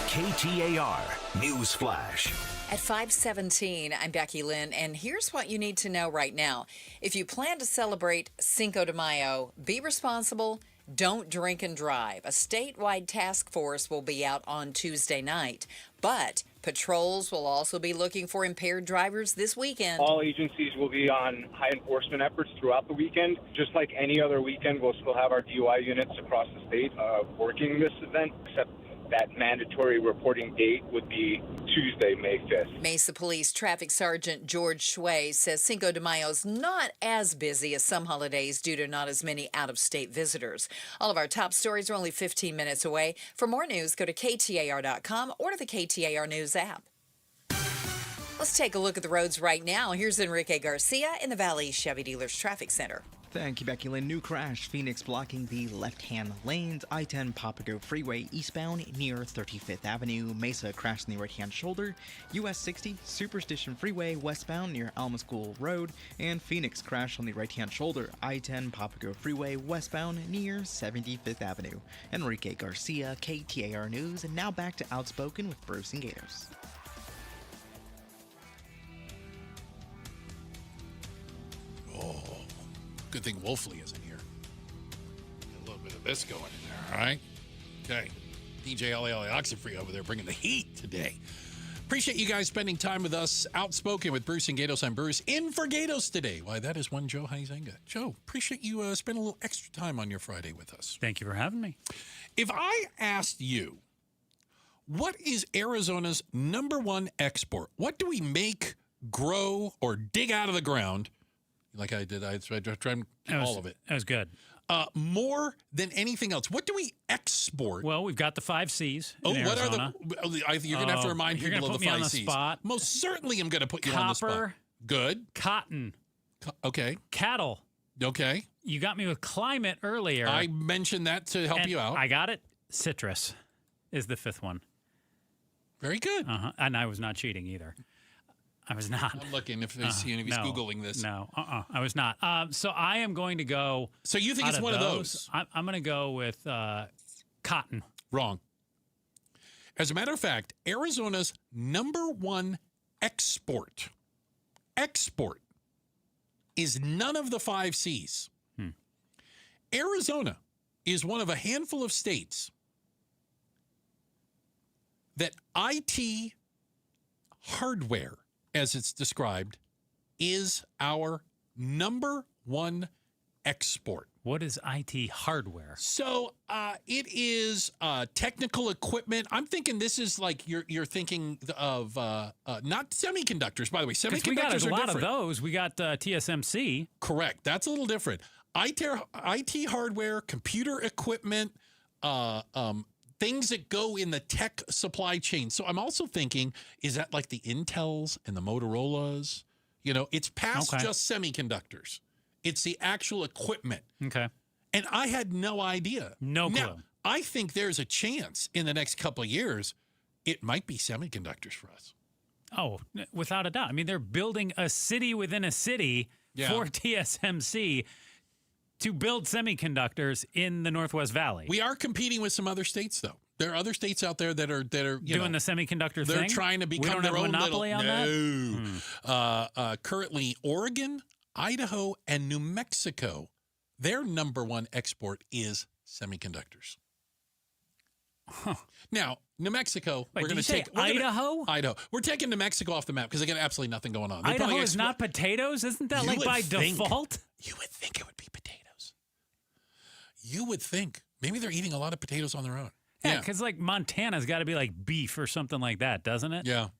S14: KTAR News Flash.
S3: At 5:17, I'm Becky Lynn, and here's what you need to know right now. If you plan to celebrate Cinco de Mayo, be responsible. Don't drink and drive. A statewide task force will be out on Tuesday night, but patrols will also be looking for impaired drivers this weekend.
S15: All agencies will be on high enforcement efforts throughout the weekend. Just like any other weekend, we'll still have our DUI units across the state working this event, except that mandatory reporting date would be Tuesday, May 5th.
S3: Mesa Police Traffic Sergeant George Schway says Cinco de Mayo's not as busy as some holidays due to not as many out-of-state visitors. All of our top stories are only 15 minutes away. For more news, go to KTAR.com or to the KTAR News app. Let's take a look at the roads right now. Here's Enrique Garcia in the Valley Chevy Dealers Traffic Center.
S4: Thank you, Becky Lynn. New crash. Phoenix blocking the left-hand lanes. I-10 Papago Freeway eastbound near 35th Avenue. Mesa crashed in the right-hand shoulder. US 60 Superstition Freeway westbound near Alma School Road. And Phoenix crashed on the right-hand shoulder. I-10 Papago Freeway westbound near 75th Avenue. Enrique Garcia, KTAR News. And now back to Outspoken with Bruce and Gatos.
S23: Oh. Good thing Wolfley isn't here. A little bit of this going in there, all right? Okay. DJ LA Oxenfree over there bringing the heat today. Appreciate you guys spending time with us. Outspoken with Bruce and Gatos. I'm Bruce. In for Gatos today. Why, that is one Joe Huizenga. Joe, appreciate you spending a little extra time on your Friday with us.
S6: Thank you for having me.
S23: If I asked you, what is Arizona's #1 export? What do we make, grow, or dig out of the ground? Like I did, I tried all of it.
S6: That was good.
S23: more than anything else. What do we export?
S6: Well, we've got the 5 C's.
S23: Oh,
S6: in
S23: what
S6: Arizona.
S23: are you're going to have to remind
S6: You're
S23: people
S6: gonna
S23: of
S6: put
S23: the
S6: me on
S23: 5
S6: the
S23: C's.
S6: spot.
S23: Most certainly I'm going to put you on the spot.
S6: Copper.
S23: Good.
S6: Cotton.
S23: Okay.
S6: Cattle.
S23: Okay.
S6: You got me with climate earlier.
S23: I mentioned that to help
S6: And
S23: you out.
S6: I got it. Citrus is the 5th one.
S23: Very good.
S6: And I was not cheating either. I was not.
S23: I'm looking if he's Googling this.
S6: No, I was not. So I am going to go.
S23: So you think it's one of those?
S6: I'm going to go with cotton.
S23: Wrong. As a matter of fact, Arizona's #1 export is none of the 5 C's. Arizona is one of a handful of states that IT hardware, as it's described, is our #1 export.
S6: What is IT hardware?
S23: So it is technical equipment. I'm thinking this is like you're thinking of not semiconductors, by the way. Semiconductors
S6: we got a lot
S23: different.
S6: of those. We got TSMC.
S23: Correct. That's a little different. IT hardware, computer equipment, things that go in the tech supply chain. So I'm also thinking, is that like the Intels and the Motorola's? You know, it's past just semiconductors. It's the actual equipment.
S6: Okay.
S23: And I had no idea.
S6: No clue.
S23: Now, I think there's a chance in the next couple of years it might be semiconductors for us.
S6: Oh, without a doubt. I mean, they're building a city within a city for TSMC to build semiconductors in the Northwest Valley.
S23: We are competing with some other states, though. There are other states out there that are
S6: doing the semiconductor
S23: they're
S6: thing.
S23: trying to become
S6: we don't
S23: their
S6: have a
S23: own
S6: monopoly
S23: little,
S6: on
S23: that. Currently, Oregon, Idaho, and New Mexico, their #1 export is semiconductors.
S6: Huh.
S23: Now, New Mexico,
S6: Wait,
S23: we're going to take
S6: Idaho.
S23: Idaho. We're taking New Mexico off the map because they got absolutely nothing going on. They
S6: Idaho
S23: probably
S6: is not potatoes. Isn't that
S23: You
S6: like
S23: would
S6: by
S23: think.
S6: default?
S23: You would think it would be potatoes. You would think. Maybe they're eating a lot of potatoes on their own.
S6: Yeah, because like Montana's got to be like beef or something like that, doesn't it?
S23: Yeah.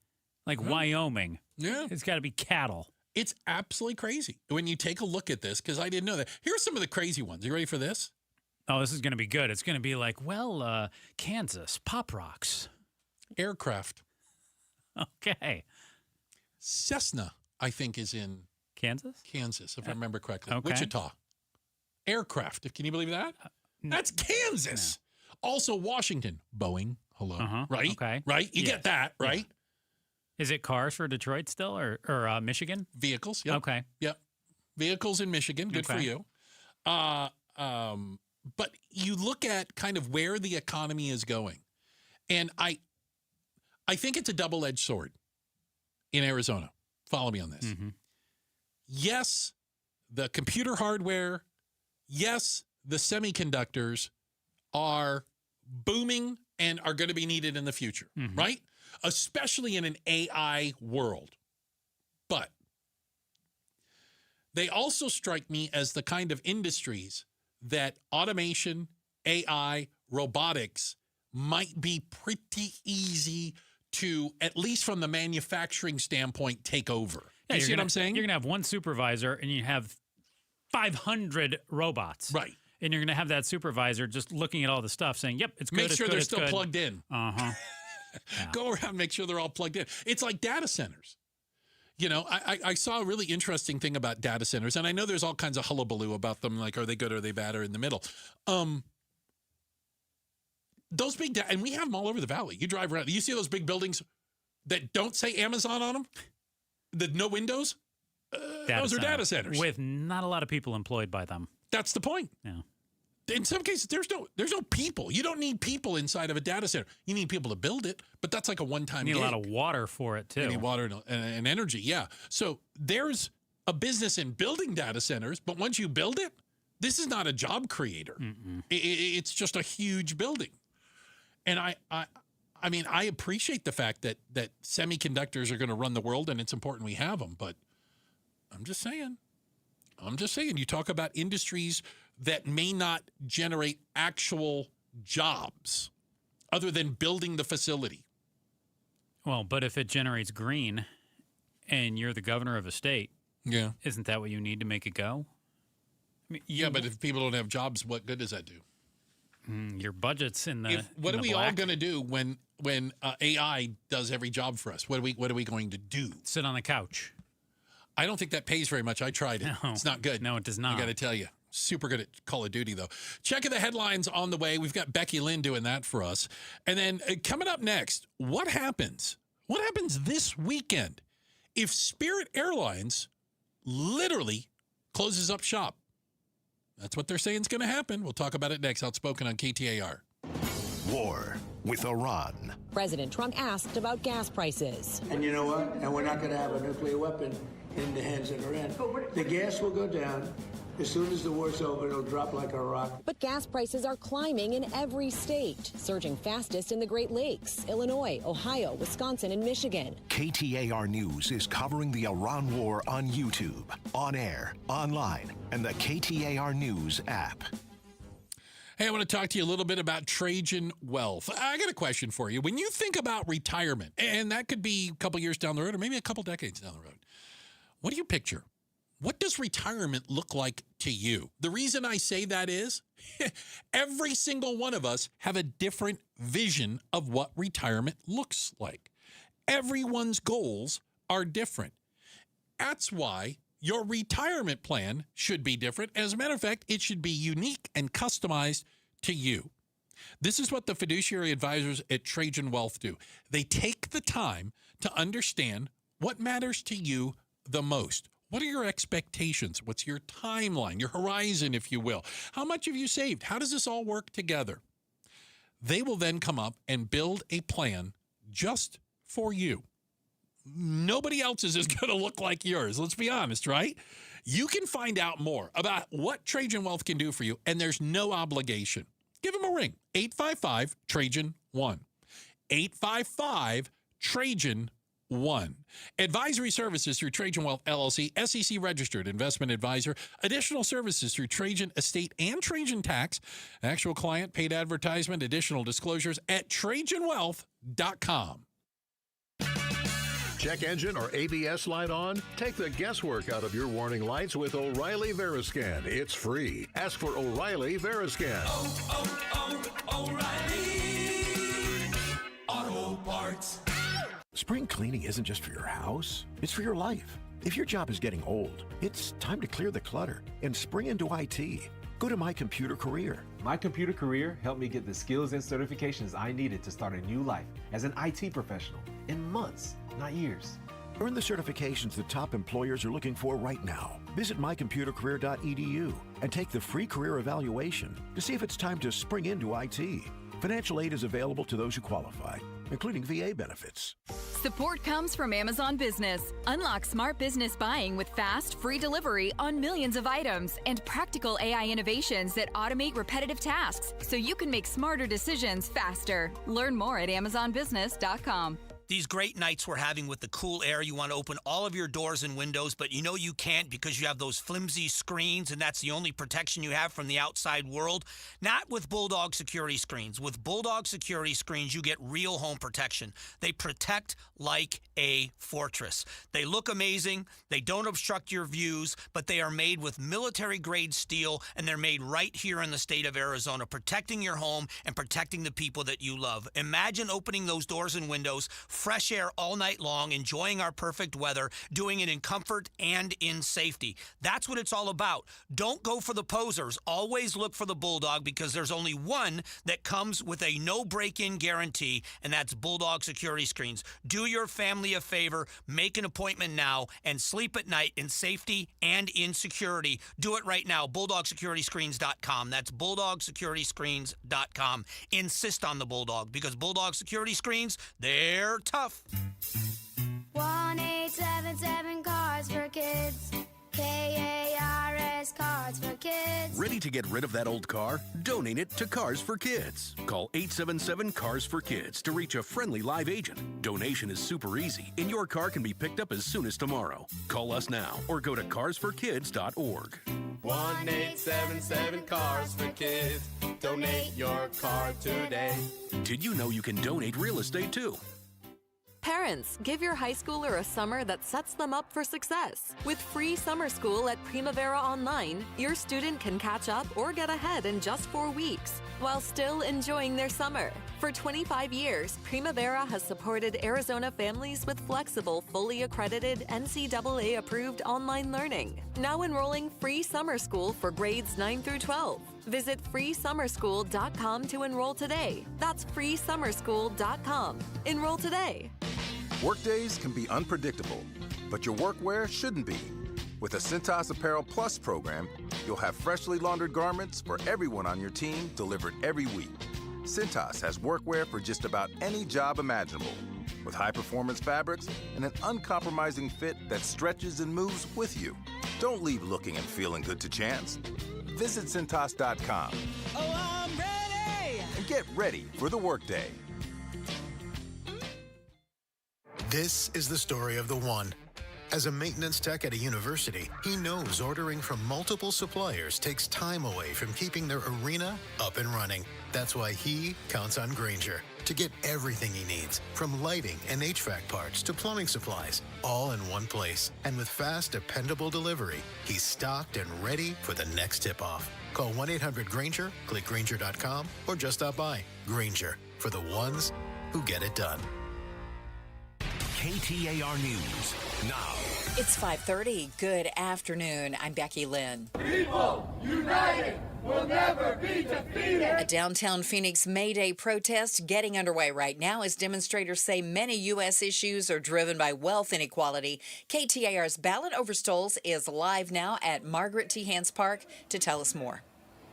S6: Like Wyoming.
S23: Yeah.
S6: It's got to be cattle.
S23: It's absolutely crazy when you take a look at this, because I didn't know that. Here's some of the crazy ones. You ready for this?
S6: Oh, this is going to be good. It's going to be like, Kansas, Pop Rocks.
S23: Aircraft.
S6: Okay.
S23: Cessna, I think, is in
S6: Kansas,
S23: if I remember correctly.
S6: Okay.
S23: Wichita. Aircraft. Can you believe that? That's Kansas. No. Also, Washington. Boeing. Hello. Right?
S6: Okay.
S23: Right? You get that, right?
S6: Yeah. Is it cars for Detroit still or Michigan?
S23: Vehicles. Yep.
S6: Okay.
S23: Yep. Vehicles in Michigan. Good for you. But you look at kind of where the economy is going. And I think it's a double-edged sword in Arizona. Follow me on this.
S6: Mm-hmm.
S23: Yes, the computer hardware, yes, the semiconductors are booming and are going to be needed in the future, right? Especially in an AI world. But they also strike me as the kind of industries that automation, AI, robotics might be pretty easy to, at least from the manufacturing standpoint, take over.
S6: Yeah,
S23: you see what I'm saying?
S6: You're going to have one supervisor and you have 500 robots.
S23: Right.
S6: And you're going to have that supervisor just looking at all the stuff saying, yep, it's good.
S23: Make sure they're
S6: it's
S23: still
S6: good.
S23: plugged in.
S6: Uh-huh.
S23: Yeah. Go around and make sure they're all plugged in. It's like data centers. You know, I saw a really interesting thing about data centers, and I know there's all kinds of hullabaloo about them, like are they good, are they bad, or in the middle. Those big, and we have them all over the valley. You drive around, you see those big buildings that don't say Amazon on them, that no windows. Those are data centers
S6: with not a lot of people employed by them.
S23: That's the point.
S6: Yeah.
S23: In some cases, there's no people. You don't need people inside of a data center. You need people to build it, but that's like a one-time
S6: You need
S23: gig.
S6: a lot of water for it, too.
S23: You need water and energy, yeah. So there's a business in building data centers, but once you build it, this is not a job creator. It's just a huge building. And I mean, I appreciate the fact that semiconductors are going to run the world, and it's important we have them, but I'm just saying, you talk about industries that may not generate actual jobs other than building the facility.
S6: Well, but if it generates green and you're the governor of a state,
S23: yeah,
S6: isn't that what you need to make it go?
S23: Yeah, but if people don't have jobs, what good does that do?
S6: Your budget's in the.
S23: What are we all going to do when AI does every job for us? What are we going to do?
S6: Sit on the couch.
S23: I don't think that pays very much. I tried it.
S6: No.
S23: It's not good.
S6: No, it does not.
S23: I got to tell you. Super good at Call of Duty, though. Checking the headlines on the way. We've got Becky Lynn doing that for us. And then coming up next, what happens? What happens this weekend if Spirit Airlines literally closes up shop? That's what they're saying is going to happen. We'll talk about it next. Outspoken on KTAR.
S14: War with Iran.
S1: President Trump asked about gas prices.
S16: And you know what? And we're not going to have a nuclear weapon in the hands of Iran. The gas will go down. As soon as the war's over, it'll drop like a rock.
S1: But gas prices are climbing in every state, surging fastest in the Great Lakes, Illinois, Ohio, Wisconsin, and Michigan.
S14: KTAR News is covering the Iran war on YouTube, on air, online, and the KTAR News app.
S23: Hey, I want to talk to you a little bit about Trajan Wealth. I got a question for you. When you think about retirement, and that could be a couple years down the road or maybe a couple decades down the road, what do you picture? What does retirement look like to you? The reason I say that is every single one of us have a different vision of what retirement looks like. Everyone's goals are different. That's why your retirement plan should be different. As a matter of fact, it should be unique and customized to you. This is what the fiduciary advisors at Trajan Wealth do. They take the time to understand what matters to you the most. What are your expectations? What's your timeline, your horizon, if you will? How much have you saved? How does this all work together? They will then come up and build a plan just for you. Nobody else's is going to look like yours. Let's be honest, right? You can find out more about what Trajan Wealth can do for you, and there's no obligation. Give them a ring, 855-TRAJAN-1. 855-TRAJAN-1. Advisory services through Trajan Wealth LLC, SEC registered investment advisor. Additional services through Trajan Estate and Trajan Tax. Actual client, paid advertisement, additional disclosures at TrajanWealth.com.
S17: Check engine or ABS light on? Take the guesswork out of your warning lights with O'Reilly Veriscan. It's free. Ask for O'Reilly Veriscan.
S18: O'Reilly Auto Parts.
S19: Spring cleaning isn't just for your house, it's for your life. If your job is getting old, it's time to clear the clutter and spring into IT. Go to My Computer Career.
S20: My Computer Career helped me get the skills and certifications I needed to start a new life as an IT professional in months, not years.
S19: Earn the certifications the top employers are looking for right now. Visit mycomputercareer.edu and take the free career evaluation to see if it's time to spring into IT. Financial aid is available to those who qualify, including VA benefits.
S21: Support comes from Amazon Business. Unlock smart business buying with fast, free delivery on millions of items and practical AI innovations that automate repetitive tasks so you can make smarter decisions faster. Learn more at amazonbusiness.com.
S22: These great nights we're having with the cool air, you want to open all of your doors and windows, but you know you can't because you have those flimsy screens and that's the only protection you have from the outside world. Not with Bulldog Security Screens. With Bulldog Security Screens, you get real home protection. They protect like a fortress. They look amazing. They don't obstruct your views, but they are made with military-grade steel, and they're made right here in the state of Arizona, protecting your home and protecting the people that you love. Imagine opening those doors and windows, fresh air all night long, enjoying our perfect weather, doing it in comfort and in safety. That's what it's all about. Don't go for the posers. Always look for the Bulldog because there's only one that comes with a no break-in guarantee, and that's Bulldog Security Screens. Do your family a favor, make an appointment now, and sleep at night in safety and in security. Do it right now. BulldogSecurityScreens.com. That's BulldogSecurityScreens.com. Insist on the Bulldog because Bulldog Security Screens, they're tough.
S26: 1-877 Cars for Kids. KARS Cars for Kids.
S27: Ready to get rid of that old car? Donate it to Cars for Kids. Call 877 Cars for Kids to reach a friendly live agent. Donation is super easy, and your car can be picked up as soon as tomorrow. Call us now or go to carsforkids.org.
S18: 1-877 Cars for Kids. Donate your car today.
S27: Did you know you can donate real estate too?
S2: Parents, give your high schooler a summer that sets them up for success. With free summer school at Primavera Online, your student can catch up or get ahead in just 4 weeks while still enjoying their summer. For 25 years, Primavera has supported Arizona families with flexible, fully accredited, NCAA-approved online learning. Now enrolling free summer school for grades 9 through 12. Visit freesummerschool.com to enroll today. That's freesummerschool.com. Enroll today.
S7: Workdays can be unpredictable, but your workwear shouldn't be. With the Cintas Apparel Plus program, you'll have freshly laundered garments for everyone on your team delivered every week. Cintas has workwear for just about any job imaginable, with high-performance fabrics and an uncompromising fit that stretches and moves with you. Don't leave looking and feeling good to chance. Visit Cintas.com.
S18: Oh, I'm ready!
S7: And get ready for the workday.
S8: This is the story of the one. As a maintenance tech at a university, he knows ordering from multiple suppliers takes time away from keeping their arena up and running. That's why he counts on Grainger to get everything he needs, from lighting and HVAC parts to plumbing supplies, all in one place. And with fast, dependable delivery, he's stocked and ready for the next tip-off. Call 1-800-GRAINGER, click Grainger.com, or just stop by. Grainger, for the ones who get it done.
S14: KTAR News now.
S3: It's 5:30. Good afternoon. I'm Becky Lynn.
S18: People united will never be defeated.
S3: A downtown Phoenix May Day protest getting underway right now as demonstrators say many U.S. issues are driven by wealth inequality. KTAR's Ballot Over Stoles is live now at Margaret T. Hance Park to tell us more.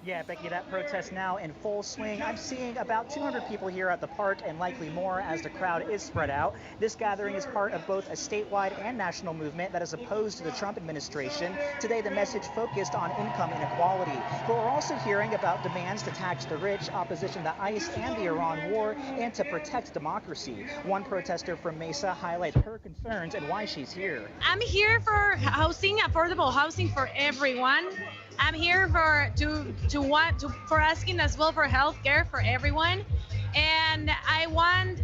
S9: Yeah, Becky, that protest now in full swing. I'm seeing about 200 people here at the park and likely more as the crowd is spread out. This gathering is part of both a statewide and national movement that is opposed to the Trump administration. Today, the message focused on income inequality. But we're also hearing about demands to tax the rich, opposition to ICE and the Iran war, and to protect democracy. One protester from Mesa highlights her concerns and why she's here.
S10: I'm here for housing, affordable housing for everyone. I'm here for asking as well for health care for everyone, and I want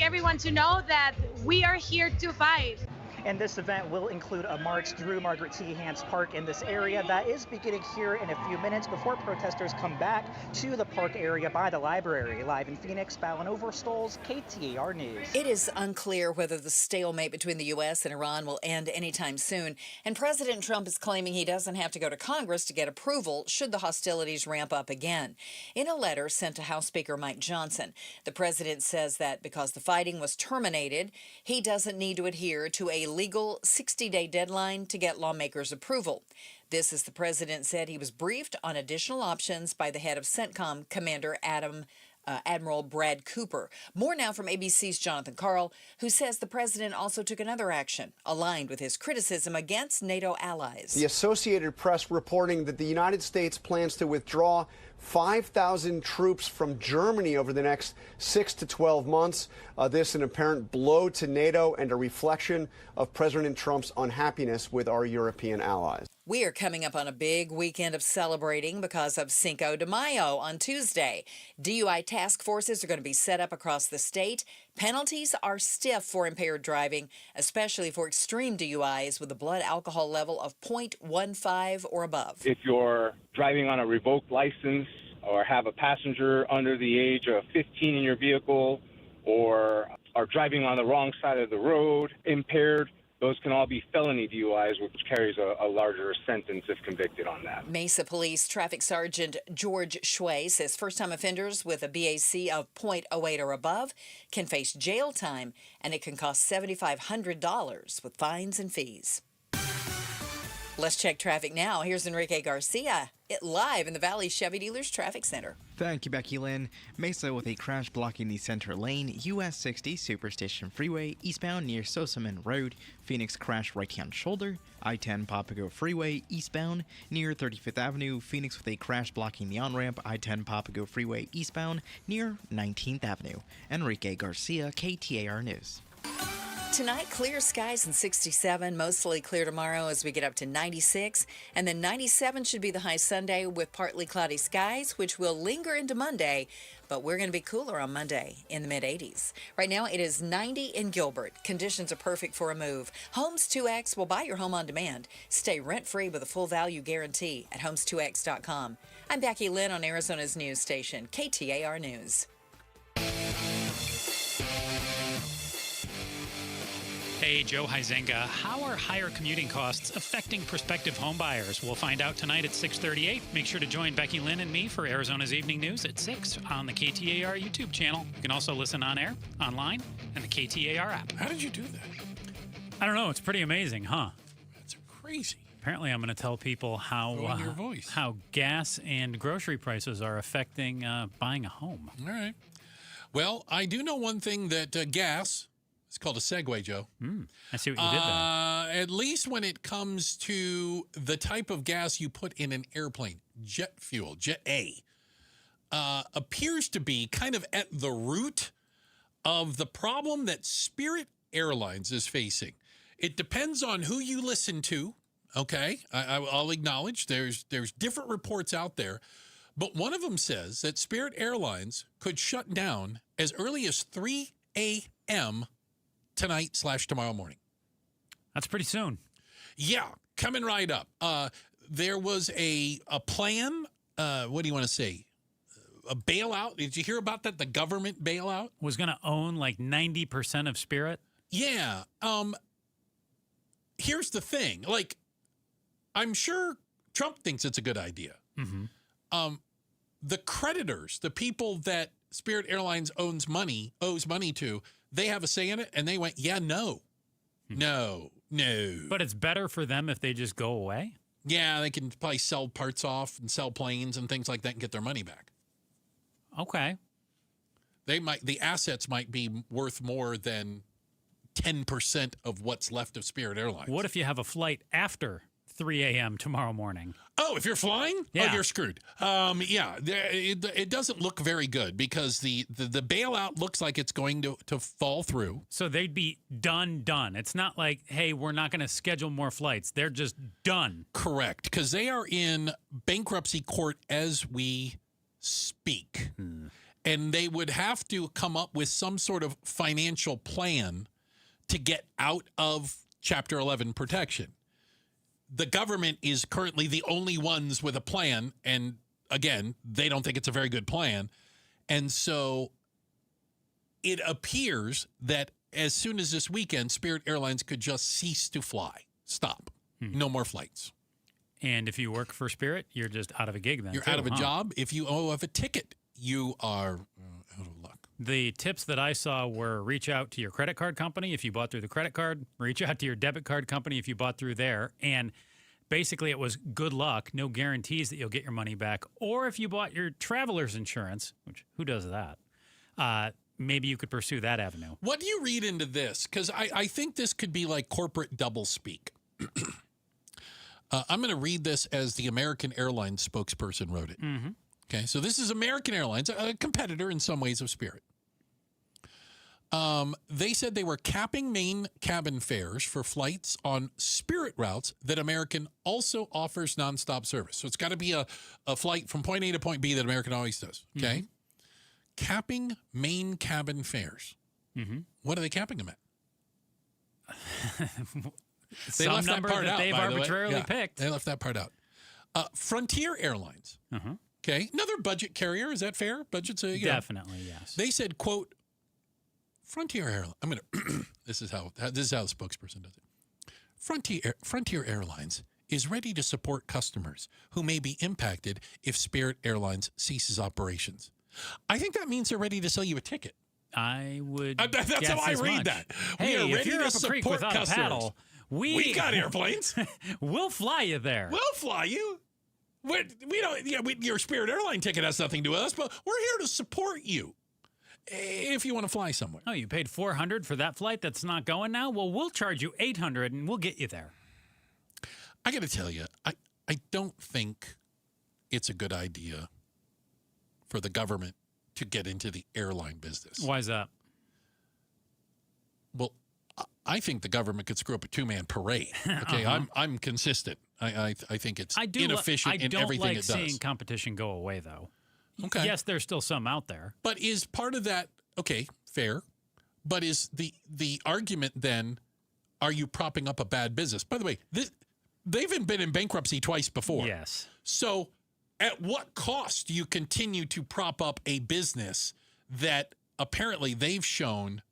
S10: everyone to know that we are here to fight.
S9: And this event will include a march through Margaret T. Hance Park in this area that is beginning here in a few minutes before protesters come back to the park area by the library. Live in Phoenix, Ballin Over Stoles, KTAR News.
S3: It is unclear whether the stalemate between the U.S. and Iran will end anytime soon, and President Trump is claiming he doesn't have to go to Congress to get approval should the hostilities ramp up again. In a letter sent to House Speaker Mike Johnson, the president says that because the fighting was terminated, he doesn't need to adhere to a legal 60-day deadline to get lawmakers' approval. This, as the president said, he was briefed on additional options by the head of CENTCOM, Commander Admiral Brad Cooper. More now from ABC's Jonathan Karl, who says the president also took another action, aligned with his criticism against NATO allies.
S24: The Associated Press reporting that the United States plans to withdraw 5,000 troops from Germany over the next 6 to 12 months. This an apparent blow to NATO and a reflection of President Trump's unhappiness with our European allies.
S3: We are coming up on a big weekend of celebrating because of Cinco de Mayo on Tuesday. DUI task forces are going to be set up across the state. Penalties are stiff for impaired driving, especially for extreme DUIs with a blood alcohol level of 0.15 or above.
S15: If you're driving on a revoked license or have a passenger under the age of 15 in your vehicle or are driving on the wrong side of the road, impaired, those can all be felony DUIs, which carries a larger sentence if convicted on that.
S3: Mesa Police Traffic Sergeant George Schway says first-time offenders with a BAC of 0.08 or above can face jail time, and it can cost $7,500 with fines and fees. Let's check traffic now. Here's Enrique Garcia, live in the Valley Chevy Dealers Traffic Center.
S4: Thank you, Becky Lynn. Mesa with a crash blocking the center lane, US 60 Superstation Freeway, eastbound near Sosaman Road. Phoenix crash right-hand shoulder, I-10 Papago Freeway, eastbound near 35th Avenue. Phoenix with a crash blocking the on-ramp, I-10 Papago Freeway, eastbound near 19th Avenue. Enrique Garcia, KTAR News.
S3: Tonight, clear skies and 67, mostly clear tomorrow as we get up to 96. And then 97 should be the high Sunday with partly cloudy skies, which will linger into Monday. But we're going to be cooler on Monday in the mid-80s. Right now, it is 90 in Gilbert. Conditions are perfect for a move. Homes 2X will buy your home on demand. Stay rent-free with a full value guarantee at homes2x.com. I'm Becky Lynn on Arizona's news station, KTAR News.
S5: Hey, Joe Huizenga. How are higher commuting costs affecting prospective homebuyers? We'll find out tonight at 6:38. Make sure to join Becky Lynn and me for Arizona's Evening News at 6 on the KTAR YouTube channel. You can also listen on air, online, and the KTAR app.
S23: How did you do that?
S5: I don't know. It's pretty amazing, huh?
S23: That's crazy.
S5: Apparently, I'm going to tell people how gas and grocery prices are affecting buying a home.
S23: All right. Well, I do know one thing that gas... It's called a segue, Joe.
S5: I see what you did there.
S23: At least when it comes to the type of gas you put in an airplane, jet fuel, Jet A, appears to be kind of at the root of the problem that Spirit Airlines is facing. It depends on who you listen to, okay? I'll acknowledge there's different reports out there, but one of them says that Spirit Airlines could shut down as early as 3 a.m. tonight/tomorrow morning.
S5: That's pretty soon.
S23: Yeah, coming right up. There was a plan, what do you want to say? A bailout. Did you hear about that? The government bailout?
S5: Was going to own like 90% of Spirit?
S23: Yeah. Here's the thing. Like, I'm sure Trump thinks it's a good idea.
S5: Mm-hmm.
S23: The creditors, the people that Spirit Airlines owes money to, they have a say in it, and they went, yeah, no.
S5: But it's better for them if they just go away?
S23: Yeah, they can probably sell parts off and sell planes and things like that and get their money back.
S5: Okay.
S23: The assets might be worth more than 10% of what's left of Spirit Airlines.
S5: What if you have a flight after 3 a.m. tomorrow morning?
S23: Oh, if you're flying?
S5: Yeah.
S23: Oh, you're screwed. It doesn't look very good because the bailout looks like it's going to fall through.
S5: So they'd be done. It's not like, hey, we're not going to schedule more flights. They're just done.
S23: Correct, because they are in bankruptcy court as we speak. And they would have to come up with some sort of financial plan to get out of Chapter 11 protection. The government is currently the only ones with a plan, and again, they don't think it's a very good plan. And so it appears that as soon as this weekend, Spirit Airlines could just cease to fly. Stop. No more flights.
S5: And if you work for Spirit, you're just out of a gig then.
S23: You're out of a job. If you have a ticket, you are out of luck.
S5: The tips that I saw were reach out to your credit card company if you bought through the credit card, reach out to your debit card company if you bought through there, and basically it was good luck, no guarantees that you'll get your money back. Or if you bought your traveler's insurance, which who does that, maybe you could pursue that avenue.
S23: What do you read into this? Because I think this could be like corporate doublespeak. I'm going to read this as the American Airlines spokesperson wrote it.
S5: Mm-hmm.
S23: Okay, so this is American Airlines, a competitor in some ways of Spirit. They said they were capping main cabin fares for flights on Spirit routes that American also offers nonstop service. So it's got to be a flight from point A to point B that American always does. Okay, capping main cabin fares.
S5: Mm-hmm.
S23: What are they capping them at? They
S5: Some
S23: left that
S5: number
S23: part
S5: that
S23: out.
S5: they've
S23: by the way.
S5: arbitrarily
S23: Yeah,
S5: picked.
S23: They left that part out. Frontier Airlines. Okay, another budget carrier. Is that fair? Budget's
S5: definitely yes.
S23: They said, "quote Frontier Airlines." I'm gonna. This is how the spokesperson does it. Frontier Airlines is ready to support customers who may be impacted if Spirit Airlines ceases operations. I think that means they're ready to sell you a ticket.
S5: I would.
S23: That's
S5: guess
S23: how I
S5: as
S23: read
S5: much.
S23: that.
S5: Hey,
S23: We are
S5: if
S23: ready
S5: you're
S23: to
S5: up a creek
S23: support
S5: without
S23: customers.
S5: a paddle,
S23: we got airplanes.
S5: We'll fly you there.
S23: We'll fly you. We don't. Yeah, your Spirit Airline ticket has nothing to do with us, but we're here to support you if you want to fly somewhere.
S5: Oh, you paid $400 for that flight that's not going now? Well, we'll charge you $800 and we'll get you there.
S23: I got to tell you, I don't think it's a good idea for the government to get into the airline business.
S5: Why is that?
S23: Well, I think the government could screw up a two-man parade. Okay, I'm consistent. I think it's inefficient in everything it does.
S5: I don't like seeing competition go away, though.
S23: Okay.
S5: Yes, there's still some out there.
S23: But is part of that, okay, fair, but is the argument then, are you propping up a bad business? By the way, they've been in bankruptcy twice before.
S5: Yes.
S23: So at what cost do you continue to prop up a business that apparently they've shown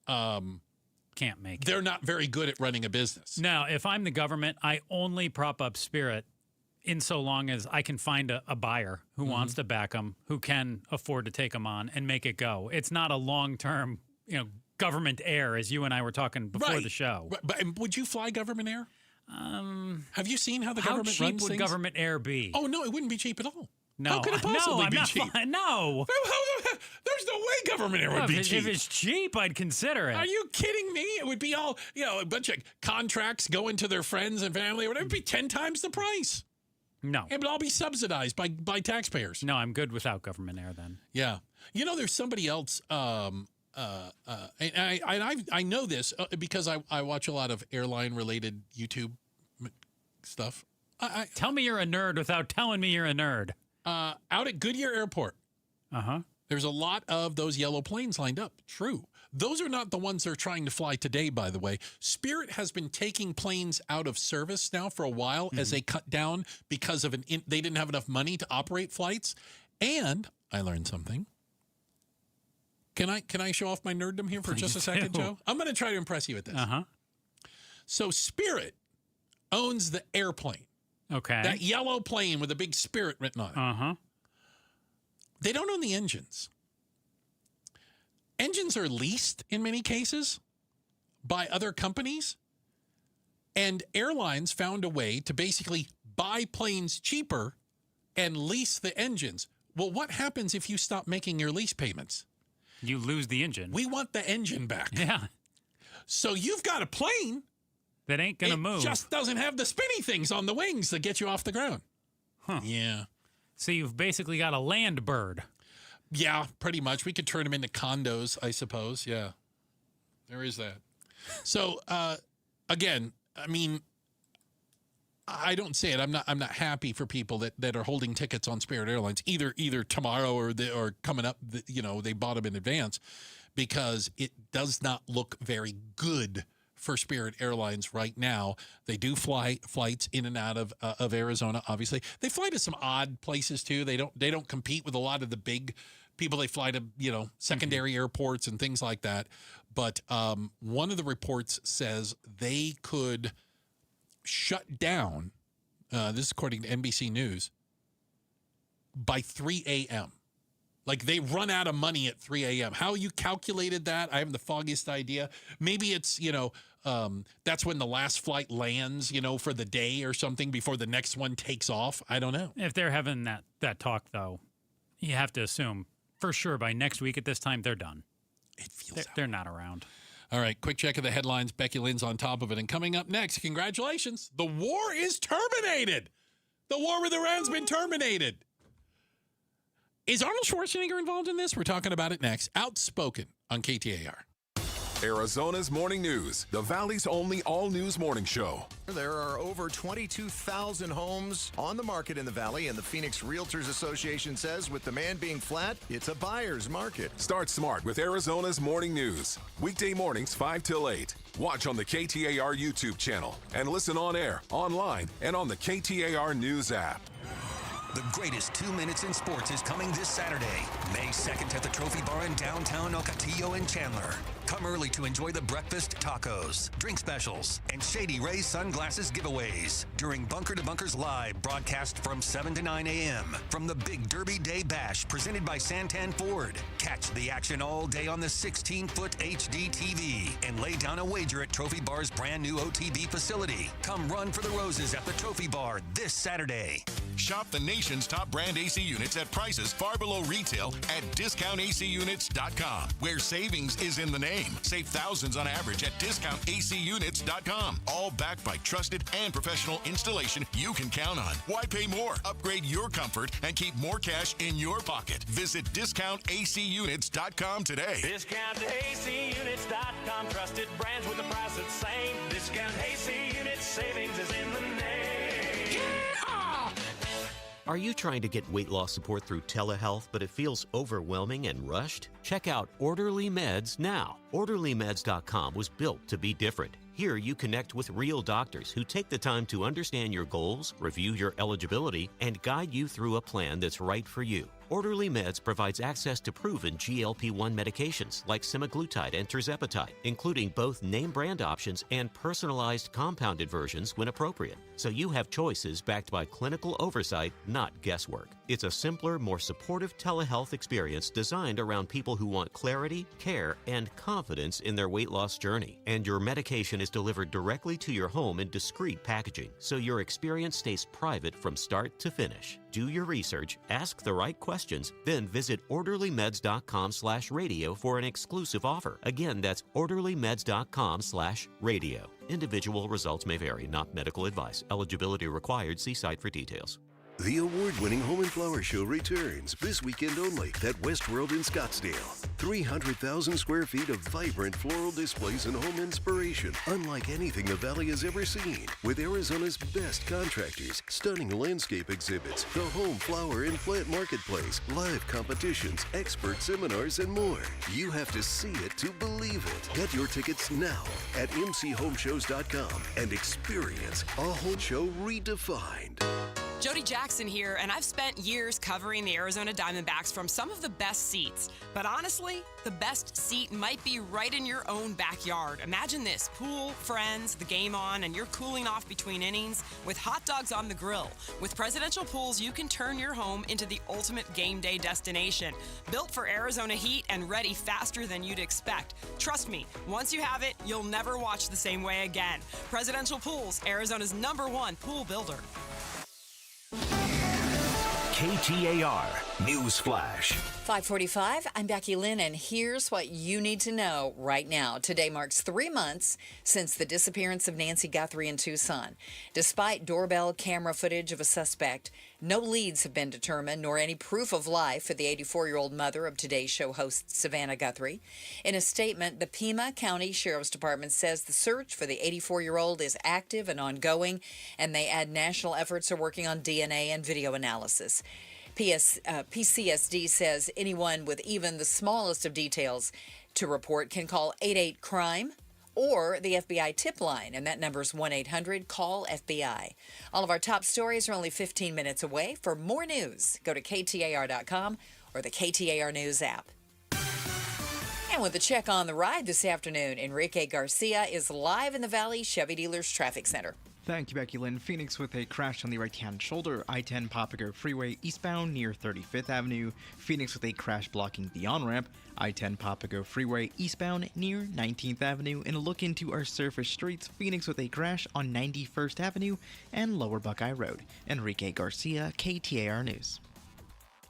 S5: can't make it?
S23: They're not very good at running a business.
S5: Now, if I'm the government, I only prop up Spirit in so long as I can find a buyer who wants to back them, who can afford to take them on and make it go. It's not a long-term, government air, as you and I were talking before the show.
S23: But would you fly government air? Have you seen how the government runs things?
S5: How cheap would government air be?
S23: Oh, no, it wouldn't be cheap at all.
S5: No.
S23: How could it possibly be cheap?
S5: No.
S23: There's no way government air would be cheap.
S5: If it's cheap, I'd consider it.
S23: Are you kidding me? It would be all, a bunch of contracts going to their friends and family. It would be 10 times the price.
S5: No.
S23: It would all be subsidized by taxpayers.
S5: No, I'm good without government air then.
S23: Yeah. There's somebody else, and I know this because I watch a lot of airline-related YouTube stuff.
S5: Tell me you're a nerd without telling me you're a nerd.
S23: Out at Goodyear Airport. There's a lot of those yellow planes lined up. True. Those are not the ones they're trying to fly today, by the way. Spirit has been taking planes out of service now for a while as they cut down because of they didn't have enough money to operate flights. And I learned something. Can I show off my nerddom here for just a second, Joe? I'm going to try to impress you with this. So Spirit owns the airplane.
S5: Okay.
S23: That yellow plane with a big Spirit written on it. They don't own the engines. Engines are leased in many cases by other companies, and airlines found a way to basically buy planes cheaper and lease the engines. Well, what happens if you stop making your lease payments?
S5: You lose the engine.
S23: We want the engine back.
S5: Yeah.
S23: So you've got a plane
S5: that ain't going to move.
S23: It just doesn't have the spinny things on the wings that get you off the ground. Yeah.
S5: So you've basically got a land bird.
S23: Yeah, pretty much. We could turn them into condos, I suppose. Yeah, there is that. So, again, I mean, I don't say it. I'm not happy for people that are holding tickets on Spirit Airlines either tomorrow or coming up. They bought them in advance because it does not look very good for Spirit Airlines right now. They do fly flights in and out of Arizona. Obviously, they fly to some odd places too. They don't compete with a lot of the big people. They fly to secondary airports and things like that. But one of the reports says they could shut down. This is according to NBC News. By 3 a.m. Like they run out of money at 3 a.m. How you calculated that, I have the foggiest idea. Maybe it's, that's when the last flight lands, for the day or something before the next one takes off. I don't know.
S5: If they're having that talk, though, you have to assume for sure by next week at this time, they're done.
S23: It feels
S5: they're not around.
S23: All right, quick check of the headlines. Becky Lynn's on top of it. And coming up next, congratulations. The war is terminated. The war with Iran's been terminated. Is Arnold Schwarzenegger involved in this? We're talking about it next. Outspoken on KTAR.
S7: Arizona's Morning News, the Valley's only all-news morning show.
S1: There are over 22,000 homes on the market in the Valley, and the Phoenix Realtors Association says with demand being flat, it's a buyer's market.
S7: Start smart with Arizona's Morning News. Weekday mornings 5 till 8. Watch on the KTAR YouTube channel and listen on air, online, and on the KTAR News app.
S6: The greatest 2 minutes in sports is coming this Saturday, May 2nd at the Trophy Bar in downtown El Catillo in Chandler. Come early to enjoy the breakfast, tacos, drink specials, and Shady Rays sunglasses giveaways during Bunker to Bunkers Live broadcast from 7 to 9 a.m. from the Big Derby Day Bash presented by Santan Ford. Catch the action all day on the 16-foot HD TV and lay down a wager at Trophy Bar's brand new OTB facility. Come run for the roses at the Trophy Bar this Saturday.
S11: Shop the nation's top brand AC units at prices far below retail at discountaculunits.com, where savings is in the name. same. Save thousands on average at discountacunits.com. All backed by trusted and professional installation you can count on. Why pay more? Upgrade your comfort and keep more cash in your pocket. Visit discountacunits.com today.
S12: Discountacunits.com. Trusted brands with the price that's same. Discount AC Units. Savings is in the name.
S13: Are you trying to get weight loss support through telehealth, but it feels overwhelming and rushed? Check out Orderly Meds now. OrderlyMeds.com was built to be different. Here you connect with real doctors who take the time to understand your goals, review your eligibility, and guide you through a plan that's right for you. Orderly Meds provides access to proven GLP-1 medications like semaglutide and tirzepatide, including both name-brand options and personalized compounded versions when appropriate. So you have choices backed by clinical oversight, not guesswork. It's a simpler, more supportive telehealth experience designed around people who want clarity, care, and confidence in their weight loss journey. And your medication is delivered directly to your home in discreet packaging, so your experience stays private from start to finish. Do your research, ask the right questions, then visit orderlymeds.com/radio for an exclusive offer. Again, that's orderlymeds.com/radio. Individual results may vary, not medical advice. Eligibility required. See site for details.
S16: The award-winning Home and Flower Show returns this weekend only at Westworld in Scottsdale. 300,000 square feet of vibrant floral displays and home inspiration, unlike anything the Valley has ever seen. With Arizona's best contractors, stunning landscape exhibits, the home, flower, and plant marketplace, live competitions, expert seminars, and more. You have to see it to believe it. Get your tickets now at mchomeshows.com and experience a home show redefined.
S17: Jody Jackson here, and I've spent years covering the Arizona Diamondbacks from some of the best seats. But honestly, the best seat might be right in your own backyard. Imagine this: pool, friends, the game on, and you're cooling off between innings with hot dogs on the grill. With Presidential Pools, you can turn your home into the ultimate game day destination. Built for Arizona heat and ready faster than you'd expect. Trust me, once you have it, you'll never watch the same way again. Presidential Pools, Arizona's #1 pool builder.
S14: KTAR News Flash.
S3: 5:45, I'm Becky Lynn, and here's what you need to know right now. Today marks 3 months since the disappearance of Nancy Guthrie in Tucson. Despite doorbell camera footage of a suspect, no leads have been determined, nor any proof of life for the 84-year-old mother of Today's Show host Savannah Guthrie. In a statement, the Pima County Sheriff's Department says the search for the 84-year-old is active and ongoing, and they add national efforts are working on DNA and video analysis. PCSD says anyone with even the smallest of details to report can call 88-CRIME or the FBI tip line, and that number is 1-800-CALL-FBI. All of our top stories are only 15 minutes away. For more news, go to KTAR.com or the KTAR News app. And with a check on the ride this afternoon, Enrique Garcia is live in the Valley Chevy Dealers Traffic Center.
S4: Thank you, Becky Lynn. Phoenix with a crash on the right-hand shoulder, I-10 Papago Freeway eastbound near 35th Avenue. Phoenix with a crash blocking the on-ramp, I-10 Papago Freeway eastbound near 19th Avenue. And a look into our surface streets, Phoenix with a crash on 91st Avenue and Lower Buckeye Road. Enrique Garcia, KTAR News.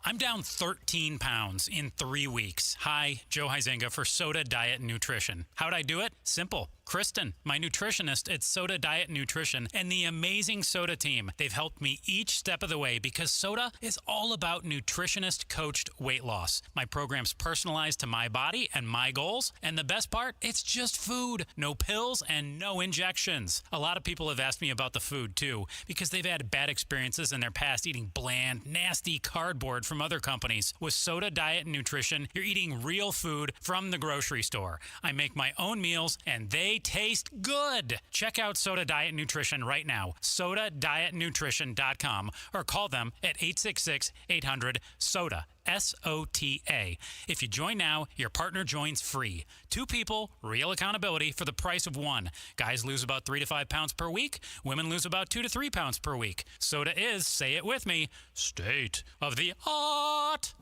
S5: I'm down 13 pounds in 3 weeks. Hi, Joe Huizenga for Soda Diet Nutrition. How'd I do it? Simple. Kristen, my nutritionist at Soda Diet Nutrition, and the amazing Soda team. They've helped me each step of the way because Soda is all about nutritionist-coached weight loss. My program's personalized to my body and my goals, and the best part, it's just food. No pills and no injections. A lot of people have asked me about the food, too, because they've had bad experiences in their past eating bland, nasty cardboard from other companies. With Soda Diet Nutrition, you're eating real food from the grocery store. I make my own meals, and they taste good. Check out Soda Diet Nutrition right now, sodadietnutrition.com, or call them at 866-800-SODA, SOTA. If you join now, your partner joins free. 2 people, real accountability for the price of 1. Guys lose about 3 to 5 pounds per week. Women lose about 2 to 3 pounds per week. Soda is, say it with me, state of the art.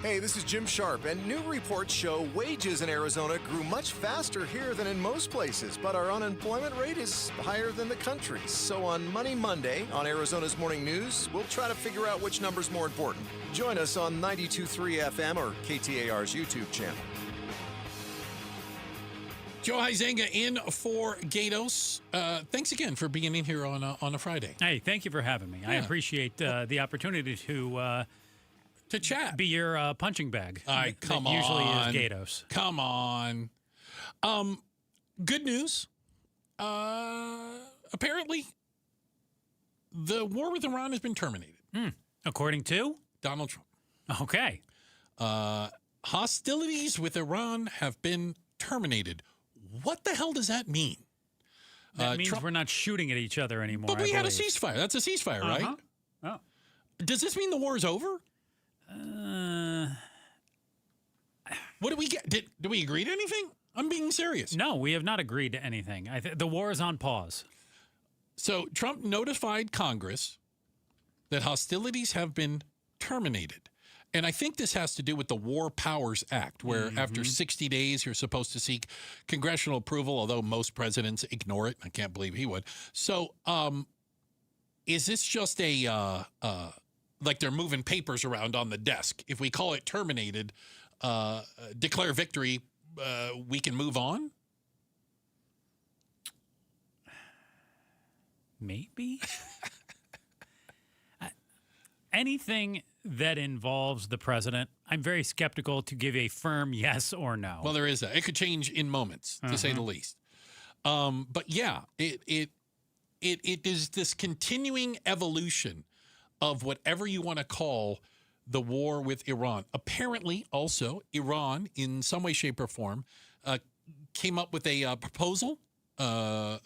S1: Hey, this is Jim Sharp, and new reports show wages in Arizona grew much faster here than in most places, but our unemployment rate is higher than the country's. So on Money Monday, on Arizona's Morning News, we'll try to figure out which number's more important. Join us on 92.3 FM or KTAR's YouTube channel.
S23: Joe Huizenga in for Gatos. Thanks again for being in here on a Friday.
S5: Hey, thank you for having me. I appreciate the opportunity to
S23: chat,
S5: be your punching bag.
S23: Come
S5: usually
S23: on.
S5: is Gatos.
S23: Come on. Good news. Apparently, the war with Iran has been terminated.
S5: According to
S23: Donald Trump.
S5: Okay.
S23: Hostilities with Iran have been terminated. What the hell does that mean?
S5: That means we're not shooting at each other anymore.
S23: But we had a ceasefire. That's a ceasefire, right?
S5: Oh.
S23: Does this mean the war is over? What did we get? Did we agree to anything? I'm being serious.
S5: No, we have not agreed to anything. The war is on pause.
S23: So Trump notified Congress that hostilities have been terminated. And I think this has to do with the War Powers Act, where after 60 days, you're supposed to seek congressional approval, although most presidents ignore it. I can't believe he would. So is this just like they're moving papers around on the desk? If we call it terminated, declare victory, we can move on?
S5: Maybe. Anything that involves the president, I'm very skeptical to give a firm yes or no.
S23: Well, there is that. It could change in moments, to say the least. But yeah, it is this continuing evolution of whatever you want to call the war with Iran. Apparently, also, Iran, in some way, shape, or form, came up with a proposal, a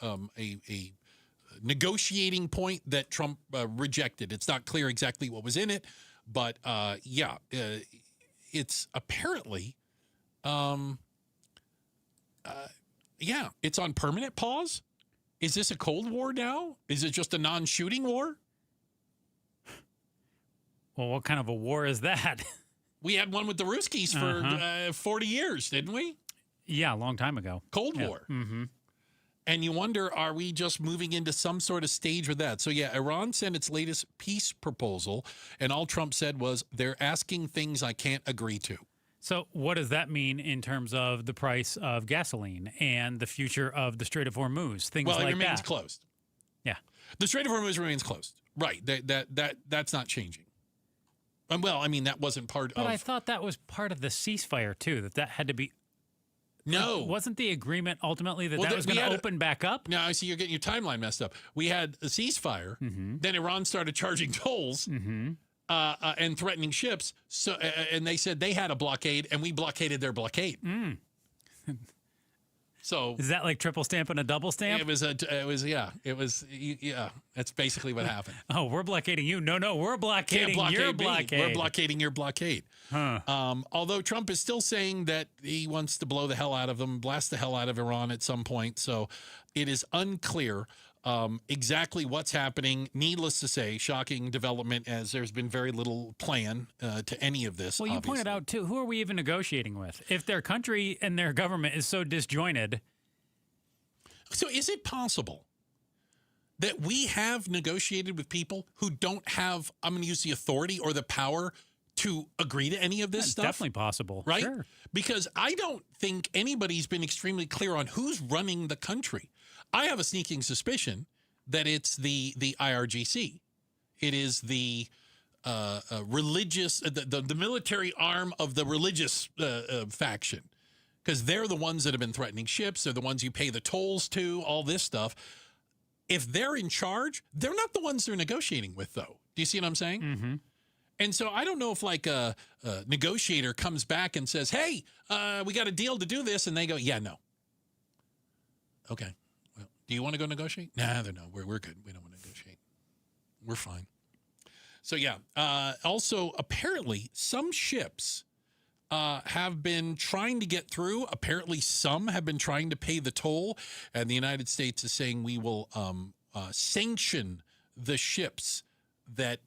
S23: negotiating point that Trump rejected. It's not clear exactly what was in it, but it's apparently, it's on permanent pause. Is this a Cold War now? Is it just a non-shooting war?
S5: Well, what kind of a war is that?
S23: We had one with the Ruskies for 40 years, didn't we?
S5: Yeah, a long time ago.
S23: Cold War.
S5: Mm-hmm.
S23: And you wonder, are we just moving into some sort of stage with that? So, yeah, Iran sent its latest peace proposal, and all Trump said was, they're asking things I can't agree to.
S5: So what does that mean in terms of the price of gasoline and the future of the Strait of Hormuz, things like that?
S23: Well, it remains closed.
S5: Yeah.
S23: The Strait of Hormuz remains closed. Right. That's not changing. Well, I mean, that wasn't part of...
S5: But I thought that was part of the ceasefire, too, that had to be...
S23: No.
S5: Wasn't the agreement ultimately that was going to open back up?
S23: No, I see you're getting your timeline messed up. We had a ceasefire. Then Iran started charging tolls and threatening ships. So, and they said they had a blockade, and we blockaded their blockade. So
S5: is that like triple stamp and a double stamp?
S23: It was. That's basically what happened.
S5: Oh, we're blockading you. No, we're blockading your blockade.
S23: We're blockading your blockade. Although Trump is still saying that he wants to blow the hell out of them, blast the hell out of Iran at some point. So it is unclear exactly what's happening. Needless to say, shocking development, as there's been very little plan to any of this.
S5: Well, you pointed out, too, who are we even negotiating with? If their country and their government is so disjointed.
S23: So is it possible that we have negotiated with people who don't have, I'm going to use the authority or the power to agree to any of this stuff?
S5: Definitely possible.
S23: Right?
S5: Sure.
S23: Because I don't think anybody's been extremely clear on who's running the country. I have a sneaking suspicion that it's the IRGC. It is the religious, the military arm of the religious faction, because they're the ones that have been threatening ships. They're the ones you pay the tolls to, all this stuff. If they're in charge, they're not the ones they're negotiating with, though. Do you see what I'm saying?
S5: Mm-hmm.
S23: And so I don't know if like a negotiator comes back and says, hey, we got a deal to do this. And they go, yeah, no. Okay. Well, do you want to go negotiate? Nah, no, we're good. We don't want to negotiate. We're fine. So, yeah. Also, apparently, some ships have been trying to get through. Apparently, some have been trying to pay the toll. And the United States is saying we will sanction the ships that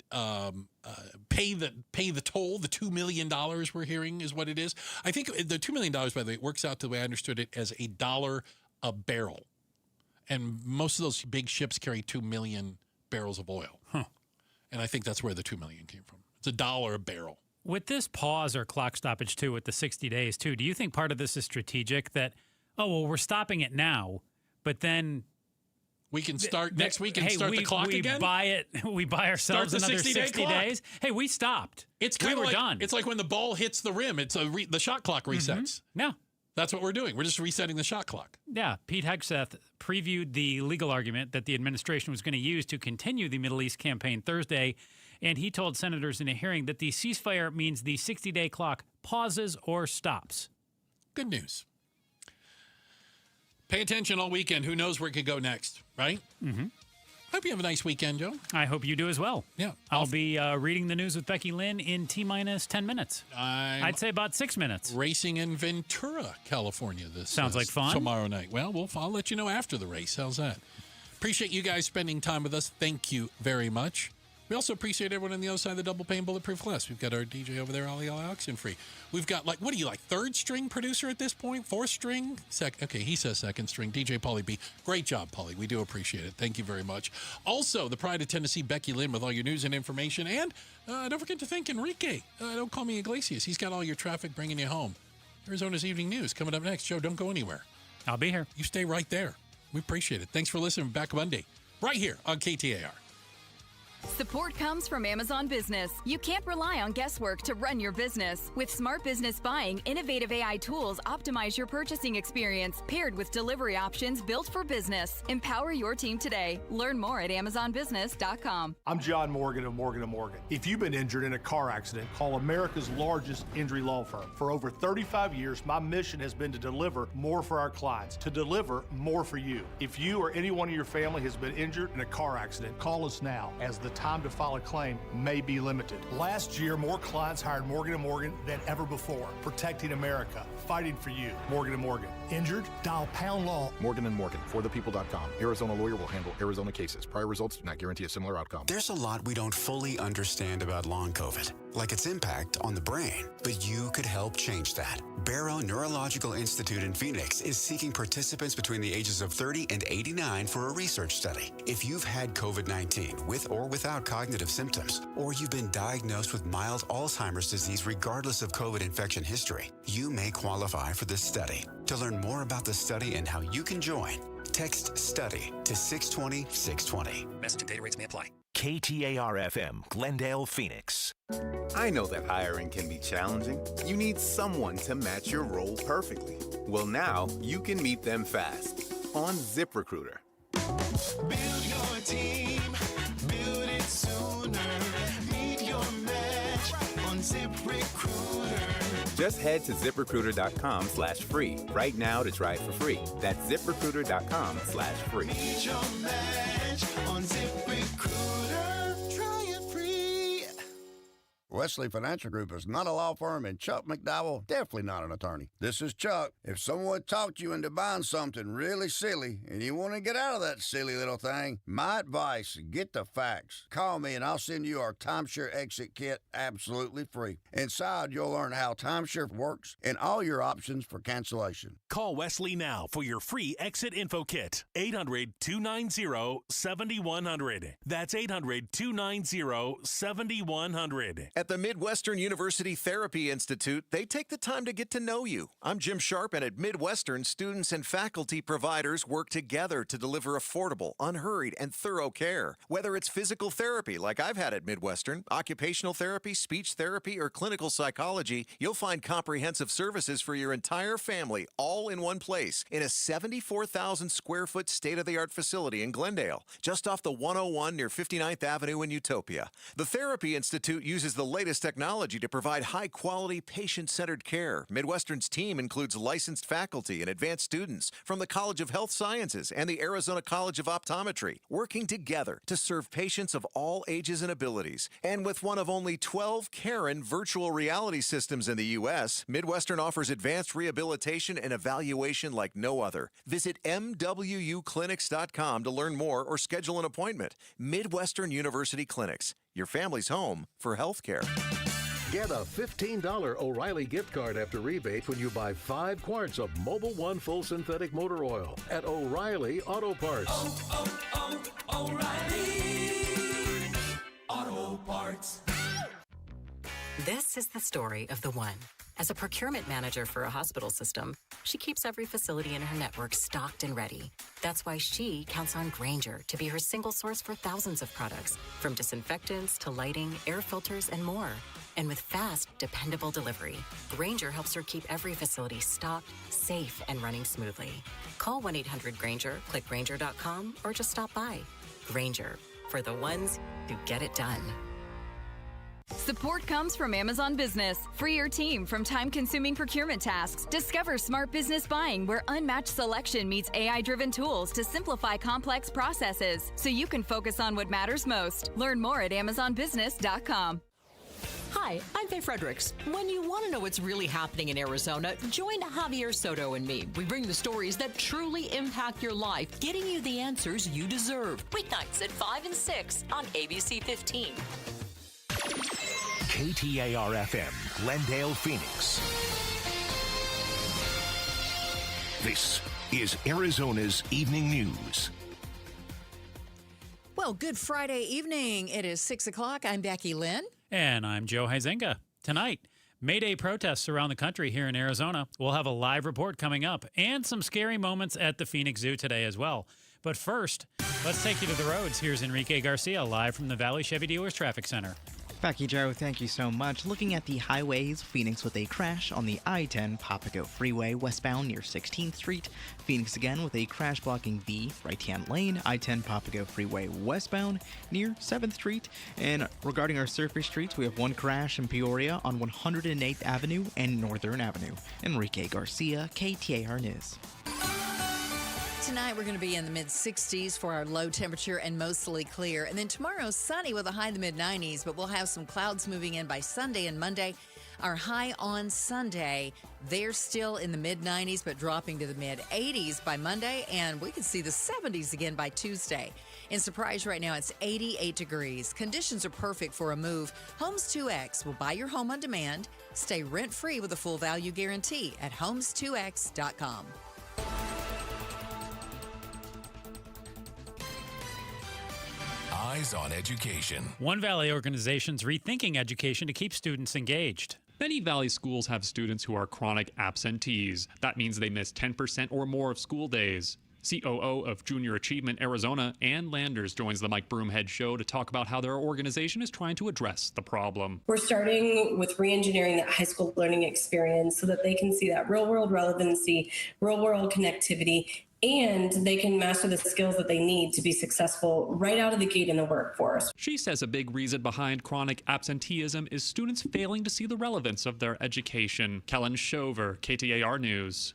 S23: pay the toll. The $2 million we're hearing is what it is. I think the $2 million, by the way, works out the way I understood it as $1 a barrel. And most of those big ships carry 2 million barrels of oil.
S5: Huh.
S23: And I think that's where the $2 million came from. It's $1 a barrel.
S5: With this pause or clock stoppage, too, with the 60 days, too, do you think part of this is strategic that, we're stopping it now, but then
S23: we can start next week and start the clock again?
S5: We buy ourselves another 60 days. Hey, we stopped.
S23: It's kind of like,
S5: done.
S23: It's like when the ball hits the rim. It's the shot clock resets.
S5: Yeah.
S23: That's what we're doing. We're just resetting the shot clock.
S5: Yeah. Pete Hegseth previewed the legal argument that the administration was going to use to continue the Middle East campaign Thursday, and he told senators in a hearing that the ceasefire means the 60-day clock pauses or stops.
S23: Good news. Pay attention all weekend. Who knows where it could go next, right?
S5: Mm-hmm.
S23: Hope you have a nice weekend, Joe.
S5: I hope you do as well.
S23: Yeah.
S5: I'll be reading the news with Becky Lynn in T-minus 10 minutes. I'd say about 6 minutes.
S23: Racing in Ventura, California. This
S5: sounds like fun.
S23: Tomorrow night. Well, I'll let you know after the race. How's that? Appreciate you guys spending time with us. Thank you very much. We also appreciate everyone on the other side of the double pane bulletproof glass. We've got our DJ over there, Ollie Oxenfree. We've got, what are you, third string producer at this point? Fourth string? Okay, he says second string. DJ Paulie B. Great job, Paulie. We do appreciate it. Thank you very much. Also, the Pride of Tennessee, Becky Lynn, with all your news and information. And don't forget to thank Enrique. Don't call me Iglesias. He's got all your traffic bringing you home. Arizona's Evening News coming up next. Joe, don't go anywhere.
S5: I'll be here.
S23: You stay right there. We appreciate it. Thanks for listening. Back Monday, right here on KTAR.
S19: Support comes from Amazon Business. You can't rely on guesswork to run your business. With Smart Business Buying, innovative AI tools optimize your purchasing experience, paired with delivery options built for business. Empower your team today. Learn more at AmazonBusiness.com.
S20: I'm John Morgan of Morgan & Morgan. If you've been injured in a car accident, call America's largest injury law firm. For over 35 years, my mission has been to deliver more for our clients, to deliver more for you. If you or anyone in your family has been injured in a car accident, call us now, as the time to file a claim may be limited. Last year, more clients hired Morgan & Morgan than ever before, protecting America, fighting for you. Morgan & Morgan. Injured? Dial pound law.
S21: Morgan & Morgan, forthepeople.com. Arizona lawyer will handle Arizona cases. Prior results do not guarantee a similar outcome.
S22: There's a lot we don't fully understand about long COVID, like its impact on the brain, but you could help change that. Barrow Neurological Institute in Phoenix is seeking participants between the ages of 30 and 89 for a research study. If you've had COVID-19 with or without cognitive symptoms, or you've been diagnosed with mild Alzheimer's disease regardless of COVID infection history, you may qualify for this study. To learn more about the study and how you can join, text STUDY to 620-620.
S6: Message and data rates may apply.
S14: KTAR-FM, Glendale, Phoenix.
S25: I know that hiring can be challenging. You need someone to match your role perfectly. Well, now you can meet them fast on ZipRecruiter.
S12: Build your team, build it sooner. Meet your match on ZipRecruiter.
S25: Just head to ZipRecruiter.com/free right now to try it for free. That's ZipRecruiter.com/free.
S12: Meet your match on ZipRecruiter. Try it free.
S26: Wesley Financial Group is not a law firm, and Chuck McDowell, definitely not an attorney. This is Chuck. If someone talked you into buying something really silly and you want to get out of that silly little thing, my advice, get the facts. Call me and I'll send you our timeshare exit kit absolutely free. Inside, you'll learn how timeshare works and all your options for cancellation.
S14: Call Wesley now for your free exit info kit. 800-290-7100. That's 800-290-7100.
S1: At the Midwestern University Therapy Institute, they take the time to get to know you. I'm Jim Sharp, and at Midwestern, students and faculty providers work together to deliver affordable, unhurried, and thorough care. Whether it's physical therapy, like I've had at Midwestern, occupational therapy, speech therapy, or clinical psychology, you'll find comprehensive services for your entire family, all in one place, in a 74,000 square foot state-of-the-art facility in Glendale, just off the 101 near 59th Avenue in Utopia. The Therapy Institute uses the latest technology to provide high-quality, patient-centered care. Midwestern's team includes licensed faculty and advanced students from the College of Health Sciences and the Arizona College of Optometry, working together to serve patients of all ages and abilities. And with one of only 12 Karen virtual reality systems in the U.S., Midwestern offers advanced rehabilitation and evaluation like no other. Visit MWUclinics.com to learn more or schedule an appointment. Midwestern University Clinics. your family's home for health care.
S14: Get a $15 O'Reilly gift card after rebate when you buy 5 quarts of Mobil 1 full synthetic motor oil at O'Reilly Auto Parts.
S12: O'Reilly Auto Parts.
S2: This is the story of the one. As a procurement manager for a hospital system, she keeps every facility in her network stocked and ready. That's why she counts on Grainger to be her single source for thousands of products, from disinfectants to lighting, air filters, and more. And with fast, dependable delivery, Grainger helps her keep every facility stocked, safe, and running smoothly. Call 1-800-GRAINGER, click Grainger.com, or just stop by. Grainger, for the ones who get it done.
S19: Support comes from Amazon Business. Free your team from time-consuming procurement tasks. Discover smart business buying where unmatched selection meets AI-driven tools to simplify complex processes so you can focus on what matters most. Learn more at AmazonBusiness.com.
S8: Hi, I'm Faye Fredericks. When you want to know what's really happening in Arizona, join Javier Soto and me. We bring the stories that truly impact your life, getting you the answers you deserve. Weeknights at 5 and 6 on ABC 15.
S14: KTAR-FM, Glendale, Phoenix. This is Arizona's Evening News.
S3: Well, good Friday evening. It is 6 o'clock. I'm Becky Lynn.
S5: And I'm Joe Huizenga. Tonight, May Day protests around the country here in Arizona. We'll have a live report coming up and some scary moments at the Phoenix Zoo today as well. But first, let's take you to the roads. Here's Enrique Garcia live from the Valley Chevy Dealers Traffic Center.
S4: Becky Joe, thank you so much. Looking at the highways, Phoenix with a crash on the I-10 Papago Freeway westbound near 16th Street. Phoenix again with a crash blocking the right-hand lane, I-10 Papago Freeway westbound near 7th Street. And regarding our surface streets, we have one crash in Peoria on 108th Avenue and Northern Avenue. Enrique Garcia, KTAR News.
S3: Tonight, we're going to be in the mid-60s for our low temperature and mostly clear. And then tomorrow, sunny with a high in the mid-90s, but we'll have some clouds moving in by Sunday and Monday. Our high on Sunday, they're still in the mid-90s, but dropping to the mid-80s by Monday. And we could see the 70s again by Tuesday. In Surprise right now, it's 88 degrees. Conditions are perfect for a move. Homes 2X will buy your home on demand. Stay rent-free with a full value guarantee at homes2x.com.
S11: Eyes on Education.
S5: One Valley organization's rethinking education to keep students engaged.
S9: Many Valley schools have students who are chronic absentees. That means they miss 10% or more of school days. COO of Junior Achievement Arizona, Ann Landers, joins the Mike Broomhead Show to talk about how their organization is trying to address the problem.
S10: We're starting with re-engineering that high school learning experience so that they can see that real-world relevancy, real-world connectivity, and they can master the skills that they need to be successful right out of the gate in the workforce.
S9: She says a big reason behind chronic absenteeism is students failing to see the relevance of their education. Kellen Shover, KTAR News.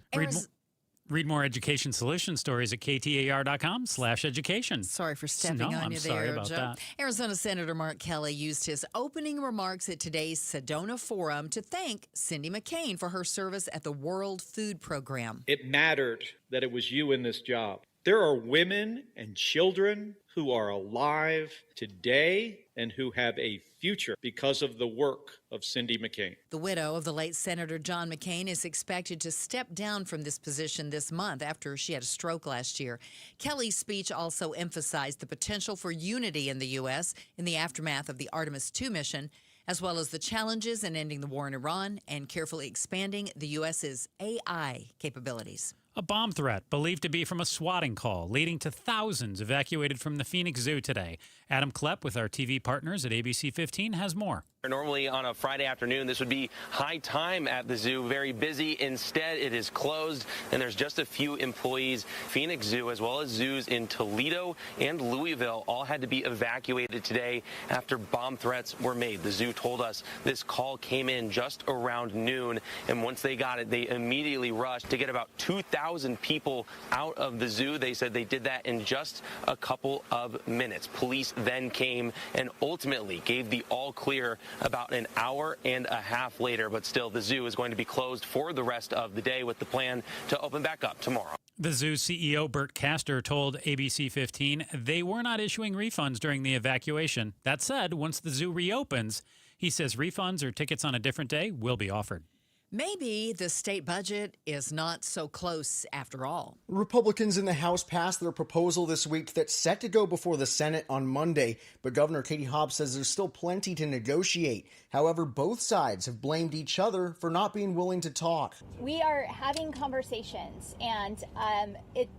S5: Read more education solution stories at KTAR.com/education.
S3: Sorry for stepping on
S5: I'm
S3: you
S5: sorry
S3: there,
S5: about
S3: Joe.
S5: that.
S3: Arizona Senator Mark Kelly used his opening remarks at today's Sedona Forum to thank Cindy McCain for her service at the World Food Program.
S18: It mattered that it was you in this job. There are women and children who are alive today and who have a future because of the work of Cindy McCain.
S3: The widow of the late Senator John McCain is expected to step down from this position this month after she had a stroke last year. Kelly's speech also emphasized the potential for unity in the U.S. in the aftermath of the Artemis II mission, as well as the challenges in ending the war in Iran and carefully expanding the U.S.'s AI capabilities.
S5: A bomb threat believed to be from a swatting call, leading to thousands evacuated from the Phoenix Zoo today. Adam Klepp with our TV partners at ABC 15 has more.
S24: Normally on a Friday afternoon, this would be high time at the zoo, very busy. Instead, it is closed, and there's just a few employees. Phoenix Zoo, as well as zoos in Toledo and Louisville, all had to be evacuated today after bomb threats were made. The zoo told us this call came in just around noon, and once they got it, they immediately rushed to get about 2,000 people out of the zoo. They said they did that in just a couple of minutes. Police then came and ultimately gave the all clear about an hour and a half later, but still the zoo is going to be closed for the rest of the day with the plan to open back up tomorrow.
S5: The zoo CEO, Bert Castor, told ABC 15 they were not issuing refunds during the evacuation. That said, once the zoo reopens, he says refunds or tickets on a different day will be offered.
S3: Maybe the state budget is not so close after all.
S4: Republicans in the House passed their proposal this week that's set to go before the Senate on Monday, but Governor Katie Hobbs says there's still plenty to negotiate. However, both sides have blamed each other for not being willing to talk.
S7: We are having conversations, and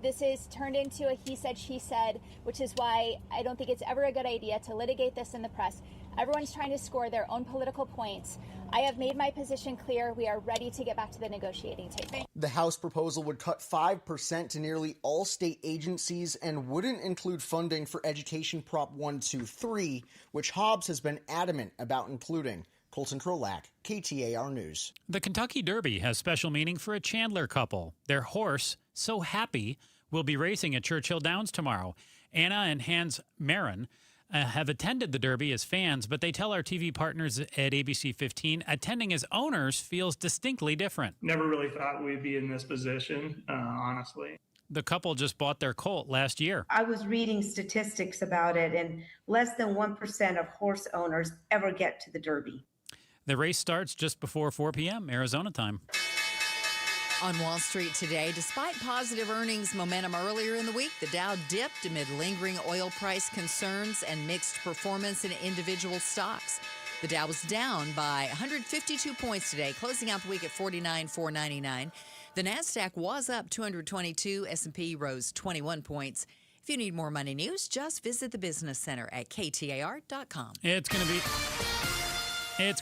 S7: this is turned into a he said, she said, which is why I don't think it's ever a good idea to litigate this in the press. Everyone's trying to score their own political points. I have made my position clear. We are ready to get back to the negotiating table.
S4: The House proposal would cut 5% to nearly all state agencies and wouldn't include funding for Education Prop 123, which Hobbs has been adamant about including. Colton Krolak, KTAR News.
S5: The Kentucky Derby has special meaning for a Chandler couple. Their horse, So Happy, will be racing at Churchill Downs tomorrow. Anna and Hans Marin have attended the Derby as fans, but they tell our TV partners at ABC 15 attending as owners feels distinctly different.
S13: Never really thought we'd be in this position, honestly.
S5: The couple just bought their colt last year.
S15: I was reading statistics about it, and less than 1% of horse owners ever get to the Derby.
S5: The race starts just before 4 p.m. Arizona time.
S3: On Wall Street today, despite positive earnings momentum earlier in the week, the Dow dipped amid lingering oil price concerns and mixed performance in individual stocks. The Dow was down by 152 points today, closing out the week at 49,499. The Nasdaq was up 222. S&P rose 21 points. If you need more money news, just visit the Business Center at KTAR.com.
S5: It's going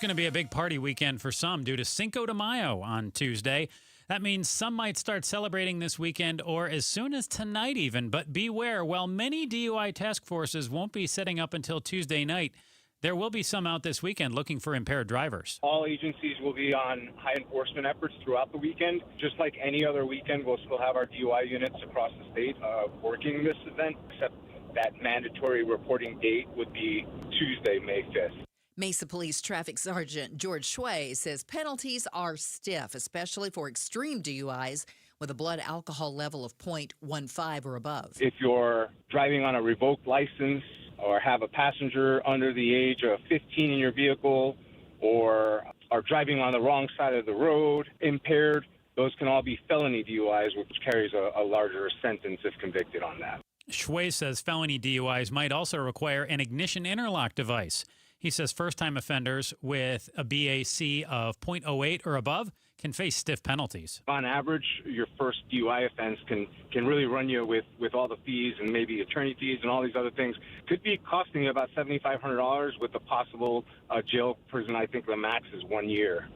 S5: to be a big party weekend for some due to Cinco de Mayo on Tuesday. That means some might start celebrating this weekend or as soon as tonight even. But beware, while many DUI task forces won't be setting up until Tuesday night, there will be some out this weekend looking for impaired drivers.
S16: All agencies will be on high enforcement efforts throughout the weekend. Just like any other weekend, we'll still have our DUI units across the state working this event, except that mandatory reporting date would be Tuesday, May 5th.
S3: Mesa Police Traffic Sergeant George Shui says penalties are stiff, especially for extreme DUIs with a blood alcohol level of 0.15 or above.
S16: If you're driving on a revoked license or have a passenger under the age of 15 in your vehicle or are driving on the wrong side of the road, impaired, those can all be felony DUIs, which carries a larger sentence if convicted on that.
S5: Shui says felony DUIs might also require an ignition interlock device. He says first-time offenders with a BAC of 0.08 or above can face stiff penalties.
S16: On average, your first DUI offense can really run you with all the fees and maybe attorney fees and all these other things. Could be costing you about $7,500 with a possible jail prison. I think the max is 1 year.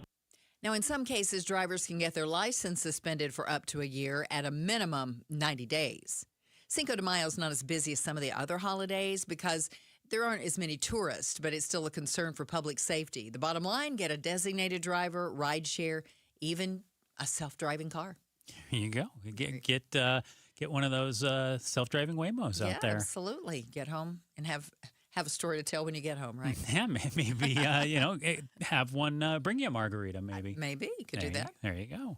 S3: Now, in some cases, drivers can get their license suspended for up to a year, at a minimum 90 days. Cinco de Mayo is not as busy as some of the other holidays because there aren't as many tourists, but it's still a concern for public safety. The bottom line, get a designated driver, ride share, even a self-driving car.
S5: Here you go. Get one of those self-driving Waymos out there.
S3: Yeah, absolutely. Get home and have a story to tell when you get home, right?
S5: Yeah, maybe have one bring you a margarita, maybe.
S3: Maybe you could do that.
S5: There you go.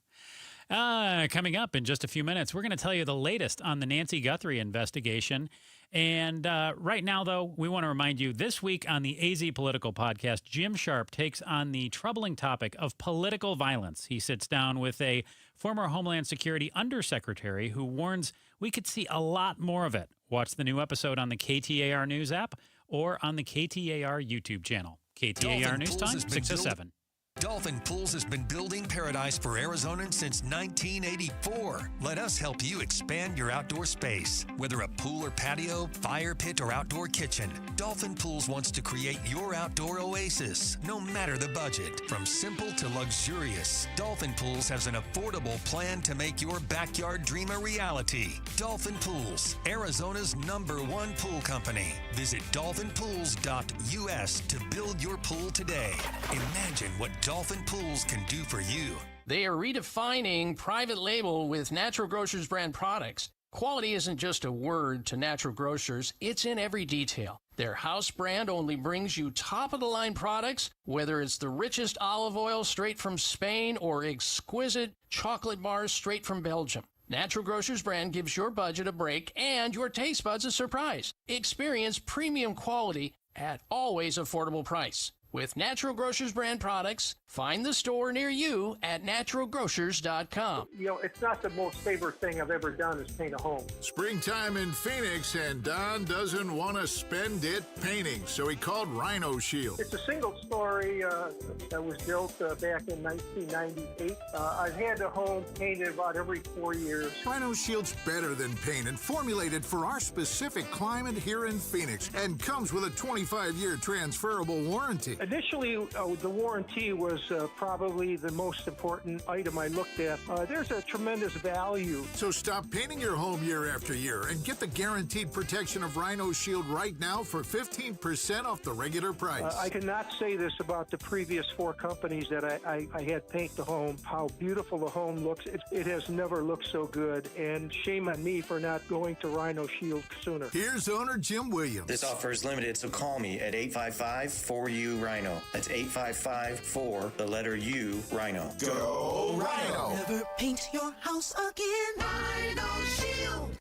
S5: Coming up in just a few minutes, we're going to tell you the latest on the Nancy Guthrie investigation. And right now, though, we want to remind you this week on the AZ Political Podcast, Jim Sharp takes on the troubling topic of political violence. He sits down with a former Homeland Security undersecretary who warns we could see a lot more of it. Watch the new episode on the KTAR News app or on the KTAR YouTube channel. KTAR News Time, 6 to 7.
S6: Dolphin Pools has been building paradise for Arizonans since 1984. Let us help you expand your outdoor space. Whether a pool or patio, fire pit, or outdoor kitchen, Dolphin Pools wants to create your outdoor oasis, no matter the budget. From simple to luxurious, Dolphin Pools has an affordable plan to make your backyard dream a reality. Dolphin Pools, Arizona's #1 pool company. Visit dolphinpools.us to build your pool today. Imagine what Dolphin Pools can do for you.
S17: They are redefining private label with Natural Grocers brand products. Quality isn't just a word to Natural Grocers, it's in every detail. Their house brand only brings you top-of-the-line products, whether it's the richest olive oil straight from Spain or exquisite chocolate bars straight from Belgium. Natural Grocers brand gives your budget a break and your taste buds a surprise. Experience premium quality at always affordable price. With Natural Grocers brand products, find the store near you at naturalgrocers.com.
S20: You know, it's not the most favorite thing I've ever done is paint a home.
S21: Springtime in Phoenix, and Don doesn't want to spend it painting, so he called Rhino Shield.
S20: It's a single story that was built back in 1998. I've had the home painted about every 4 years.
S21: Rhino Shield's better than paint and formulated for our specific climate here in Phoenix, and comes with a 25-year transferable warranty.
S20: Initially, the warranty was probably the most important item I looked at. There's a tremendous value.
S21: So stop painting your home year after year and get the guaranteed protection of Rhino Shield right now for 15% off the regular price.
S20: I cannot say this about the previous 4 companies that I had paint the home, how beautiful the home looks. It has never looked so good, and shame on me for not going to Rhino Shield sooner.
S21: Here's owner Jim Williams.
S22: This offer is limited, so call me at 855-4U-RHINO. That's 855-4, the letter U, Rhino.
S21: Go Rhino!
S12: Never paint your house again. Rhino Shield.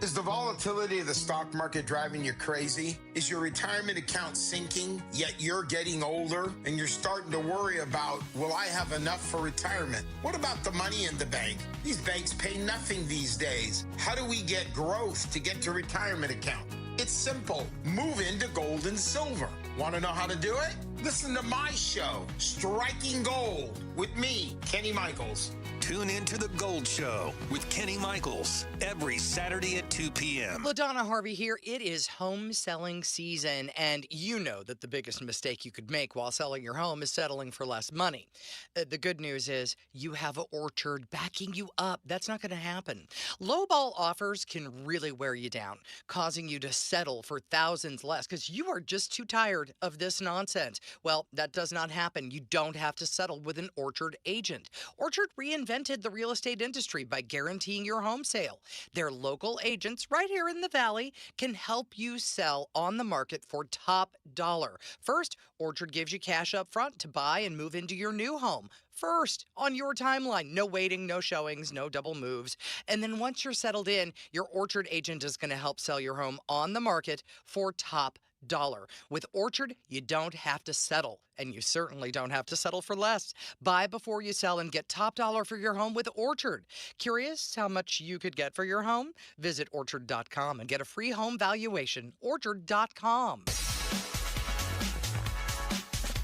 S23: Is the volatility of the stock market driving you crazy? Is your retirement account sinking, yet you're getting older and you're starting to worry about, will I have enough for retirement? What about the money in the bank? These banks pay nothing these days. How do we get growth to get to retirement account? It's simple. Move into gold and silver. Want to know how to do it? Listen to my show, Striking Gold, with me, Kenny Michaels.
S6: Tune in to The Gold Show with Kenny Michaels every Saturday at 2 p.m.
S25: LaDonna Harvey here. It is home selling season, and you know that the biggest mistake you could make while selling your home is settling for less money. The good news is you have an Orchard backing you up. That's not going to happen. Lowball offers can really wear you down, causing you to settle for thousands less because you are just too tired of this nonsense. Well, that does not happen. You don't have to settle with an Orchard agent. Orchard reinvented the real estate industry by guaranteeing your home sale. Their local agents right here in the Valley can help you sell on the market for top dollar. First, Orchard gives you cash up front to buy and move into your new home. First, on your timeline. No waiting, no showings, no double moves. And then once you're settled in, your Orchard agent is going to help sell your home on the market for top dollar. With Orchard, you don't have to settle, and you certainly don't have to settle for less. Buy before you sell and get top dollar for your home with Orchard. Curious how much you could get for your home? Visit Orchard.com and get a free home valuation. Orchard.com.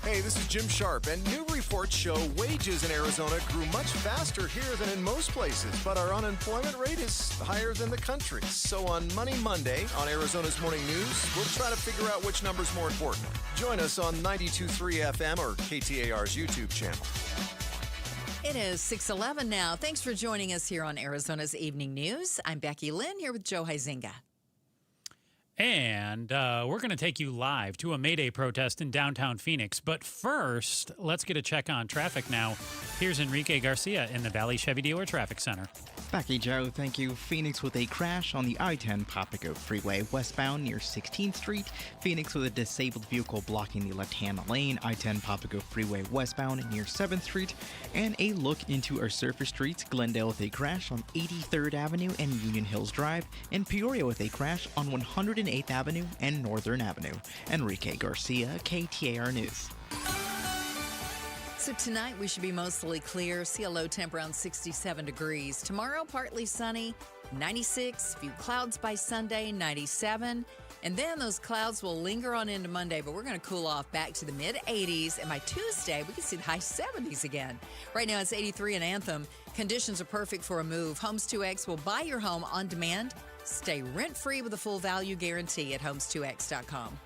S1: Hey, this is Jim Sharp, and new reports show wages in Arizona grew much faster here than in most places, but our unemployment rate is higher than the country. So on Money Monday on Arizona's Morning News, we'll try to figure out which number's more important. Join us on 92.3 FM or KTAR's YouTube channel.
S3: It is 6:11 now. Thanks for joining us here on Arizona's Evening News. I'm Becky Lynn here with Joe Huizinga.
S5: And we're going to take you live to a May Day protest in downtown Phoenix. But first, let's get a check on traffic now. Here's Enrique Garcia in the Valley Chevy Dealer Traffic Center.
S4: Becky, Joe, thank you. Phoenix with a crash on the I-10 Papago Freeway westbound near 16th Street. Phoenix with a disabled vehicle blocking the left-hand lane. I-10 Papago Freeway westbound near 7th Street. And a look into our surface streets. Glendale with a crash on 83rd Avenue and Union Hills Drive. And Peoria with a crash on 108th Avenue and Northern Avenue. Enrique Garcia, KTAR News.
S3: So tonight we should be mostly clear. See a low temp around 67 degrees. Tomorrow, partly sunny, 96. Few clouds by Sunday, 97. And then those clouds will linger on into Monday, but we're going to cool off back to the mid-80s. And by Tuesday, we can see the high 70s again. Right now, it's 83 in Anthem. Conditions are perfect for a move. Homes 2X will buy your home on demand. Stay rent-free with a full value guarantee at homes2x.com.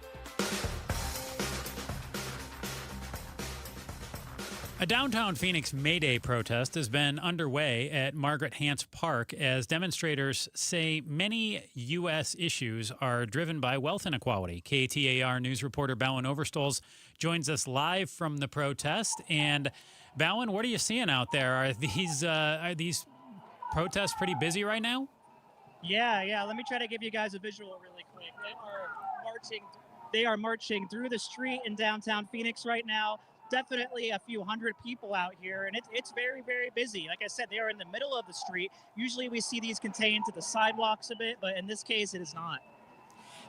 S5: A downtown Phoenix May Day protest has been underway at Margaret Hance Park as demonstrators say many U.S. issues are driven by wealth inequality. KTAR News reporter Bowen Overstolz joins us live from the protest. And Bowen, what are you seeing out there? Are these protests pretty busy right now?
S26: Yeah. Let me try to give you guys a visual really quick. They are marching through the street in downtown Phoenix right now. definitely a few hundred people out here, and it's very, very busy. Like I said, they are in the middle of the street. Usually we see these contained to the sidewalks a bit, but in this case, it is not.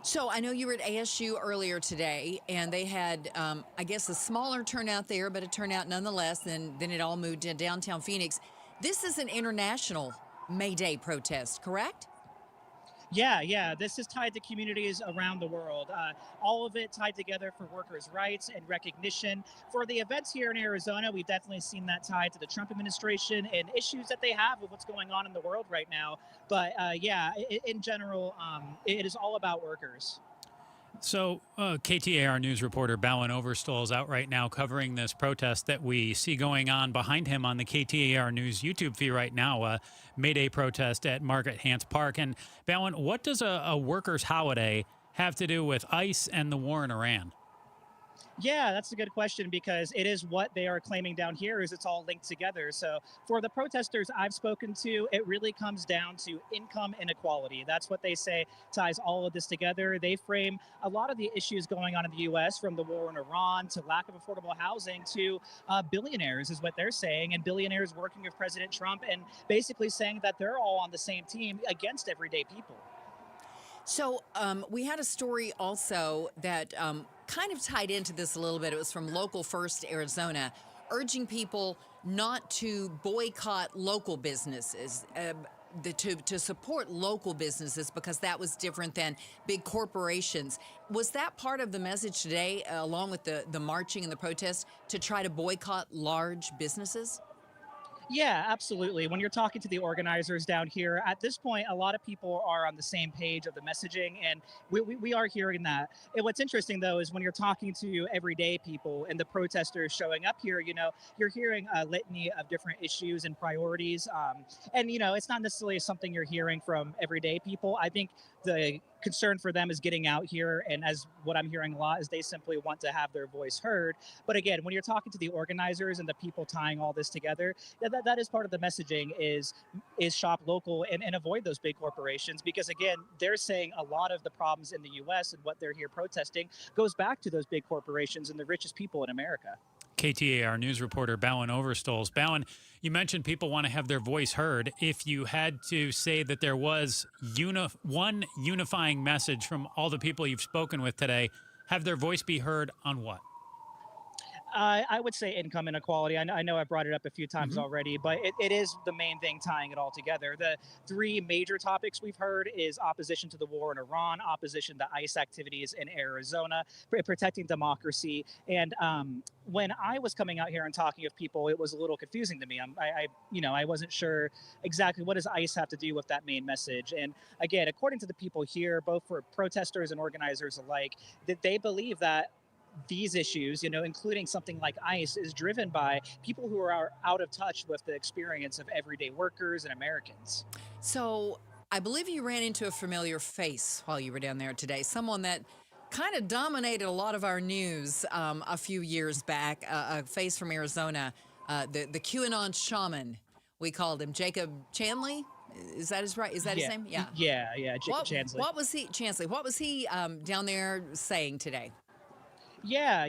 S3: So I know you were at ASU earlier today, and they had, I guess, a smaller turnout there, but a turnout nonetheless. Then it all moved to downtown Phoenix. This is an international May Day protest, correct?
S26: Yeah. This is tied to communities around the world. All of it tied together for workers' rights and recognition. For the events here in Arizona, we've definitely seen that tied to the Trump administration and issues that they have with what's going on in the world right now. But in general, it is all about workers.
S5: So, KTAR news reporter Bowen Overstall is out right now covering this protest that we see going on behind him on the KTAR News YouTube feed right now, May Day protest at Margaret Hance Park. And, Bowen, what does a workers' holiday have to do with ICE and the war in Iran?
S26: Yeah, that's a good question, because it is what they are claiming down here is it's all linked together. So for the protesters I've spoken to, it really comes down to income inequality. That's what they say ties all of this together. They frame a lot of the issues going on in the U.S., from the war in Iran to lack of affordable housing to billionaires is what they're saying, and billionaires working with President Trump and basically saying that they're all on the same team against everyday people.
S3: So we had a story also that kind of tied into this a little bit. It was from Local First Arizona, urging people not to boycott local businesses, to support local businesses, because that was different than big corporations. Was that part of the message today, along with the marching and the protest, to try to boycott large businesses?
S26: Yeah, absolutely. When you're talking to the organizers down here, at this point, a lot of people are on the same page of the messaging, and we are hearing that. And what's interesting, though, is when you're talking to everyday people and the protesters showing up here, you're hearing a litany of different issues and priorities. And it's not necessarily something you're hearing from everyday people. I think the concern for them is getting out here, and as what I'm hearing a lot is they simply want to have their voice heard. But again, when you're talking to the organizers and the people tying all this together, that is part of the messaging is shop local and avoid those big corporations, because again, they're saying a lot of the problems in the US and what they're here protesting goes back to those big corporations and the richest people in America.
S5: KTAR news reporter Bowen Overstolz. Bowen, you mentioned people want to have their voice heard. If you had to say that there was one unifying message from all the people you've spoken with today, have their voice be heard on what?
S26: I would say income inequality. I know I brought it up a few times already, but it is the main thing tying it all together. The three major topics we've heard is opposition to the war in Iran, opposition to ICE activities in Arizona, protecting democracy. And when I was coming out here and talking with people, it was a little confusing to me. I wasn't sure exactly what does ICE have to do with that main message. And again, according to the people here, both for protesters and organizers alike, that they believe that these issues, including something like ICE, is driven by people who are out of touch with the experience of everyday workers and Americans.
S3: So I believe you ran into a familiar face while you were down there today, someone that kind of dominated a lot of our news a few years back, a face from Arizona, the QAnon shaman, we called him, Jacob Chansley. Is that his right? Is that his name? Yeah.
S26: Yeah, Jacob Chansley.
S3: What was he down there saying today?
S26: Yeah,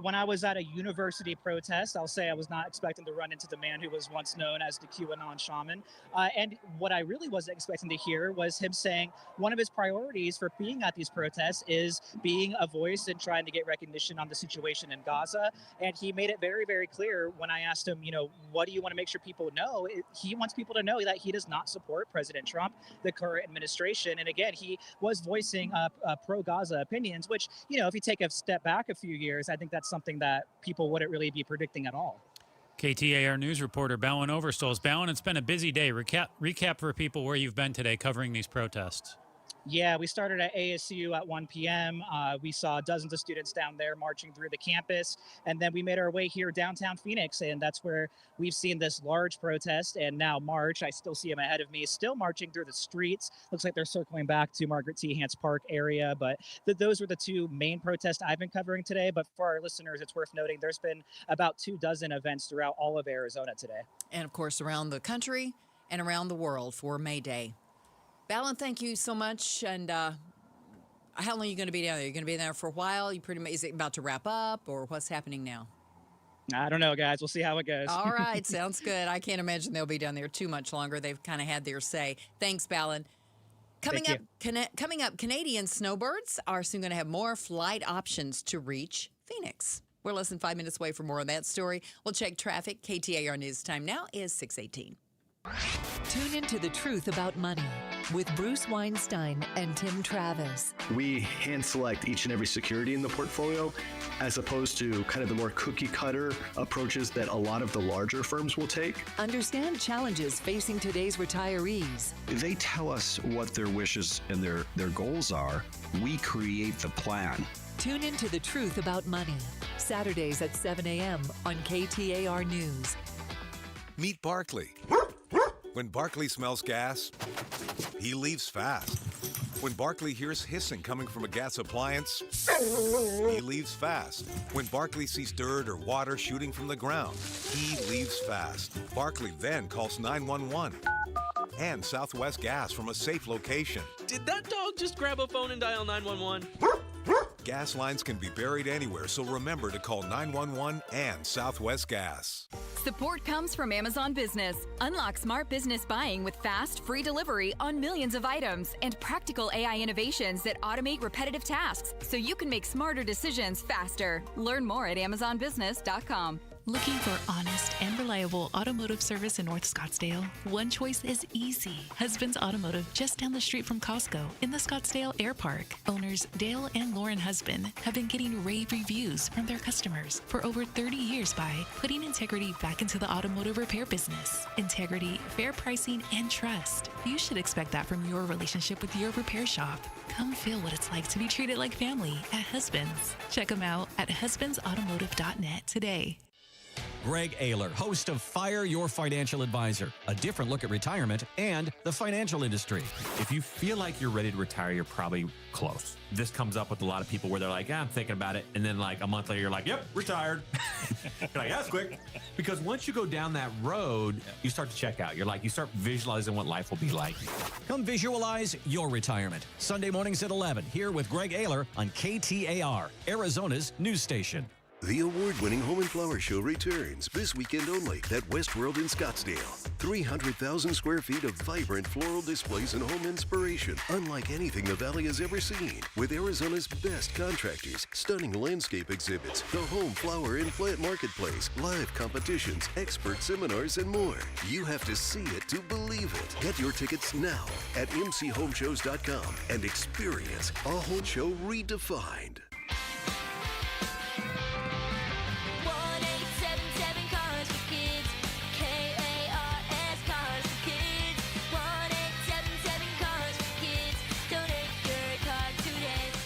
S26: when I was at a university protest, I'll say I was not expecting to run into the man who was once known as the QAnon shaman. And what I really wasn't expecting to hear was him saying one of his priorities for being at these protests is being a voice and trying to get recognition on the situation in Gaza. And he made it very, very clear when I asked him, what do you want to make sure people know? He wants people to know that he does not support President Trump, the current administration. And again, he was voicing pro-Gaza opinions, which, if you take a step back a few years, I think that's something that people wouldn't really be predicting at all.
S5: KTAR news reporter Bowen Overstolz. Bowen, it's been a busy day. Recap for people where you've been today covering these protests.
S26: Yeah, we started at ASU at 1 p.m. We saw dozens of students down there marching through the campus. And then we made our way here downtown Phoenix. And that's where we've seen this large protest and now march. I still see them ahead of me, still marching through the streets. Looks like they're circling back to Margaret T. Hance Park area. But those were the two main protests I've been covering today. But for our listeners, it's worth noting there's been about 24 events throughout all of Arizona today.
S3: And of course, around the country and around the world for May Day. Bowen, thank you so much. And how long are you going to be down there? You're going to be there for a while? Is it about to wrap up, or what's happening now?
S26: I don't know, guys. We'll see how it goes.
S3: All right, sounds good. I can't imagine they'll be down there too much longer. They've kind of had their say. Thanks, Ballin. Coming up, Canadian snowbirds are soon going to have more flight options to reach Phoenix. We're less than 5 minutes away for more on that story. We'll check traffic. KTAR News time now is 6:18.
S2: Tune into The Truth About Money with Bruce Weinstein and Tim Travis.
S8: We hand select each and every security in the portfolio as opposed to kind of the more cookie cutter approaches that a lot of the larger firms will take.
S2: Understand challenges facing today's retirees.
S10: They tell us what their wishes and their goals are. We create the plan.
S2: Tune into The Truth About Money, Saturdays at 7 a.m. on KTAR News.
S11: Meet Barkley. When Barkley smells gas, he leaves fast. When Barkley hears hissing coming from a gas appliance, he leaves fast. When Barkley sees dirt or water shooting from the ground, he leaves fast. Barkley then calls 911 and Southwest Gas from a safe location.
S14: Did that dog just grab a phone and dial 911?
S11: Gas lines can be buried anywhere, so remember to call 911 and Southwest Gas.
S19: Support comes from Amazon Business. Unlock smart business buying with fast, free delivery on millions of items and practical AI innovations that automate repetitive tasks so you can make smarter decisions faster. Learn more at amazonbusiness.com.
S27: Looking for honest and reliable automotive service in North Scottsdale? One choice is easy. Husbands Automotive, just down the street from Costco in the Scottsdale Air Park. Owners Dale and Lauren Husband have been getting rave reviews from their customers for over 30 years by putting integrity back into the automotive repair business. Integrity, fair pricing, and trust. You should expect that from your relationship with your repair shop. Come feel what it's like to be treated like family at Husbands. Check them out at husbandsautomotive.net today.
S28: Greg Ayler, host of Fire Your Financial Advisor, a different look at retirement and the financial industry.
S29: If you feel like you're ready to retire, you're probably close. This comes up with a lot of people where they're like, I'm thinking about it. And then like a month later, you're like, yep, retired. You're like, that's quick. Because once you go down that road, you start to check out. You're like, you start visualizing what life will be like.
S28: Come visualize your retirement. Sunday mornings at 11, here with Greg Ayler on KTAR, Arizona's news station.
S30: The award-winning Home and Flower Show returns this weekend only at Westworld in Scottsdale. 300,000 square feet of vibrant floral displays and home inspiration, unlike anything the Valley has ever seen. With Arizona's best contractors, stunning landscape exhibits, the home, flower, and plant marketplace, live competitions, expert seminars, and more. You have to see it to believe it. Get your tickets now at mchomeshows.com and experience a home show redefined.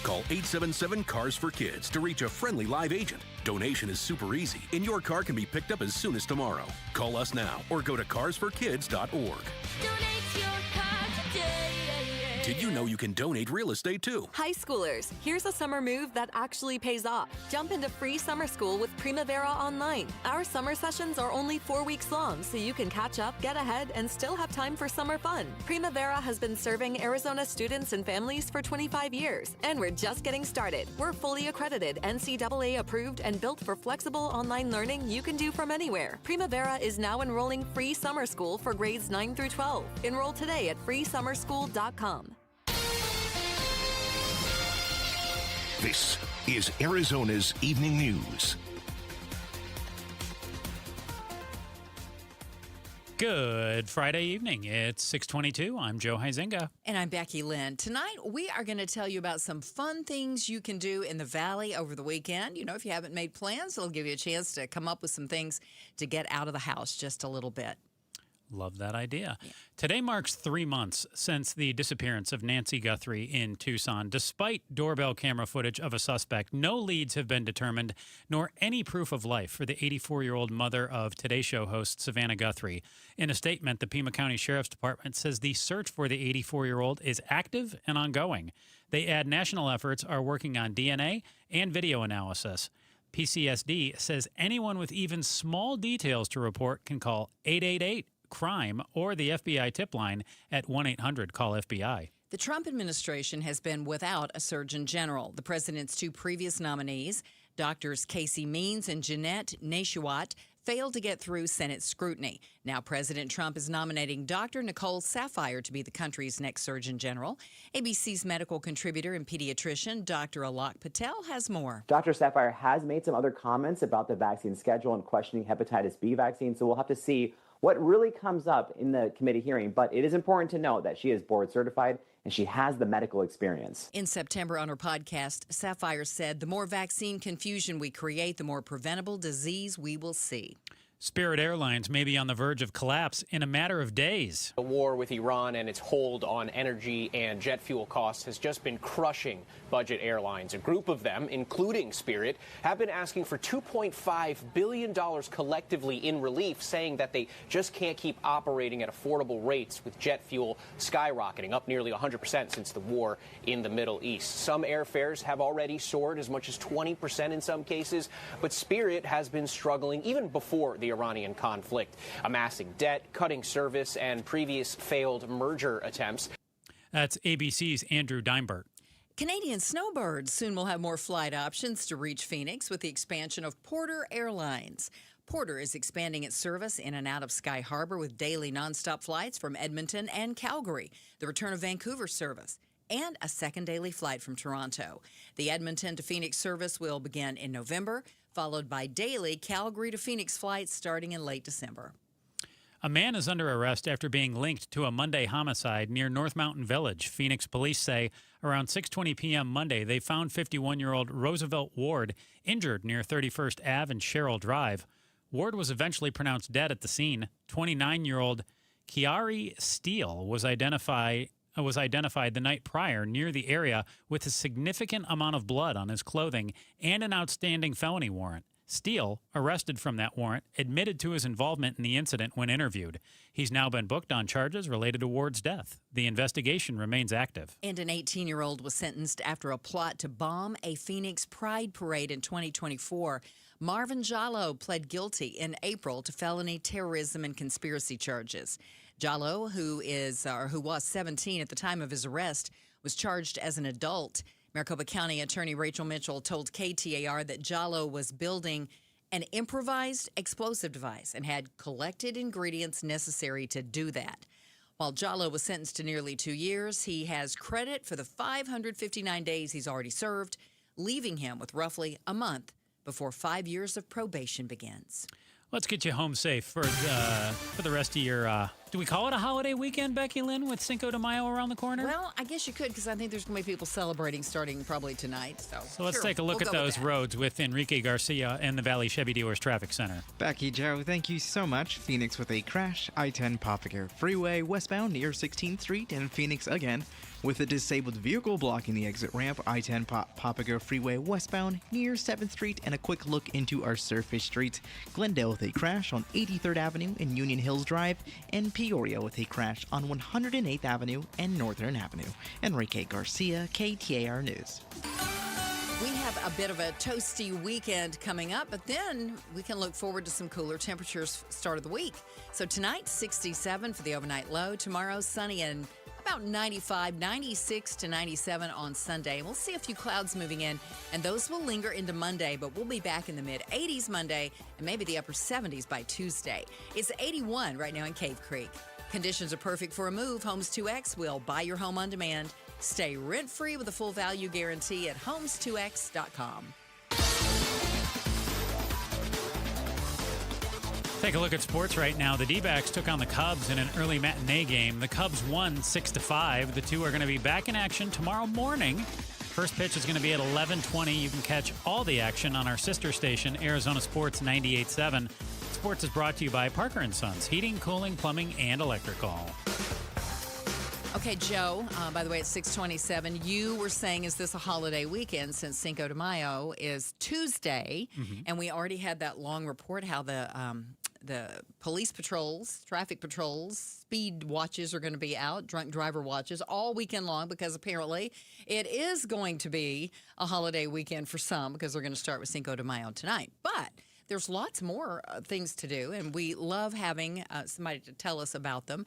S31: Call 877-CARS-FOR-KIDS to reach a friendly live agent. Donation is super easy, and your car can be picked up as soon as tomorrow. Call us now or go to carsforkids.org.
S32: Donate your car today.
S31: Did you know you can donate real estate too?
S33: High schoolers, here's a summer move that actually pays off. Jump into free summer school with Primavera Online. Our summer sessions are only 4 weeks long, so you can catch up, get ahead, and still have time for summer fun. Primavera has been serving Arizona students and families for 25 years, and we're just getting started. We're fully accredited, NCAA approved, and built for flexible online learning you can do from anywhere. Primavera is now enrolling free summer school for grades 9 through 12. Enroll today at freesummerschool.com.
S21: This is Arizona's Evening News.
S5: Good Friday evening. It's 6:22. I'm Joe Huizenga.
S3: And I'm Becky Lynn. Tonight, we are going to tell you about some fun things you can do in the Valley over the weekend. You know, if you haven't made plans, it'll give you a chance to come up with some things to get out of the house just a little bit.
S5: Love that idea. Yeah. Today marks 3 months since the disappearance of Nancy Guthrie in Tucson. Despite doorbell camera footage of a suspect, no leads have been determined, nor any proof of life for the 84-year-old mother of Today Show host Savannah Guthrie. In a statement, the Pima County Sheriff's Department says the search for the 84-year-old is active and ongoing. They add national efforts are working on DNA and video analysis. PCSD says anyone with even small details to report can call 888-CRIME or the FBI tip line at 1-800-CALL-FBI.
S3: The Trump administration has been without a Surgeon General. The president's two previous nominees, Doctors Casey Means and Jeanette Nashuat failed to get through Senate scrutiny. Now President Trump is nominating Dr. Nicole Saphier to be the country's next Surgeon General. ABC's medical contributor and pediatrician, Dr. Alok Patel, has more.
S6: Dr. Saphier has made some other comments about the vaccine schedule and questioning hepatitis B vaccine, so we'll have to see what really comes up in the committee hearing. But it is important to note that she is board certified and she has the medical experience.
S3: In September on her podcast, Saphier said, the more vaccine confusion we create, the more preventable disease we will see.
S5: Spirit Airlines may be on the verge of collapse in a matter of days.
S7: The war with Iran and its hold on energy and jet fuel costs has just been crushing budget airlines. A group of them, including Spirit, have been asking for $2.5 billion collectively in relief, saying that they just can't keep operating at affordable rates with jet fuel skyrocketing, up nearly 100% since the war in the Middle East. Some airfares have already soared as much as 20% in some cases, but Spirit has been struggling even before the Iranian conflict, amassing debt, cutting service, and previous failed merger attempts.
S5: That's ABC's Andrew Dimebert.
S3: Canadian snowbirds soon will have more flight options to reach Phoenix with the expansion of Porter Airlines. Porter is expanding its service in and out of Sky Harbor with daily nonstop flights from Edmonton and Calgary, the return of Vancouver service, and a second daily flight from Toronto. The Edmonton to Phoenix service will begin in November, followed by daily Calgary to Phoenix flights starting in late December.
S5: A man is under arrest after being linked to a Monday homicide near North Mountain Village. Phoenix police say around 6:20 p.m. Monday, they found 51-year-old Roosevelt Ward injured near 31st Ave and Sherrill Drive. Ward was eventually pronounced dead at the scene. 29-year-old Kiari Steele was identified the night prior near the area with a significant amount of blood on his clothing and an outstanding felony warrant. Steele, arrested from that warrant, admitted to his involvement in the incident when interviewed. He's now been booked on charges related to Ward's death. The investigation remains active.
S3: And an 18-year-old was sentenced after a plot to bomb a Phoenix Pride parade in 2024. Marvin Jallo pled guilty in April to felony terrorism and conspiracy charges. Jallo, who was 17 at the time of his arrest, was charged as an adult. Maricopa County Attorney Rachel Mitchell told KTAR that Jallo was building an improvised explosive device and had collected ingredients necessary to do that. While Jallo was sentenced to nearly 2 years, he has credit for the 559 days he's already served, leaving him with roughly a month before 5 years of probation begins.
S5: Let's get you home safe for the rest of your, do we call it a holiday weekend, Becky Lynn, with Cinco de Mayo around the corner?
S3: Well, I guess you could, because I think there's going to be people celebrating starting probably tonight.
S5: So let's take a look at those roads with Enrique Garcia and the Valley Chevy Dealers Traffic Center.
S4: Becky, Joe, thank you so much. Phoenix with a crash, I-10 Papago Freeway westbound near 16th Street, and Phoenix again with a disabled vehicle blocking the exit ramp, I-10 Papago Freeway westbound near 7th Street, and a quick look into our surface streets. Glendale with a crash on 83rd Avenue and Union Hills Drive, and Peoria with a crash on 108th Avenue and Northern Avenue. Enrique Garcia, KTAR News.
S3: We have a bit of a toasty weekend coming up, but then we can look forward to some cooler temperatures start of the week. So tonight, 67 for the overnight low. Tomorrow, sunny and about 95, 96 to 97 on Sunday. And we'll see a few clouds moving in, and those will linger into Monday, but we'll be back in the mid-80s Monday and maybe the upper 70s by Tuesday. It's 81 right now in Cave Creek. Conditions are perfect for a move. Homes 2X will buy your home on demand. Stay rent-free with a full value guarantee at homes2x.com.
S5: Take a look at sports right now. The D-backs took on the Cubs in an early matinee game. The Cubs won 6-5. The two are going to be back in action tomorrow morning. First pitch is going to be at 11:20. You can catch all the action on our sister station, Arizona Sports 98.7. Sports is brought to you by Parker & Sons, heating, cooling, plumbing, and electrical.
S3: Okay, Joe, by the way, it's 6:27. You were saying, is this a holiday weekend since Cinco de Mayo is Tuesday? Mm-hmm. And we already had that long report how the police patrols, traffic patrols, speed watches are going to be out, drunk driver watches all weekend long, because apparently it is going to be a holiday weekend for some, because they're going to start with Cinco de Mayo tonight. But there's lots more things to do, and we love having somebody to tell us about them.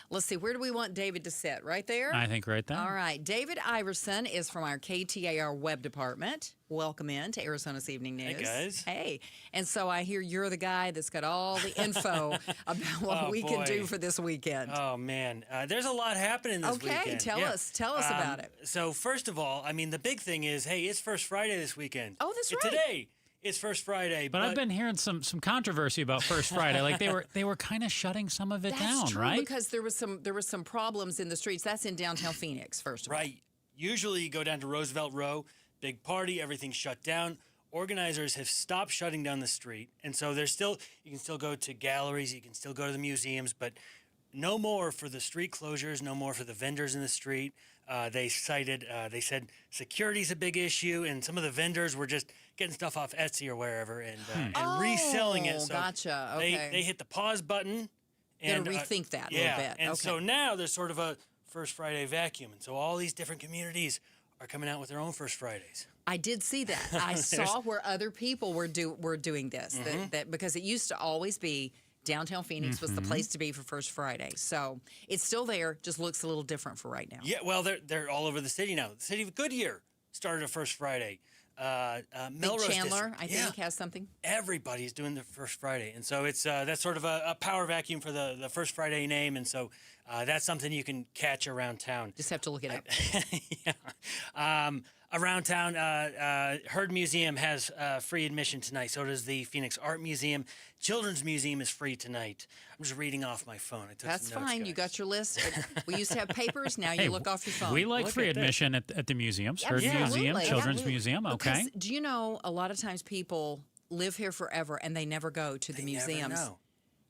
S3: Let's see, where do we want David to sit? Right there?
S5: I think right there.
S3: All right. David Iverson is from our KTAR web department. Welcome in to Arizona's Evening News.
S1: Hey, guys.
S3: Hey. And so I hear you're the guy that's got all the info about what we can do for this weekend.
S1: Oh, man. There's a lot happening this weekend.
S3: Okay, tell us about it.
S1: So, first of all, I mean, the big thing is, hey, it's First Friday this weekend.
S3: Oh, that's right.
S1: Today. It's First Friday,
S5: but I've been hearing some controversy about First Friday. Like they were kind of shutting some of it down,
S3: true,
S5: right?
S3: Because there was some problems in the streets. That's in downtown Phoenix, first of all.
S1: Right. Usually you go down to Roosevelt Row, big party, everything's shut down. Organizers have stopped shutting down the street, and so you can still go to galleries, you can still go to the museums, but no more for the street closures, no more for the vendors in the street. They said security's a big issue, and some of the vendors were just getting stuff off Etsy or wherever and reselling it. So
S3: gotcha. Okay.
S1: They hit the pause button. And
S3: gonna rethink that a
S1: little
S3: bit.
S1: And
S3: okay.
S1: so now there's sort of a First Friday vacuum, and so all these different communities are coming out with their own First Fridays.
S3: I did see that. I saw where other people were doing this. That because it used to always be downtown Phoenix was the place to be for First Friday. So it's still there, just looks a little different for right now.
S1: Yeah, well, they're all over the city now. The city of Goodyear started a First Friday. Melrose
S3: Chandler,
S1: District,
S3: I think, has something.
S1: Everybody's doing the First Friday. And so it's that's sort of a power vacuum for the First Friday name. And so that's something you can catch around town.
S3: Just have to look it up.
S1: Yeah. Around town, Heard Museum has free admission tonight. So does the Phoenix Art Museum. Children's Museum is free tonight. I'm just reading off my phone. I took
S3: That's
S1: some notes,
S3: fine.
S1: guys.
S3: You got your list. We used to have papers. Now you look off your phone.
S5: We like free admission at the museums. Heard Museum, Children's Museum. Okay.
S3: Because, do you know, a lot of times people live here forever and they never go to the museums.
S1: Never know.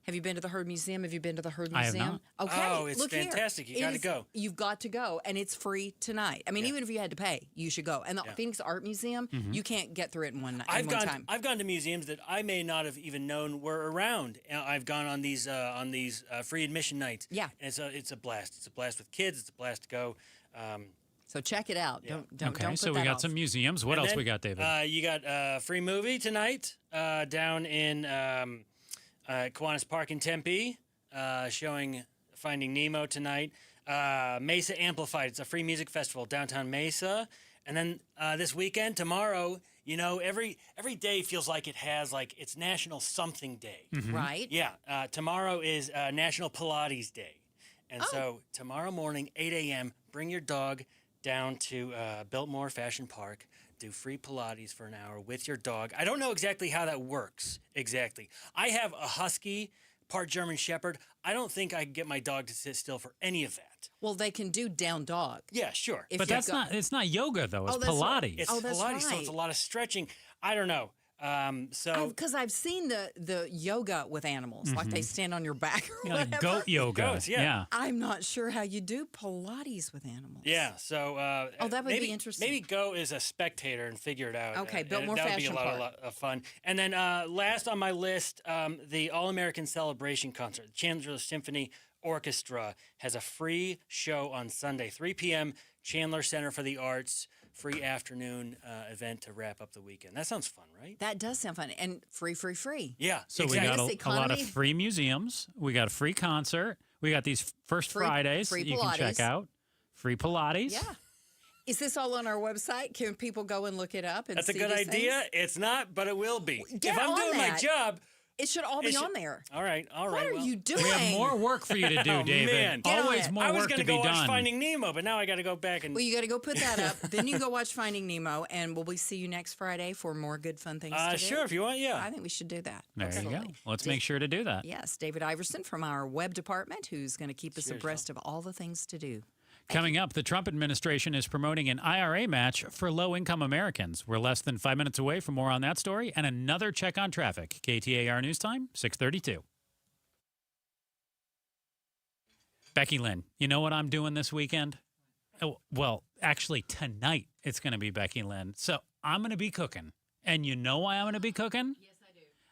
S3: Have you been to the Heard Museum? Have you been to the Heard
S5: I have
S3: Museum?
S5: not.
S3: Okay.
S1: Oh, it's
S3: look
S1: fantastic.
S3: Here.
S1: You got to go.
S3: You've got to go, and it's free tonight. I mean, even if you had to pay, you should go. And the Phoenix Art Museum, you can't get through it in one time.
S1: I've gone to museums that I may not have even known were around. I've gone on these free admission nights.
S3: Yeah,
S1: and it's a blast. It's a blast with kids. It's a blast to go.
S3: So check it out.
S1: Yeah.
S3: Don't put
S5: so we
S3: that
S5: got
S3: off.
S5: some museums. What else we got, David?
S1: You got a free movie tonight down in Kiwanis Park in Tempe, showing Finding Nemo tonight. Mesa Amplified. It's a free music festival downtown Mesa. And then this weekend, tomorrow, you know, every day feels like it has it's National Something Day.
S3: Right.
S1: Yeah. Tomorrow is National Pilates Day. And so tomorrow morning, 8 a.m., bring your dog down to Biltmore Fashion Park. Do free Pilates for an hour with your dog. I don't know exactly how that works exactly. I have a husky, part German Shepherd. I don't think I can get my dog to sit still for any of that.
S3: Well, they can do down dog.
S1: Yeah, sure.
S5: But it's not yoga, though. It's Pilates.
S3: Right.
S1: It's
S3: that's
S1: Pilates, so
S3: right.
S1: it's a lot of stretching. I don't know.
S3: Because I've seen the yoga with animals, like they stand on your back or whatever.
S5: Like goat yoga.
S1: Goats, yeah.
S3: I'm not sure how you do Pilates with animals.
S1: Yeah, so
S3: that would be interesting.
S1: Maybe go as a spectator and figure it out.
S3: Okay, Biltmore
S1: that would be
S3: Fashion
S1: a
S3: Park.
S1: lot of fun. And then last on my list, the All-American Celebration Concert. The Chandler Symphony Orchestra has a free show on Sunday, 3 p.m., Chandler Center for the Arts. Free afternoon event to wrap up the weekend. That sounds fun, right?
S3: That does sound fun. And free.
S1: Yeah.
S5: So
S1: exactly.
S5: we got a lot of free museums. We got a free concert. We got these First Fridays
S3: free
S5: that you
S3: Pilates.
S5: can check out. Free Pilates.
S3: Yeah. Is this all on our website? Can people go and look it up? And
S1: That's a
S3: see
S1: good
S3: these
S1: idea.
S3: things?
S1: It's not, but it will be.
S3: Get
S1: if I'm
S3: on
S1: doing my
S3: that.
S1: job,
S3: it should all be on there.
S1: All right.
S3: What are you doing?
S5: We have more work for you to do,
S1: Oh,
S5: David.
S1: man.
S5: Always more
S1: I was
S5: work
S1: going
S5: to
S1: to
S5: be
S1: go watch
S5: done.
S1: Finding Nemo, but now I got to go back and.
S3: Well, you got to go put that up. Then you can go watch Finding Nemo, and will we see you next Friday for more good fun things to do?
S1: Sure, if you want, yeah.
S3: I think we should do that.
S5: There
S3: Absolutely.
S5: you go. Let's make sure to do that.
S3: Yes, David Iverson from our web department, who's going to keep us abreast of all the things to do.
S5: Coming up, the Trump administration is promoting an IRA match for low-income Americans. We're less than 5 minutes away from more on that story and another check on traffic. KTAR News Time, 6:32. Becky Lynn, you know what I'm doing this weekend? Oh, well, actually, tonight it's going to be Becky Lynn. So I'm going to be cooking. And you know why I'm going to be cooking?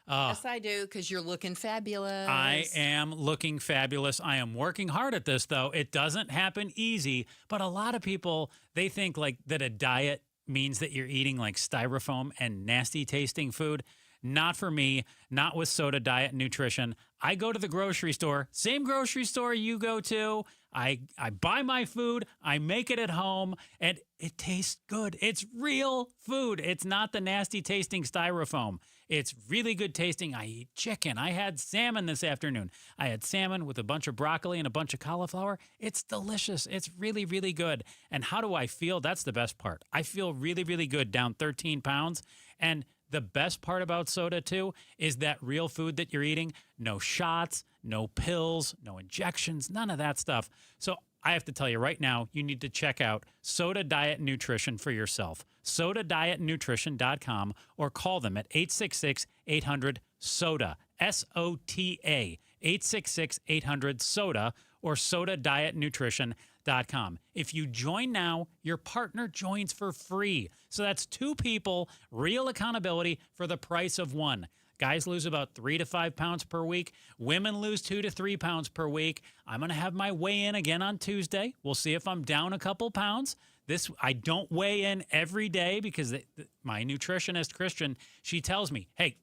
S3: Yes, I do, because you're looking fabulous.
S5: I am looking fabulous. I am working hard at this, though. It doesn't happen easy, but a lot of people, they think that a diet means that you're eating like styrofoam and nasty tasting food. Not for me, not with Soda Diet Nutrition. I go to the grocery store, same grocery store you go to. I buy my food, I make it at home, and it tastes good. It's real food. It's not the nasty tasting styrofoam. It's really good tasting. I eat chicken. I had salmon this afternoon. I had salmon with a bunch of broccoli and a bunch of cauliflower. It's delicious. It's really, really good. And how do I feel? That's the best part. I feel really, really good, down 13 pounds. And the best part about soda, too, is that real food that you're eating. No shots, no pills, no injections, none of that stuff. So I have to tell you right now, you need to check out Soda Diet Nutrition for yourself. SodaDietNutrition.com, or call them at 866-800-SODA, SOTA, 866-800-SODA, or SodaDietNutrition.com. If you join now, your partner joins for free. So that's two people, real accountability for the price of one. Guys lose about 3 to 5 pounds per week. Women lose 2 to 3 pounds per week. I'm going to have my weigh-in again on Tuesday. We'll see if I'm down a couple pounds. I don't weigh in every day because my nutritionist, Christian, she tells me, hey,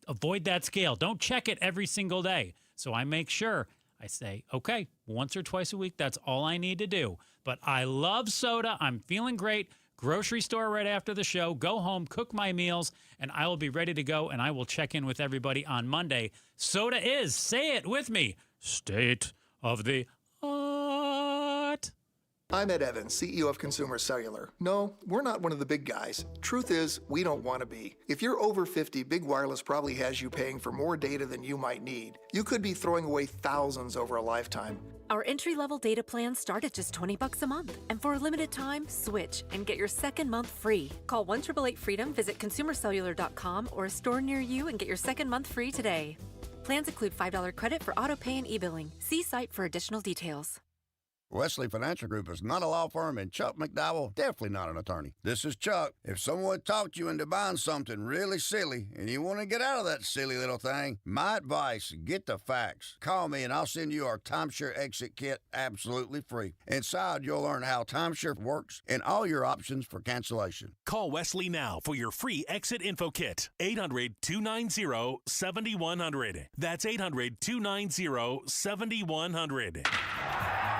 S5: avoid that scale. Don't check it every single day. So I make sure. I say, okay, once or twice a week, that's all I need to do. But I love soda. I'm feeling great. Grocery store right after the show. Go home, cook my meals, and I will be ready to go, and I will check in with everybody on Monday. Soda is, say it with me, state of the art.
S9: I'm Ed Evans, CEO of Consumer Cellular. No, we're not one of the big guys. Truth is, we don't want to be. If you're over 50, Big Wireless probably has you paying for more data than you might need. You could be throwing away thousands over a lifetime.
S33: Our entry-level data plans start at just $20 a month. And for a limited time, switch and get your second month free. Call 1-888-FREEDOM, visit consumercellular.com or a store near you and get your second month free today. Plans include $5 credit for auto pay and e-billing. See site for additional details.
S12: Wesley Financial Group is not a law firm, and Chuck McDowell definitely not an attorney. This is Chuck. If someone talked you into buying something really silly and you want to get out of that silly little thing, my advice, get the facts. Call me and I'll send you our timeshare exit kit absolutely free. Inside, you'll learn how timeshare works and all your options for cancellation.
S31: Call Wesley now for your free exit info kit. 800-290-7100. That's 800-290-7100.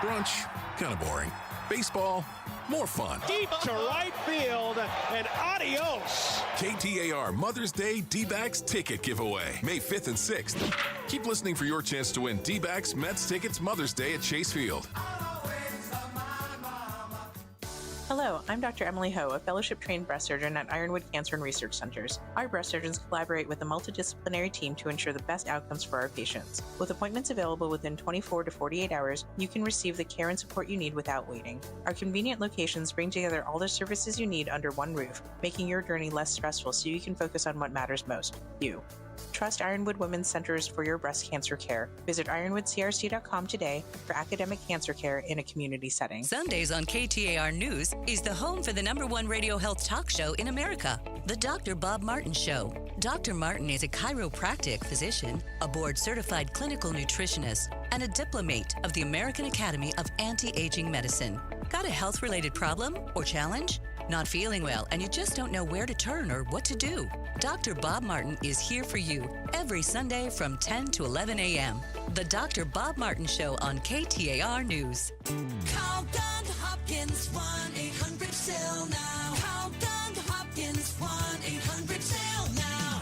S31: Brunch, kind of boring. Baseball, more fun.
S13: Deep to right field, and adios.
S31: KTAR Mother's Day D-backs ticket giveaway, May 5th and 6th. Keep listening for your chance to win D-backs Mets tickets Mother's Day at Chase Field.
S15: Hello, I'm Dr. Emily Ho, a fellowship-trained breast surgeon at Ironwood Cancer and Research Centers. Our breast surgeons collaborate with a multidisciplinary team to ensure the best outcomes for our patients. With appointments available within 24 to 48 hours, you can receive the care and support you need without waiting. Our convenient locations bring together all the services you need under one roof, making your journey less stressful so you can focus on what matters most, you. Trust Ironwood Women's Centers for your breast cancer care. Visit ironwoodcrc.com today for academic cancer care in a community setting.
S16: Sundays on KTAR News is the home for the #1 radio health talk show in America, The Dr. Bob Martin Show. Dr. Martin is a chiropractic physician, a board-certified clinical nutritionist, and a diplomate of the American Academy of Anti-Aging Medicine. Got a health-related problem or challenge? Not feeling well and you just don't know where to turn or what to do? Dr. Bob Martin is here for you every Sunday from 10 to 11 a.m. The Dr. Bob Martin Show on KTAR News.
S32: Call Doug Hopkins, 1-800-SAIL now. Call Doug Hopkins, 1-800-SAIL now.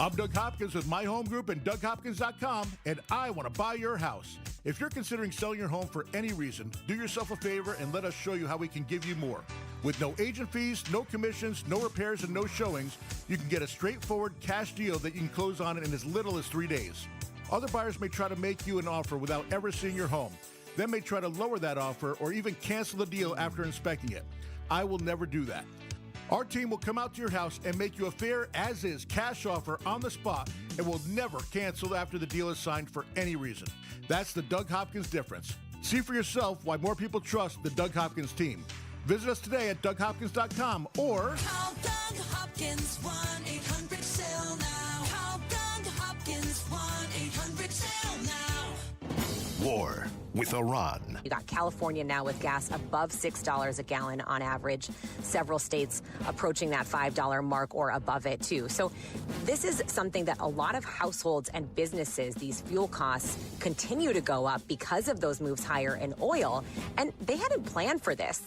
S17: I'm Doug Hopkins with My Home Group and DougHopkins.com, and I want to buy your house. If you're considering selling your home for any reason, do yourself a favor and let us show you how we can give you more. With no agent fees, no commissions, no repairs, and no showings, you can get a straightforward cash deal that you can close on in as little as 3 days. Other buyers may try to make you an offer without ever seeing your home. They may try to lower that offer or even cancel the deal after inspecting it. I will never do that. Our team will come out to your house and make you a fair as-is cash offer on the spot and will never cancel after the deal is signed for any reason. That's the Doug Hopkins difference. See for yourself why more people trust the Doug Hopkins team. Visit us today at DougHopkins.com or
S32: Call Doug Hopkins, 1-800-SAIL now. Call Doug Hopkins, 1-800-SAIL now.
S30: War with Iran.
S2: You got California now with gas above $6 a gallon on average. Several states approaching that $5 mark or above it, too. So this is something that a lot of households and businesses, these fuel costs, continue to go up because of those moves higher in oil. And they hadn't planned for this.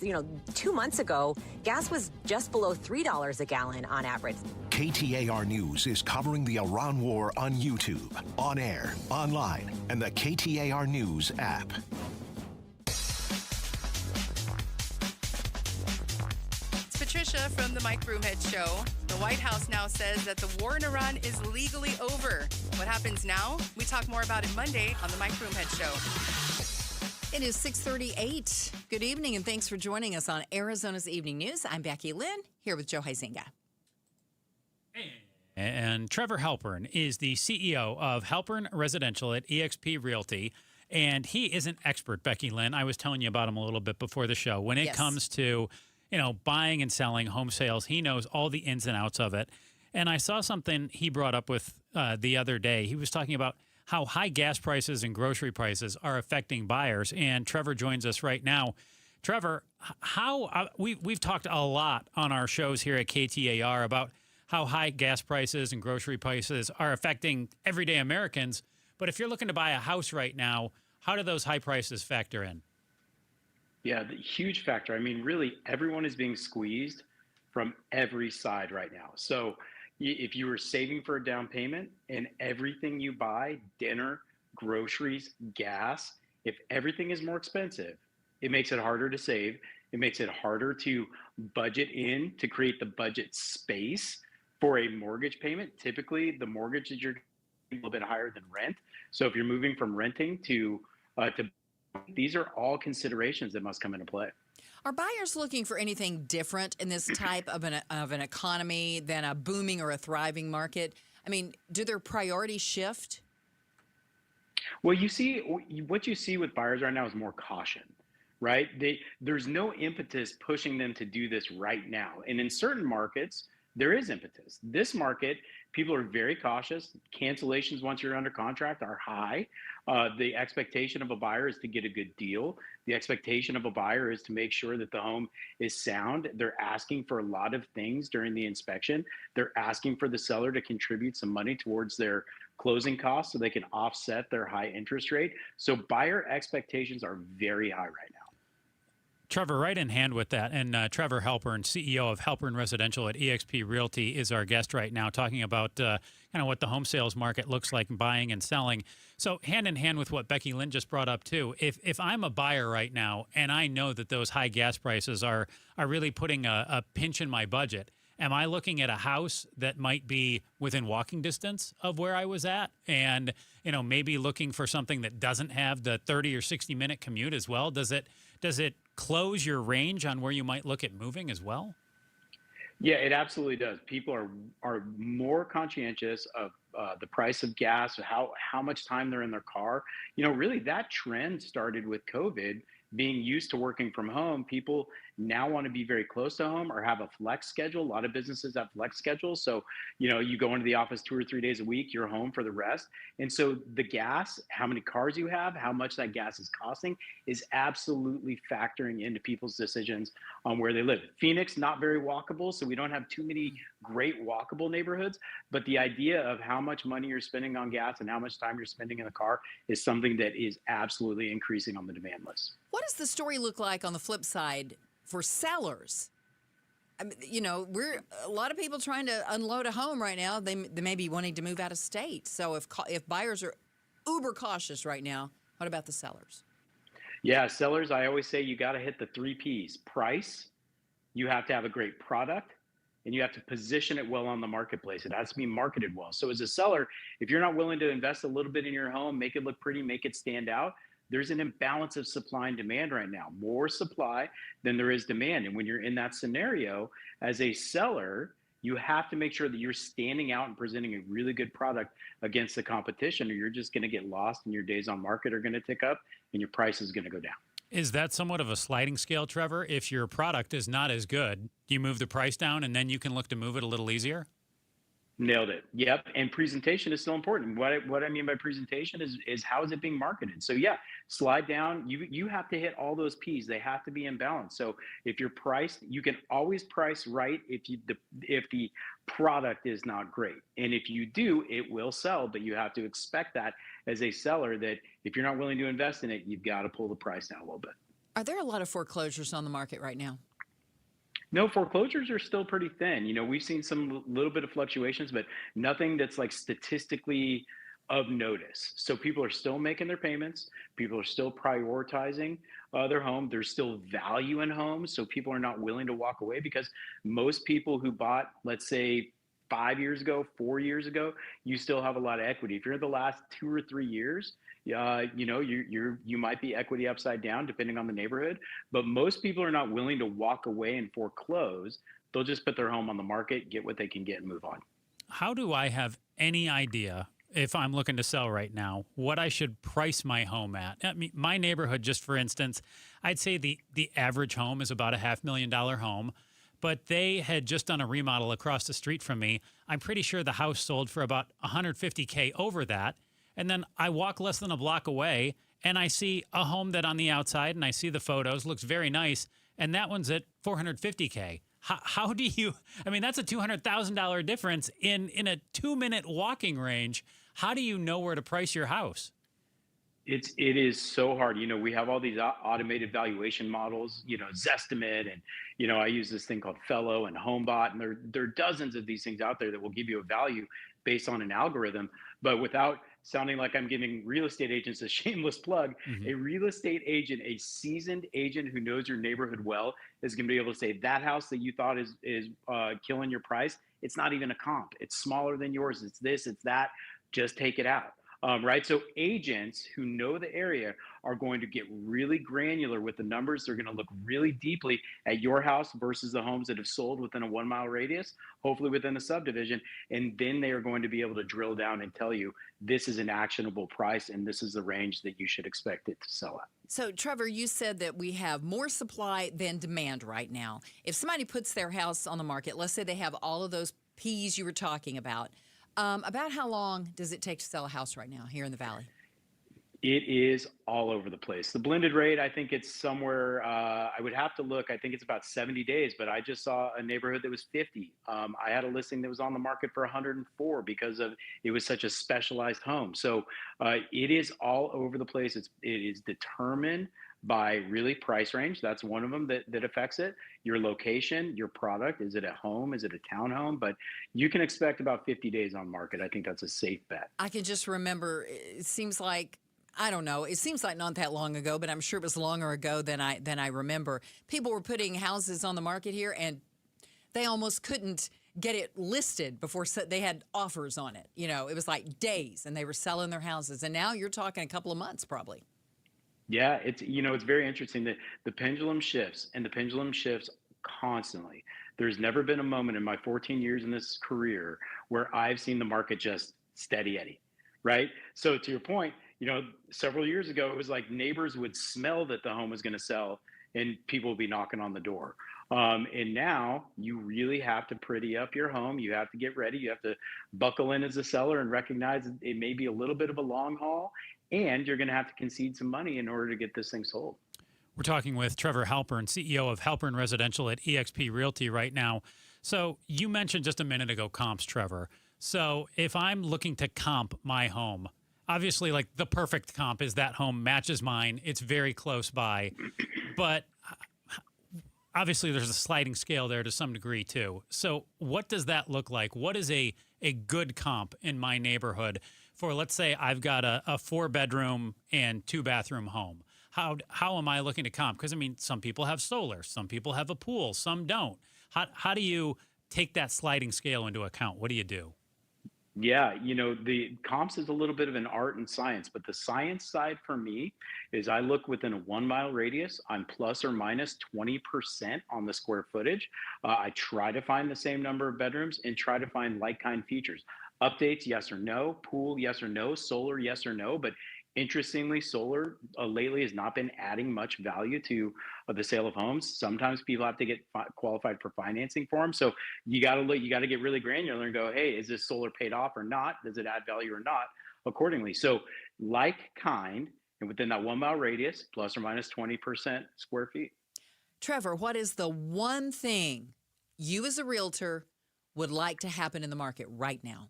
S2: 2 months ago, gas was just below $3 a gallon on average.
S8: KTAR News is covering the Iran war on YouTube, on air, online, and the KTAR News app.
S10: It's Patricia from the Mike Broomhead Show. The White House now says that the war in Iran is legally over. What happens now? We talk more about it Monday on the Mike Broomhead Show.
S3: It is 6:38. Good evening, and thanks for joining us on Arizona's Evening News. I'm Becky Lynn, here with Joe Huizinga.
S5: And Trevor Halpern is the CEO of Halpern Residential at eXp Realty. And he is an expert, Becky Lynn. I was telling you about him a little bit before the show. When it comes to, buying and selling home sales, he knows all the ins and outs of it. And I saw something he brought up with the other day. He was talking about how high gas prices and grocery prices are affecting buyers. And Trevor joins us right now. Trevor, we've talked a lot on our shows here at KTAR about how high gas prices and grocery prices are affecting everyday Americans. But if you're looking to buy a house right now, how do those high prices factor in?
S11: Yeah, the huge factor. I mean, really, everyone is being squeezed from every side right now. So if you were saving for a down payment and everything you buy, dinner, groceries, gas, if everything is more expensive, it makes it harder to save. It makes it harder to budget in, to create the budget space for a mortgage payment. Typically, the mortgage is a little bit higher than rent. So if you're moving from renting to these are all considerations that must come into play.
S3: Are buyers looking for anything different in this type of an economy than a booming or a thriving market? I mean, do their priorities shift?
S11: Well, what you see with buyers right now is more caution, right? There's no impetus pushing them to do this right now. And in certain markets, there is impetus. This market, people are very cautious. Cancellations once you're under contract are high. The expectation of a buyer is to get a good deal. The expectation of a buyer is to make sure that the home is sound. They're asking for a lot of things during the inspection. They're asking for the seller to contribute some money towards their closing costs so they can offset their high interest rate. So buyer expectations are very high right now.
S5: Trevor, right in hand with that, and Trevor Halpern, CEO of Halpern Residential at eXp Realty, is our guest right now, talking about kind of what the home sales market looks like, buying and selling. So hand in hand with what Becky Lynn just brought up too, if I'm a buyer right now and I know that those high gas prices are really putting a pinch in my budget, am I looking at a house that might be within walking distance of where I was at, and maybe looking for something that doesn't have the 30 or 60 minute commute as well? Does it close your range on where you might look at moving as well?
S11: Yeah, it absolutely does. People are more conscientious of the price of gas, how much time they're in their car. Really that trend started with COVID. Being used to working from home, people now want to be very close to home or have a flex schedule. A lot of businesses have flex schedules. So, you go into the office 2 or 3 days a week, you're home for the rest. And so the gas, how many cars you have, how much that gas is costing is absolutely factoring into people's decisions on where they live. Phoenix, not very walkable. So we don't have too many great walkable neighborhoods, but the idea of how much money you're spending on gas and how much time you're spending in the car is something that is absolutely increasing on the demand list.
S3: What does the story look like on the flip side for sellers? I mean, we're a lot of people trying to unload a home right now. They may be wanting to move out of state. So if buyers are uber cautious right now, what about the sellers?
S11: Yeah, sellers, I always say you got to hit the 3 Ps. Price, you have to have a great product, and you have to position it well on the marketplace. It has to be marketed well. So as a seller, if you're not willing to invest a little bit in your home, make it look pretty, make it stand out, there's an imbalance of supply and demand right now. More supply than there is demand. And when you're in that scenario, as a seller, you have to make sure that you're standing out and presenting a really good product against the competition, or you're just going to get lost and your days on market are going to tick up and your price is going to go down.
S5: Is that somewhat of a sliding scale, Trevor? If your product is not as good, do you move the price down and then you can look to move it a little easier?
S11: Nailed it. Yep. And presentation is still important. What I mean by presentation is how is it being marketed? So yeah, slide down. You have to hit all those P's. They have to be in balance. So if you're priced, you can always price right if the product is not great. And if you do, it will sell, but you have to expect that as a seller, that if you're not willing to invest in it, you've got to pull the price down a little bit.
S3: Are there a lot of foreclosures on the market right now?
S11: No, foreclosures are still pretty thin. We've seen some little bit of fluctuations, but nothing that's like statistically of notice. So people are still making their payments. People are still prioritizing their home. There's still value in homes. So people are not willing to walk away, because most people who bought, let's say, 5 years ago, 4 years ago, you still have a lot of equity. If you're in the last 2 or 3 years, you might be equity upside down depending on the neighborhood, but most people are not willing to walk away and foreclose. They'll just put their home on the market, get what they can get, and move on.
S5: How do I have any idea, if I'm looking to sell right now, what I should price my home at? I mean, my neighborhood, just for instance, I'd say the average home is about a $500,000 home, but they had just done a remodel across the street from me. I'm pretty sure the house sold for about $150K over that. And then I walk less than a block away and I see a home that on the outside, and I see the photos, looks very nice, and that one's at $450K. How do you, I mean, that's a $200,000 difference in a 2-minute walking range. How do you know where to price your house?
S11: It is so hard. We have all these automated valuation models, Zestimate, and, I use this thing called Fellow and HomeBot, and there are dozens of these things out there that will give you a value based on an algorithm. But without sounding like I'm giving real estate agents a shameless plug, a real estate agent, a seasoned agent who knows your neighborhood well, is going to be able to say, that house that you thought is killing your price, it's not even a comp. It's smaller than yours. It's this, it's that. Just take it out. Right? So agents who know the area are going to get really granular with the numbers. They're going to look really deeply at your house versus the homes that have sold within a 1 mile radius, hopefully within a subdivision. And then they are going to be able to drill down and tell you, this is an actionable price and this is the range that you should expect it to sell at.
S3: So, Trevor, you said that we have more supply than demand right now. If somebody puts their house on the market, let's say they have all of those P's you were talking about how long does it take to sell a house right now here in the Valley?
S11: It is all over the place. The blended rate, I think it's somewhere, I would have to look, I think it's about 70 days, but I just saw a neighborhood that was 50. I had a listing that was on the market for 104 because it was such a specialized home. So it is all over the place. It is determined by really price range. That's one of them that affects it. Your location, your product. Is it a home? Is it a townhome? But you can expect about 50 days on market. I think that's a safe bet.
S3: I can just remember, it seems like, I don't know, it seems like not that long ago, but I'm sure it was longer ago than I remember. People were putting houses on the market here and they almost couldn't get it listed before they had offers on it. It was like days and they were selling their houses. And now you're talking a couple of months probably.
S11: Yeah, it's very interesting that the pendulum shifts, and the pendulum shifts constantly. There's never been a moment in my 14 years in this career where I've seen the market just steady Eddie, right? So to your point, several years ago, it was like neighbors would smell that the home was going to sell and people would be knocking on the door. And now you really have to pretty up your home. You have to get ready. You have to buckle in as a seller and recognize it may be a little bit of a long haul. And you're going to have to concede some money in order to get this thing sold.
S5: We're talking with Trevor Halpern, CEO of Halpern Residential at eXp Realty right now. So you mentioned just a minute ago comps, Trevor. So if I'm looking to comp my home, obviously like the perfect comp is that home matches mine. It's very close by. But obviously there's a sliding scale there to some degree too. So what does that look like? What is a good comp in my neighborhood for, let's say I've got a 4-bedroom and 2-bathroom home? How am I looking to comp? Because, I mean, some people have solar, some people have a pool, some don't. How do you take that sliding scale into account? What do you do?
S11: Yeah, the comps is a little bit of an art and science, but the science side for me is I look within a 1 mile radius. I'm plus or minus 20% on the square footage. I try to find the same number of bedrooms and try to find like kind features. Updates, yes or no. Pool, yes or no. Solar, yes or no. But Interestingly, solar lately has not been adding much value to the sale of homes. Sometimes people have to get qualified for financing for them. So you got to get really granular and go, hey, is this solar paid off or not? Does it add value or not? Accordingly. So like kind, and within that 1 mile radius, plus or minus 20% square feet.
S3: Trevor, what is the one thing you as a realtor would like to happen in the market right now?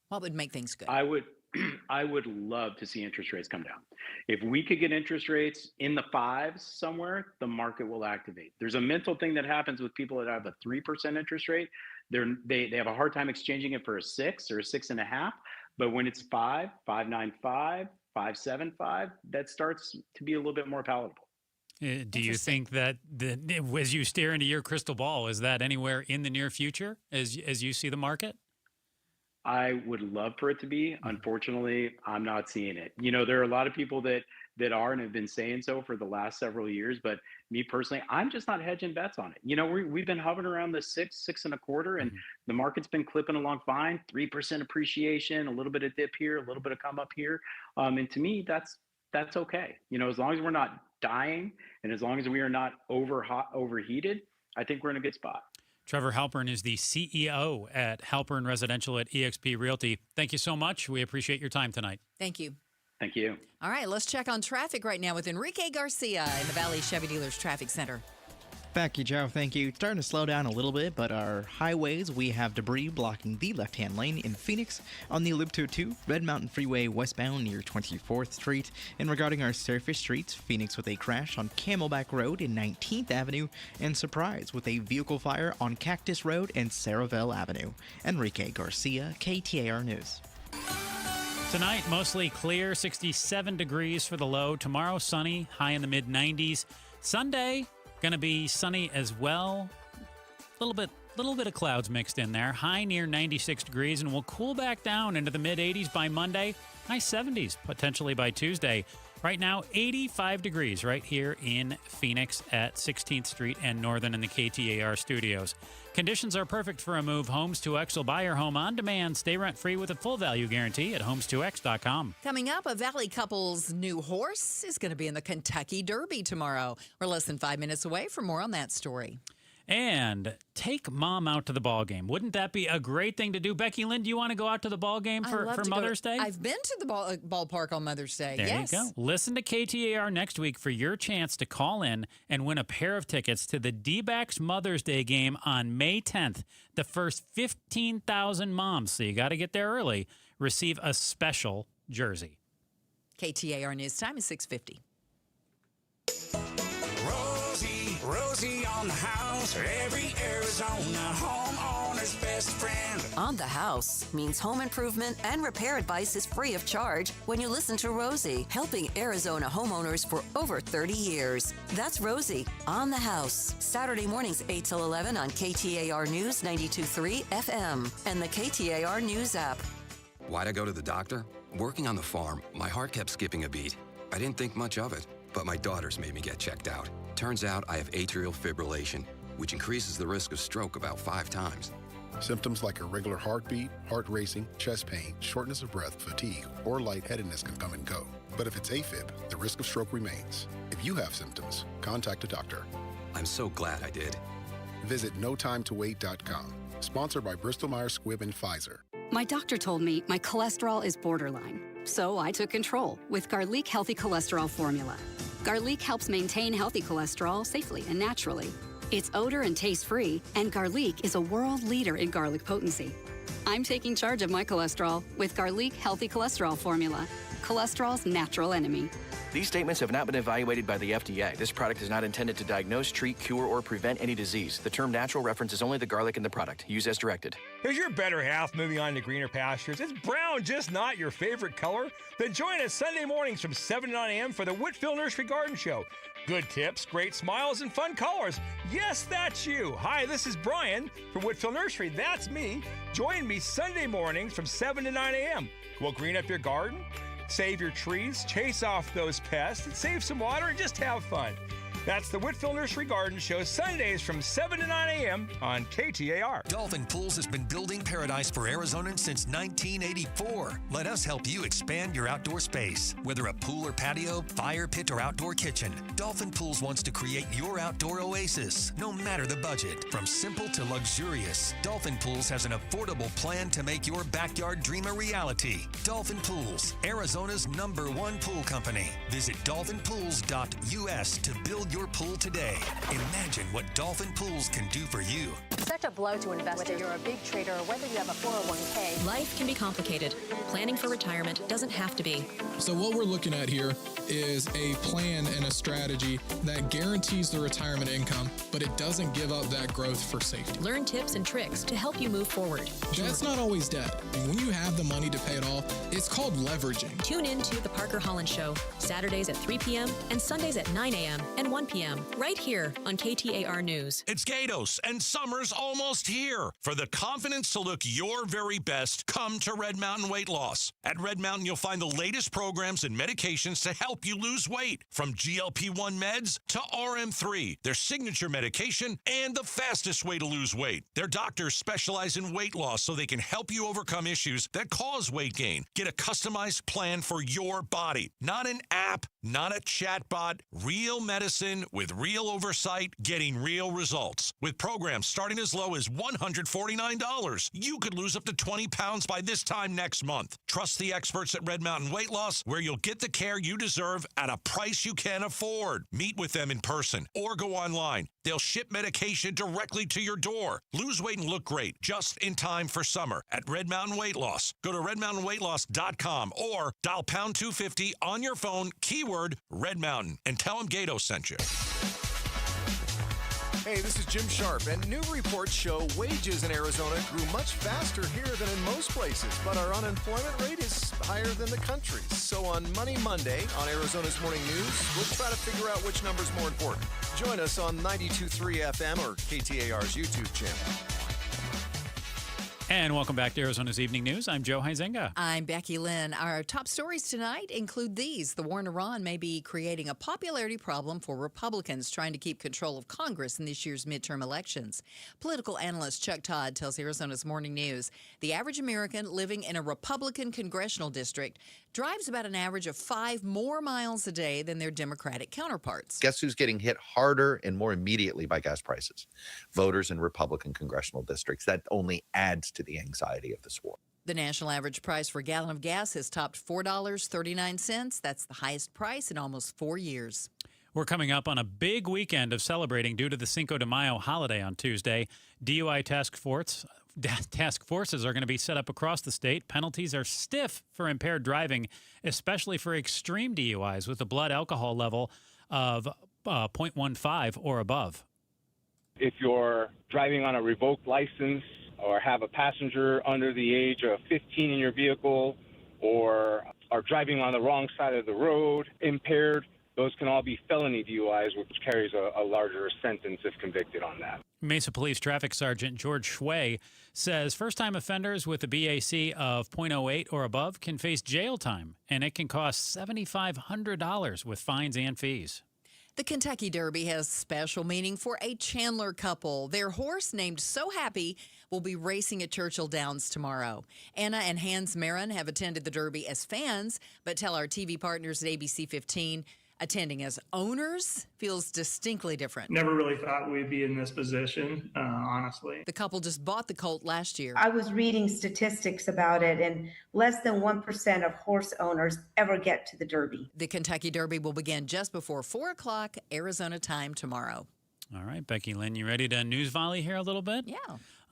S3: What would make things good?
S11: I would love to see interest rates come down. If we could get interest rates in the 5s somewhere, the market will activate. There's a mental thing that happens with people that have a 3% interest rate. They have a hard time exchanging it for a 6 or a 6.5. But when it's 5, 5.95, 5.75, that starts to be a little bit more palatable.
S5: Do you think that as you stare into your crystal ball, is that anywhere in the near future as you see the market?
S11: I would love for it to be. Unfortunately, I'm not seeing it. There are a lot of people that are and have been saying so for the last several years. But me personally, I'm just not hedging bets on it. We've been hovering around the 6.25, and the market's been clipping along fine. 3% appreciation, a little bit of dip here, a little bit of come up here. And to me, that's okay. As long as we're not dying and as long as we are not overheated, I think we're in a good spot.
S5: Trevor Halpern is the CEO at Halpern Residential at eXp Realty. Thank you so much. We appreciate your time tonight.
S3: Thank you.
S11: Thank you.
S3: All right, let's check on traffic right now with Enrique Garcia in the Valley Chevy Dealers Traffic Center.
S4: Thank you, Joe. Thank you. It's starting to slow down a little bit, but our highways, we have debris blocking the left-hand lane in Phoenix on the Loop 202, Red Mountain Freeway westbound near 24th Street. And regarding our surface streets, Phoenix with a crash on Camelback Road in 19th Avenue, and Surprise with a vehicle fire on Cactus Road and Saraville Avenue. Enrique Garcia, KTAR News.
S5: Tonight, mostly clear, 67 degrees for the low. Tomorrow, sunny, high in the mid-90s. Sunday, going to be sunny as well. A little bit of clouds mixed in there. High near 96 degrees, and we'll cool back down into the mid-80s by Monday. High 70s potentially by Tuesday. Right now, 85 degrees right here in Phoenix at 16th Street and Northern in the KTAR studios. Conditions are perfect for a move. Homes2X will buy your home on demand. Stay rent-free with a full value guarantee at homes2x.com.
S3: Coming up, a Valley couple's new horse is going to be in the Kentucky Derby tomorrow. We're less than 5 minutes away for more on that story.
S5: And take mom out to the ball game. Wouldn't that be a great thing to do? Becky Lynn, do you want to go out to the ball game for Mother's Day?
S3: I've been to the ballpark on Mother's Day.
S5: There you go. Listen to KTAR next week for your chance to call in and win a pair of tickets to the D-backs Mother's Day game on May 10th. The first 15,000 moms, so you got to get there early, receive a special jersey.
S3: KTAR News Time is 6:50.
S32: Rosie on the house, every Arizona homeowner's best friend.
S16: On the House means home improvement and repair advice is free of charge when you listen to Rosie, helping Arizona homeowners for over 30 years. That's Rosie on the House. Saturday mornings 8 till 11 on KTAR News 92.3 FM and the KTAR News app.
S14: Why'd I go to the doctor? Working on the farm, my heart kept skipping a beat. I didn't think much of it, but my daughters made me get checked out. Turns out I have atrial fibrillation, which increases the risk of stroke about 5 times.
S18: Symptoms like irregular heartbeat, heart racing, chest pain, shortness of breath, fatigue, or lightheadedness can come and go. But if it's AFib, the risk of stroke remains. If you have symptoms, contact a doctor.
S14: I'm so glad I did.
S18: Visit notimetowait.com. Sponsored by Bristol-Myers Squibb and Pfizer.
S19: My doctor told me my cholesterol is borderline. So I took control with Garlic Healthy Cholesterol Formula. Garlic helps maintain healthy cholesterol safely and naturally. It's odor and taste-free, and Garlic is a world leader in garlic potency. I'm taking charge of my cholesterol with Garlic Healthy Cholesterol Formula, cholesterol's natural enemy.
S20: These statements have not been evaluated by the FDA. This product is not intended to diagnose, treat, cure, or prevent any disease. The term natural references only the garlic in the product. Use as directed.
S21: Is your better half moving on to greener pastures? Is brown just not your favorite color? Then join us Sunday mornings from 7 to 9 a.m. for the Whitfield Nursery Garden Show. Good tips, great smiles, and fun colors. Yes, that's you. Hi, this is Brian from Whitfield Nursery. That's me. Join me Sunday mornings from 7 to 9 a.m. We'll green up your garden, save your trees, chase off those pests, and save some water, and just have fun. That's the Whitfield Nursery Garden Show, Sundays from 7 to 9 a.m. on KTAR.
S1: Dolphin Pools has been building paradise for Arizonans since 1984. Let us help you expand your outdoor space. Whether a pool or patio, fire pit or outdoor kitchen, Dolphin Pools wants to create your outdoor oasis, no matter the budget. From simple to luxurious, Dolphin Pools has an affordable plan to make your backyard dream a reality. Dolphin Pools, Arizona's #1 pool company. Visit dolphinpools.us to build your pool today. Imagine what Dolphin Pools can do for you.
S6: Such a blow to investors. Whether you're a big trader or whether you have a 401k.
S7: Life can be complicated. Planning for retirement doesn't have to be.
S9: So what we're looking at here is a plan and a strategy that guarantees the retirement income, but it doesn't give up that growth for safety.
S7: Learn tips and tricks to help you move forward.
S9: That's not always debt. And when you have the money to pay it off, it's called leveraging.
S7: Tune in to The Parker Holland Show, Saturdays at 3 p.m. and Sundays at 9 a.m. and 1 p.m. right here on KTAR News.
S22: It's Gatos, and summer's almost here. For the confidence to look your very best, come to Red Mountain Weight Loss. At Red Mountain, you'll find the latest programs and medications to help you lose weight, from GLP-1 meds to RM3, their signature medication, and the fastest way to lose weight. Their doctors specialize in weight loss so they can help you overcome issues that cause weight gain. Get a customized plan for your body. Not an app, not a chatbot, real medicine with real oversight, getting real results. With programs starting as low as $149, you could lose up to 20 pounds by this time next month. Trust the experts at Red Mountain Weight Loss, where you'll get the care you deserve at a price you can afford. Meet with them in person or go online. They'll ship medication directly to your door. Lose weight and look great just in time for summer at Red Mountain Weight Loss. Go to redmountainweightloss.com or dial pound 250 on your phone, keyword Red Mountain, and tell them Gato sent you.
S23: Hey, this is Jim Sharp, and new reports show wages in Arizona grew much faster here than in most places, but our unemployment rate is higher than the country's. So on Money Monday on Arizona's Morning News, we'll try to figure out which number's more important. Join us on 92.3 FM or KTAR's YouTube channel.
S5: And welcome back to Arizona's Evening News. I'm Joe Huizenga.
S3: I'm Becky Lynn. Our top stories tonight include these. The war in Iran may be creating a popularity problem for Republicans trying to keep control of Congress in this year's midterm elections. Political analyst Chuck Todd tells Arizona's Morning News the average American living in a Republican congressional district drives about an average of 5 more miles a day than their Democratic counterparts.
S24: Guess who's getting hit harder and more immediately by gas prices? Voters in Republican congressional districts. That only adds to the anxiety of this war.
S3: The national average price for a gallon of gas has topped $4.39. That's the highest price in almost 4 years.
S5: We're coming up on a big weekend of celebrating due to the Cinco de Mayo holiday on Tuesday. DUI task forces are going to be set up across the state. Penalties are stiff for impaired driving, especially for extreme DUIs with a blood alcohol level of 0.15 or above.
S25: If you're driving on a revoked license or have a passenger under the age of 15 in your vehicle or are driving on the wrong side of the road, impaired, those can all be felony DUIs, which carries a larger sentence if convicted on that.
S5: Mesa Police Traffic Sergeant George Schway says first-time offenders with a BAC of 0.08 or above can face jail time, and it can cost $7,500 with fines and fees.
S3: The Kentucky Derby has special meaning for a Chandler couple. Their horse, named So Happy, will be racing at Churchill Downs tomorrow. Anna and Hans Marin have attended the Derby as fans, but tell our TV partners at ABC 15 attending as owners feels distinctly different.
S26: Never really thought we'd be in this position, honestly.
S3: The couple just bought the colt last year.
S27: I was reading statistics about it, and less than 1% of horse owners ever get to the Derby.
S3: The Kentucky Derby will begin just before 4 o'clock Arizona time tomorrow.
S5: All right, Becky Lynn, you ready to news volley here a little bit?
S3: Yeah.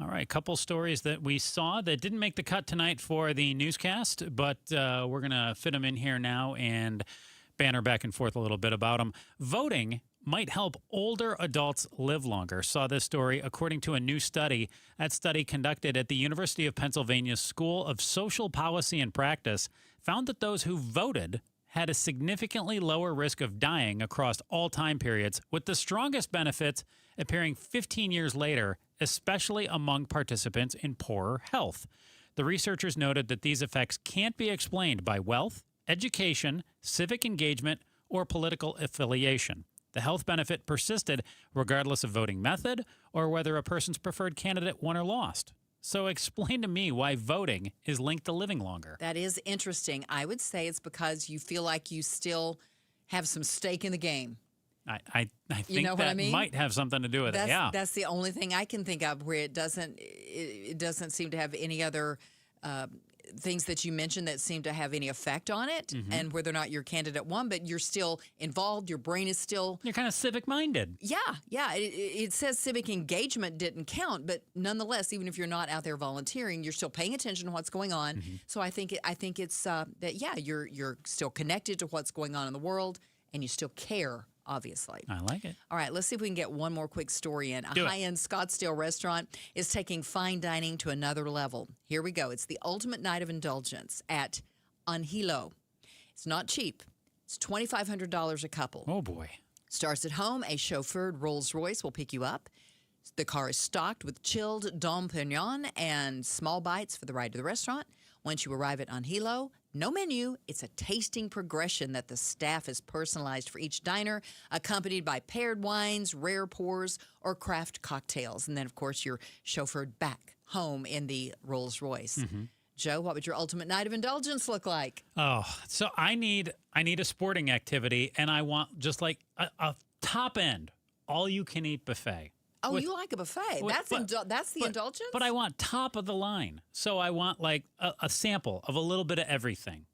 S5: All right, a couple stories that we saw that didn't make the cut tonight for the newscast, but we're going to fit them in here now and banter back and forth a little bit about them. Voting might help older adults live longer. Saw this story according to a new study. That study conducted at the University of Pennsylvania's School of Social Policy and Practice found that those who voted had a significantly lower risk of dying across all time periods, with the strongest benefits appearing 15 years later, especially among participants in poorer health. The researchers noted that these effects can't be explained by wealth, education, civic engagement, or political affiliation. The health benefit persisted regardless of voting method or whether a person's preferred candidate won or lost. So explain to me why voting is linked to living longer.
S3: That is interesting. I would say it's because you feel like you still have some stake in the game.
S5: I think
S3: You know what
S5: that
S3: I mean?
S5: might have something to do with it. Yeah.
S3: That's the only thing I can think of where it doesn't seem to have any other things that you mentioned that seem to have any effect on it, and whether or not your candidate won, but you're still involved. Your brain is still.
S5: You're kind of civic minded.
S3: Yeah. It says civic engagement didn't count, but nonetheless, even if you're not out there volunteering, you're still paying attention to what's going on. So I think it's that you're still connected to what's going on in the world, and you still care. Obviously.
S5: I like it.
S3: All right, let's see if we can get one more quick story in.
S5: Do
S3: A
S5: it.
S3: high-end Scottsdale restaurant is taking fine dining to another level. Here we go. It's the ultimate night of indulgence at Anhelo. It's not cheap. It's $2,500 a couple.
S5: Oh, boy.
S3: Starts at home. A chauffeured Rolls-Royce will pick you up. The car is stocked with chilled Dom Pignon and small bites for the ride to the restaurant. Once you arrive at Anhelo, no menu. It's a tasting progression that the staff has personalized for each diner, accompanied by paired wines, rare pours, or craft cocktails. And then, of course, you're chauffeured back home in the Rolls-Royce. Joe, what would your ultimate night of indulgence look like?
S5: Oh, so I need a sporting activity, and I want just like a top end, all you can eat buffet.
S3: Oh, you like a buffet. That's the indulgence?
S5: But I want top of the line. So I want like a sample of a little bit of everything.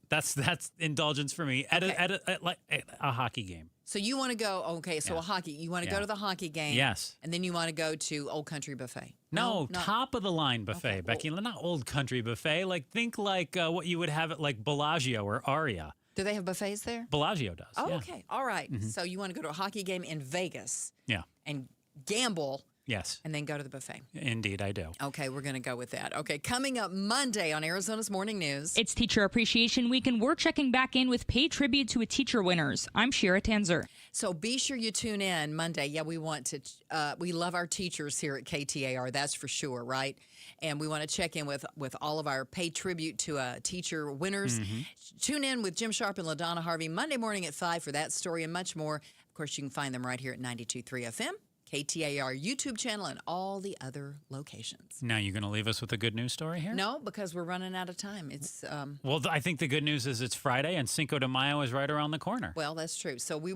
S5: That's indulgence for me at a hockey game.
S3: So you want to go, a hockey. You want to go to the hockey game.
S5: Yes.
S3: And then you want to go to Old Country Buffet.
S5: No, top of the line buffet, Becky. Not Old Country Buffet. Like think like what you would have at like Bellagio or Aria.
S3: Do they have buffets there?
S5: Bellagio does.
S3: Oh,
S5: yeah.
S3: okay. All right. So you want to go to a hockey game in Vegas.
S5: Yeah.
S3: And gamble.
S5: Yes.
S3: And then go to the buffet.
S5: Indeed, I do.
S3: Okay, we're going to go with that. Okay, coming up Monday on Arizona's Morning News.
S2: It's Teacher Appreciation Week, and we're checking back in with paid tribute to a teacher winners. I'm Shira Tanzer.
S3: So be sure you tune in Monday. Yeah, we want to. We love our teachers here at KTAR. That's for sure, right? And we want to check in with all of our paid tribute to teacher winners. Tune in with Jim Sharp and LaDonna Harvey Monday morning at 5 for that story and much more. Of course, you can find them right here at 92.3 FM. KTAR YouTube channel, and all the other locations.
S5: Now, you're going to leave us with a good news story here?
S3: No, because we're running out of time. It's
S5: Well, I think the good news is it's Friday, and Cinco de Mayo is right around the corner.
S3: Well, that's true. So we